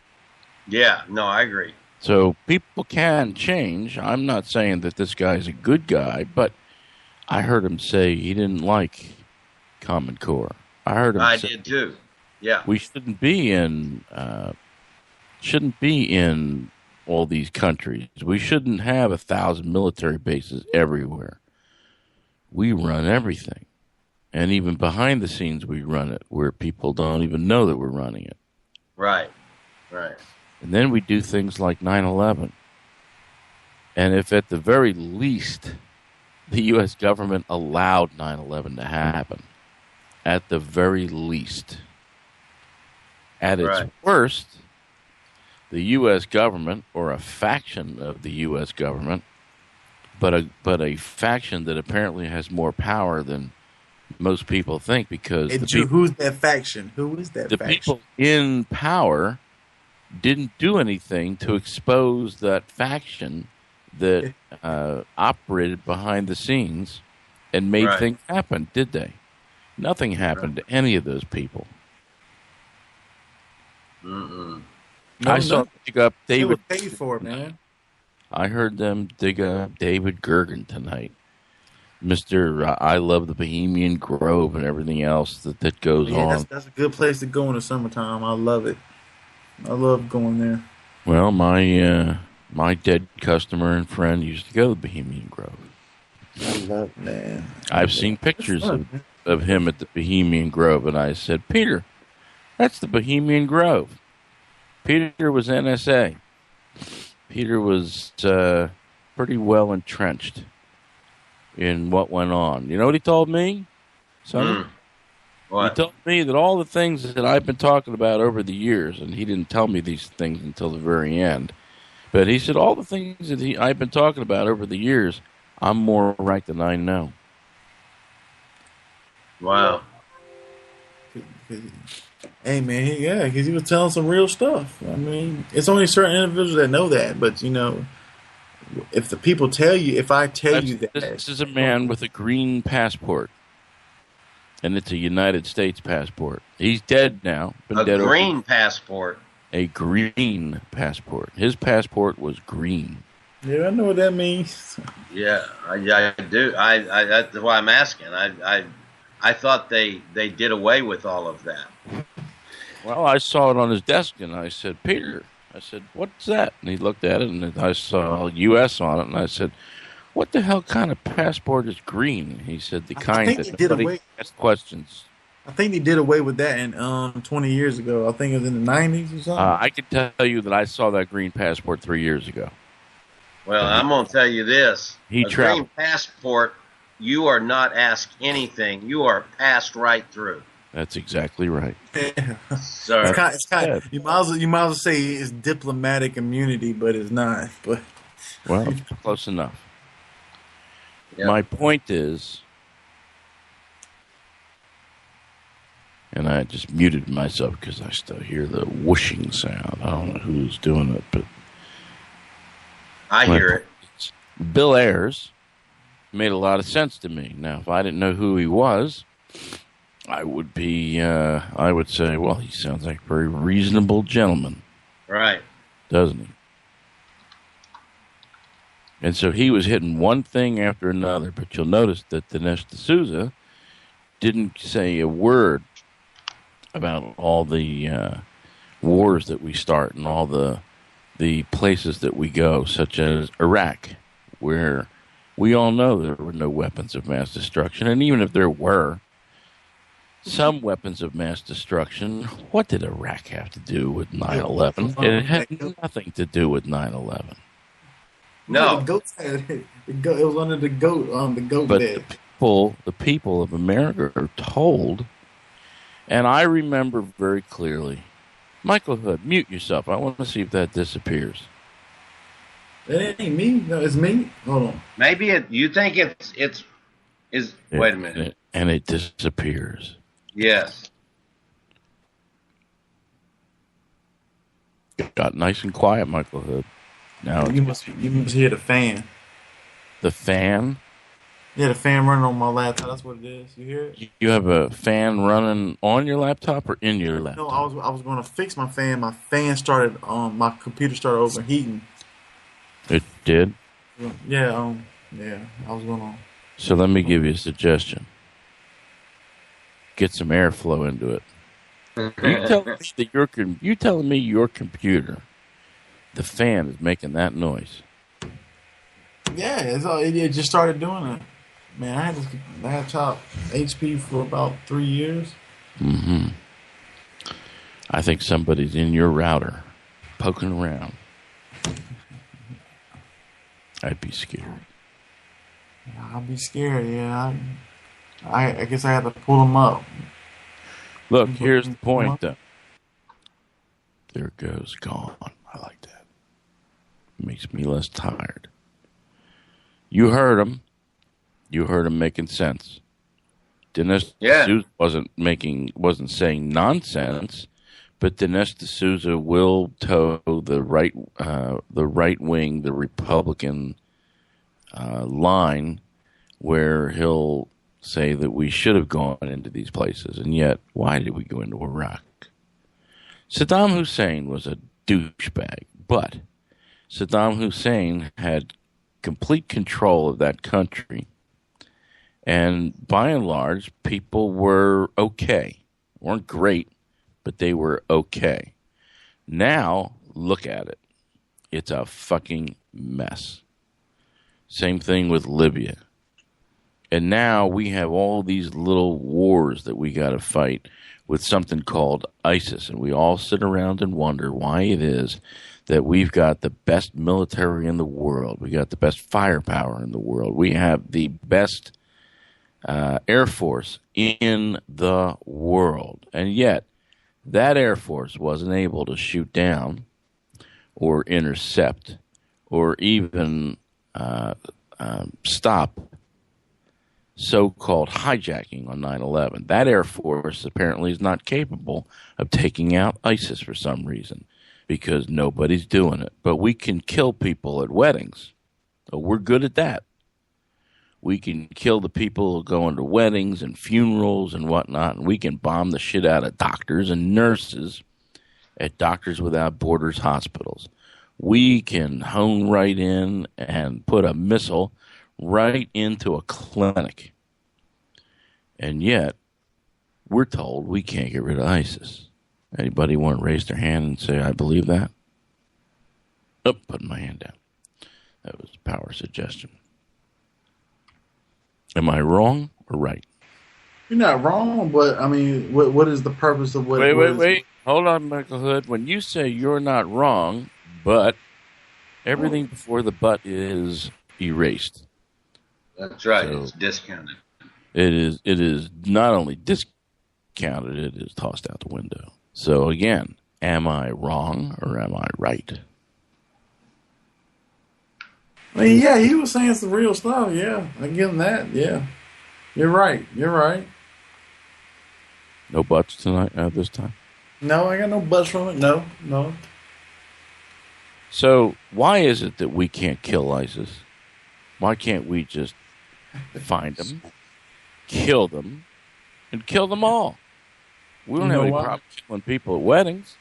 Yeah, no, I agree. So people can change. I'm not saying that this guy's a good guy, but I heard him say he didn't like Common Core. I did too. Yeah. We shouldn't be in all these countries. We shouldn't have 1,000 military bases everywhere. We run everything. And even behind the scenes, we run it where people don't even know that we're running it. Right. And then we do things like 9/11. And if at the very least the U.S. government allowed 9/11 to happen, at the very least, at its worst, the U.S. government, or a faction of the U.S. government, but a faction that apparently has more power than most people think, because who's that faction? Who is that faction? The people in power didn't do anything to expose that faction that operated behind the scenes and made Right. things happen, did they? Nothing happened to any of those people. Mm-mm. I saw them dig up They were David. paid for it, man. I heard them dig up David Gergen tonight. Mr. I Love the Bohemian Grove and everything else that goes Yeah, on. that's a good place to go in the summertime. I love it. I love going there. Well, my dead customer and friend used to go to the Bohemian Grove. I love that. I've seen pictures of him at the Bohemian Grove, and I said, Peter, that's the Bohemian Grove. Peter was NSA. Peter was pretty well entrenched in what went on. You know what he told me? Sonny? What? He told me that all the things that I've been talking about over the years, and he didn't tell me these things until the very end, but he said all the things that I've been talking about over the years, I'm more right than I know. Wow. Hey, man, yeah, because he was telling some real stuff. I mean, it's only certain individuals that know that, but, you know, if the people tell you, if I tell you that. This is a man with a green passport, and it's a United States passport. He's dead now. A green passport. A green passport. His passport was green. Yeah, I know what that means. Yeah, I do. That's why I'm asking. I thought they did away with all of that. Well, I saw it on his desk, and I said, Peter, I said, what's that? And he looked at it, and I saw U.S. on it, and I said, what the hell kind of passport is green? He said, the kind that nobody asked questions. I think they did away with that in 20 years ago. I think it was in the 90s or something. I can tell you that I saw that green passport 3 years ago. Well, I'm going to tell you this. He a traveled. green passport, you are not asked anything. You are passed right through. That's exactly right. So it's kind of, you might as well say it's diplomatic immunity, but it's not. But well, close enough. Yep. My point is, and I just muted myself because I still hear the whooshing sound. I don't know who's doing it, but I hear it. Bill Ayers made a lot of sense to me. Now, if I didn't know who he was, I would say, well, he sounds like a very reasonable gentleman. Right. Doesn't he? And so he was hitting one thing after another, but you'll notice that Dinesh D'Souza didn't say a word about all the wars that we start and all the places that we go, such as Iraq, where we all know there were no weapons of mass destruction. And even if there were some weapons of mass destruction, what did Iraq have to do with 9/11? It had nothing to do with 9/11. No. The goats had it. It was under the goat But bed. the people of America are told, and I remember very clearly, Michael Hood, mute yourself. I want to see if that disappears. It ain't me. No, it's me. Hold on. Maybe you think it's wait a minute. And it disappears. Yes. Got nice and quiet, Michael Hood. Now You must hear the fan. The fan? Yeah, the fan running on my laptop. That's what it is. You hear it? You have a fan running on your laptop or in your laptop? No, I was going to fix my fan. My fan started. My computer started overheating. It did? Yeah. I was going to. So let me give you a suggestion. Get some airflow into it. You telling me your computer, the fan is making that noise? Yeah, it just started doing it. Man, I had this laptop HP for about 3 years. Mm-hmm. I think somebody's in your router, poking around. I'd be scared. I'd be scared. Yeah, I guess I had to pull them up. Look, here's the point, though. There it goes, gone. I like that. Makes me less tired. You heard him. You heard him making sense. Dinesh D'Souza wasn't saying nonsense, but Dinesh D'Souza will toe the right wing, the Republican line where he'll say that we should have gone into these places, and yet why did we go into Iraq? Saddam Hussein was a douchebag, but Saddam Hussein had complete control of that country, and by and large, people were okay. Weren't great, but they were okay. Now, look at it. It's a fucking mess. Same thing with Libya. And now we have all these little wars that we got to fight with something called ISIS. And we all sit around and wonder why it is that we've got the best military in the world. We got the best firepower in the world. We have the best Air Force in the world. And yet, that Air Force wasn't able to shoot down or intercept or even stop so-called hijacking on 9/11. That Air Force apparently is not capable of taking out ISIS for some reason because nobody's doing it. But we can kill people at weddings. So we're good at that. We can kill the people who go into weddings and funerals and whatnot, and we can bomb the shit out of doctors and nurses at Doctors Without Borders hospitals. We can hone right in and put a missile right into a clinic. And yet, we're told we can't get rid of ISIS. Anybody want to raise their hand and say, I believe that? Oh, putting my hand down. That was power suggestion. Am I wrong or right? You're not wrong, but I mean, what is the purpose of what? Wait. Hold on, Michael Hood. When you say you're not wrong, but everything before the but is erased. That's right. So it's discounted. It is not only discounted, it is tossed out the window. So again, am I wrong or am I right? I mean, yeah, he was saying some real stuff. Yeah, I give him that. Yeah, you're right. No buts tonight this time? No, I got no buts from it. No. So why is it that we can't kill ISIS? Why can't we just find them, kill them, and kill them all? We don't have any problem killing people at weddings.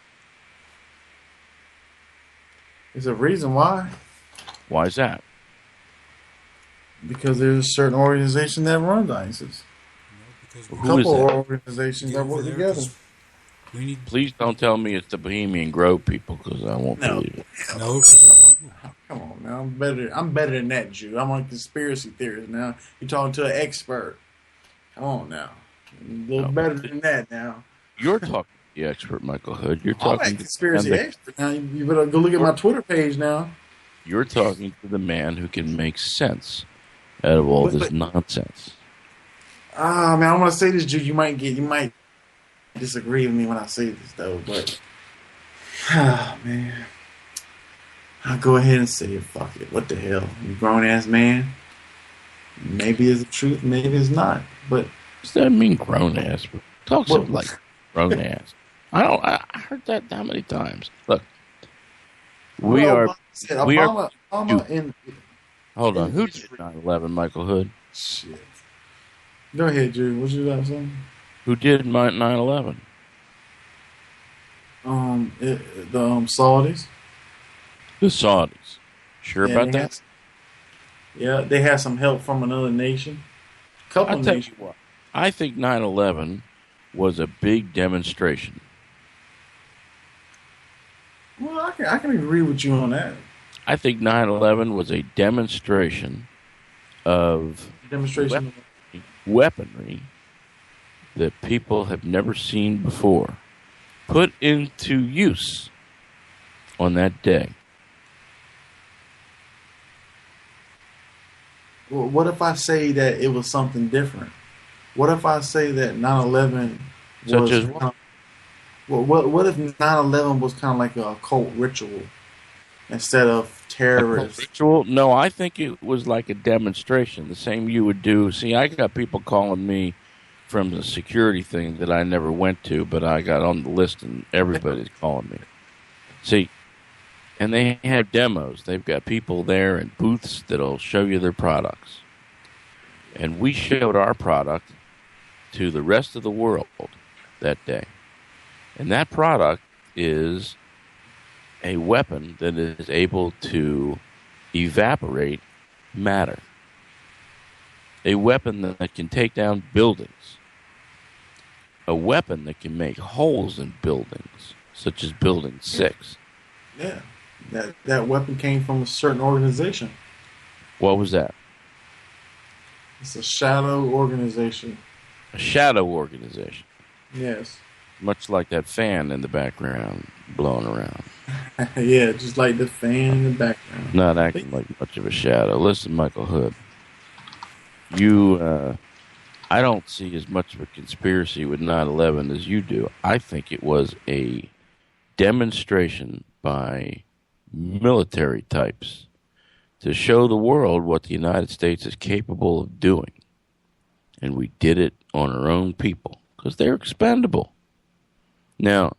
There's a reason why. Why is that? Because there's a certain organization that runs ISIS. A couple organizations that work together. Please don't tell me it's the Bohemian Grove people, because I won't believe it. No, come on now. I'm better than that, Jew. I'm on conspiracy theories now. You're talking to an expert. Come on now. A little better than that now. You're talking to the expert, Michael Hood. You're I'm talking a conspiracy expert now. You better go look at my Twitter page now. You're talking to the man who can make sense out of all this nonsense. Man, I want to say this, Jew. You might disagree with me when I say this, though, but man, I'll go ahead and say it. Fuck it. What the hell? You grown ass man. Maybe it's the truth, maybe it's not. But does that mean grown ass? Talk something like grown ass. I heard that how many times? Look, Obama hold on. Who did 9/11? Michael Hood. Shit. Go ahead, Drew. What you got saying? Who did 9/11? The Saudis. The Saudis. Sure about that? Yeah, they had some help from another nation. I'll tell you what. I think 9/11 was a big demonstration. Well, I can agree with you on that. I think 9/11 was a demonstration of weaponry that people have never seen before, put into use on that day. Well, what if I say that it was something different? What if I say that 9/11 was... Such as what? What if 9/11 was kind of like a occult ritual instead of terrorists? Ritual? No, I think it was like a demonstration, the same you would do. See, I got people calling me from the security thing that I never went to, but I got on the list and everybody's calling me. See, and they have demos. They've got people there in booths that'll show you their products. And we showed our product to the rest of the world that day. And that product is a weapon that is able to evaporate matter. A weapon that can take down buildings. A weapon that can make holes in buildings, such as Building 6. Yeah. That weapon came from a certain organization. What was that? It's a shadow organization. A shadow organization. Yes. Much like that fan in the background blowing around. Yeah, just like the fan in the background. Not acting like much of a shadow. Listen, Michael Hood. I don't see as much of a conspiracy with 9/11 as you do. I think it was a demonstration by military types to show the world what the United States is capable of doing. And we did it on our own people because they're expendable. Now,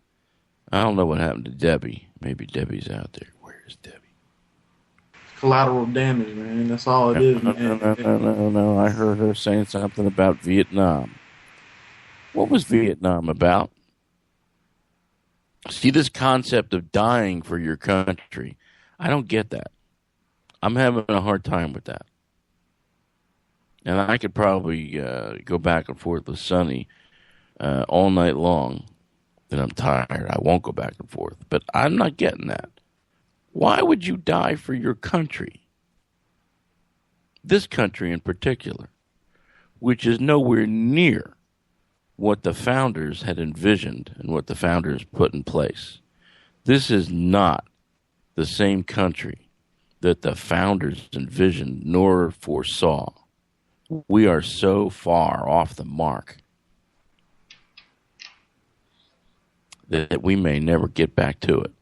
I don't know what happened to Debi. Maybe Debi's out there. Where is Debi? Collateral damage, man. That's all it is, man. No. I heard her saying something about Vietnam. What was Vietnam about? See, this concept of dying for your country, I don't get that. I'm having a hard time with that. And I could probably go back and forth with Sonny all night long. Then I'm tired. I won't go back and forth. But I'm not getting that. Why would you die for your country? This country in particular, which is nowhere near what the founders had envisioned and what the founders put in place. This is not the same country that the founders envisioned nor foresaw. We are so far off the mark that we may never get back to it.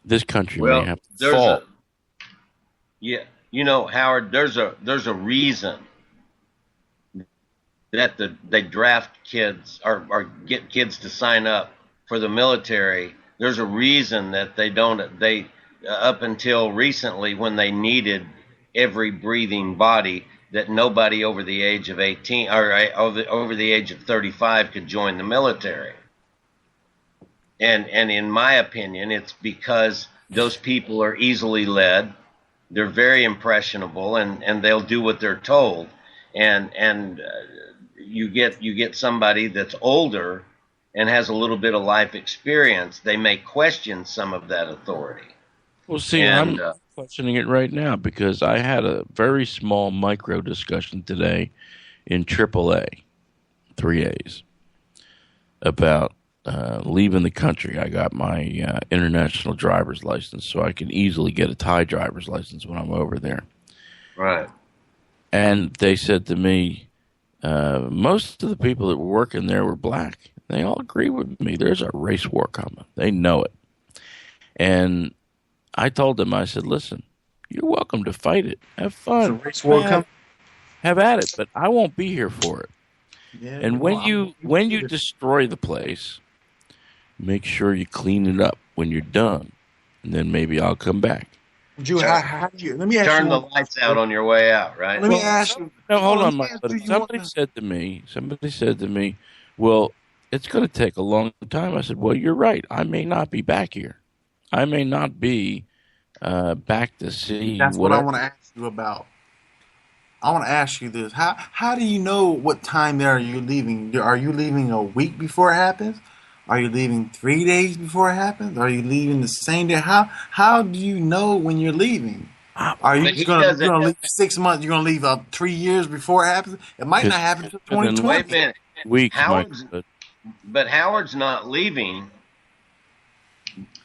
This country may have to fall. Yeah, you know, Howard, there's a reason that they draft kids or get kids to sign up for the military. There's a reason that they up until recently, when they needed every breathing body, that nobody over the age of 18 or over the age of 35 could join the military. And in my opinion, it's because those people are easily led. They're very impressionable, and they'll do what they're told. And you get somebody that's older and has a little bit of life experience. They may question some of that authority. Well, see, I'm questioning it right now because I had a very small micro discussion today in AAA, 3As, about leaving the country. I got my international driver's license, so I can easily get a Thai driver's license when I'm over there. Right. And they said to me, most of the people that were working there were black. They all agree with me. There's a race war coming. They know it. And I told them, I said, listen, you're welcome to fight it. Have fun. There's a race war coming. Have at it, but I won't be here for it. Yeah, and when you destroy the place, make sure you clean it up when you're done, and then maybe I'll come back. Let me ask Turn you the lights out on your way out, right? Let me ask you. No, hold on, Mike. Somebody said to me, well, it's going to take a long time. I said, well, you're right. I may not be back here. I may not be back to see. That's what I want to ask you about. I want to ask you this: How do you know what time are you leaving? Are you leaving a week before it happens? Are you leaving 3 days before it happens? Are you leaving the same day? How do you know when you're leaving? Are you going to leave 6 months? You're going to leave 3 years before it happens? It might not happen until 2020. Wait a minute. Weeks, but Howard's not leaving.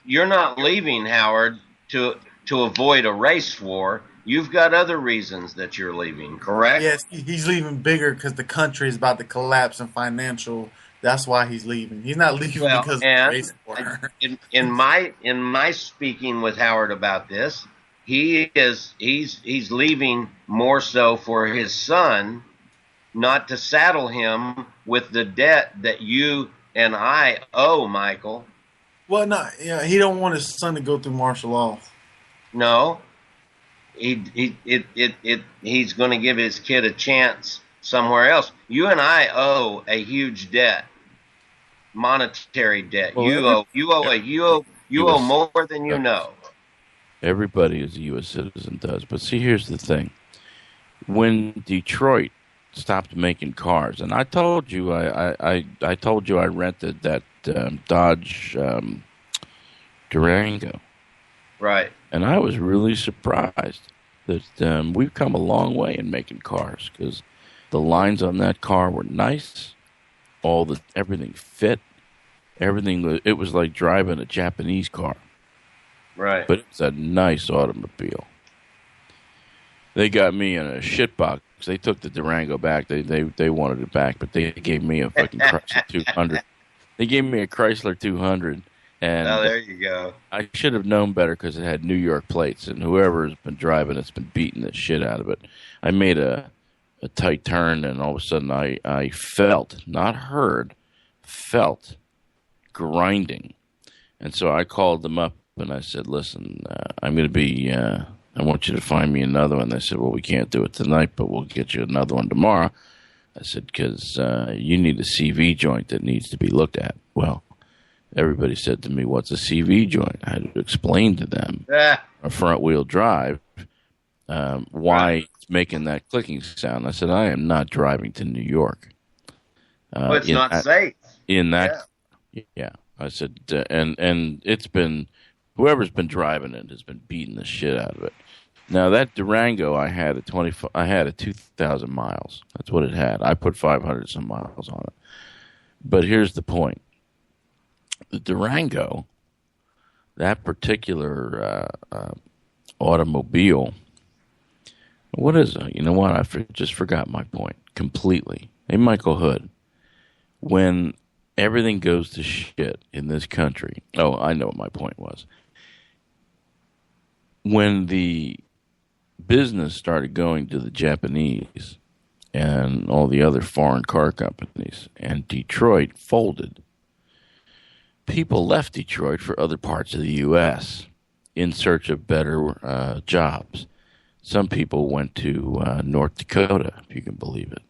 You're not leaving, Howard, to avoid a race war. You've got other reasons that you're leaving, correct? Yes, he's leaving bigger because the country is about to collapse in financial. That's why he's leaving. He's not leaving because of the race war. In my speaking with Howard about this, he's leaving more so for his son, not to saddle him with the debt that you and I owe, Michael. Well, no, he don't want his son to go through martial law. No. he's going to give his kid a chance somewhere else. You and I owe a huge debt, monetary debt. Well, You owe more than you know. Everybody who's a U.S. citizen does. But see, here's the thing. When Detroit stopped making cars, and I told you I told you I rented that Dodge Durango. Right. And I was really surprised that we've come a long way in making cars, because the lines on that car were nice. Everything fit. It was like driving a Japanese car. Right. But it's a nice automobile. They got me in a shitbox. They took the Durango back. They wanted it back, but they gave me a fucking Chrysler 200. They gave me a Chrysler 200. And there you go. I should have known better, because it had New York plates, and whoever's been driving it's been beating the shit out of it. I made a tight turn, and all of a sudden I felt, not heard, felt grinding. And so I called them up, and I said, listen, I'm going to be, I want you to find me another one. They said, well, we can't do it tonight, but we'll get you another one tomorrow. I said, because you need a CV joint that needs to be looked at. Well, everybody said to me, what's a CV joint? I had to explain to them a front-wheel drive, why it's making that clicking sound. I said, I am not driving to New York. Well, it's not safe. Yeah. I said, and it's been, whoever's been driving it has been beating the shit out of it. Now, that Durango, I had at 2,000 miles. That's what it had. I put 500 some miles on it. But here's the point. The Durango, that particular automobile, what is it? You know what? I just forgot my point completely. Hey, Michael Hood, when everything goes to shit in this country, oh, I know what my point was. When the business started going to the Japanese and all the other foreign car companies, and Detroit folded, people left Detroit for other parts of the U.S. in search of better jobs. Some people went to North Dakota, if you can believe it.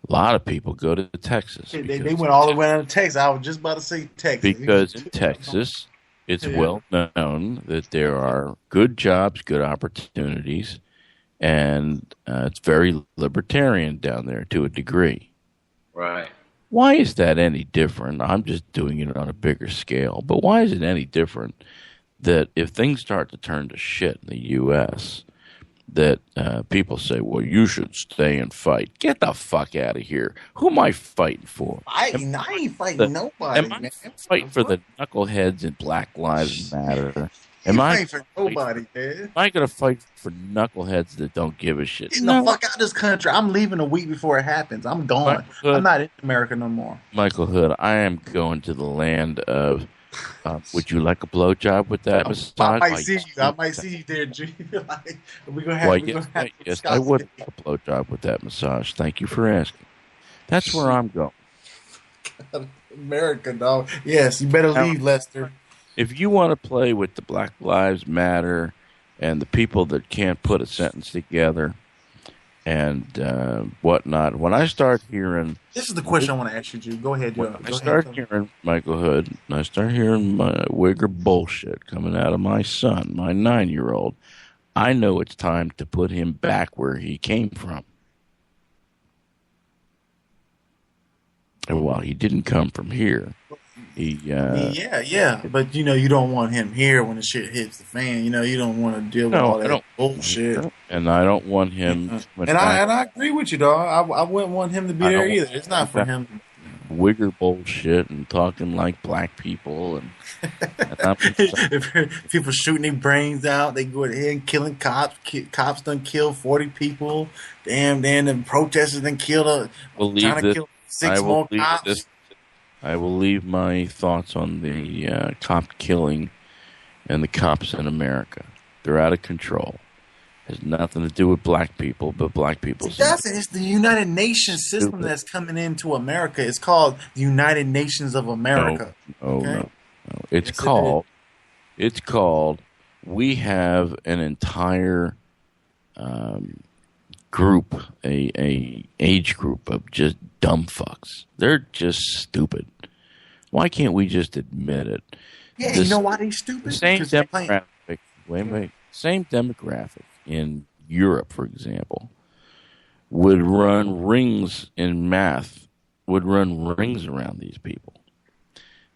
A lot of people go to Texas. They went all the way down to Texas. I was just about to say Texas. Because in Texas, it's well known that there are good jobs, good opportunities, and it's very libertarian down there to a degree. Right. Why is that any different? I'm just doing it on a bigger scale. But why is it any different that if things start to turn to shit in the U.S., that people say, well, you should stay and fight. Get the fuck out of here. Who am I fighting for? I ain't fighting nobody, man. Fighting for the knuckleheads in Black Lives Matter. Am I fighting for nobody, man? Am I going to fight for knuckleheads that don't give a shit? Get the fuck out of this country. I'm leaving a week before it happens. I'm gone. I'm not in America no more. Michael Hood, I am going to the land of, would you like a blowjob with that massage? I might see you there, G. Like, we're going to have yes, I would like a blowjob with that massage. Thank you for asking. That's where I'm going. America, dog. Yes, you better leave, Lester. If you want to play with the Black Lives Matter and the people that can't put a sentence together and whatnot, when I start hearing... This is the question I want to ask you, Drew. Go ahead. Hearing Michael Hood, and I start hearing my Wigger bullshit coming out of my son, my 9-year-old, I know it's time to put him back where he came from. And while he didn't come from here... but you don't want him here when the shit hits the fan. You don't want to deal with all that bullshit. And I don't want him. And I agree with you, dog. I wouldn't want him to be there either. It's not for him. Wigger bullshit and talking like black people and if people shooting their brains out, they go ahead and killing cops. Cops done killed 40 people. Damn, the protesters done killed trying to kill 6 more cops. I will leave my thoughts on the cop killing and the cops in America. They're out of control. It has nothing to do with black people, but black people. It doesn't. It's the United Nations system that's coming into America. It's called the United Nations of America. No. It's called. We have an entire group, a age group of just dumb fucks. They're just stupid. Why can't we just admit it? Yeah, you know why they stupid? Same Because they're playing. demographic. Wait. Same demographic in Europe, for example, would run rings in math. Would run rings around these people.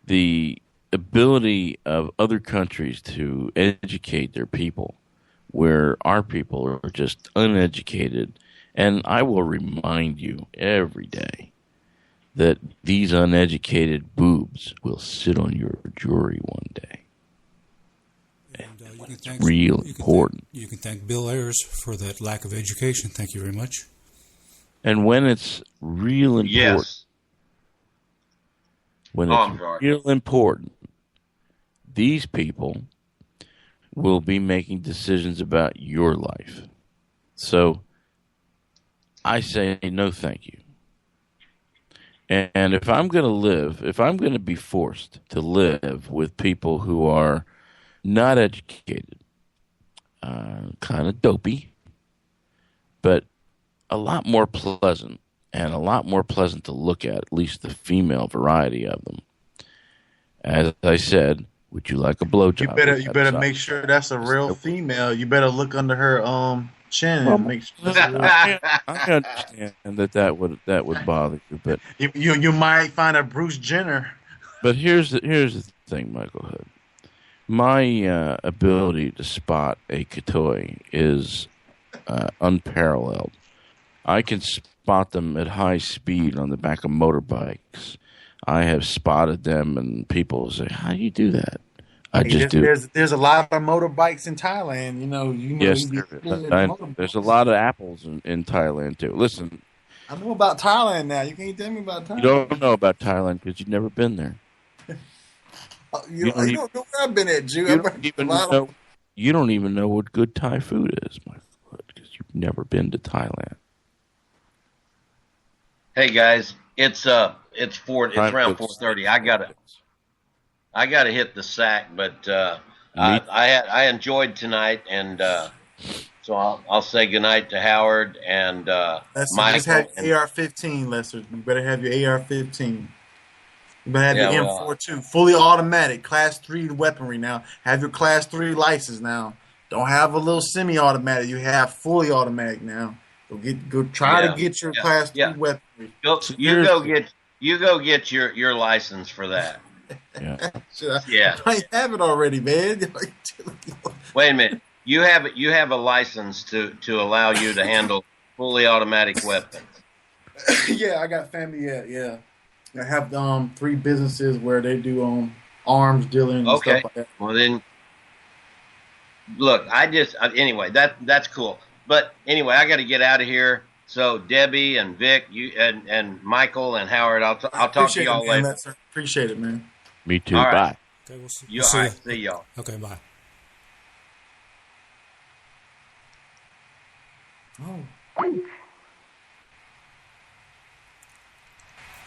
The ability of other countries to educate their people, where our people are just uneducated, and I will remind you every day that these uneducated boobs will sit on your jury one day. And, it's real important. You can thank Bill Ayers for that lack of education. Thank you very much. And when it's real important, Yes. when I'm it's sorry. real important, these people will be making decisions about your life. So I say no thank you. And if I'm going to live, if I'm going to be forced to live with people who are not educated, kind of dopey, but a lot more pleasant, and a lot more pleasant to look at least the female variety of them. As I said, would you like a blowjob? You better make sure that's a real female. You better look under her chin and make sure that's a real. I understand that would bother you, but you might find a Bruce Jenner. But here's the thing, Michael Hood. My ability to spot a Katoi is unparalleled. I can spot them at high speed on the back of motorbikes. I have spotted them, and people say, "How do you do that?" I just do. There's a lot of motorbikes in Thailand. Yes, there's a lot of apples in Thailand too. Listen, I know about Thailand now. You can't tell me about Thailand. you don't know about Thailand because you've never been there. You don't know where I've been at, Jew. You don't even know what good Thai food is, my foot, because you've never been to Thailand. Hey guys, it's around 4:30. I gotta hit the sack, but I enjoyed tonight, and so I'll say goodnight to Howard and Michael. Just have AR-15, Lester. You better have your AR-15. You better have your M4 too, fully automatic, Class 3 weaponry now. Have your Class 3 license now. Don't have a little semi-automatic. You have fully automatic now. Go try to get your Class 3 weaponry. You go get your license for that. Yeah. I have it already, man. Wait a minute. You have a license to allow you to handle fully automatic weapons. Yeah, I got family. Yeah. I have 3 businesses where they do arms dealing and stuff like that. Well then, look, anyway, that's cool. But anyway, I got to get out of here. So Debbie and Vic, you and Michael and Howard, I'll talk to y'all later. Appreciate it, man. Me too. All right. Bye. Okay, we'll see. All right, see y'all. Okay, bye.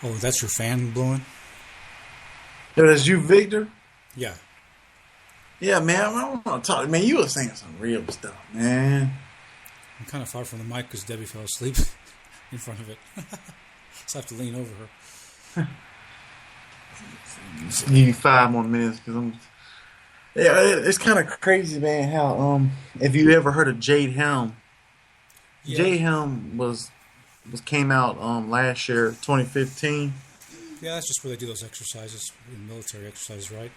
Oh, that's your fan blowing? That's you, Victor? Yeah. Yeah, man. I want to talk. Man, you were saying some real stuff, man. I'm kind of far from the mic because Debbie fell asleep in front of it. So I have to lean over her. Give you 5 more minutes because I'm. Yeah, it's kind of crazy, man. How if you ever heard of Jade Helm? Yeah. Jade Helm was came out last year, 2015. Yeah, that's just where they do those exercises, military exercises, right?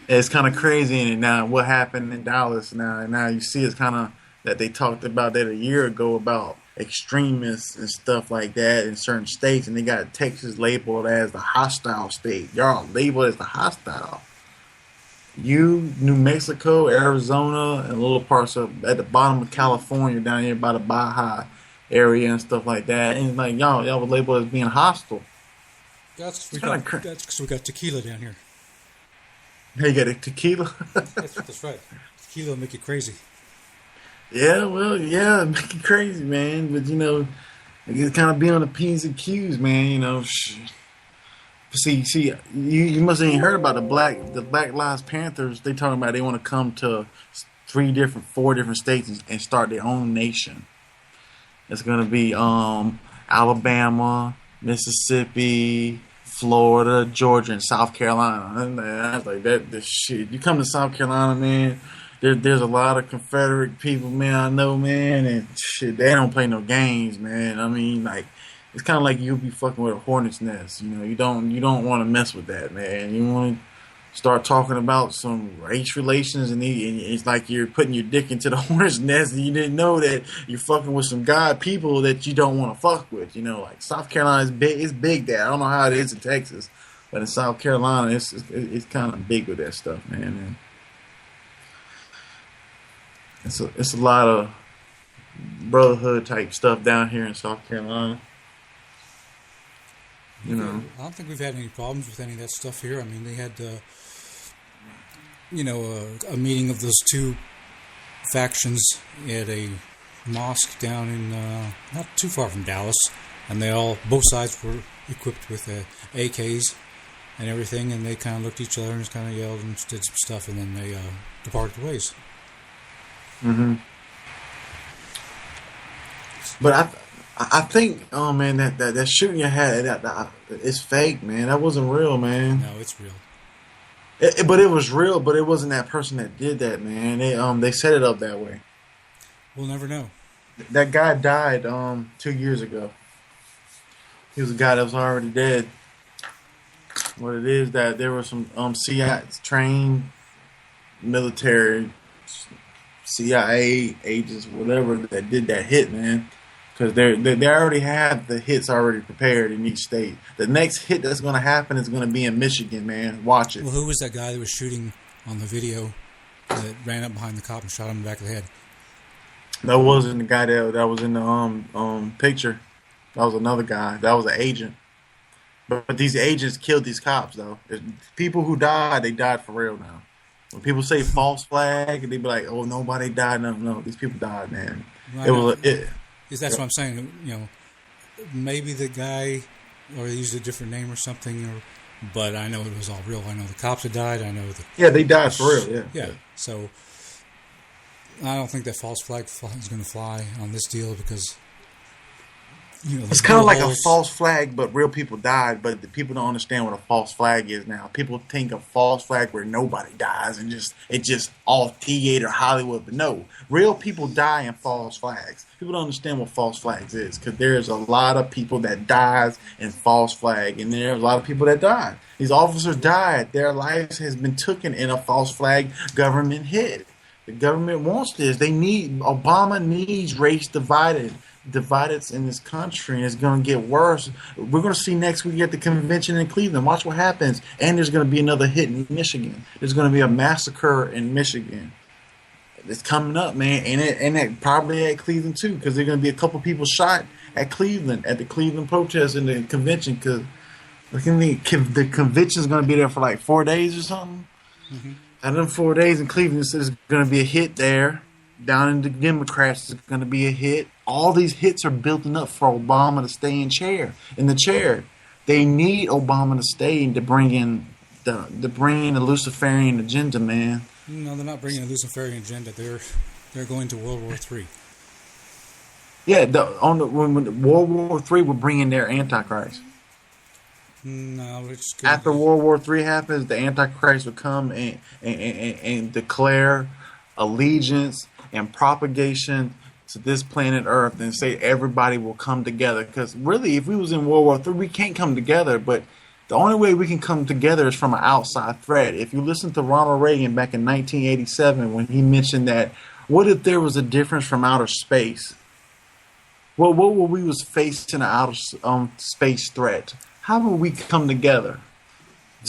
It's kind of crazy, and now what happened in Dallas now you see it's kind of that they talked about that a year ago about extremists and stuff like that in certain states, and they got Texas labeled as the hostile state. Y'all labeled as the hostile. New Mexico, Arizona, and little parts of at the bottom of California down here by the Baja area and stuff like that, and like y'all were labeled as being hostile. That's because we got tequila down here. Hey, you got a tequila? That's right. Tequila will make you crazy. Yeah, well, yeah, make you crazy, man. But you kind of be on the P's and Q's, man. See, you must have heard about the Black Lives Panthers. They talking about they want to come to 4 different states and start their own nation. It's gonna be Alabama, Mississippi, Florida, Georgia, and South Carolina. And I was like, this shit. You come to South Carolina, man. There's a lot of Confederate people, man. I know, man, and shit, they don't play no games, man. I mean, like, it's kind of like you'll be fucking with a hornet's nest. You know, you don't want to mess with that, man. You want to start talking about some race relations, and it's like you're putting your dick into the hornet's nest, and you didn't know that you're fucking with some god people that you don't want to fuck with. You know, like South Carolina is big. It's big there. I don't know how it is in Texas, but in South Carolina, it's kind of big with that stuff, man. And it's a lot of brotherhood type stuff down here in South Carolina. You know, I don't think we've had any problems with any of that stuff here. I mean, they had, a meeting of those two factions at a mosque down in not too far from Dallas, and both sides were equipped with AKs and everything, and they kind of looked at each other and just kind of yelled and did some stuff, and then they departed ways. Mm-hmm. But I think, oh man, that shooting you had, it's fake, man. That wasn't real, man. No, it's real. But it was real, but it wasn't that person that did that, man. They set it up that way. We'll never know. That guy died 2 years ago. He was a guy that was already dead. What it is that there were some CIA trained military, CIA agents, whatever, that did that hit, man. Because they already have the hits already prepared in each state. The next hit that's going to happen is going to be in Michigan, man. Watch it. Well, who was that guy that was shooting on the video that ran up behind the cop and shot him in the back of the head? That wasn't the guy that was in the picture. That was another guy. That was an agent. But these agents killed these cops, though. People who died, they died for real now. When people say false flag, they be like, "Oh, nobody died." No, these people died, man. That's what I'm saying. You know, maybe the guy, or they used a different name or something, but I know it was all real. I know the cops had died. I know that. Yeah, they died for real. Yeah. So I don't think that false flag is going to fly on this deal because it's kind of like a false flag, but real people died. But the people don't understand what a false flag is now. People think a false flag where nobody dies and it's just all theater Hollywood. But no, real people die in false flags. People don't understand what false flags is because there's a lot of people that dies in false flag, and there's a lot of people that died. These officers died. Their lives has been taken in a false flag government hit. The government wants this. Obama needs race divided in this country, and it's going to get worse. We're going to see next week at the convention in Cleveland. Watch what happens. And there's going to be another hit in Michigan. There's going to be a massacre in Michigan. It's coming up, man, and probably at Cleveland too, because there's going to be a couple people shot at Cleveland at the Cleveland protest and the convention. Because the convention is going to be there for like 4 days or something. Mm-hmm. And in 4 days in Cleveland, there's going to be a hit there. Down in the Democrats, there's going to be a hit. All these hits are building up for Obama to stay in the chair. They need Obama to stay and to bring in the Luciferian agenda, man. No, they're not bringing a Luciferian agenda. They're going to World War III. Yeah, when World War III will bring in their Antichrist. No, after World War III happens, the Antichrist will come and declare allegiance and propagation to this planet Earth and say everybody will come together. Because really, if we was in World War III, we can't come together. But the only way we can come together is from an outside threat. If you listen to Ronald Reagan back in 1987 when he mentioned that, what if there was a difference from outer space? Well, what would we was facing an outer space threat? How would we come together?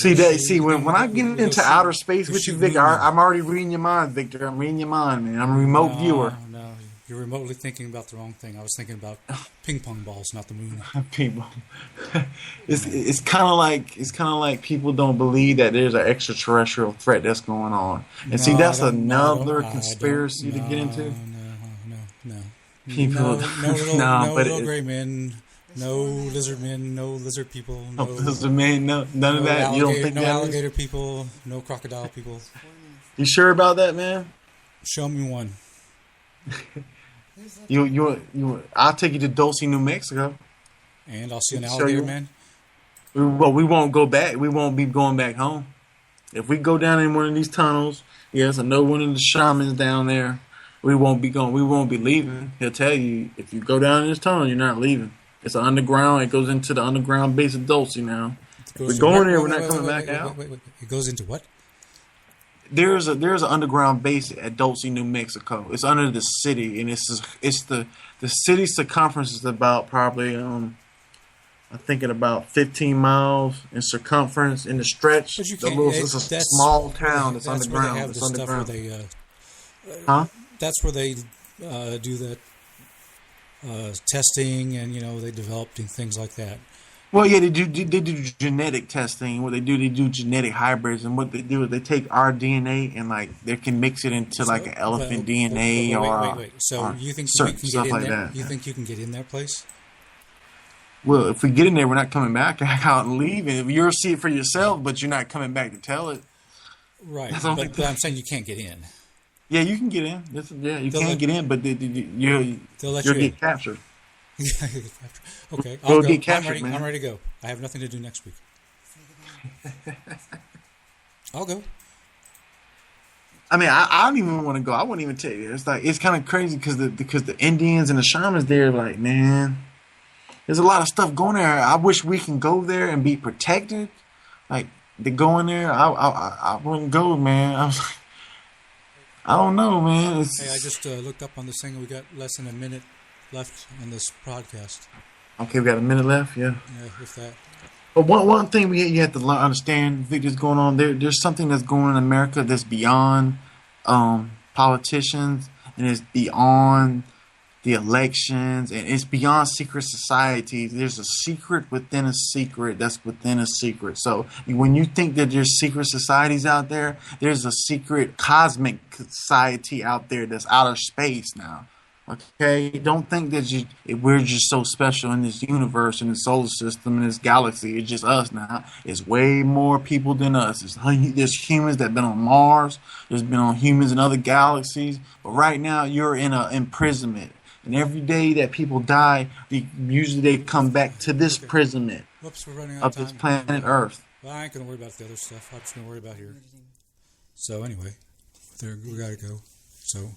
When I get into outer space with you, Victor, I'm already reading your mind, Victor. I'm reading your mind, man. I'm a remote viewer. No, you're remotely thinking about the wrong thing. I was thinking about ping pong balls, not the moon. People, it's kind of like people don't believe that there's an extraterrestrial threat that's going on. And that's another conspiracy to get into. No. People, no little gray men. No lizard men, no lizard people, no lizard men, none of that. You don't think no that? No alligator people, no crocodile people. You sure about that, man? Show me one. I'll take you to Dulce, New Mexico. And I'll see an alligator, man. Well, we won't go back. We won't be going back home. If we go down in one of these tunnels, yes, I know one of the shamans down there. We won't be going. We won't be leaving. He'll tell you, if you go down in this tunnel, you're not leaving. It's an underground. It goes into the underground base of Dulce now. We're going there. We're not coming back out. Wait. It goes into what? There's an underground base at Dulce, New Mexico. It's under the city, and it's the city's circumference is about probably I think at about 15 miles in circumference in the stretch. But you it's a small town that's underground. Where they have the stuff where they, That's where they do that testing, and they developed things like that. Well, yeah, they do genetic testing. What they do genetic hybrids, and what they do is they take our DNA and they can mix it into an elephant DNA wait. So you think you can get in there? You think you can get in that place? Well, if we get in there, we're not coming back out and leaving. You'll see it for yourself, but you're not coming back to tell it. Right, but I'm saying you can't get in. Yeah, you can get in. You can get in, but you'll get captured. Okay, I'll go. Get captured, I'm ready to go. I have nothing to do next week. I'll go. I mean, I don't even want to go. I wouldn't even tell you. It's kind of crazy because the Indians and the shamans there, man, there's a lot of stuff going there. I wish we can go there and be protected. To go in there, I wouldn't go, man. I was like, I don't know, man. Hey, I just looked up on this thing, and we got less than a minute left on this podcast. Okay, we got a minute left. Yeah. Yeah, if that. But one thing you have to understand, Victor's going on there. There's something that's going on in America that's beyond politicians, and it's beyond the elections, and it's beyond secret societies. There's a secret within a secret that's within a secret. So when you think that there's secret societies out there, there's a secret cosmic society out there that's outer space now. Okay, don't think that we're just so special in this universe, in the solar system, in this galaxy. It's just us now. It's way more people than us. There's humans that have been on Mars. There's been on humans in other galaxies. But right now, you're in an imprisonment. And every day that people die, usually they come back to this imprisonment Whoops, we're running out of this planet Earth. Well, I ain't going to worry about the other stuff. I'm just going to worry about here. So anyway, we got to go. So.